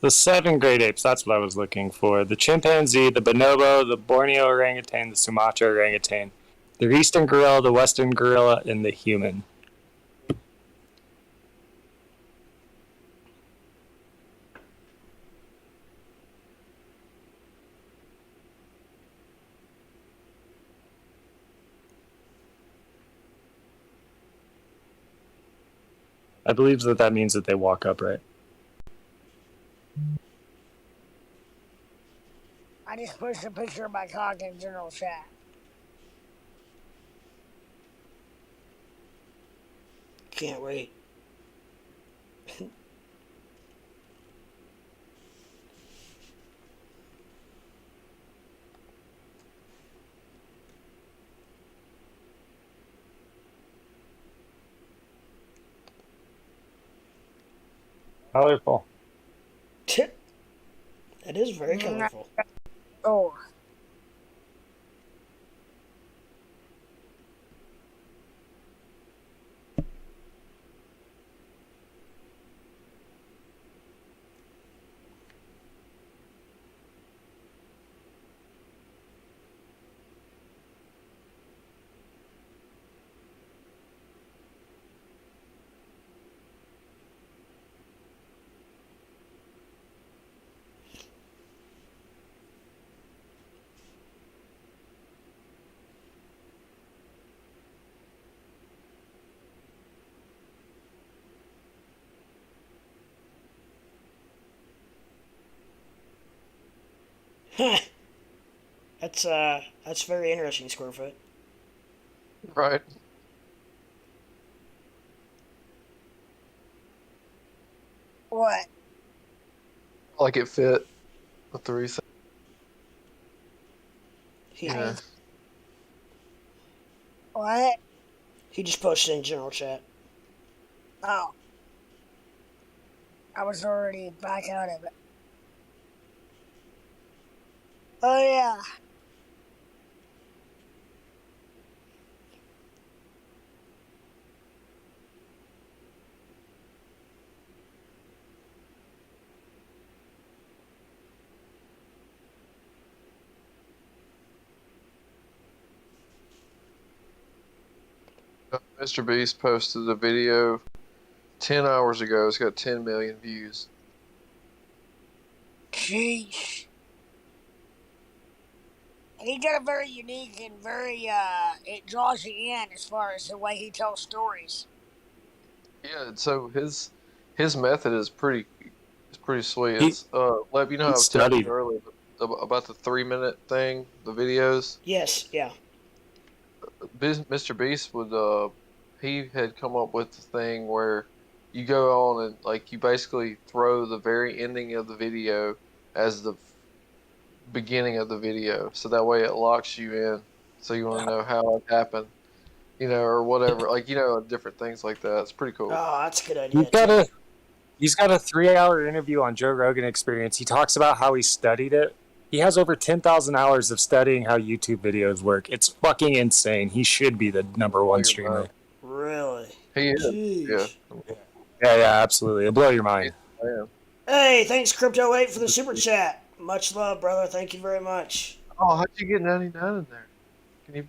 The 7 great apes, that's what I was looking for. The chimpanzee, the bonobo, the Borneo orangutan, the Sumatra orangutan, the eastern gorilla, the western gorilla, and the human. I believe that means that they walk upright. I just pushed a picture of my cock in general chat. Can't wait. Colorful. That is very colorful. Oh. That's very interesting, Squarefoot. Right. What? Like it fit with the reset. Yeah. What? He just posted in general chat. Oh. I was already back out of it. Oh, yeah. Mr. Beast posted a video 10 hours ago. It's got 10 million views. Jeez. And he got a very unique and very, it draws you in as far as the way he tells stories. Yeah, so his method is pretty sweet. He- It's Leb, you know how I was telling you earlier about the 3 minute thing, the videos. Yes, yeah. Mr. Beast would he had come up with the thing where you go on and like you basically throw the very ending of the video as the beginning of the video, so that way it locks you in. So you want to know how it happened, or whatever, like different things like that. It's pretty cool. Oh, that's a good idea. He's got a 3-hour interview on Joe Rogan Experience. He talks about how he studied it. He has over 10,000 hours of studying how YouTube videos work. It's fucking insane. He should be the #1 streamer. Really? He is. Jeez. Yeah, absolutely. It'll blow your mind. Yeah. Hey, thanks Crypto8 for the super chat. Much love, brother. Thank you very much. Oh, how'd you get 99 in there? Can you?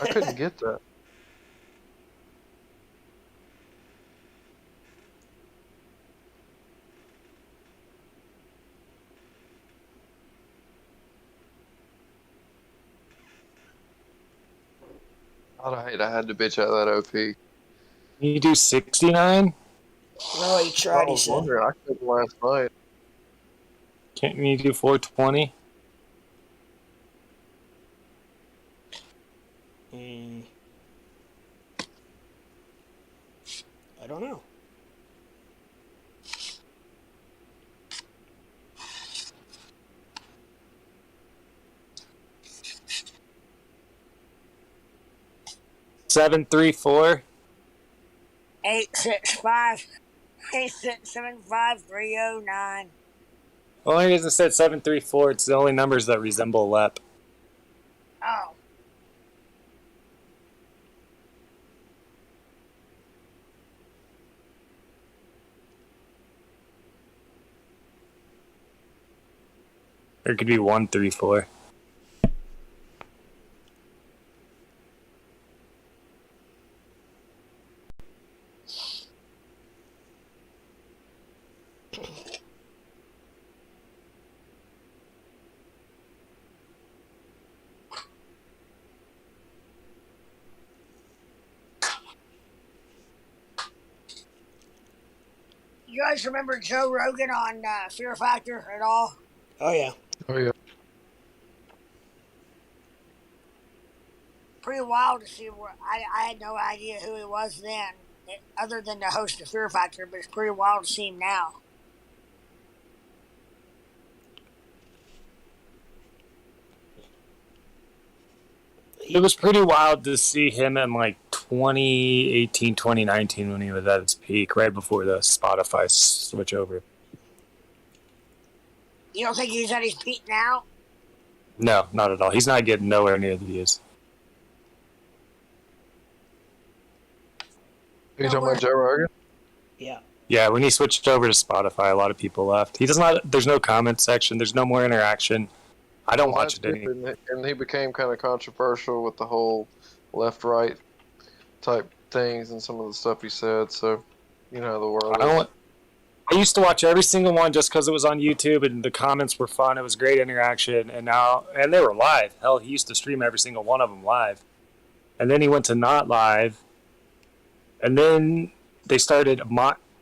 I couldn't get that. I had to bitch out that OP. You do 69? No, he tried, he said. I couldn't last night. Can't you do 420? I don't know. Seven, 3, 4. 865 8675 309. Only reason it said 734, it's the only numbers that resemble LEP. Oh. Or it could be 134. You guys remember Joe Rogan on Fear Factor at all? Oh, yeah. Oh, yeah. Pretty wild to see where I had no idea who he was then, other than the host of Fear Factor, but it's pretty wild to see him now. It was pretty wild to see him in like 2018, 2019 when he was at his peak, right before the Spotify switch over. You don't think he's at his peak now? No, not at all. He's not getting nowhere near the views. Are you talking about Joe Rogan? Yeah. Yeah, when he switched over to Spotify, a lot of people left. He does not. There's no comment section. There's no more interaction. I don't watch it anymore. And he became kind of controversial with the whole left-right type things and some of the stuff he said. So, you know how the world is. I used to watch every single one just because it was on YouTube and the comments were fun. It was great interaction, and they were live. Hell, he used to stream every single one of them live, and then he went to not live, and then they started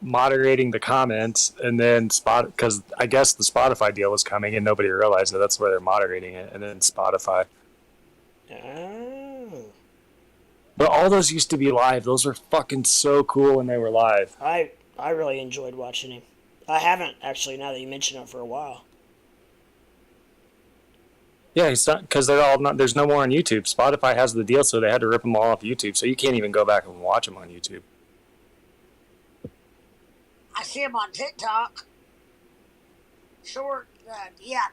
moderating the comments, and then because I guess the Spotify deal was coming and nobody realized that that's where they're moderating it, and then Spotify. Oh. But all those used to be live. Those were fucking so cool when they were live. I really enjoyed watching him. I haven't actually, now that you mention it, for a while. Yeah, he's not, because they're all not. There's no more on YouTube. Spotify has the deal, so they had to rip them all off YouTube. So you can't even go back and watch them on YouTube. I see him on TikTok. Short,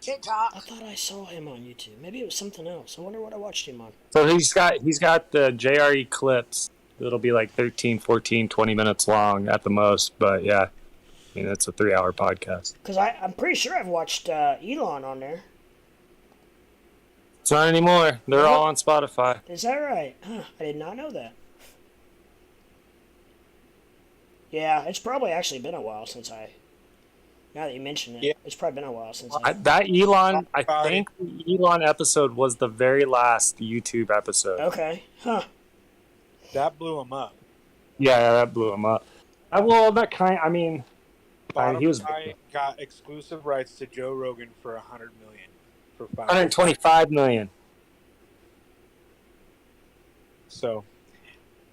TikTok. I thought I saw him on YouTube. Maybe it was something else. I wonder what I watched him on. So he's got the JRE clips. It'll be like 13, 14, 20 minutes long at the most. But yeah, I mean, it's a 3-hour podcast. Because I'm pretty sure I've watched Elon on there. It's not anymore. They're all on Spotify. Is that right? Huh, I did not know that. Yeah, it's probably actually been a while since I Now that you mention it, Yeah. it's probably been a while since That Elon, I About it. think the Elon episode was the very last YouTube episode. Okay. Huh. That blew him up. Yeah, that blew him up. I mean, Bottom he was guy got exclusive rights to Joe Rogan for $100 million for 5 $125 million. So,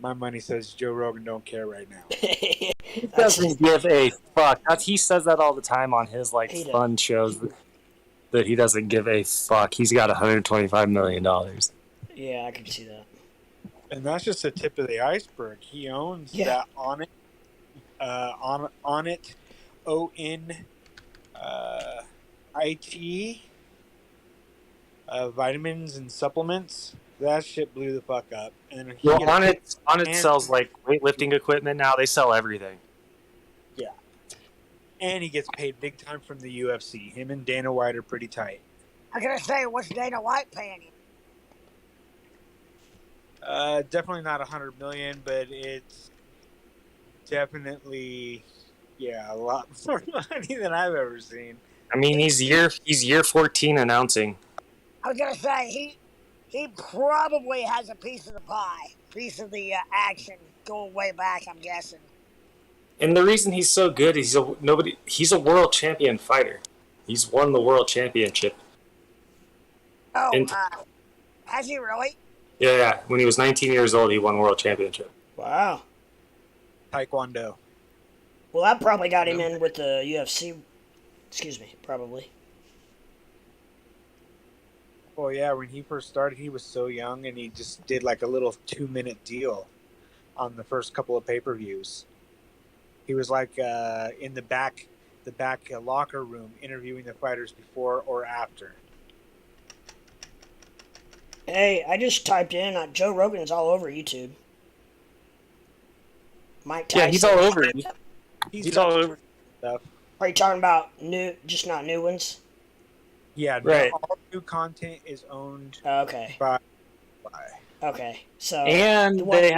my money says Joe Rogan don't care right now. He doesn't give a fuck. He says that all the time on his He does. fun shows that he doesn't give a fuck. He's got $125 million. Yeah, I can see that. And that's just the tip of the iceberg. He owns that Onnit, ONIT, vitamins and supplements. That shit blew the fuck up. And Onnit sells weightlifting equipment now. They sell everything. Yeah. And he gets paid big time from the UFC. Him and Dana White are pretty tight. I gotta say, what's Dana White paying you? Definitely not $100 million, but it's definitely a lot more money than I've ever seen. I mean, he's year 14 announcing. I was gonna say he probably has a piece of the pie, piece of the action going way back. I'm guessing. And the reason he's so good is he's a world champion fighter. He's won the world championship. Oh, has he really? Yeah. When he was 19 years old, he won world championship. Wow. Taekwondo. Well, that probably got him in with the UFC. Excuse me, probably. Well, yeah, when he first started, he was so young, and he just did like a little 2-minute deal on the first couple of pay-per-views. He was like in the back locker room interviewing the fighters before or after. Hey, I just typed in Joe Rogan is all over YouTube. Mike Tyson. Yeah, he's all over it. He's all over stuff. Are you talking about just not new ones? Yeah, right. All new content is owned Okay. by. Okay, so and they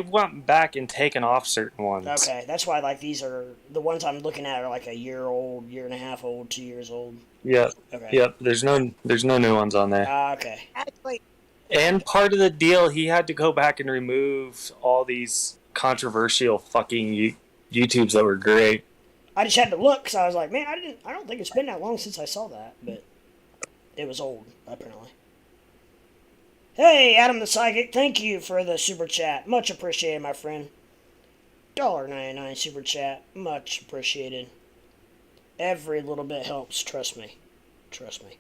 went back and taken off certain ones. Okay, that's why these are the ones I'm looking at are like a year old, year and a half old, 2 years old. Yep. Okay. Yep. There's no new ones on there. Okay. Actually, And part of the deal, he had to go back and remove all these controversial fucking YouTubes that were great. I just had to look because I was like, man, I don't think it's been that long since I saw that, but it was old apparently. Hey, Adam the Psychic, thank you for the super chat. Much appreciated, my friend. $1.99 super chat. Much appreciated. Every little bit helps, trust me. Trust me.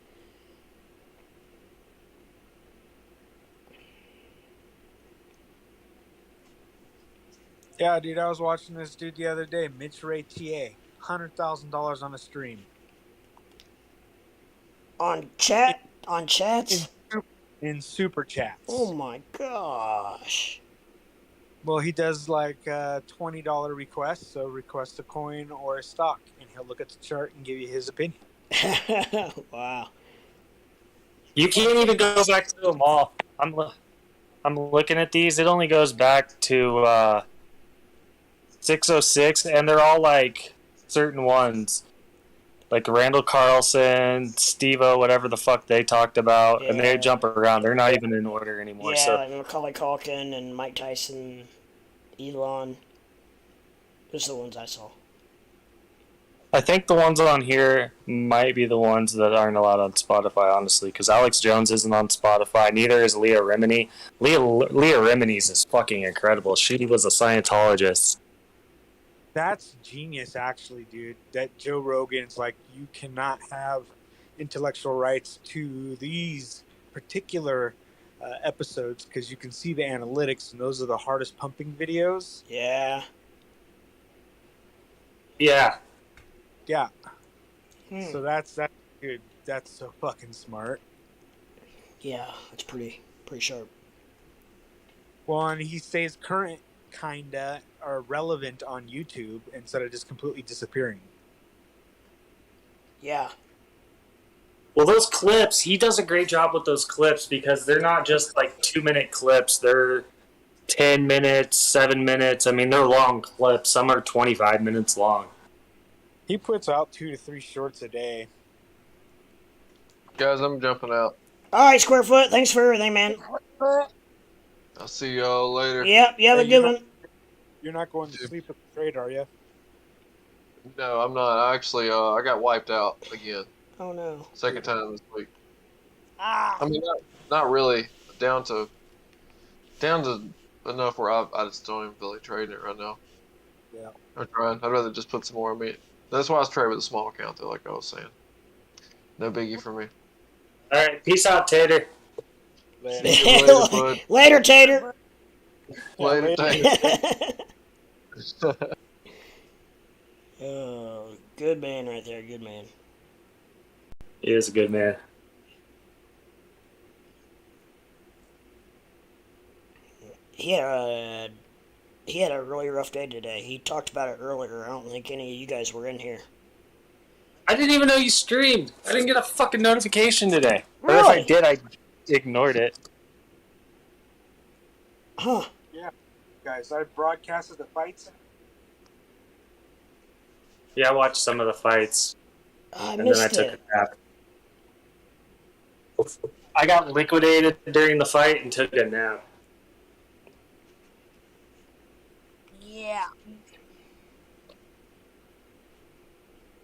Yeah, dude, I was watching this dude the other day, Mitch Ray TA, $100,000 on a stream. On chats? In super chats. Oh my gosh. Well, he does like $20 requests, so request a coin or a stock, and he'll look at the chart and give you his opinion. Wow. You can't even go back to them all. I'm looking at these. It only goes back to 606, and they're all like certain ones. Like Randall Carlson, Steve-O, whatever the fuck they talked about, and they jump around. They're not even in order anymore. Yeah, So like Macaulay Culkin and Mike Tyson, Elon. Those are the ones I saw. I think the ones on here might be the ones that aren't allowed on Spotify, honestly, because Alex Jones isn't on Spotify. Neither is Leah Remini. Leah Remini's is fucking incredible. She was a Scientologist. That's genius, actually, dude. That Joe Rogan's like, you cannot have intellectual rights to these particular episodes because you can see the analytics, and those are the hardest pumping videos. Yeah. Yeah. Yeah. So that's good. That's so fucking smart. Yeah, it's pretty sharp. Well, and he stays current, kinda, or relevant on YouTube instead of just completely disappearing. Yeah. Well, those clips, he does a great job with those clips because they're not just like 2-minute clips. They're 10 minutes, 7 minutes. I mean, they're long clips. Some are 25 minutes long. He puts out 2 to 3 shorts a day. Guys, I'm jumping out. All right, Squarefoot. Thanks for everything, man. I'll see y'all later. Yep, you have a good one. You're not going to sleep at the trade, are you? No, I'm not. Actually, I got wiped out again. Oh no. Second time this week. Ah. I mean, not really. Down to enough where I just don't even feel like trading it right now. Yeah. I'm trying. I'd rather just put some more. I mean, that's why I was trading with a small account, though, like I was saying. No biggie for me. All right, peace out, Tater. Later, bud. Later, Tater. Later, Tater. Oh, good man right there. Good man. He is a good man. He had a really rough day today. He talked about it earlier. I don't think any of you guys were in here. I didn't even know you streamed. I didn't get a fucking notification today. Really? Or if I did, I ignored it. Huh. Yeah. Guys, I broadcasted the fights. Yeah, I watched some of the fights. I and missed then I took it. a nap. I got liquidated during the fight and took a nap. Yeah.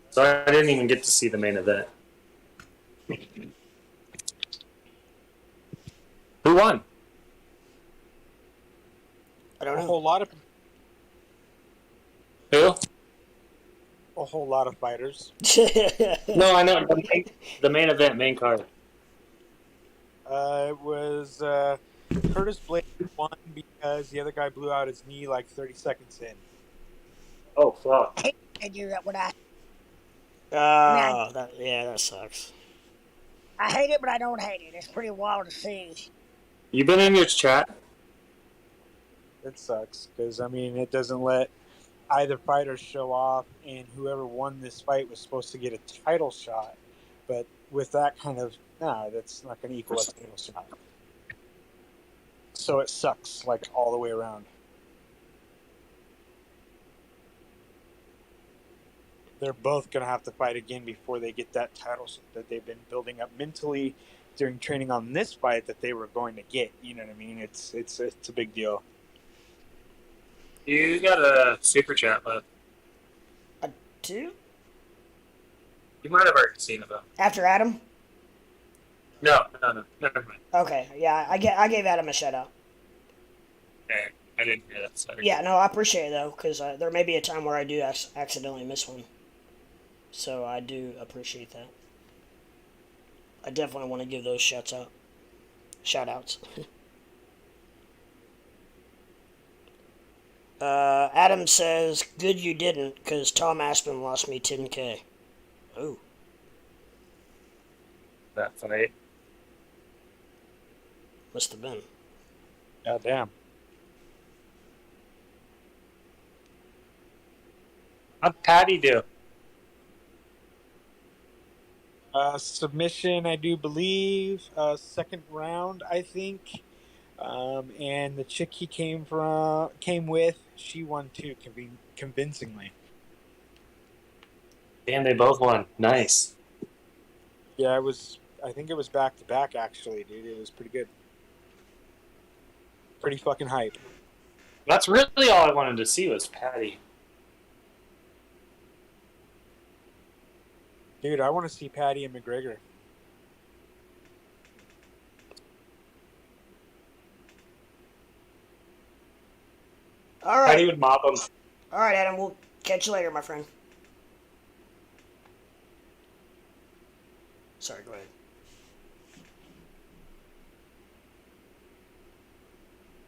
So I didn't even get to see the main event. Who won? I don't A know. whole lot of Who? a whole lot of fighters. No, I know. The main event, main card. It was Curtis Blade won because the other guy blew out his knee like 30 seconds in. Oh, fuck. I do that when I Oh, that sucks. I hate it, but I don't hate it. It's pretty wild to see. You been in your chat? It sucks because, I mean, it doesn't let either fighter show off, and whoever won this fight was supposed to get a title shot. But with that kind of, that's not going to equal a title shot. So it sucks, like, all the way around. They're both going to have to fight again before they get that title that they've been building up mentally during training on this fight that they were going to get. You know what I mean? It's a big deal. You got a super chat left. Two? You might have already seen it, though. After Adam? No, never mind. Okay, yeah, I gave Adam a shout out. Okay, I didn't hear that. Sorry. Yeah, no, I appreciate it though, because there may be a time where I do accidentally miss one. So I do appreciate that. I definitely want to give those shout outs. Adam says, good you didn't, because Tom Aspen lost me 10K. Oh. That fight. Must have been. God damn. How'd Patty do? Submission, I do believe. Second round, I think. And the chick he came with, she won too, convincingly. Damn, they both won. Nice. Yeah, I think it was back to back, actually, dude. It was pretty good. Pretty fucking hype. That's really all I wanted to see was Patty. Dude, I want to see Patty and McGregor. All right. Patty would mop him. All right, Adam. We'll catch you later, my friend. Sorry, go ahead.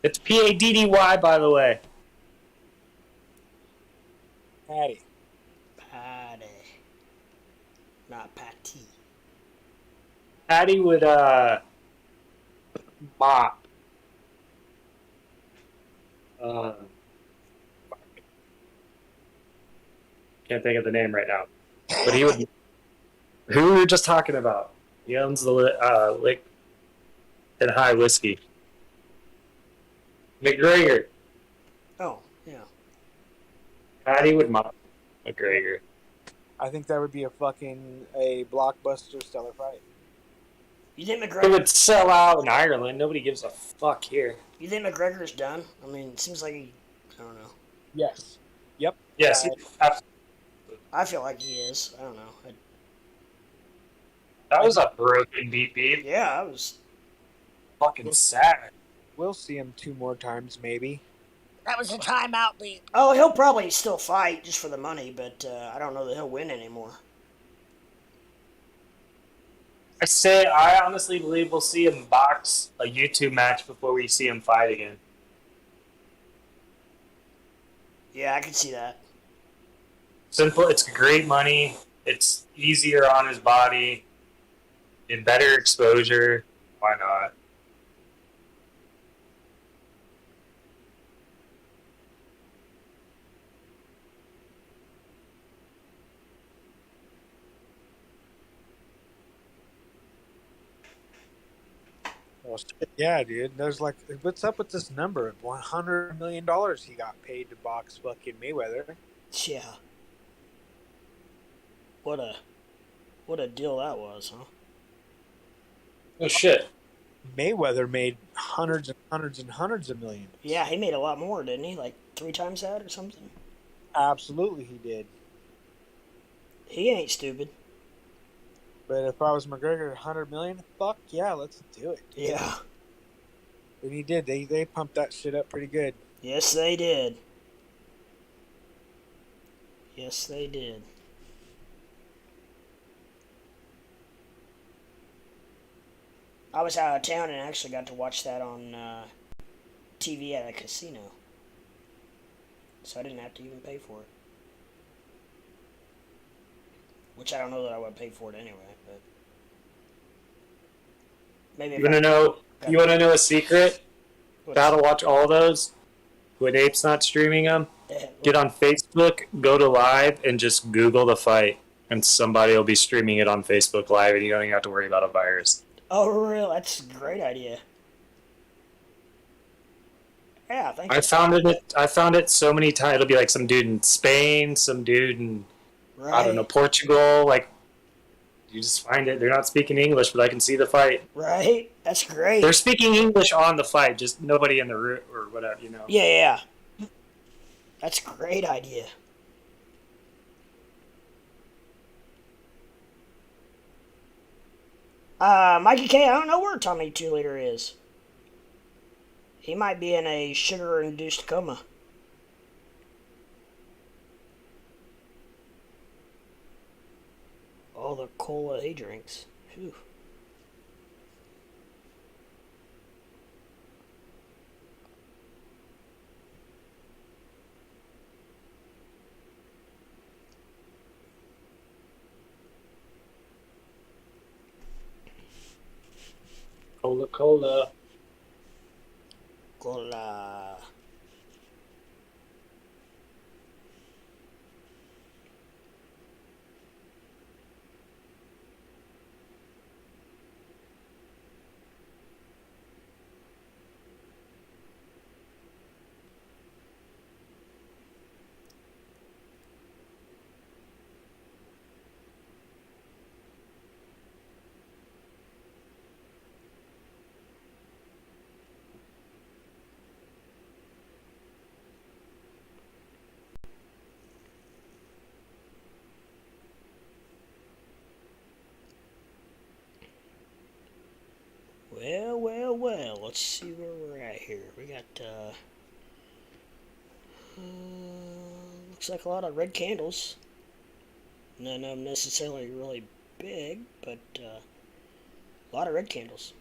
It's P-A-D-D-Y, by the way. Patty. Patty. Not Patty. Patty would, mop. Can't think of the name right now. But he would... Who we were just talking about? He owns the Lick and High Whiskey. McGregor. Oh, yeah. Patty would mop McGregor. I think that would be a blockbuster stellar fight. You think It McGregor? would sell out in Ireland. Nobody gives a fuck here. You think McGregor's done? I mean, it seems like I don't know. Yes. Yep. Yes, I feel like he is. I don't know. that was a broken beep. Yeah, I was. Fucking sad. We'll see him 2 more times, maybe. That was a timeout beat. Oh, he'll probably still fight just for the money, but I don't know that he'll win anymore. I honestly believe we'll see him box a YouTube match before we see him fight again. Yeah, I can see that. Simple. It's great money. It's easier on his body. And better exposure. Why not? Well, yeah, dude. There's like, what's up with this number? $100 million he got paid to box fucking Mayweather. Yeah. What a deal that was, huh? Oh shit. Mayweather made hundreds and hundreds and hundreds of millions. Yeah, he made a lot more, didn't he? Like 3 times that or something? Absolutely, he did. He ain't stupid. But if I was McGregor, 100 million, fuck yeah, let's do it. Yeah. And he did. They pumped that shit up pretty good. Yes, they did. Yes, they did. I was out of town and actually got to watch that on TV at a casino. So I didn't have to even pay for it. Which I don't know that I would pay for it anyway, but maybe. You want to know a secret? How to watch all those when Ape's not streaming them? Get on Facebook, go to live, and just Google the fight, and somebody will be streaming it on Facebook Live, and you don't even have to worry about a virus. Oh, really? That's a great idea. Yeah, thank you. I found it so many times. It'll be like some dude in Spain, some dude in I don't know, Portugal. Like, you just find it. They're not speaking English, but I can see the fight. Right? That's great. They're speaking English on the fight, just nobody in the room or whatever, you know. Yeah. That's a great idea. Mikey K, I don't know where Tommy 2 Liter is. He might be in a sugar-induced coma. All the cola he drinks. Phew. Cola. Cola. Well, let's see where we're at here. We got, looks like a lot of red candles. None of them necessarily really big, but, a lot of red candles.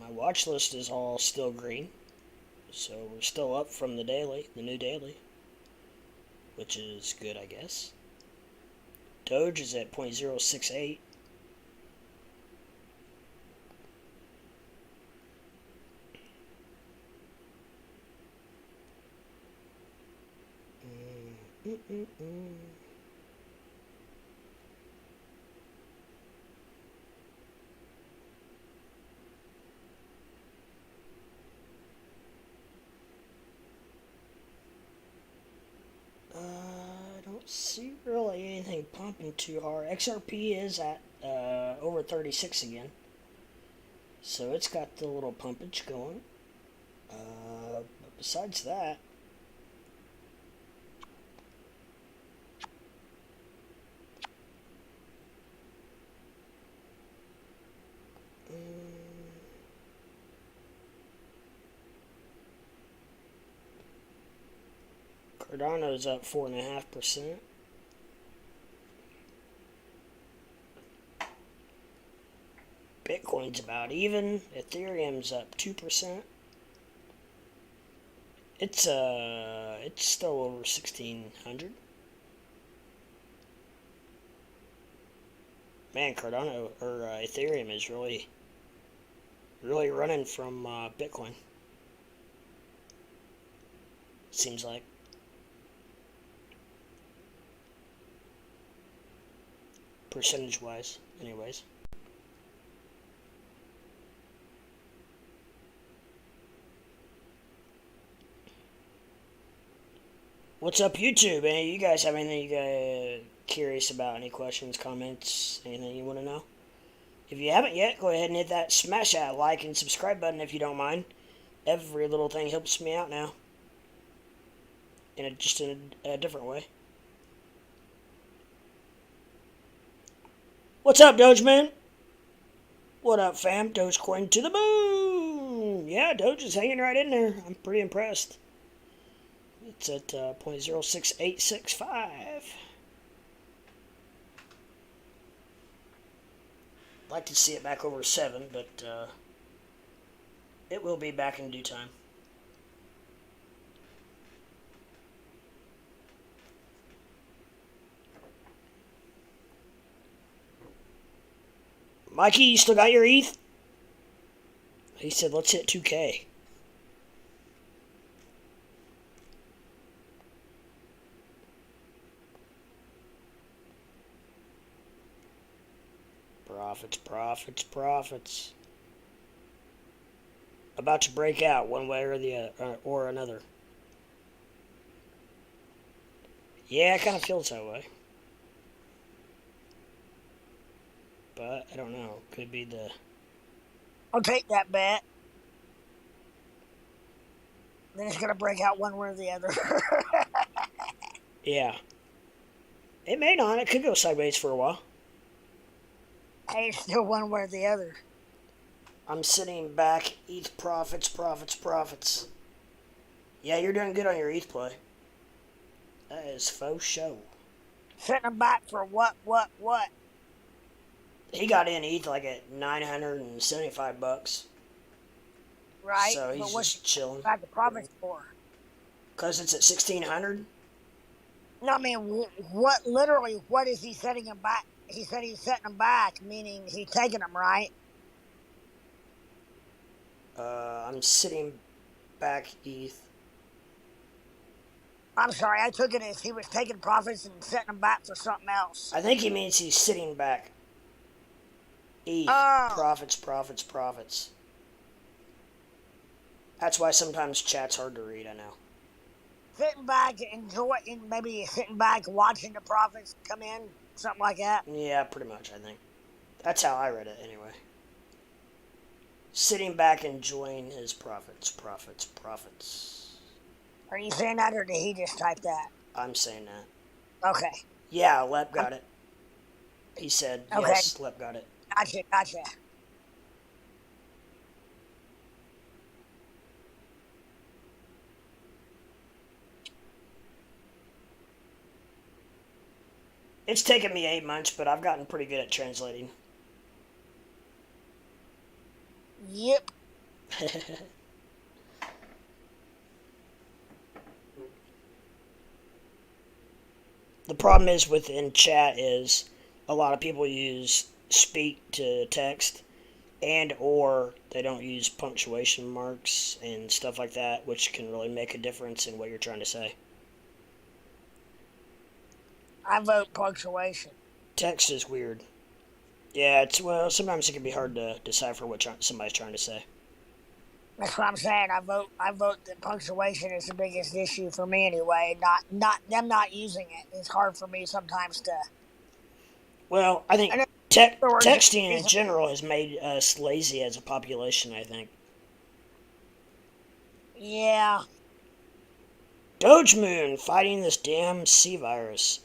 My watch list is all still green, so we're still up from the new daily, which is good, I guess. Doge is at 0.068. see really anything pumping too hard. XRP is at over 36 again. So it's got the little pumpage going. But besides that, Cardano's up 4.5%. Bitcoin's about even. Ethereum's up 2%. It's still over 1,600. Man, Cardano or Ethereum is really running from Bitcoin. Seems like. Percentage-wise, anyways. What's up, YouTube? Any you guys have anything you guys curious about? Any questions, comments, anything you want to know? If you haven't yet, go ahead and hit that smash that like and subscribe button if you don't mind. Every little thing helps me out now. Just in a different way. What's up, Doge man? What up, fam? Dogecoin to the moon! Yeah, Doge is hanging right in there. I'm pretty impressed. It's at 0.06865. Like to see it back over 7, but it will be back in due time. Mikey, you still got your ETH? He said, let's hit 2K. Profits, profits, profits. About to break out one way or the or another. Yeah, it kind of feels that way. But I don't know. Could be the. I'll take that bet. Then it's gonna break out one way or the other. Yeah. It may not. It could go sideways for a while. Hey, it's still one way or the other. I'm sitting back. ETH profits, profits, profits. Yeah, you're doing good on your ETH play. That is faux show. Setting them back for what? He got in ETH like at $975. Right. So he's just chilling. Back the profits for? Cause it's at 1,600. No, I mean, what is he setting him back? He said he's setting them back, meaning he's taking them, right? I'm sitting back ETH. I'm sorry, I took it as he was taking profits and setting them back for something else. I think he means he's sitting back ETH. Oh. Profits, profits, profits. That's why sometimes chat's hard to read, I know. Sitting back, enjoying, maybe sitting back, watching the profits come in, something like that. Yeah, pretty much, I think. That's how I read it, anyway. Sitting back, enjoying his profits, profits, profits. Are you saying that, or did he just type that? I'm saying that. Okay. Yeah, Lep got it. He said, okay. Yes, Lep got it. Gotcha. It's taken me 8 months, but I've gotten pretty good at translating. Yep. The problem is within chat is a lot of people use speak to text and or they don't use punctuation marks and stuff like that, which can really make a difference in what you're trying to say. I vote punctuation. Text is weird. Yeah, sometimes it can be hard to decipher what somebody's trying to say. That's what I'm saying. I vote that punctuation is the biggest issue for me anyway. Not them not using it. It's hard for me sometimes to. Well, I think And in other words, texting in general has made us lazy as a population, I think. yeah, Doge Moon fighting this damn C virus.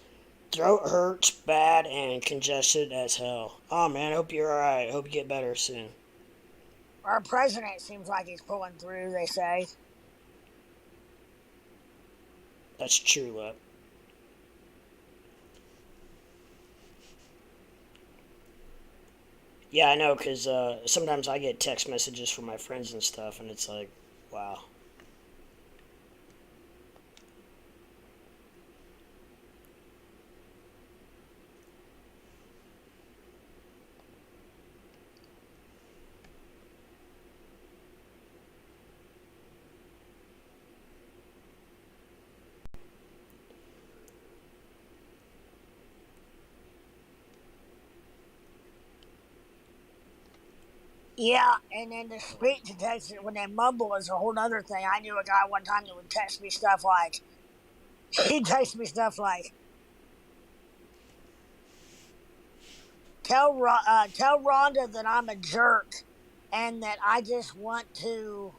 Throat hurts bad and congested as hell. Oh man, hope you're alright. Hope you get better soon. our president seems like he's pulling through. They say. That's true, love. Yeah, I know, because sometimes I get text messages from my friends and stuff, and it's like, wow. Yeah, and then the speech to text when they mumble is a whole other thing. I knew a guy one time that would text me stuff like, he'd text me stuff like, tell Rhonda that I'm a jerk and that I just want to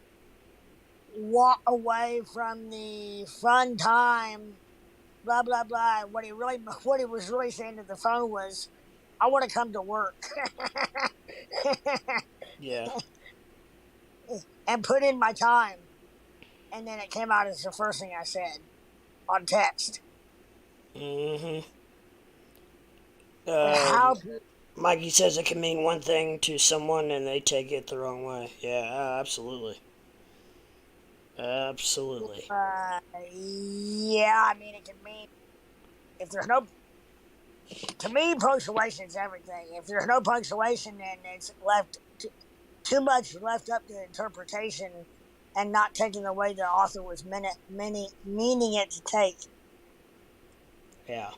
walk away from the fun time, blah blah blah. What he was really saying to the phone was, I want to come to work Yeah. and put in my time. And then it came out as the first thing I said on text. Mm-hmm. How Mikey says it can mean one thing to someone and they take it the wrong way. Yeah, absolutely. Absolutely. yeah, I mean, it can mean if there's no. To me, punctuation is everything. If there's no punctuation, then it's left too much left up to interpretation, and not taking the way the author was meaning it to take. Yeah.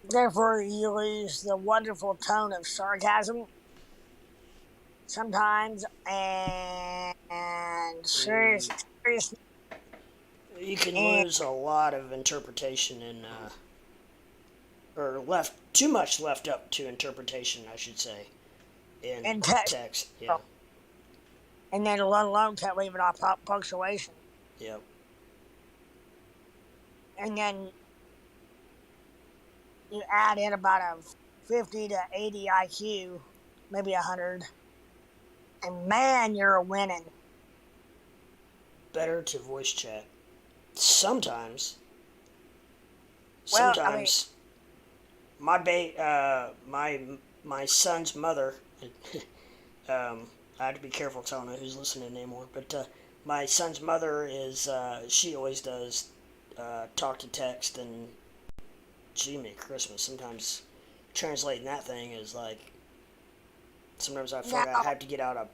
Therefore, you lose the wonderful tone of sarcasm sometimes, and seriousness. You can And lose a lot of interpretation in, or left, too much left up to interpretation, I should say, in and text, text. Yeah. and then let alone leaving off punctuation, Yep. and then you add in about a 50 to 80 IQ, maybe 100, and man, you're winning. Better to voice chat. Sometimes. Well, I mean, Sometimes. My son's mother. I have to be careful telling her who's listening anymore. But my son's mother is. She always does talk to text, and Jiminy Christmas. Sometimes translating that thing is like. Sometimes I feel like I now, have to get out a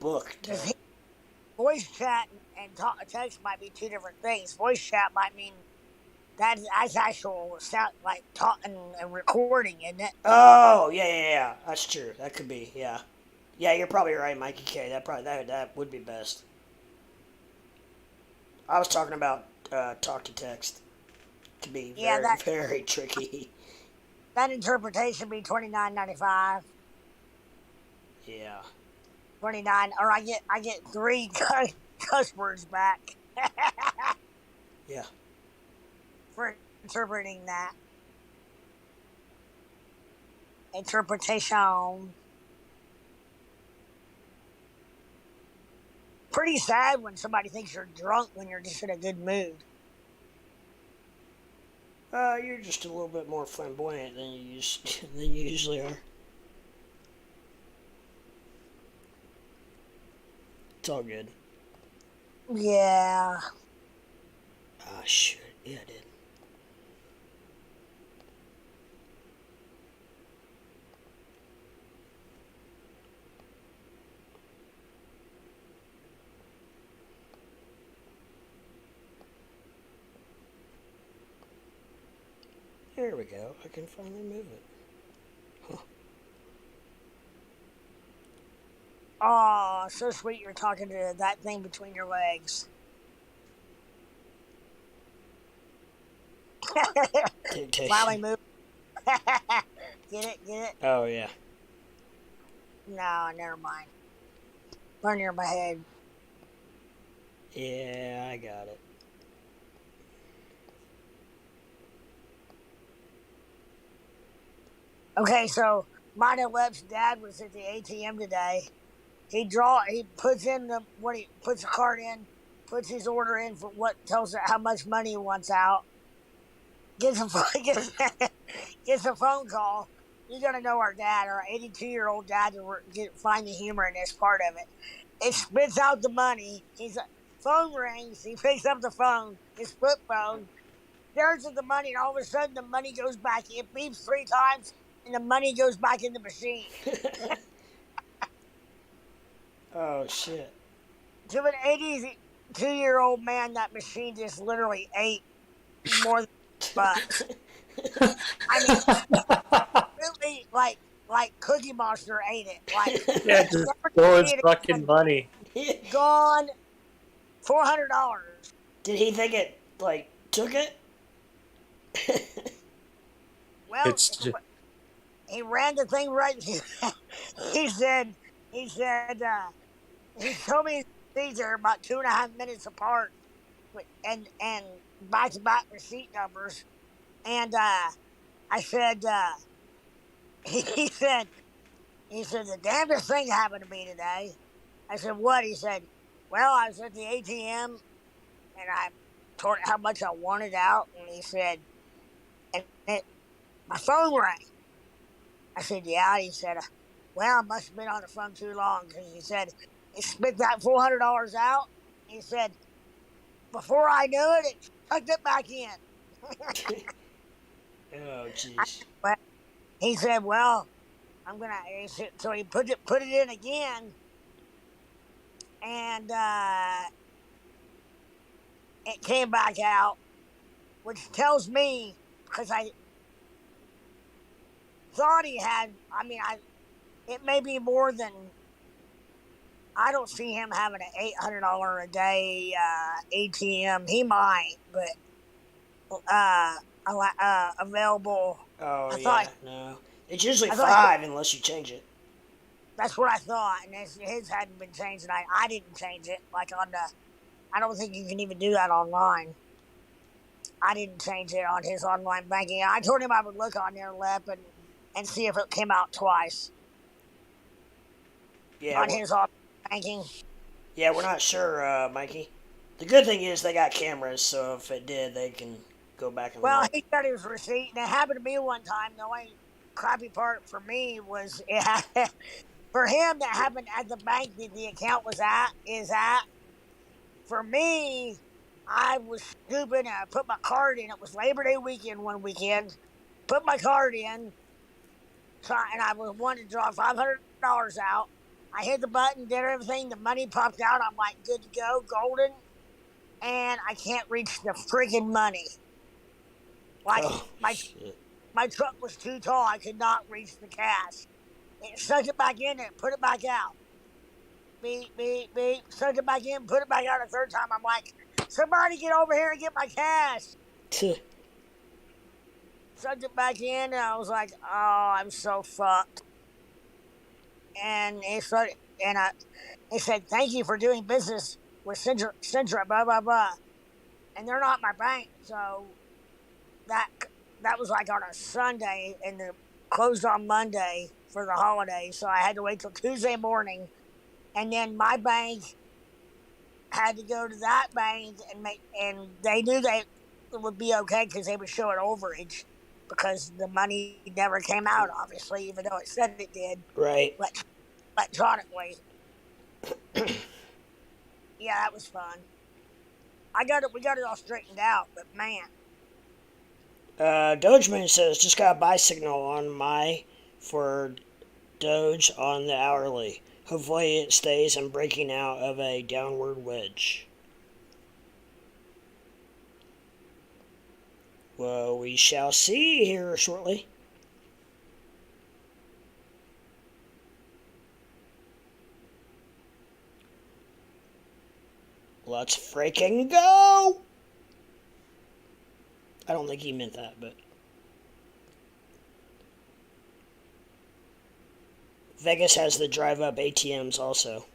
book to. voice chat and text might be two different things. Voice chat might mean that's actual sound, like talking and recording, isn't it? Oh yeah. That's true. That could be yeah. Yeah, you're probably right, Mikey K. That would be best. I was talking about talk to text. It can be Yeah, very very tricky. that interpretation be $29.95. Yeah. 29, or I get three cuss words back Yeah. for interpreting that. Interpretation. Pretty sad when somebody thinks you're drunk when you're just in a good mood. You're just a little bit more flamboyant than than you usually are. It's all good. Yeah. Ah, shit. Yeah, I did. There we go. I can finally move it. Huh. Oh, so sweet you're talking to that thing between your legs. Finally Dictation. move. Get it? Get it? Oh, yeah. No, never mind. Run near my head. Yeah, I got it. Okay, so mine and Web's dad was at the ATM today. He puts in he puts a card in, puts his order in for what tells it how much money he wants out. Gets gets a phone call. You gotta know our dad, our 82-year-old dad, to find the humor in this part of it. It spits out the money. Phone rings. He picks up the phone, his flip phone, stares at the money, and all of a sudden the money goes back. It beeps 3 times, and the money goes back in the machine. Oh, shit. To an 82-year-old man, that machine just literally ate more than $1. I mean, really, like Cookie Monster ate it. Like, Yeah, just never stole see its it fucking again. money. Gone. $400. Did he think it, like, took it? Well, It's just, he ran the thing right. he said, he told me these are about 2.5 minutes apart, and back-to-back receipt numbers. And I said, he said, the damnedest thing happened to me today. I said, what? He said, well, I was at the ATM and I told it how much I wanted out. And he said, my phone rang. I said, yeah. He said, well, I must have been on the phone too long, because he said, it spit that $400 out. He said, before I knew it, it tucked it back in. Oh, jeez. He said, well, so he put it in again, and it came back out, which tells me, because I thought he had, it may be more than, I don't see him having an $800 a day ATM. He might, but available. Oh, I yeah, thought no. It's usually I thought 5 unless you change it. that's what I thought, and his hadn't been changed, and I didn't change it. Like I don't think you can even do that online. I didn't change it on his online banking. I told him I would look on there, Lep, and see if it came out twice Yeah, on his online banking. yeah, we're not sure, Mikey. The good thing is they got cameras, so if it did, they can go back and Well, look. he got his receipt, and it happened to me one time. The only crappy part for me was for him that happened at the bank that the account is at. For me, I was stupid and I put my card in. It was Labor Day weekend one weekend. Put my card in, and I was wanting to draw $500 out. I hit the button, did everything. The money popped out. I'm like, good to go, golden. And I can't reach the freaking money. Like Oh, shit. my truck was too tall. I could not reach the cash. It sucked it back in and put it back out. Beep, beep, beep. Sucked it back in, put it back out a third time. I'm like, somebody get over here and get my cash. Sucked it back in, and I was like, oh, I'm so fucked. And they said, thank you for doing business with Centra, blah, blah, blah. And they're not my bank, so that was like on a Sunday, and they closed on Monday for the holiday, so I had to wait till Tuesday morning. And then my bank had to go to that bank and they knew it would be okay because they would show an overage because the money never came out, obviously, even though it said it did. Right. Electronically. Yeah, that was fun. We got it all straightened out, but man. Dogeman says, just got a buy signal on for Doge on the hourly. Hopefully it stays and breaking out of a downward wedge. Well, we shall see here shortly. Let's freaking go! I don't think he meant that, but... Vegas has the drive-up ATMs also.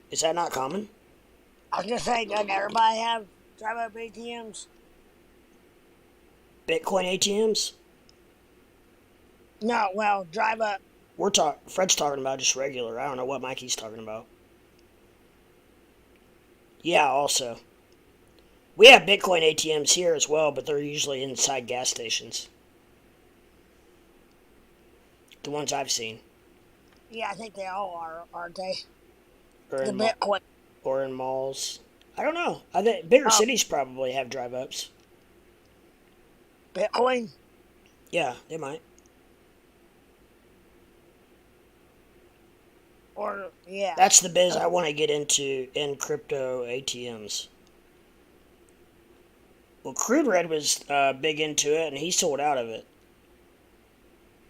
Is that not common? I was gonna say, doesn't everybody have drive-up ATMs? Bitcoin ATMs? No, well, drive-up. Fred's talking about just regular. I don't know what Mikey's talking about. Yeah, also. We have Bitcoin ATMs here as well, but they're usually inside gas stations. The ones I've seen. Yeah, I think they all are, aren't they? Or The in Bitcoin. Or in malls. I don't know. I think bigger cities probably have drive-ups. Bitcoin? Yeah, they might. Or, yeah. That's the biz I want to get into in crypto ATMs. Well, Crude Red was big into it, and he sold out of it.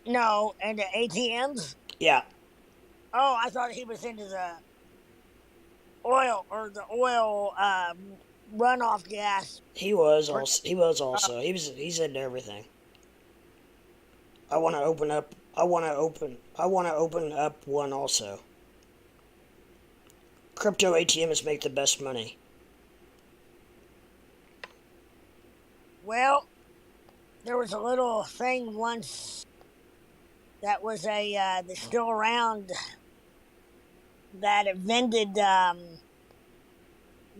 No, and the ATMs? Yeah. Oh, I thought he was into the oil, or the oil runoff gas. He was also. He's into everything. I want to open up one also. Crypto ATMs make the best money. Well, there was a little thing once that was that's still around that invented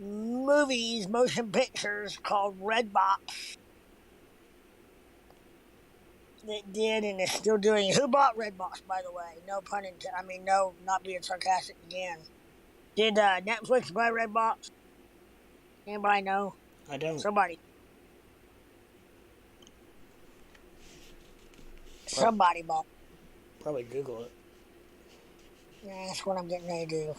movies, motion pictures called Redbox. That did and is still doing. Who bought Redbox, by the way? No pun intended. I mean, no, not being sarcastic again. Did Netflix buy Redbox? Anybody know? I don't. Somebody bought. Probably Google it. Yeah, that's what I'm getting ready to do.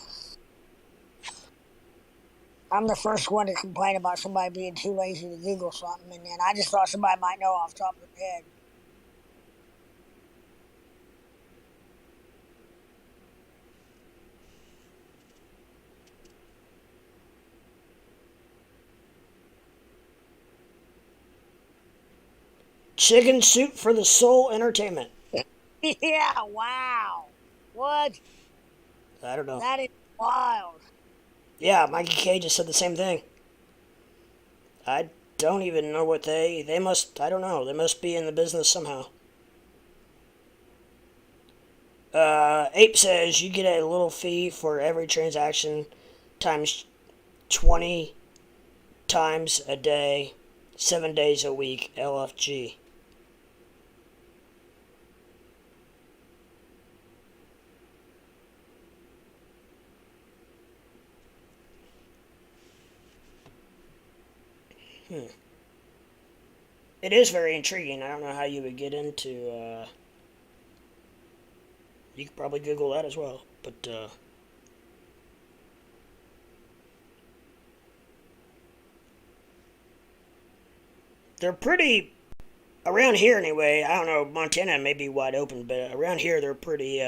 I'm the first one to complain about somebody being too lazy to Google something, and then I just thought somebody might know off the top of their head. Chicken soup for the soul entertainment. Yeah, wow. What? I don't know. That is wild. Yeah, Mikey K just said the same thing. I don't even know what they must, I don't know. They must be in the business somehow. Ape says you get a little fee for every transaction times 20 times a day, 7 days a week, LFG. It is very intriguing. I don't know how you would get into, you could probably Google that as well, but, they're pretty, around here anyway, I don't know, Montana may be wide open, but around here they're pretty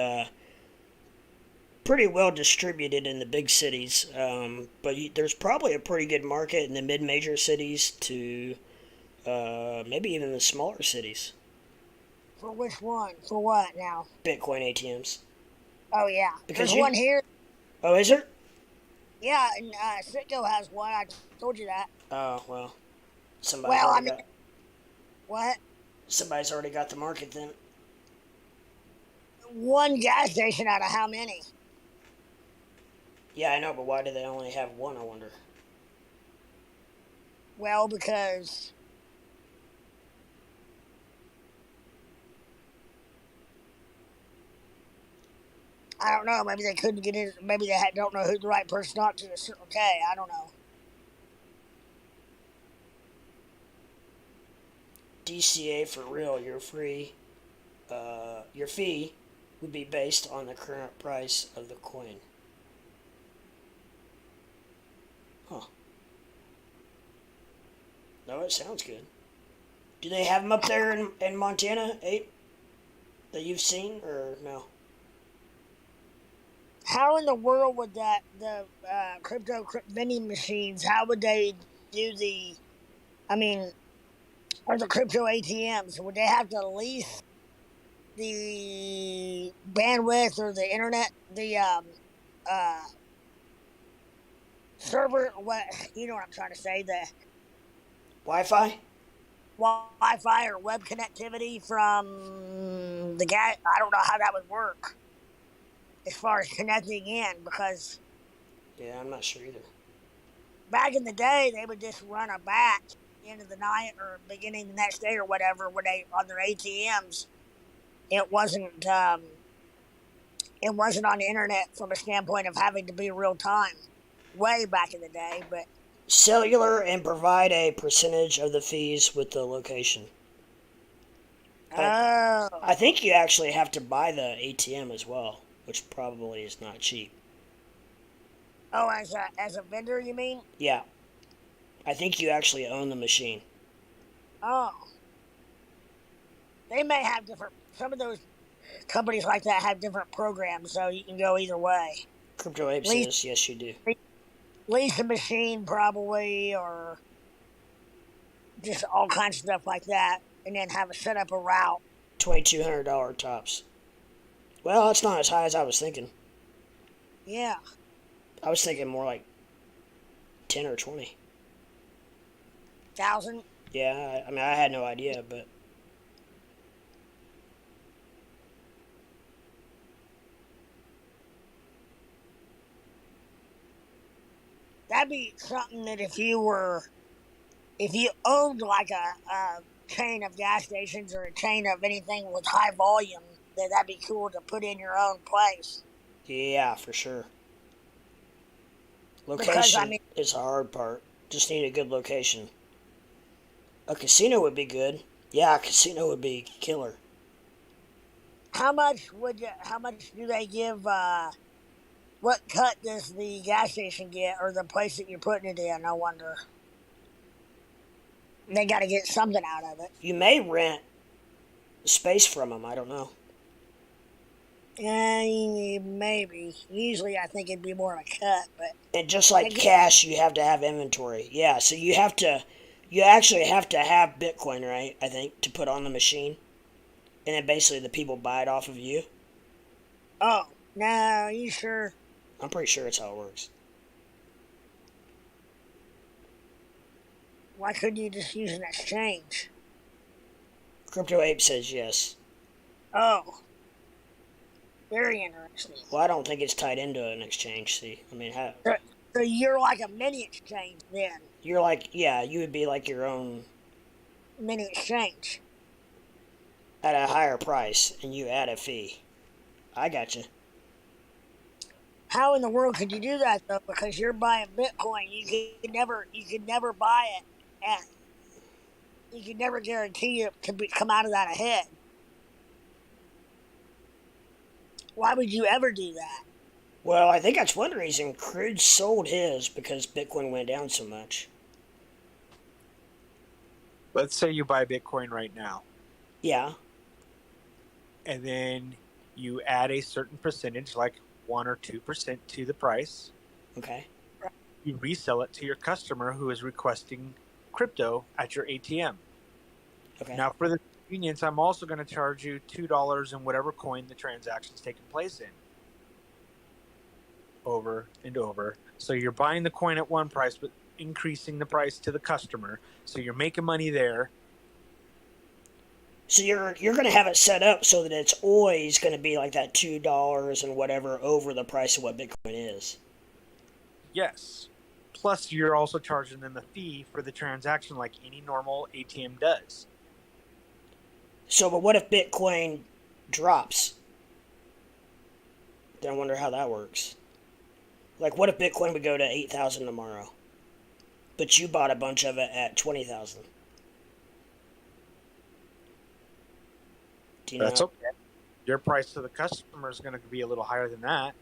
well distributed in the big cities, but there's probably a pretty good market in the mid-major cities to maybe even the smaller cities. For which one? For what now? Bitcoin ATMs. Oh, yeah. Because There's one here. Oh, is there? Yeah, and Citgo has one. I told you that. Oh, well. What? Somebody's already got the market then. One gas station out of how many? Yeah, I know, but why do they only have one, I wonder? Well, because I don't know. Maybe they couldn't get in. Maybe they don't know who the right person to talk to. Okay, I don't know. DCA for real, your fee would be based on the current price of the coin. Huh. Oh, it sounds good. Do they have them up there in Montana, Ape? That you've seen, or no? How in the world would the crypto vending machines? How would they do the? I mean, or the crypto ATMs? Would they have to lease the bandwidth or the internet, the uh server? What you know what I'm trying to say? The Wi-Fi? Wi-Fi or web connectivity from the guy. I don't know how that would work as far as connecting in, because Yeah, I'm not sure either. back in the day they would just run a batch end of the night or beginning the next day or whatever when they on their ATMs. It wasn't on the internet from a standpoint of having to be real time way back in the day, but Cellular and provide a percentage of the fees with the location. But oh, I think you actually have to buy the ATM as well, which probably is not cheap. as a vendor you mean? Yeah, I think you actually own the machine. Oh, they may have different. Some of those companies like that have different programs, so you can go either way. Crypto Ape says yes, you do. Lease a machine probably, or just all kinds of stuff like that, and then have a set up a route. $2,200 tops. Well, that's not as high as I was thinking. Yeah. I was thinking more like 10 or 20. 1,000. Yeah, I mean, I had no idea, but That'd be something that if you owned like a chain of gas stations or a chain of anything with high volume, that'd be cool to put in your own place. yeah, for sure. Because, Location is the hard part. Just need a good location. A casino would be good. Yeah, a casino would be killer. how much do they give, what cut does the gas station get, or the place that you're putting it in, I wonder? They gotta get something out of it. You may rent space from them, I don't know. Maybe. Usually I think it'd be more of a cut, but... And just like cash, you have to have inventory. Yeah, so you actually have to have Bitcoin, right, I think, to put on the machine. And then basically the people buy it off of you. Oh, no, are you sure? I'm pretty sure it's how it works. Why couldn't you just use an exchange? Crypto Ape says yes. Oh. Very interesting. Well, I don't think it's tied into an exchange, see. I mean, so you're like a mini exchange then? You're like, yeah, you would be like your own... mini exchange. At a higher price, and you add a fee. I gotcha. How in the world could you do that though? Because you're buying Bitcoin, you could never buy it, and you could never guarantee it to come out of that ahead. Why would you ever do that? Well, I think that's one reason Crude sold his, because Bitcoin went down so much. Let's say you buy Bitcoin right now. Yeah. And then you add a certain percentage, like 1 or 2% to the price. Okay. You resell it to your customer who is requesting crypto at your ATM. Okay. Now, for the convenience, I'm also going to charge you $2 in whatever coin the transaction's taking place in. Over and over. So you're buying the coin at one price, but increasing the price to the customer. So you're making money there. So you're going to have it set up so that it's always going to be like that $2 and whatever over the price of what Bitcoin is. Yes. Plus, you're also charging them a fee for the transaction like any normal ATM does. So, but what if Bitcoin drops? Then I wonder how that works. Like, what if Bitcoin would go to 8,000 tomorrow, but you bought a bunch of it at 20,000? Do you know? That's okay. Your price to the customer is going to be a little higher than that.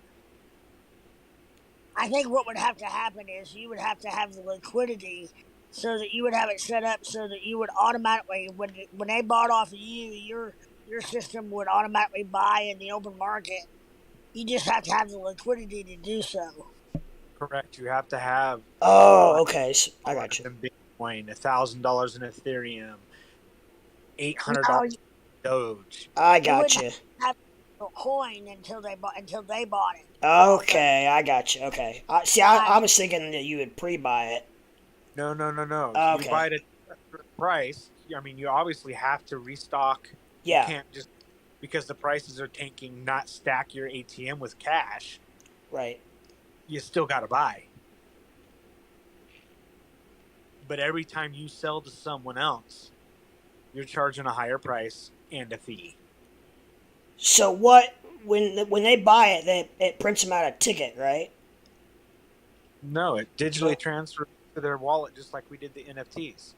I think what would have to happen is you would have to have the liquidity so that you would have it set up so that you would automatically, when they bought off of you, your system would automatically buy in the open market. You just have to have the liquidity to do so. Correct. You have to have Oh, okay. So, I got you. in Bitcoin, $1,000 in Ethereum, $800 No, in Doge. I you got wouldn't you. have a coin until they bought it. Okay, I got you. Okay. See, I was thinking that you would pre-buy it. No. Okay. You buy it at a certain price. I mean, you obviously have to restock. Yeah. You can't just, because the prices are tanking, not stack your ATM with cash. Right. You still got to buy. But every time you sell to someone else, you're charging a higher price and a fee. So what? When they buy it, it prints them out a ticket, right? No, it digitally transfers to their wallet just like we did the NFTs.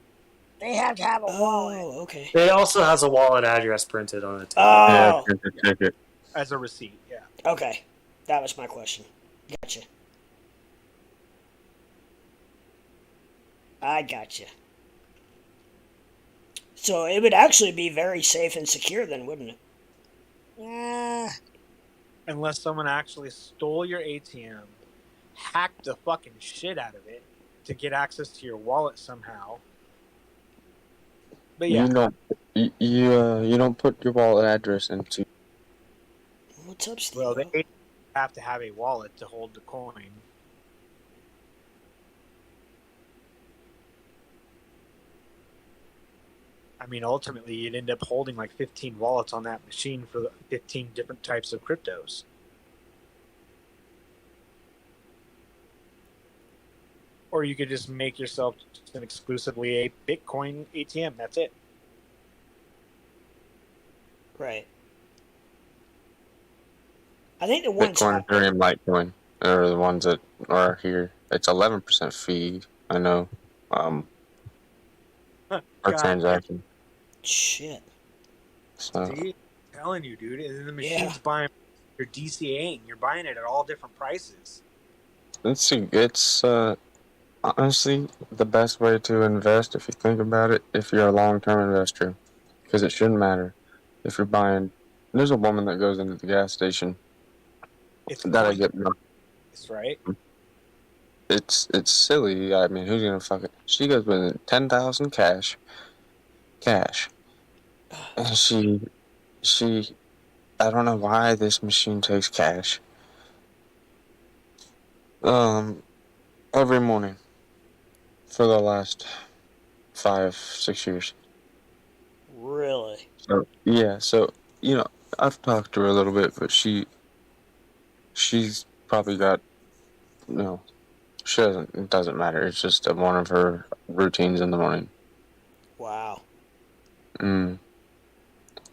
They have to have a wallet. Oh, okay. It also has a wallet address printed on it. Oh, ticket. As a receipt, yeah. okay. That was my question. Gotcha. I gotcha. So it would actually be very safe and secure then, wouldn't it? Yeah. Unless someone actually stole your ATM, hacked the fucking shit out of it to get access to your wallet somehow. But yeah, You don't put your wallet address into. What's up, Steve? well, they have to have a wallet to hold the coin. I mean, ultimately, you'd end up holding like 15 wallets on that machine for 15 different types of cryptos. Or you could just make yourself just an exclusively a Bitcoin ATM. That's it. Right. I think the ones. Bitcoin, Ethereum, Litecoin are the ones that are here. It's 11% fee. I know. Per God. transaction. Shit. So See, I'm telling you, dude, and the machine's Yeah. buying. You're DCAing. You're buying it at all different prices. it's honestly the best way to invest if you think about it. If you're a long-term investor, because it shouldn't matter if you're buying. There's a woman that goes into the gas station It's that I get. right? It's silly. I mean, who's gonna fuck it? She goes with 10,000 cash, and she. I don't know why this machine takes cash. Every morning for the last 5-6 years. Really? So yeah, so I've talked to her a little bit, but she's probably got she doesn't. It doesn't matter. It's just one of her routines in the morning. Wow.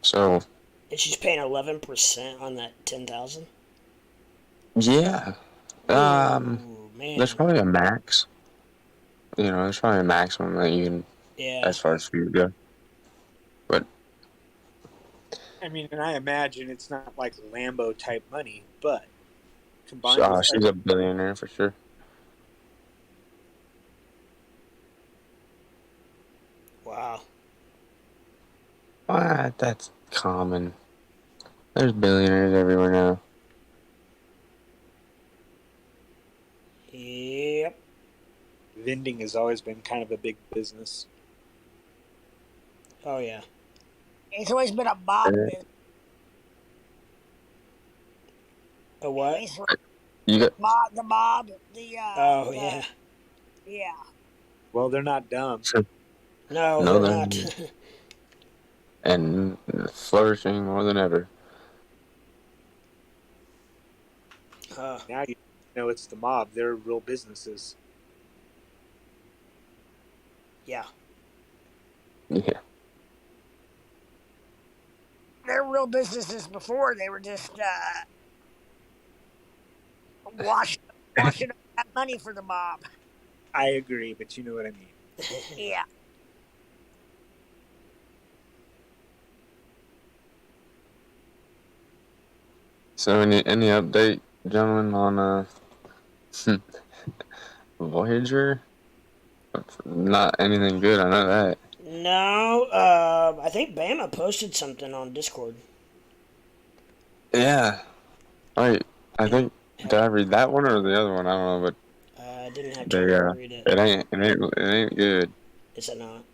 So And she's paying 11% on that 10,000. yeah. Ooh, man. There's probably a max. There's probably a maximum that you can, Yeah. as far as food go. But I mean, and I imagine it's not like Lambo type money, but combined with she's a billionaire for sure. Wow. That's common. There's billionaires everywhere now. Yep. vending has always been kind of a big business. Oh, yeah. It's always been a mob business. A what? You got The mob. Oh, yeah. Yeah. Well, they're not dumb. No, No, they're they're not. and flourishing more than ever. Now you know it's the mob. They're real businesses. Yeah. Yeah. They're real businesses before. They were just washing up that money for the mob. I agree, but you know what I mean. Yeah. So any update, gentlemen, on Voyager? not anything good. I know that. No, I think Bama posted something on Discord. Yeah. Wait, I think did I read that one or the other one? I don't know, but I didn't have time they to read it. it ain't good. Is it not?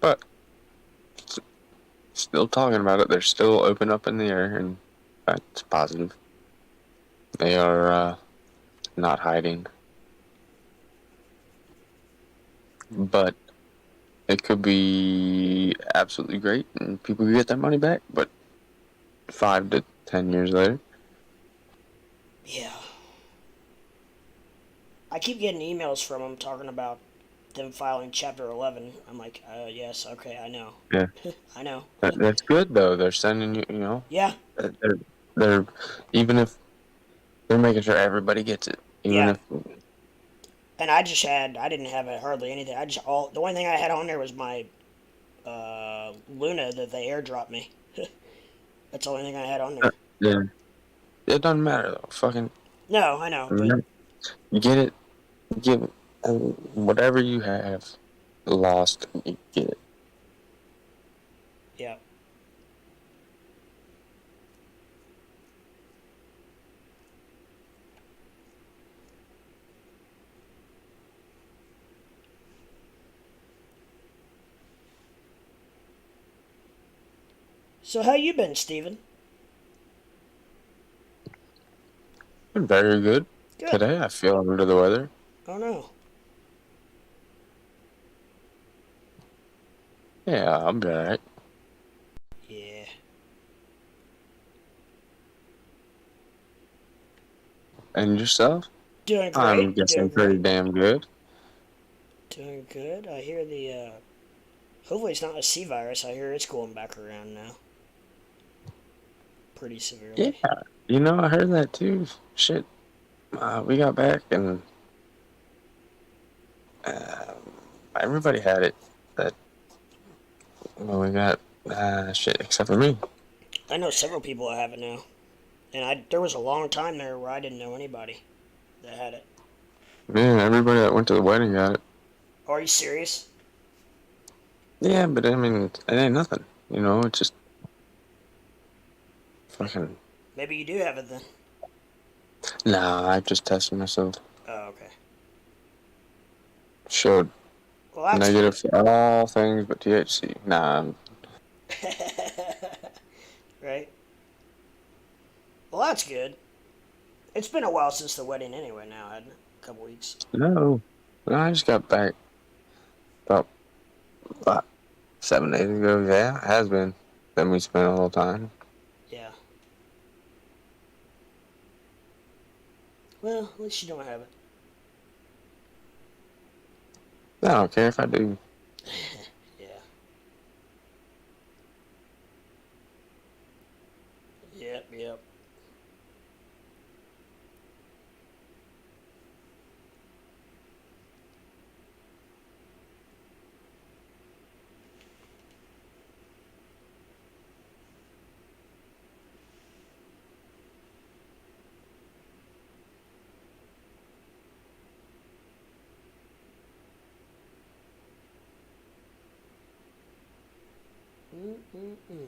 But still talking about it. They're still open up in the air, and that's positive. They are not hiding, but it could be absolutely great, and people could get their money back. But 5 to 10 years later, Yeah. I keep getting emails from them talking about them filing Chapter 11. I'm like, yes, okay, I know. yeah, I know. that's good though. They're sending you, Yeah, they're even if they're making sure everybody gets it, even yeah. if And I didn't have hardly anything. The only thing I had on there was my Luna that they airdropped me. That's the only thing I had on there. yeah, it doesn't matter though. Fucking No, I know, but you get it, give whatever you have lost, you get it. yeah. So how you been, Steven? Very good. Good. Today I feel under the weather. Oh no. Yeah, I'll be alright. Yeah. And yourself? Doing I'm great. guessing Doing pretty great. damn good. Doing good. I hear the hopefully it's not a C virus. I hear it's going back around now. Pretty Yeah, severely. I heard that too. Shit, we got back and uh, everybody had it. That well, we got shit except for me. I know several people that have it now. And there was a long time there where I didn't know anybody that had it. Man, everybody that went to the wedding got it. Oh, are you serious? Yeah, but I mean, it ain't nothing. It's just fucking. Maybe you do have it then. Nah, I just tested myself. Oh, okay. Showed Well, that's negative for all things but THC. Nah, right. Well, that's good. It's been a while since the wedding anyway. Now, hadn't it? A couple weeks. no. I just got back about 7 days ago. Yeah, it has been. Then we spent a whole time. Yeah. Well, at least you don't have it. I don't care if I do. Yeah. Yep. Yep. Mm-mm-mm.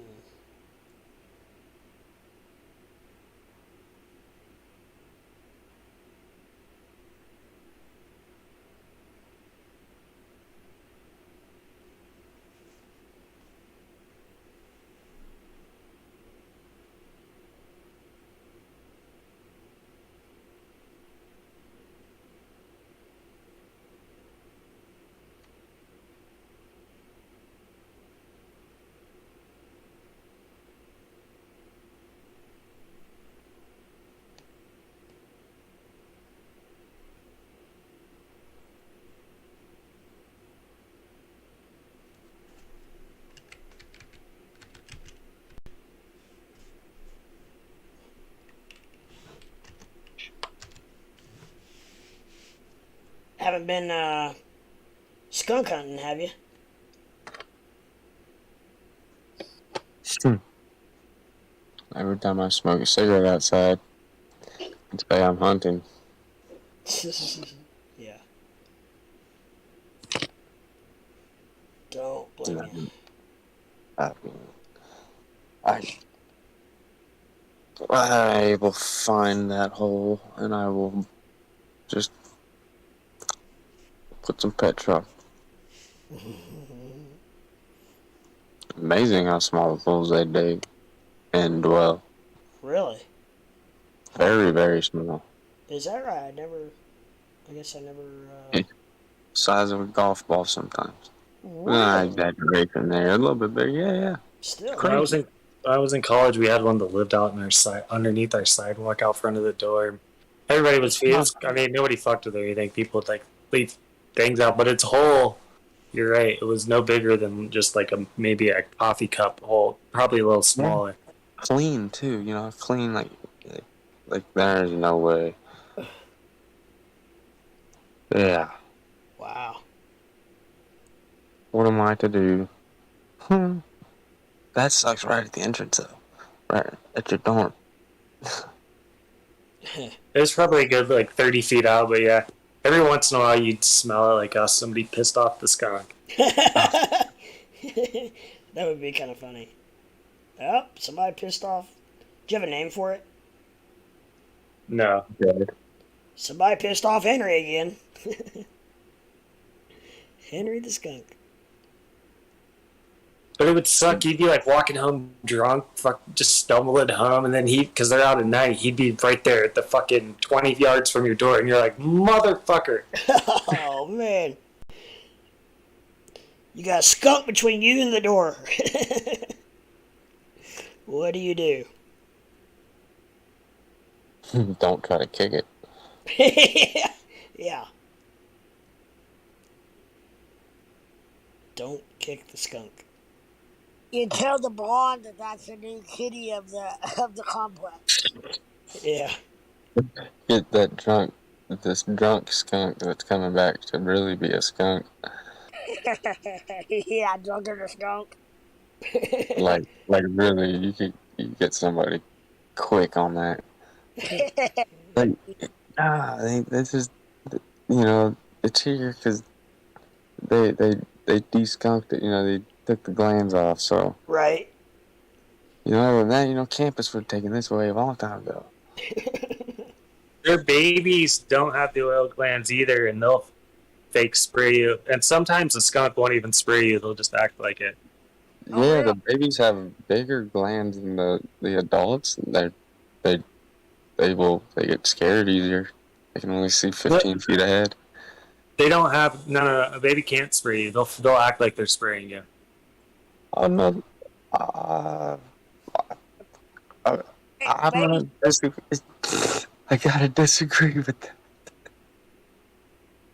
Haven't been skunk hunting, have you? Every time I smoke a cigarette outside, Today I'm hunting. Yeah. Don't blame You you. know, I will find that hole and I will just put some petrol. Amazing how small the holes they dig and dwell. Really? Very, very small. Is that right? I guess I never. Size of a golf ball sometimes. I Really? exaggerate from there. A little bit bigger. Yeah. Still. When I was in college, we had one that lived out in our side underneath our sidewalk out front of the door. Everybody was, I mean, nobody fucked with it or anything. People would like leave things out, but its hole, you're right, it was no bigger than just like maybe a coffee cup hole, probably a little smaller. Clean too, clean like there's no way. Yeah. Wow. What am I to do? That sucks right at the entrance though. Right at your dorm. It was probably a good like 30 feet out, but yeah. Every once in a while you'd smell it like somebody pissed off the skunk. That would be kind of funny. Oh, somebody pissed off. Do you have a name for it? No. Good. Somebody pissed off Henry again. Henry the skunk. But it would suck. You'd be like walking home drunk, just stumbling home, and then because they're out at night, he'd be right there at the fucking 20 yards from your door, and you're like, motherfucker. Oh, man. You got a skunk between you and the door. What do you do? Don't try to kick it. Yeah. Don't kick the skunk. You tell the blonde that that's the new kitty of the complex. Yeah. Get this drunk skunk that's coming back to really be a skunk. Yeah, drunker the skunk. Like really, you get somebody quick on that. Like, this is, it's here because they de-skunked it. They took the glands off. So Right. Other than that, campus would have taken this away a long time ago. Their babies don't have the oil glands either, and they'll fake spray you. And sometimes the skunk won't even spray you; they'll just act like it. Yeah, the babies have bigger glands than the adults. They get scared easier. They can only see 15 feet ahead. They don't have no. A baby can't spray you. They'll act like they're spraying you. Oh no. I'm gonna disagree. I gotta disagree with that.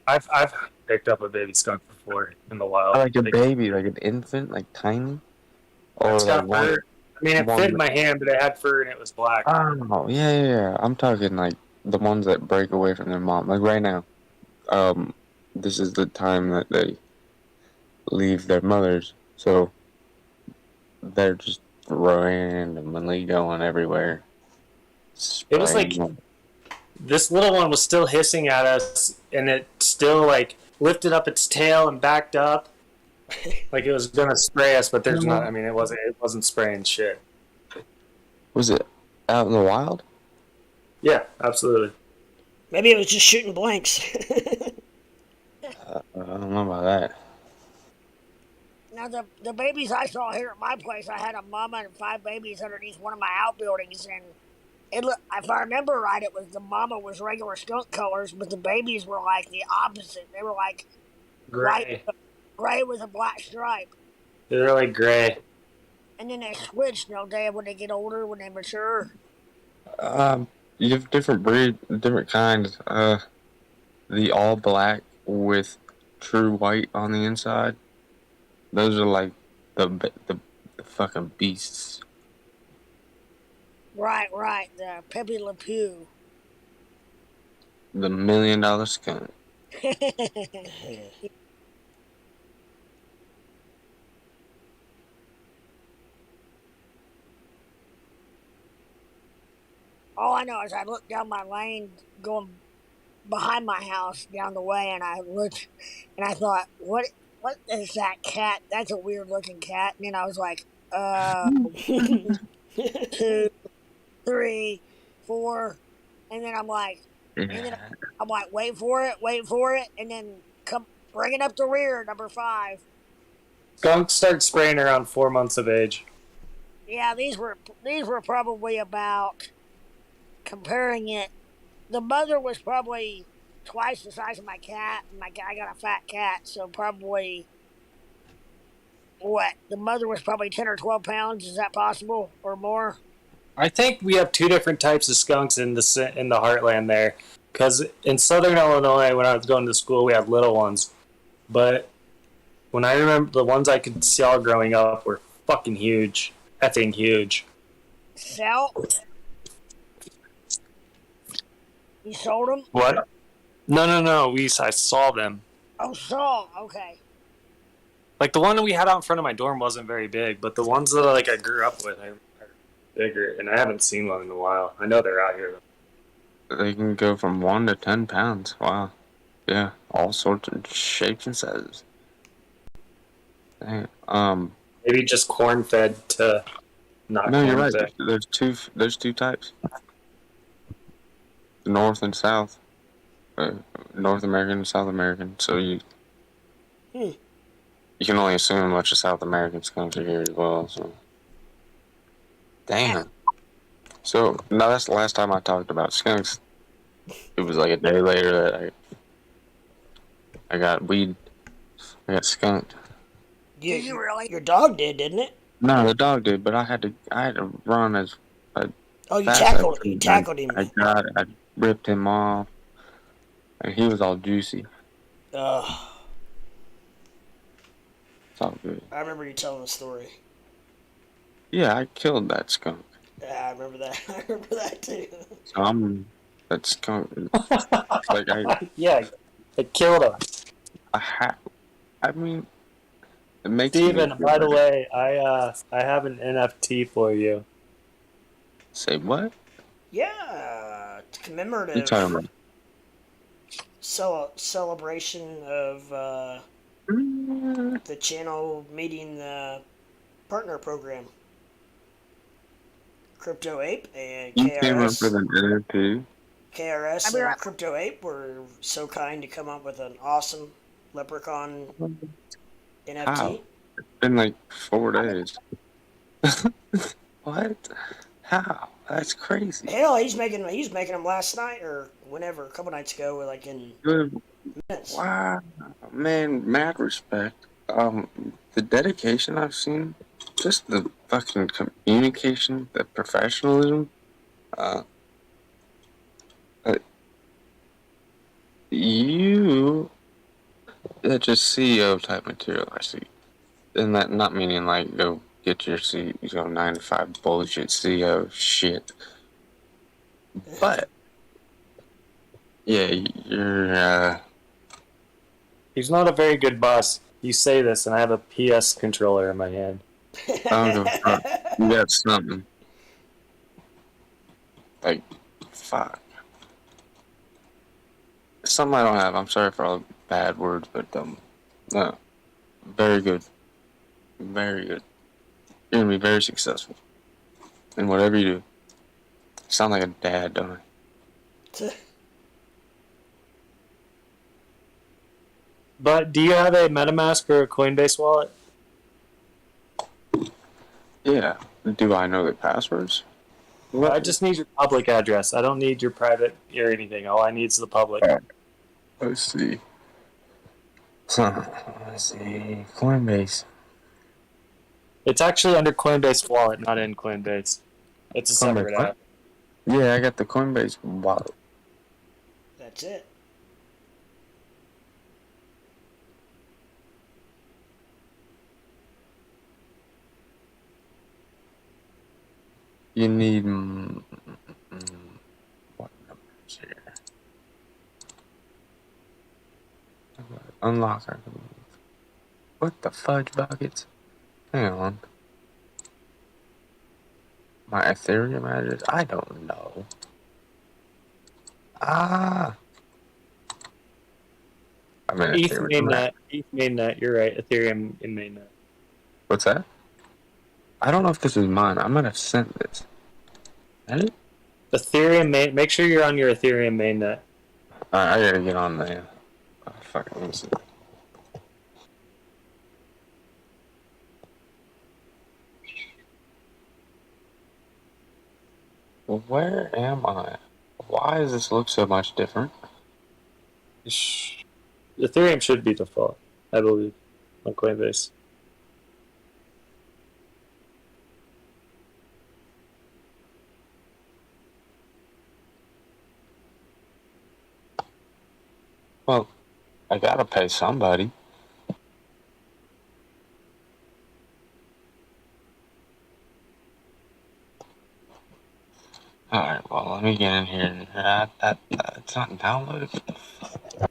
I've picked up a baby skunk before in the wild. Like a baby, like an infant, like tiny. Or it's got like fur. I mean, it fit in my hand, but it had fur and it was black. Oh yeah. I'm talking like the ones that break away from their mom. Like right now, this is the time that they leave their mothers, so they're just randomly going everywhere. It was like this little one was still hissing at us, and it still like lifted up its tail and backed up, like it was gonna spray us. But there's not. I mean, it wasn't spraying shit. Was it out in the wild? Yeah, absolutely. Maybe it was just shooting blanks. I don't know about that. Now, the babies I saw here at my place, I had a mama and 5 babies underneath one of my outbuildings, and if I remember right, it was the mama was regular skunk colors, but the babies were like the opposite. They were like Gray. Gray with a black stripe. They're like gray. And then they switch, don't they, when they get older, when they mature? You have different different kinds. The all black with true white on the inside. Those are like the fucking beasts. Right, the Pepe Le Pew. The $1 million skunk. All I know is I looked down my lane going behind my house down the way, and I looked and I thought, what is that cat? That's a weird looking cat. And then I was like, 2, 3, 4, and then I'm like, wait for it, and then come bringing up the rear, number 5. Skunks start spraying around 4 months of age. Yeah, these were probably about, comparing it. The mother was probably twice the size of my cat. I got a fat cat, so probably what? The mother was probably 10 or 12 pounds. Is that possible or more? I think we have 2 different types of skunks in the heartland there. Because in southern Illinois, when I was going to school, we had little ones. But when I remember, the ones I could see all growing up were fucking huge. Effing huge. Sell? You sold them? What? No. I saw them. Oh, sold. Okay. Like the one we had out in front of my dorm wasn't very big, but the ones that I grew up with are bigger, and I haven't seen one in a while. I know they're out here. They can go from 1 to 10 pounds. Wow. Yeah, all sorts of shapes and sizes. Dang. Maybe just corn fed to not. No, corn you're right. fed. There's two types. North and South. North American and South American. So you can only assume how much a South American skunk are here as well. So, damn. So now that's the last time I talked about skunks. It was like a day later that I got weed. I got skunked. Did you really? Your dog did, didn't it? No, the dog did, but I had to run as. Oh, you fast tackled as you tackled him. I ripped him off, and he was all juicy. Ugh. It's all good. I remember you telling the story. Yeah, I killed that skunk. Yeah, I remember that. I remember that too. So that skunk. Like Yeah, it killed him. I mean, it makes Steven, me by the way, I have an NFT for you. Say what? Yeah, it's You commemorative talking about? celebration of the channel meeting the partner program. Crypto Ape and You came up with KRS. an NFT. KRS and Crypto Ape were so kind to come up with an awesome leprechaun NFT. How? It's been like 4 days. What? How? That's crazy. Hell, he's making them last night or whenever, a couple nights ago, like in Good. minutes. Wow, man, mad respect. The dedication I've seen, just the fucking communication, the professionalism. That's just CEO type material, I see. And that not meaning like go get your 9 to 5 bullshit CEO shit. But yeah, you're He's not a very good boss. You say this, and I have a PS controller in my hand. I don't give a fuck. You got something. Like, fuck. Something I don't have. I'm sorry for all the bad words, but no. Very good. Very good. You're gonna be very successful in whatever you do. You sound like a dad, don't I? But do you have a MetaMask or a Coinbase wallet? Yeah. Do I know the passwords? I just need your public address. I don't need your private or anything. All I need is the public. Let's see. Let's see. Coinbase. It's actually under Coinbase wallet, not in Coinbase. It's a separate Coinbase, app. Yeah, I got the Coinbase wallet. That's it. You need what numbers here? Unlock our. What the fudge buckets? Hang on. My Ethereum address? I don't know. Ah. I mean, ETH Ethereum. mainnet. You're right. Ethereum in mainnet. What's that? I don't know if this is mine. I might have sent this. Is it? Ethereum main. Make sure you're on your Ethereum mainnet. I gotta get on there. Oh, fuck it, let me see. Where am I? Why does this look so much different? Ethereum should be default, I believe, on Coinbase. Well, I gotta pay somebody. Alright, well, let me get in here. It's not downloaded. What the fuck?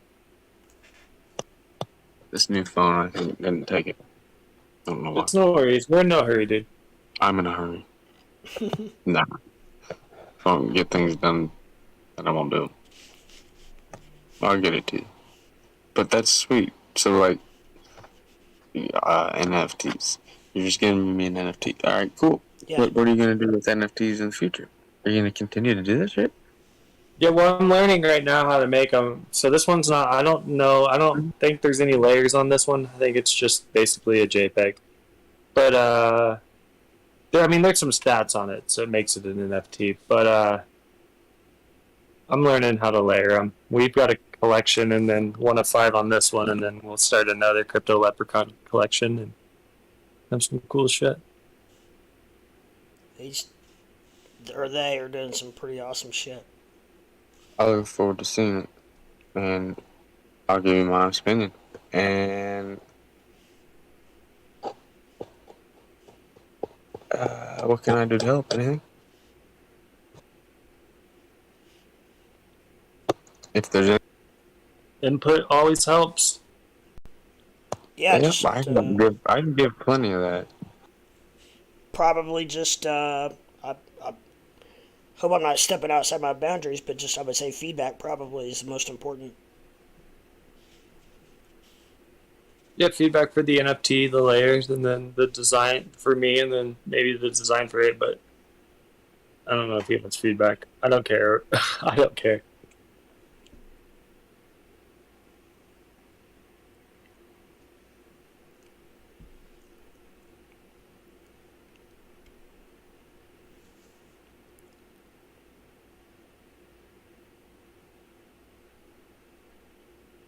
This new phone, I think, didn't take it. Don't know why. It's no worries. We're in no hurry, dude. I'm in a hurry. Nah. If I don't get things done, then I won't do them. I'll get it to you. But that's sweet. So, like, NFTs. You're just giving me an NFT. Alright, cool. Yeah. What are you going to do with NFTs in the future? Are you going to continue to do this shit? Yeah, well, I'm learning right now how to make them. So this one's not. I don't know. I don't think there's any layers on this one. I think it's just basically a JPEG. But I mean, there's some stats on it, so it makes it an NFT. But I'm learning how to layer them. We've got a collection, and then 1 of 5 on this one, and then we'll start another Crypto Leprechaun collection and have some cool shit. They are doing some pretty awesome shit. I look forward to seeing it. And I'll give you my opinion. And what can I do to help? Anything? If there's any. Input always helps. Yeah, Yeah, just I can give plenty of that. probably just I hope I'm not stepping outside my boundaries, but just I would say feedback probably is the most important. Yeah, feedback for the NFT, the layers, and then the design for me, and then maybe the design for it. But I don't know if he wants feedback. I don't care. I don't care.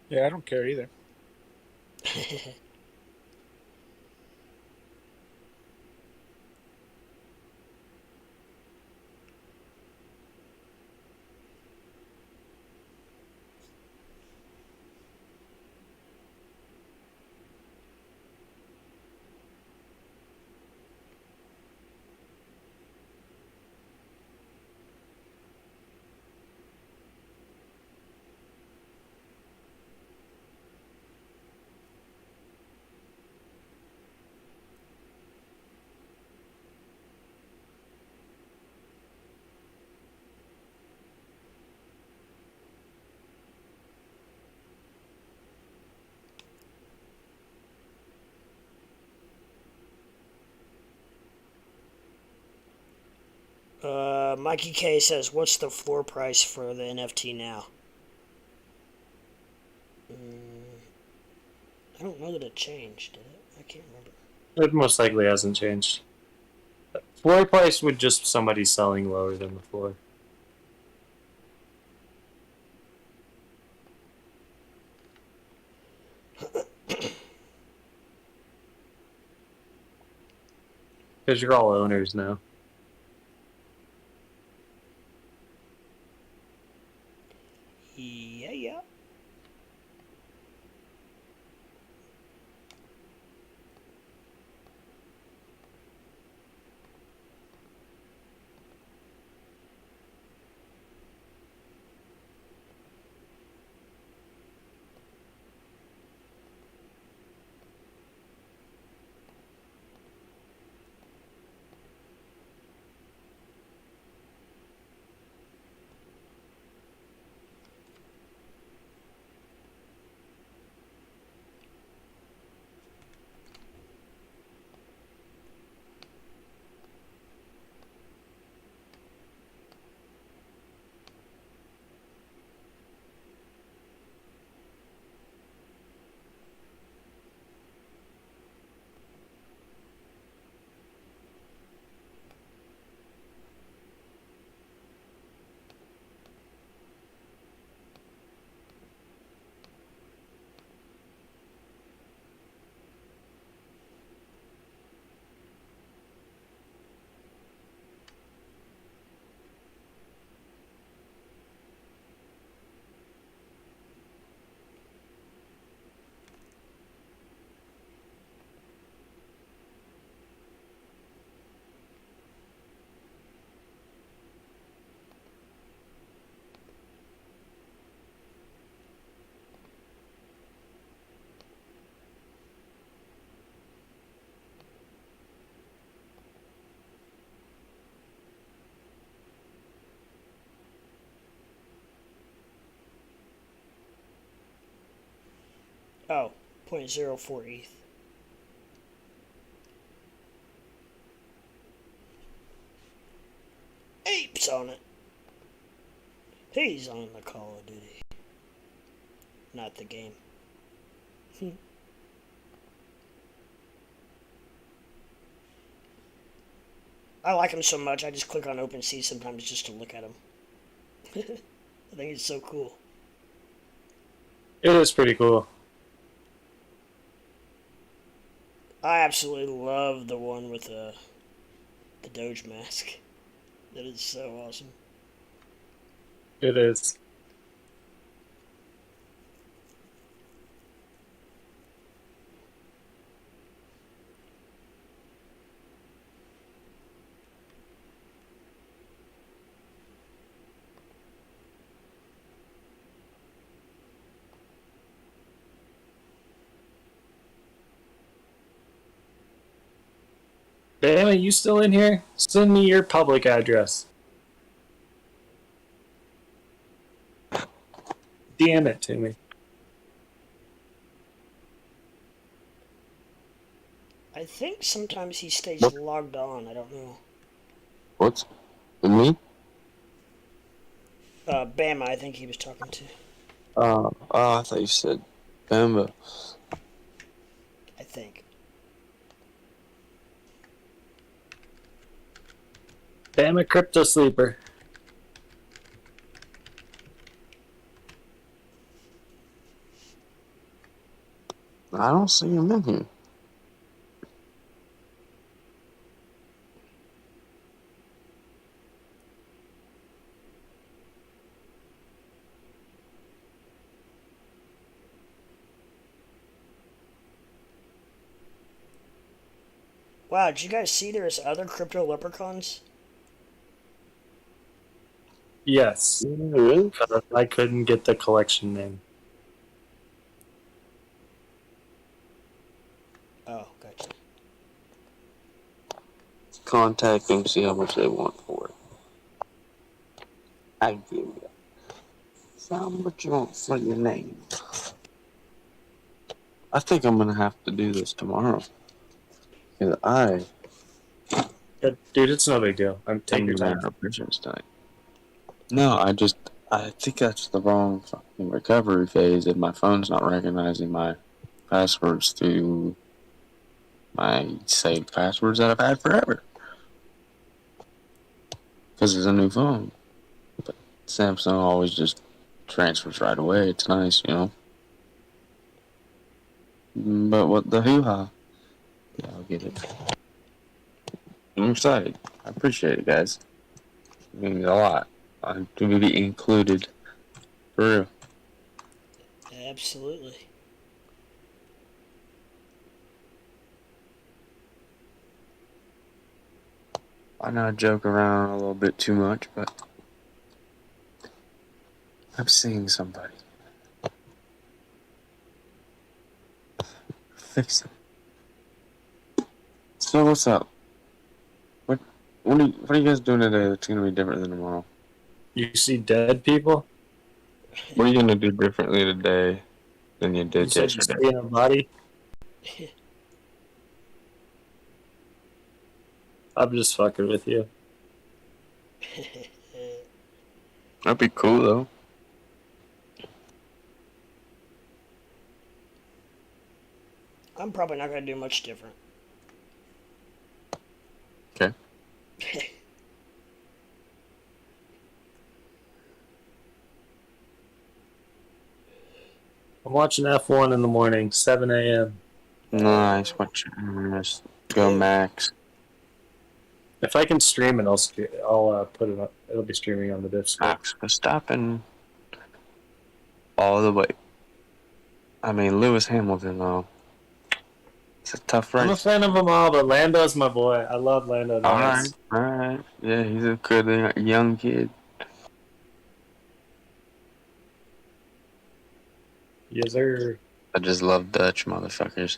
Yeah, I don't care either. Mikey K says, "What's the floor price for the NFT now?" I don't know that it changed, did it? I can't remember. It most likely hasn't changed. Floor price would just somebody selling lower than the floor. Because you're all owners now. Yeah. Oh, 0.04 ETH. Apes on it. He's on the Call of Duty. Not the game. I like him so much, I just click on OpenSea sometimes just to look at him. I think it's so cool. It is pretty cool. I absolutely love the one with the Doge mask. That is so awesome. It is. Damn, are you still in here? Send me your public address. DM it to me. I think sometimes he stays What? logged on. I don't know. What's me? Bama, I think he was talking to. I thought you said Bamba. I think. Damn, a crypto sleeper. I don't see him in here. Wow, did you guys see there's other crypto leprechauns? Yes. Really? I couldn't get the collection name. Oh, gotcha. Contact them, see how much they want for it. I give you. How much you want for your name? I think I'm gonna have to do this tomorrow. Cause Dude, it's no big deal. Take your time. No, I think that's the wrong fucking recovery phase, and my phone's not recognizing my passwords through my saved passwords that I've had forever. Because it's a new phone. But Samsung always just transfers right away. It's nice, you know. But what the hoo-ha? Yeah, I'll get it. I'm excited. I appreciate it, guys. It means a lot. I'm to be included. For real. Absolutely. I know I joke around a little bit too much, but I'm seeing somebody. Fix it. So what's up? What are you guys doing today that's gonna be different than tomorrow? You see dead people? What are you gonna do differently today than you You did said you yesterday? see a body? I'm just fucking with you. That'd be cool though. I'm probably not going to do much different. Okay. I'm watching F1 in the morning, 7 a.m. Nice. Watch just go max. If I can stream it, I'll put it up. It'll be streaming on the Discord. Max Verstappen all the way. I mean, Lewis Hamilton though. It's a tough race. I'm a fan of them all, but Lando's my boy. I love Lando Norris. All right. Yeah, he's a good young kid. Yes, sir. I just love Dutch motherfuckers.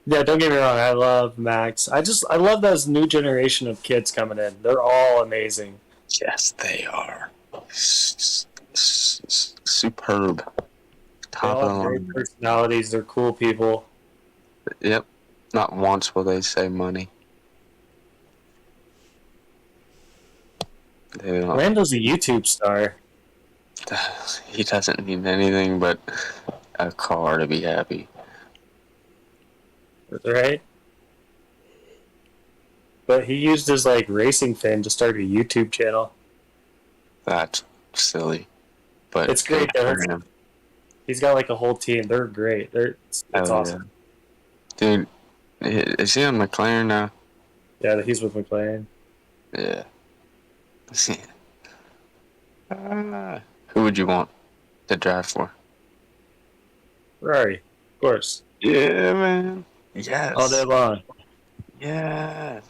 Yeah, don't get me wrong. I love Max. I love those new generation of kids coming in. They're all amazing. Yes, they are. Superb. They Top all of the have great line. personalities. They're cool people. Yep. Not once will they say money. They don't. Rando's a YouTube star. He doesn't need anything but a car to be happy. Right? But he used his like racing fame to start a YouTube channel. That's silly. But It's great though. good for him. He's got like a whole team. They're great. It's Oh, awesome. yeah. Dude, is he on McLaren now? Yeah, he's with McLaren. Yeah. Who would you want to drive for? Ferrari, of course. Yeah, man. Yes. All day long. Yes.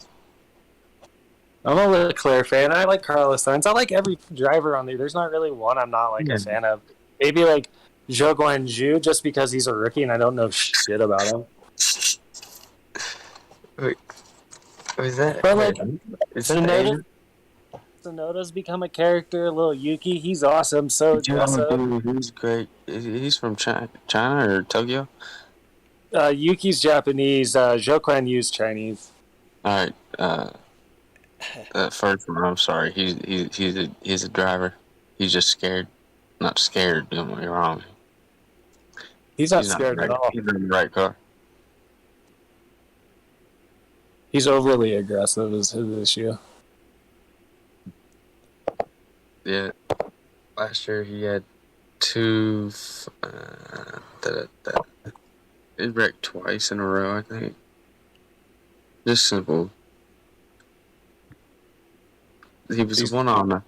I'm a Leclerc fan. I like Carlos Sainz. I like every driver on there. There's not really one I'm not like Yeah. a fan of. Maybe like Zhou Guanju just because he's a rookie and I don't know shit about him. Wait, is that? But like, Is that Asian? Tsunoda's become a character. Little Yuki, he's awesome. So Dude, he's great. He's from China or Tokyo? Yuki's Japanese. Zhou Guanyu's Chinese. All right. First one, I'm sorry. He's a driver. He's just scared. Not scared. Don't get me wrong. He's not scared at all. He's in the right car. He's overly aggressive is his issue. Yeah. Last year he had two. He wrecked twice in a row, I think. Just simple. He was the one on there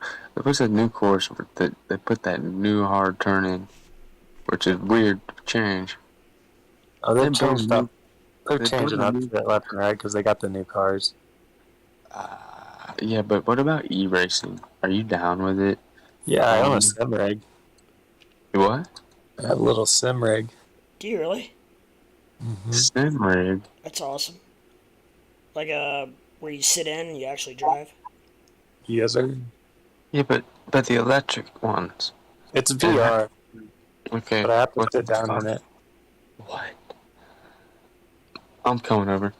was a new course that they put that new hard turn in, which is weird change. Oh, they've changed up. They're They changing built up a new- shit left and right because they got the new cars. Yeah, but what about e-racing? Are you down with it? Yeah, I own a sim rig. What? I have a little sim rig. Do you really? Sim rig? That's awesome. Like where you sit in and you actually drive. Yes, sir. Yeah, but the electric ones. It's VR, Okay. but I have to what sit the down fuck? in it. What? I'm coming over.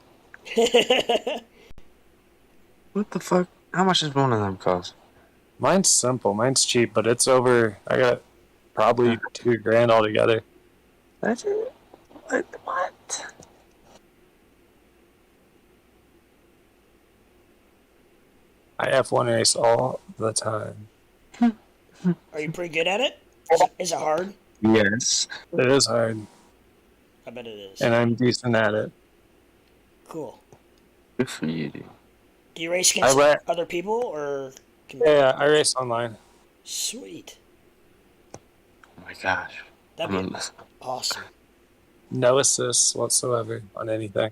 What the fuck? How much does one of them cost? Mine's simple. Mine's cheap, but it's over. I got probably $2,000 altogether. That's it? What? I F1 race all the time. Are you pretty good at it? Is it hard? Yes. It is hard, I bet it is. and I'm decent at it. Cool. Good for you, dude. Do you race against other people or? Yeah, I race online. Sweet. Oh my gosh. That'd be awesome. No assists whatsoever on anything.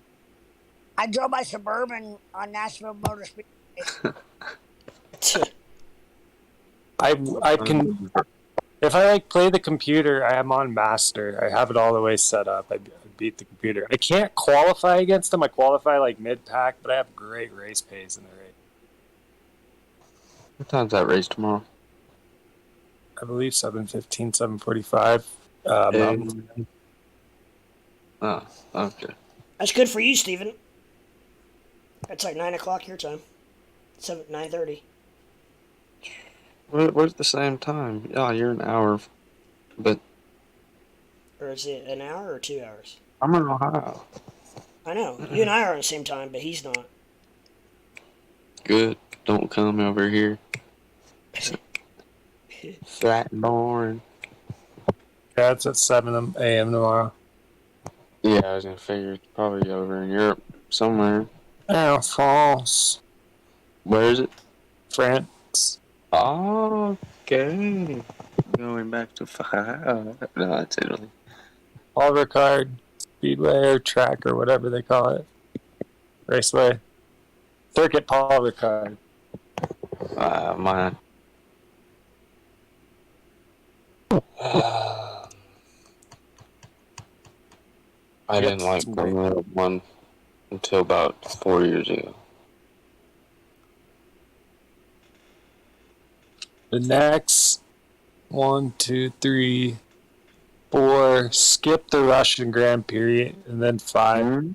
I drove my Suburban on Nashville Motor Speedway. I can, if I like play the computer, I am on master. I have it all the way set up. I beat the computer. I can't qualify against them. I qualify like mid pack, but I have great race pace in the race. What time's that race tomorrow? I believe 7:15, 7:45. Mountain Time. Oh, okay. That's good for you, Steven. That's like 9 o'clock your time. 9:30. Where's the same time? Yeah, you're an hour, but Or is it an hour or 2 hours? I'm in Ohio. I know. You and I are on the same time, but he's not. Good. Don't come over here. Fat and boring. Yeah, it's at 7 a.m. tomorrow. Yeah, I was gonna figure it's probably over in Europe somewhere. Oh, France. Where is it? France. Oh, okay. Going back to no, that's Italy. Paul Ricard Speedway or track or whatever they call it. Raceway. Circuit Paul Ricard. Mine. I didn't like Formula One until about 4 years ago. The next 1, 2, 3, 4, skip the Russian Grand Prix, and then 5,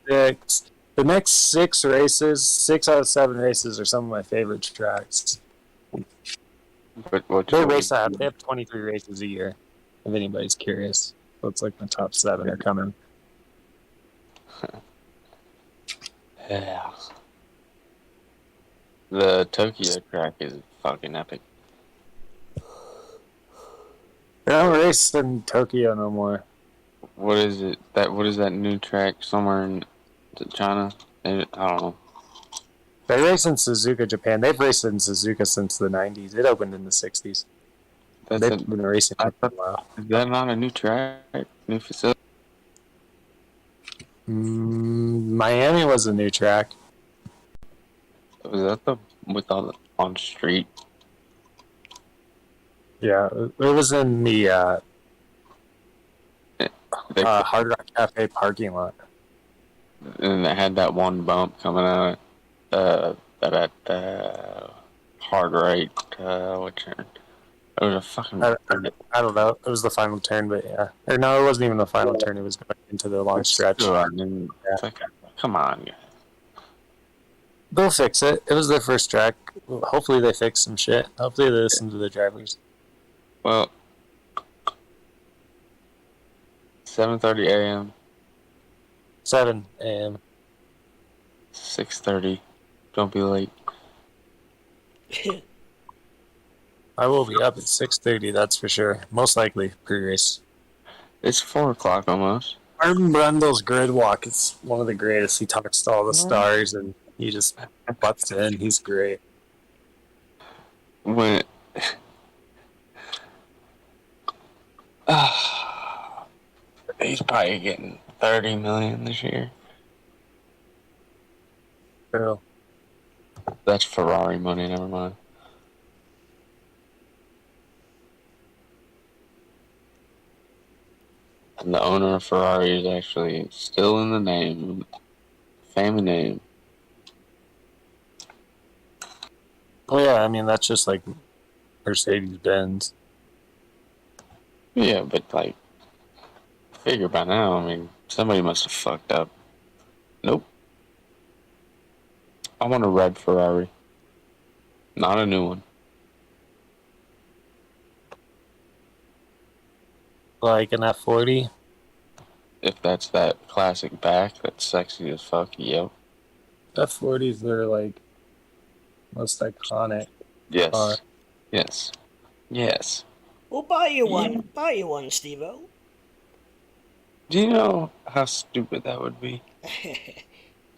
6. The next 6 races, 6 out of 7 races, are some of my favorite tracks. What They have 23 races a year, if anybody's curious. So it's like my top 7 are coming. Yeah. The Tokyo track is fucking epic. They don't race in Tokyo no more. What is it? What is that new track somewhere in China? I don't know. They race in Suzuka, Japan. They've raced in Suzuka since the 90s. It opened in the 60s. They've been racing for a while. Is that not a new track? New facility? Miami was a new track. Was that the with all the on street? Yeah, it was in the Hard Rock Cafe parking lot. And it had that one bump coming out that hard right. What turn? It was a fucking. I don't know. It was the final turn, but yeah. Or no, it wasn't even the final turn. It was going into the long stretch. It's like, come on. They'll fix it. It was their first track. Hopefully they fix some shit. Hopefully they listen to the drivers. Well, 7:30 a.m. 7 a.m. 6:30. Don't be late. I will be up at 6:30. That's for sure. Most likely pre-race. It's 4 o'clock almost. Martin Brundle's grid walk is one of the greatest. He talks to all the stars and he just butts in. He's great. When he's probably getting 30 million this year. True. That's Ferrari money. Never mind. And the owner of Ferrari is actually still in the name, family name. Well, yeah, I mean, that's just like Mercedes-Benz. Yeah, but like, figure by now, I mean, somebody must have fucked up. Nope. I want a red Ferrari. Not a new one. Like an F40? If that's that classic back, that's sexy as fuck, yep. F40s are like most iconic. Yes. Yes. Yes. We'll buy you one. Buy you one, Steve-O. Do you know how stupid that would be? I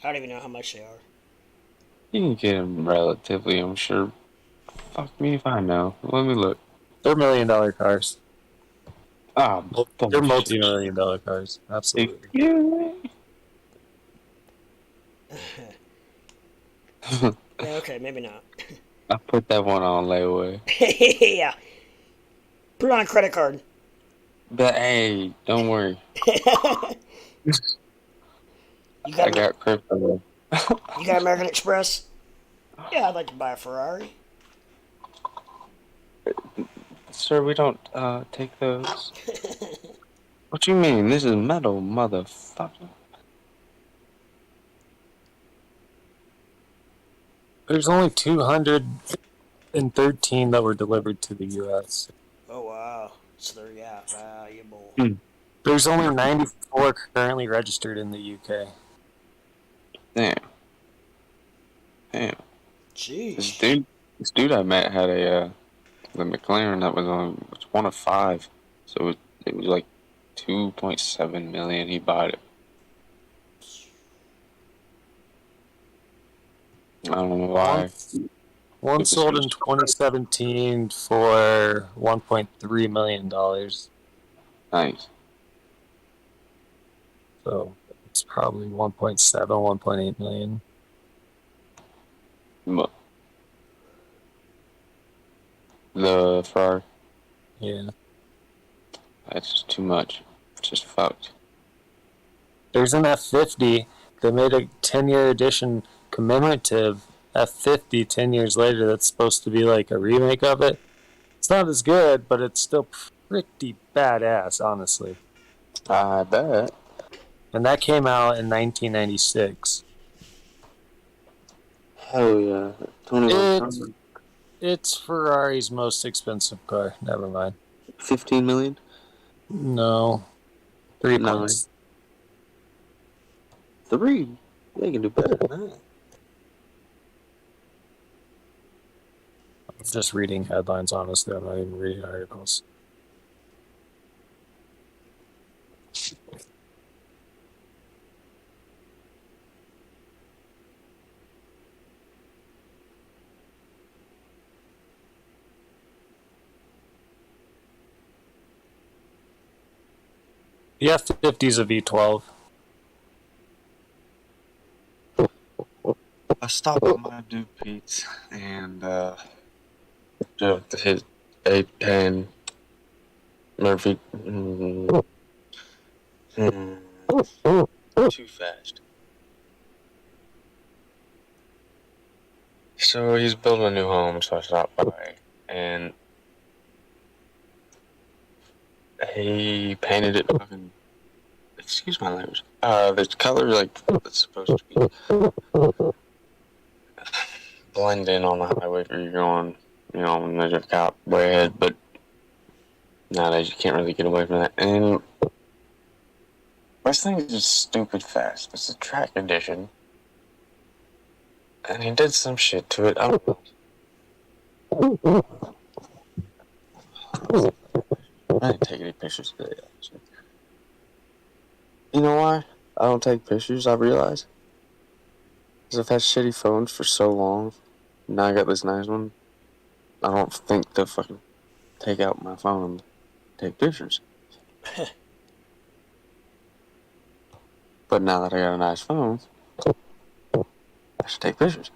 don't even know how much they are. You can get them relatively, I'm sure. Fuck me if I know. Let me look. They're $1 million cars. Ah, they're multi-million-dollar cars. Absolutely. Okay, maybe not. I put that one on layaway. Yeah. Put it on a credit card. But hey, don't worry. I got crypto. You got American Express? Yeah, I'd like to buy a Ferrari. Sir, we don't take those. What you mean? This is metal, motherfucker. There's only 213 that were delivered to the U.S. Oh, wow. So they're, yeah, valuable. There's only 94 currently registered in the U.K. Damn. Damn. Jeez. This dude I met had a the McLaren that was one of 5, so it was like 2.7 million. He bought it. I don't know why. One sold in 2017 for $1.3 million. Nice. So it's probably 1.7, 1.8 million. The Ferrari. Yeah. That's just too much. It's just fucked. There's an F50. They made a 10-year edition commemorative F50 10 years later that's supposed to be like a remake of it. It's not as good, but it's still pretty badass, honestly. I bet. And that came out in 1996. Hell yeah. 21 It's Ferrari's most expensive car. Never mind. 15 million? No. 3 9. points. 3? They can do better than that. I'm just reading headlines, honestly. I'm not even reading articles. The F-50 is a V12. I stopped at my dude Pete's and hit 810 Murphy. Too fast. So he's building a new home, so I stopped by and he painted it fucking. Excuse my language. The color like it's supposed to be blend in on the highway where you're going, you know, when there's a cop way ahead, but nowadays you can't really get away from that. And this thing is just stupid fast. It's a track edition. And he did some shit to it. I don't know. I didn't take any pictures today, actually. You know why I don't take pictures, I realize? Because I've had shitty phones for so long. Now I got this nice one. I don't think to fucking take out my phone and take pictures. But now that I got a nice phone, I should take pictures.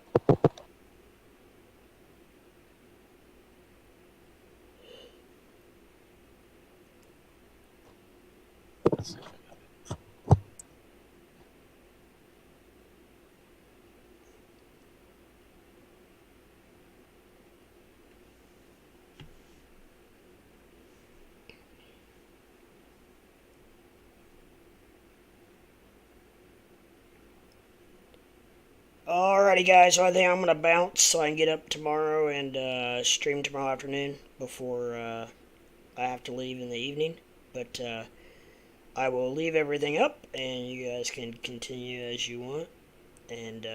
Alrighty, guys. So I think I'm gonna bounce so I can get up tomorrow and stream tomorrow afternoon before I have to leave in the evening. But I will leave everything up, and you guys can continue as you want. And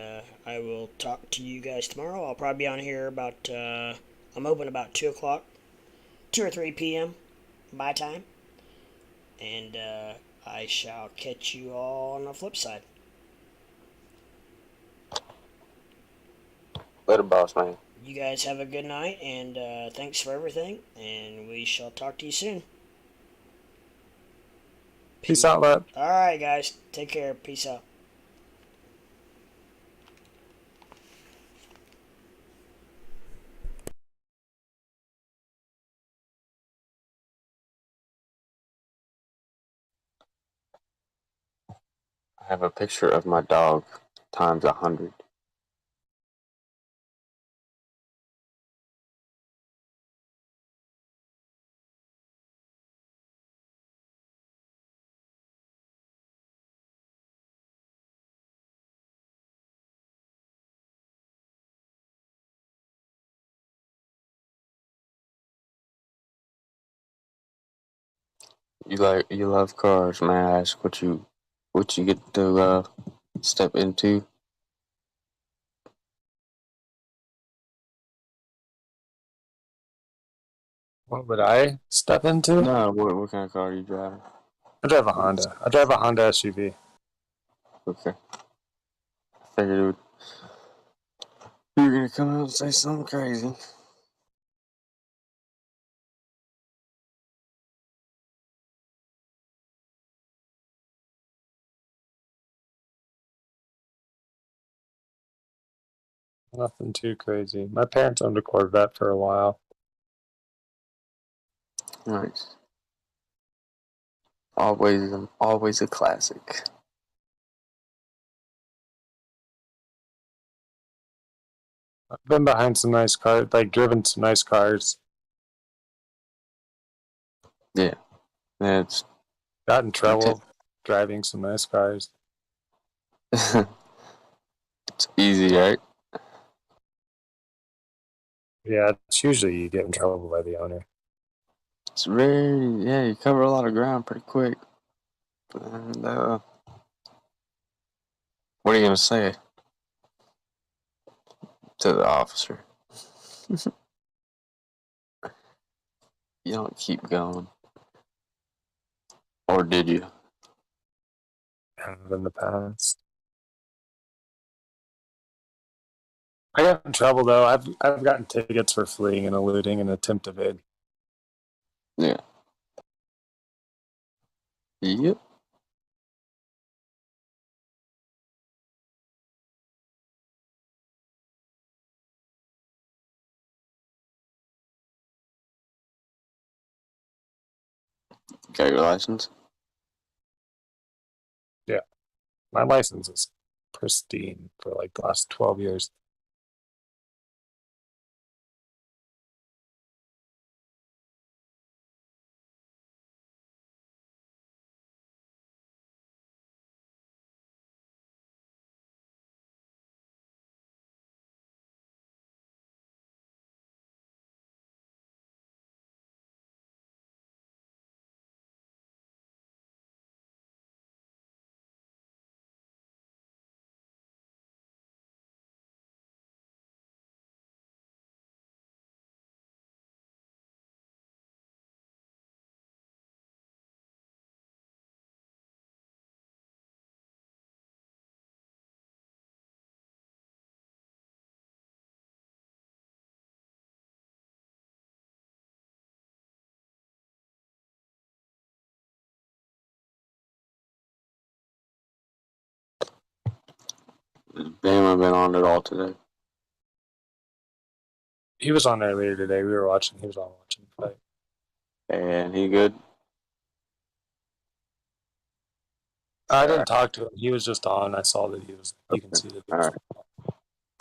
I will talk to you guys tomorrow. I'll probably be on here about. I'm open about 2 o'clock, 2 or 3 p.m. my time, and I shall catch you all on the flip side. Later, boss man. You guys have a good night, and thanks for everything, and we shall talk to you soon. Peace out, lad. Alright, guys. Take care. Peace out. I have a picture of my dog times 100. You love cars, may I ask what you get to step into? What would I step into? No, what kind of car are you driving? I drive a Honda. I drive a Honda SUV. Okay. Figured you were gonna come out and say something crazy. Nothing too crazy. My parents owned a Corvette for a while. Nice. Always a classic. I've been behind some nice cars, like driven some nice cars. Yeah. Yeah, it's Got in trouble driving some nice cars. it's easy, right? Yeah, it's usually you get in trouble by the owner. It's very, yeah, you cover a lot of ground pretty quick. And, what are you going to say to the officer? You don't keep going. Or did you? Have in the past. I got in trouble though. I've gotten tickets for fleeing and eluding an attempt evade. Yeah. Yep. Got your license? Yeah, my license is pristine for like the last 12 years. Bama been on it all today. He was on earlier today. We were watching. He was on watching the fight. And he good? I didn't talk to him. He was just on. I saw that he was. You can see that he was. Alright.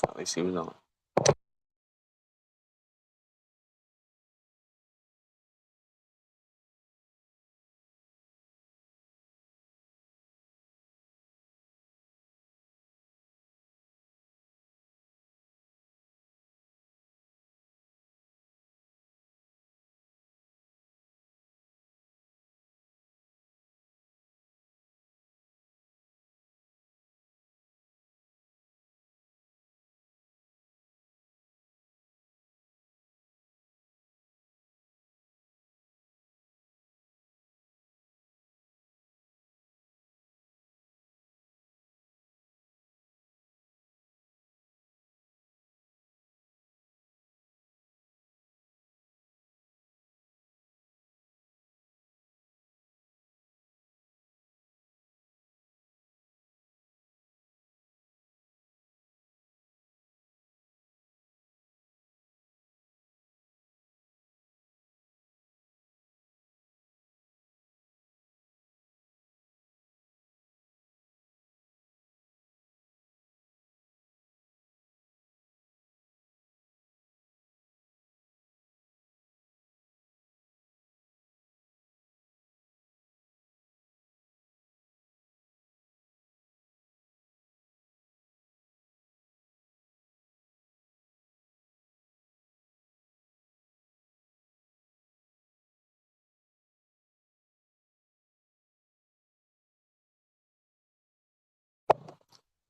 At least he was on.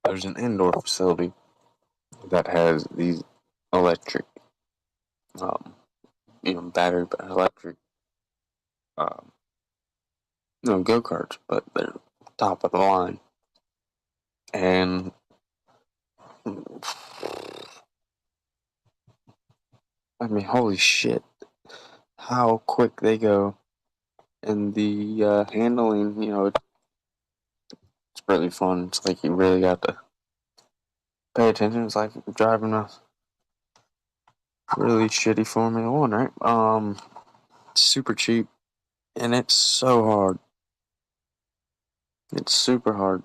There's an indoor facility that has these electric, battery electric, go karts, but they're top of the line. And I mean, holy shit, how quick they go, and the handling, it's really fun. It's like you really got to pay attention. It's like driving a really shitty Formula One, right? It's super cheap, and it's so hard. It's super hard.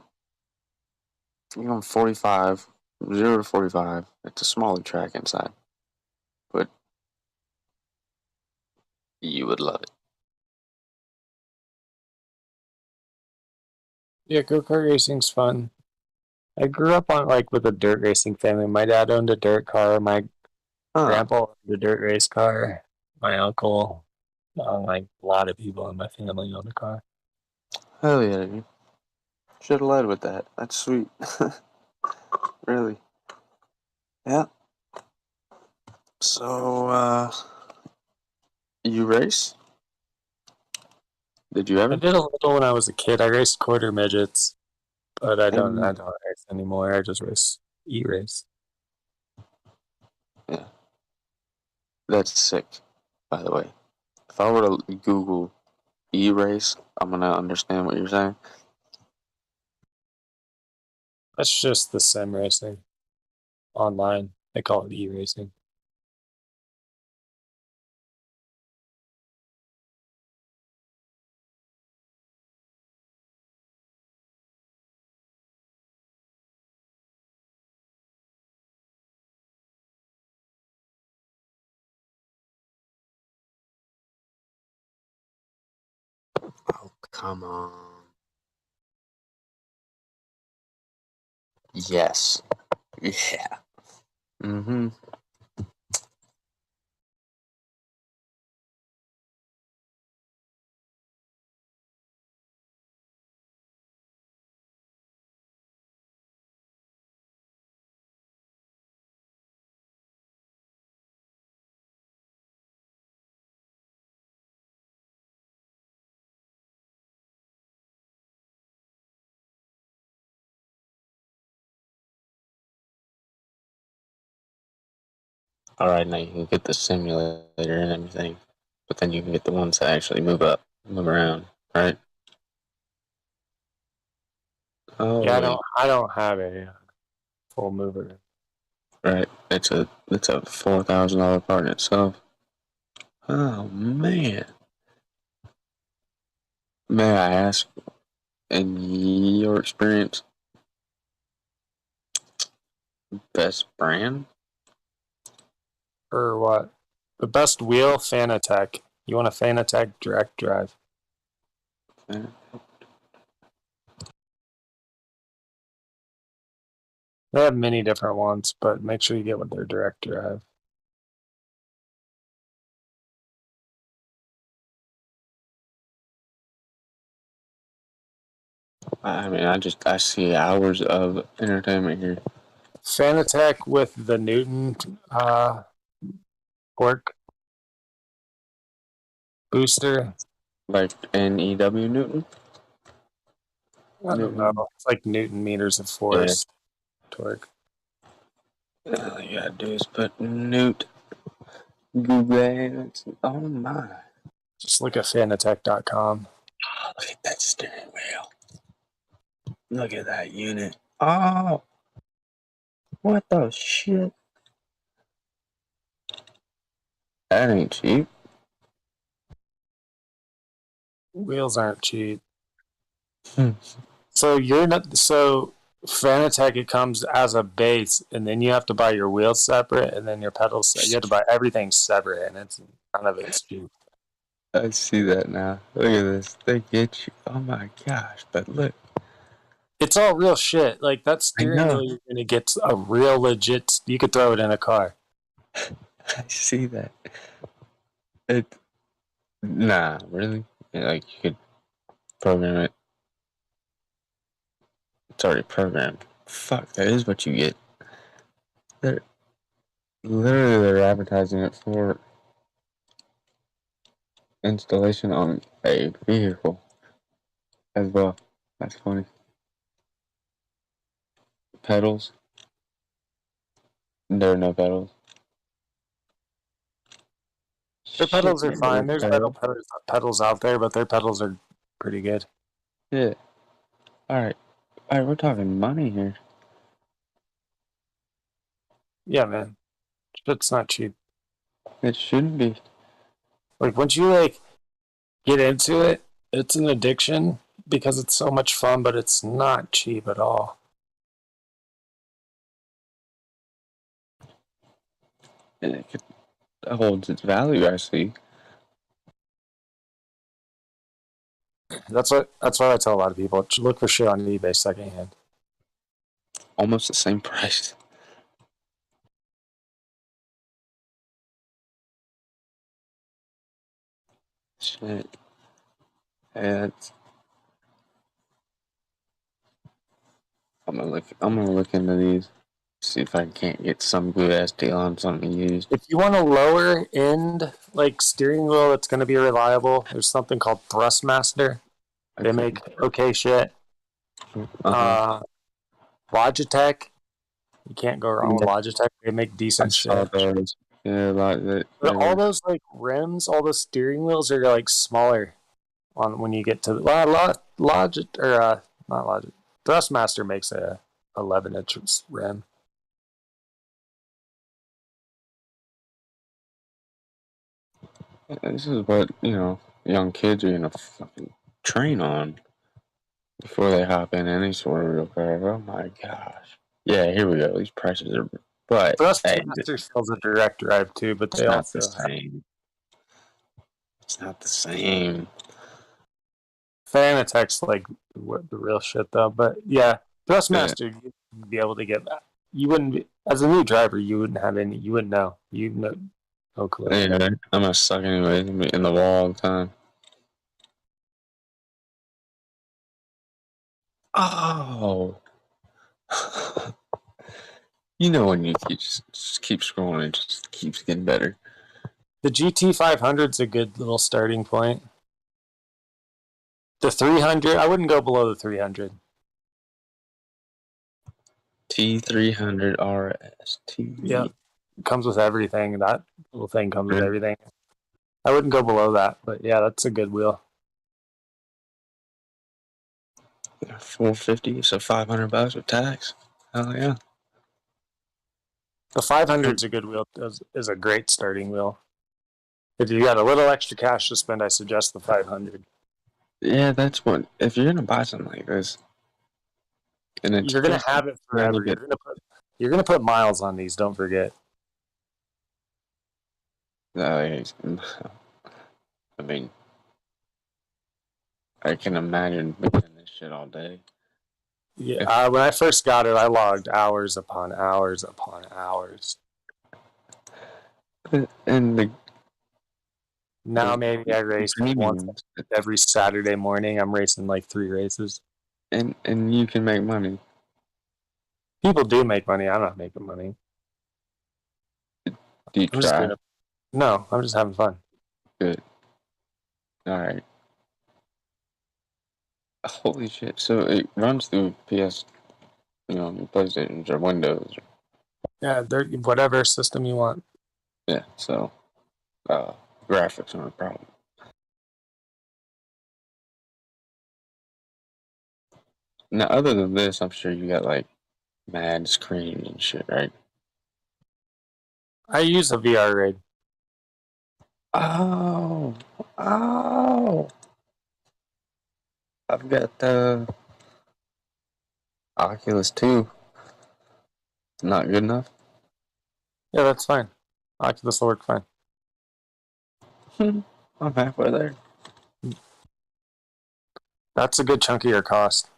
You're on 45, 0 to 45. It's a smaller track inside, but you would love it. Yeah, go-kart racing's fun. I grew up on with a dirt racing family. My dad owned a dirt car. My Huh. grandpa owned a dirt race car. My uncle, a lot of people in my family owned a car. Hell yeah, dude. Should have led with that. That's sweet. Really. Yeah. So, you race? Did you I ever? did a little when I was a kid. I raced quarter midgets, but I don't And race anymore. I just race e-race. yeah, that's sick. By the way, if I were to Google e-race, I'm gonna understand what you're saying. That's just the sim racing online. They call it e-racing. Oh, come on. Yes. Yeah. Mm-hmm. All right, now you can get the simulator and everything, but then you can get the ones that actually move around, right? Yeah, Holy, I don't have a full mover. right. It's a $4,000 part in itself. Oh man. May I ask, in your experience, best brand? Or what? The best wheel, Fanatec. You want a Fanatec direct drive? They have many different ones, but make sure you get with their direct drive. I mean, I see hours of entertainment here. Fanatec with the Newton torque booster. Like NEW Newton? I don't know. Newton. It's like Newton meters of Yeah. force torque. All you gotta do is put Newt Google. Oh my. Just look at fanatec.com. Oh, look at that steering wheel. Look at that unit. Oh, what the shit? That ain't cheap. Wheels aren't cheap. Hmm. So you're not so Fanatec it comes as a base, and then you have to buy your wheels separate, and then your pedals. You have to buy everything separate, and it's none of it's cheap. I see that now. Look at this. They get you. Oh my gosh. But look, It's all real shit. Like that I steering know. wheel, you're gonna get a real legit. You could throw it in a car. I see that. It. Nah, really? Yeah, like you could program it. It's already programmed. Fuck, that is what you get. They're they're advertising it for installation on a vehicle as well. That's funny. Pedals. There are no pedals. Their Shit, pedals are there are no fine. There's metal pedals. pedals out there, but their pedals are pretty good. Yeah. Alright. Alright, we're talking money here. Yeah, man. Shit's not cheap. It shouldn't be. Like once you get into it, it's an addiction because it's so much fun, but it's not cheap at all. And it holds its value, I see. That's what I tell a lot of people. Look for shit on eBay secondhand. Almost the same price. Shit. Yeah, I'm gonna look into these. See if I can't get some good ass deal on something used. If you want a lower end like steering wheel that's going to be reliable, there's something called Thrustmaster. They make okay shit. Logitech. You can't go wrong with Logitech. They make decent shit. Those. Yeah, like that. But all those like rims, all those steering wheels are like smaller on when you get to Logitech or not Logitech. Thrustmaster makes a 11-inch rim. This is what, young kids are gonna fucking train on before they hop in any sort of real car. Oh my gosh. Yeah, here we go. These prices are, but Thrustmaster sells a direct drive too, but they not the also same. It's not the same. Fanatec's like the real shit though. But yeah, Thrustmaster you'd be able to get that. You wouldn't be, as a new driver, you wouldn't have any. You wouldn't know. You know, no clue. Yeah, I'm gonna suck anyway. I'm gonna be in the wall all the time. Oh. When you just keep scrolling, it just keeps getting better. The GT500 is a good little starting point. The 300, I wouldn't go below the 300. T300 RS. Yeah, it comes with everything. That little thing comes with everything. I wouldn't go below that, but yeah, that's a good wheel. 450, so $500 with tax. Hell yeah. The 500 is a good wheel. Is a great starting wheel. If you got a little extra cash to spend, I suggest the 500. Yeah, that's what. If you're gonna buy something like this, and it's you're gonna have it forever. You're gonna put miles on these. Don't forget. I mean, I can imagine doing this shit all day. Yeah, when I first got it, I logged hours upon hours upon hours. And now maybe I race once every Saturday morning. I'm racing like 3 races. And you can make money. People do make money. I'm not making money. Do you try? No, I'm just having fun. Good. All right. Holy shit! So it runs through PS, PlayStations or Windows. Yeah, whatever system you want. Yeah. So, graphics aren't a problem. Now, other than this, I'm sure you got like mad screens and shit, right? I use a VR rig. Oh. I've got the Oculus 2. Not good enough? Yeah, that's fine. Oculus will work fine. I'm halfway there. That's a good chunk of your cost.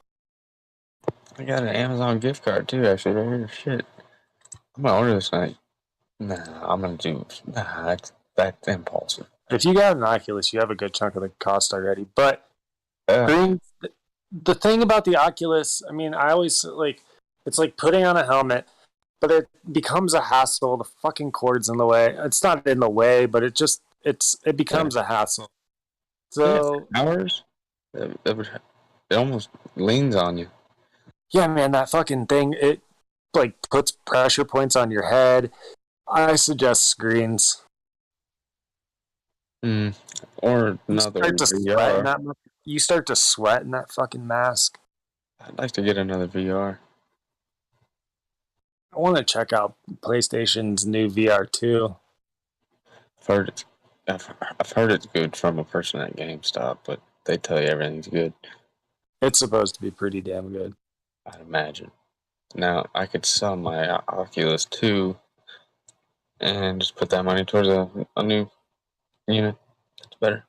I got an Amazon gift card too, actually, right here. Shit. I'm gonna order this night. That's impulsive. If you got an Oculus, you have a good chunk of the cost already. But the thing about the Oculus, I mean, I always it's like putting on a helmet, but it becomes a hassle. The fucking cord's in the way. It's not in the way, but it becomes a hassle. So hours, it almost leans on you. Yeah, man, that fucking thing, it like puts pressure points on your head. I suggest screens. Or another VR. You start to sweat in that fucking mask. I'd like to get another VR. I want to check out PlayStation's new VR too. I've heard it's good from a person at GameStop, but they tell you everything's good. It's supposed to be pretty damn good. I'd imagine. Now, I could sell my Oculus 2 and just put that money towards a new unit. It's better.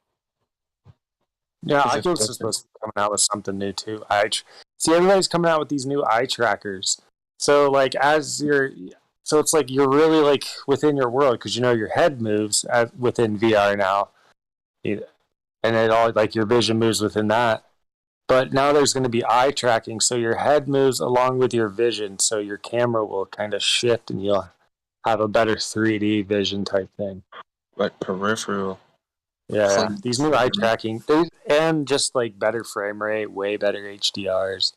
Yeah, Is it Oculus is supposed to be coming out with something new too. See everybody's coming out with these new eye trackers. So like so it's like you're really like within your world because you know your head moves within VR now, and it all like your vision moves within that. But now there's going to be eye tracking, so your head moves along with your vision, so your camera will kind of shift and you'll have a better 3D vision type thing. like peripheral? Yeah, Clean. these new eye tracking, and just like better frame rate, way better HDRs.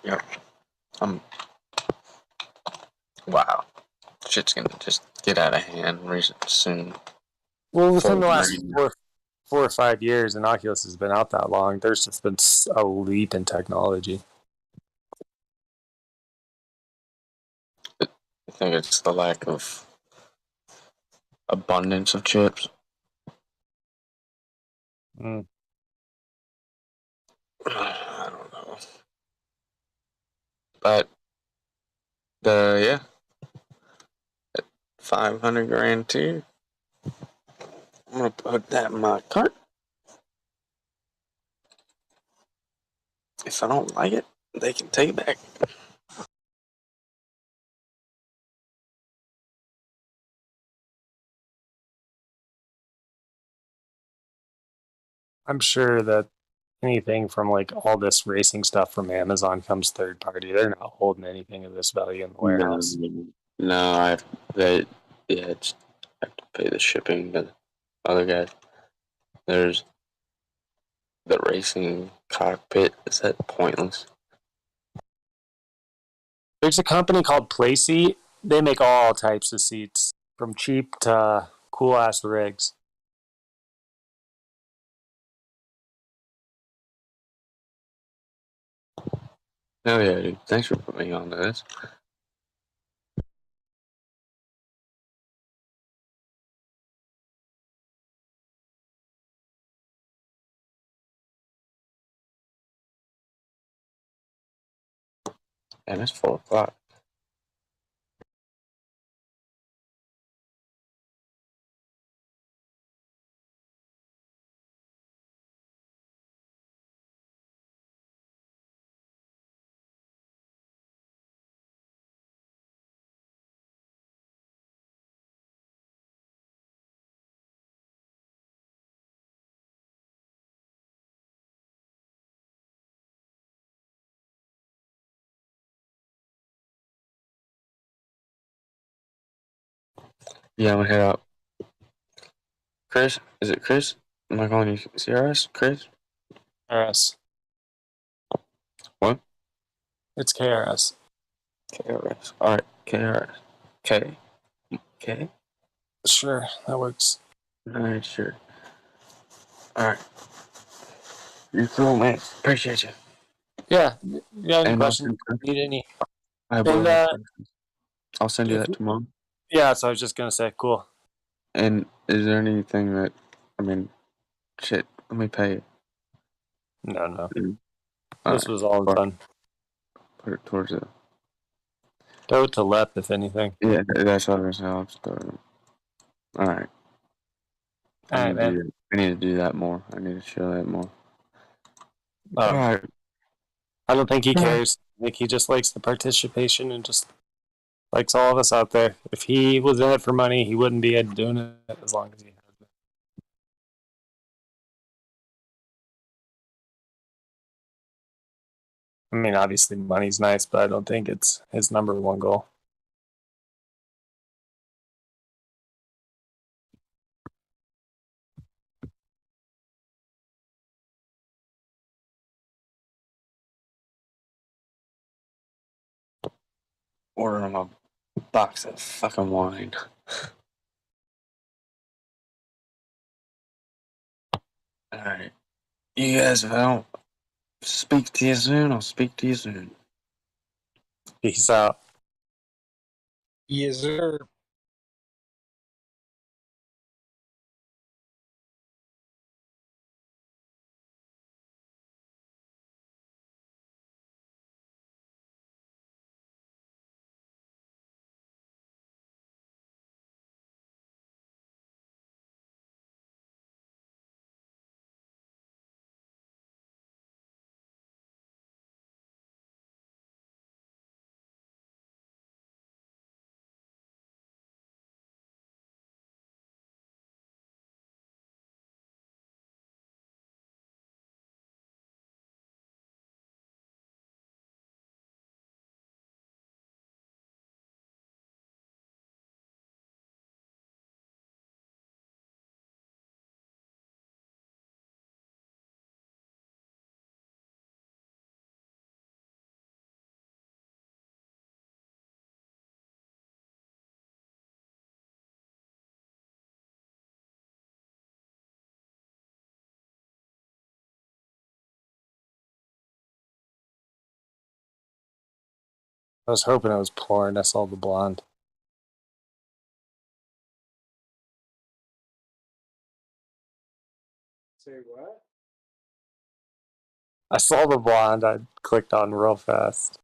Yep. Wow. Shit's gonna just get out of hand soon. Well, within the last Maybe. 4 or 5 years, and Oculus has been out that long, there's just been a leap in technology. I think it's the lack of abundance of chips. Mm. I don't know. But yeah, 500 grand too. I'm gonna put that in my cart. If I don't like it, they can take it back. I'm sure that anything from like all this racing stuff from Amazon comes third party. They're not holding anything of this value in the warehouse. No, they just have to pay the shipping to the other guys. There's the racing cockpit. Is that pointless? There's a company called Playseat. They make all types of seats, from cheap to cool ass rigs. Oh yeah, dude. Thanks for putting me on to this. And it's 4 o'clock. Yeah, I'm gonna head out. Chris, is it Chris? Am I calling you CRS? Chris? KRS. What? It's KRS. KRS. All right, KRS. K. K. Sure, that works. All right, sure. All right. You're cool, man. Appreciate you. Yeah, you got any And questions? Need any? I And will. I'll send you if, that tomorrow. yeah, so I was just gonna say, cool. And is there anything that, I mean, shit, let me pay it. No. All This right. was all done. Put it towards the. Throw it to left, if anything. Yeah, that's what I was saying. I'll just throw it. All right. All right, man. I need to do that more. I need to show that more. All Um, right. I don't think he cares. I think he just likes the participation and just likes all of us out there. If he was in it for money, he wouldn't be doing it as long as he had. I mean, obviously, money's nice, but I don't think it's his number one goal. Order him a box of fucking wine. All right. You guys, if I don't speak to you soon, I'll speak to you soon. Peace out. Yes, sir. I was hoping it was porn. I saw the blonde. Say what? I saw the blonde. I clicked on real fast.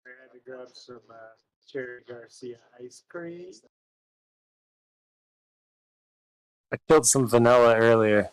I had to grab some Cherry Garcia ice cream. I killed some vanilla earlier.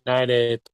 Night, Ape.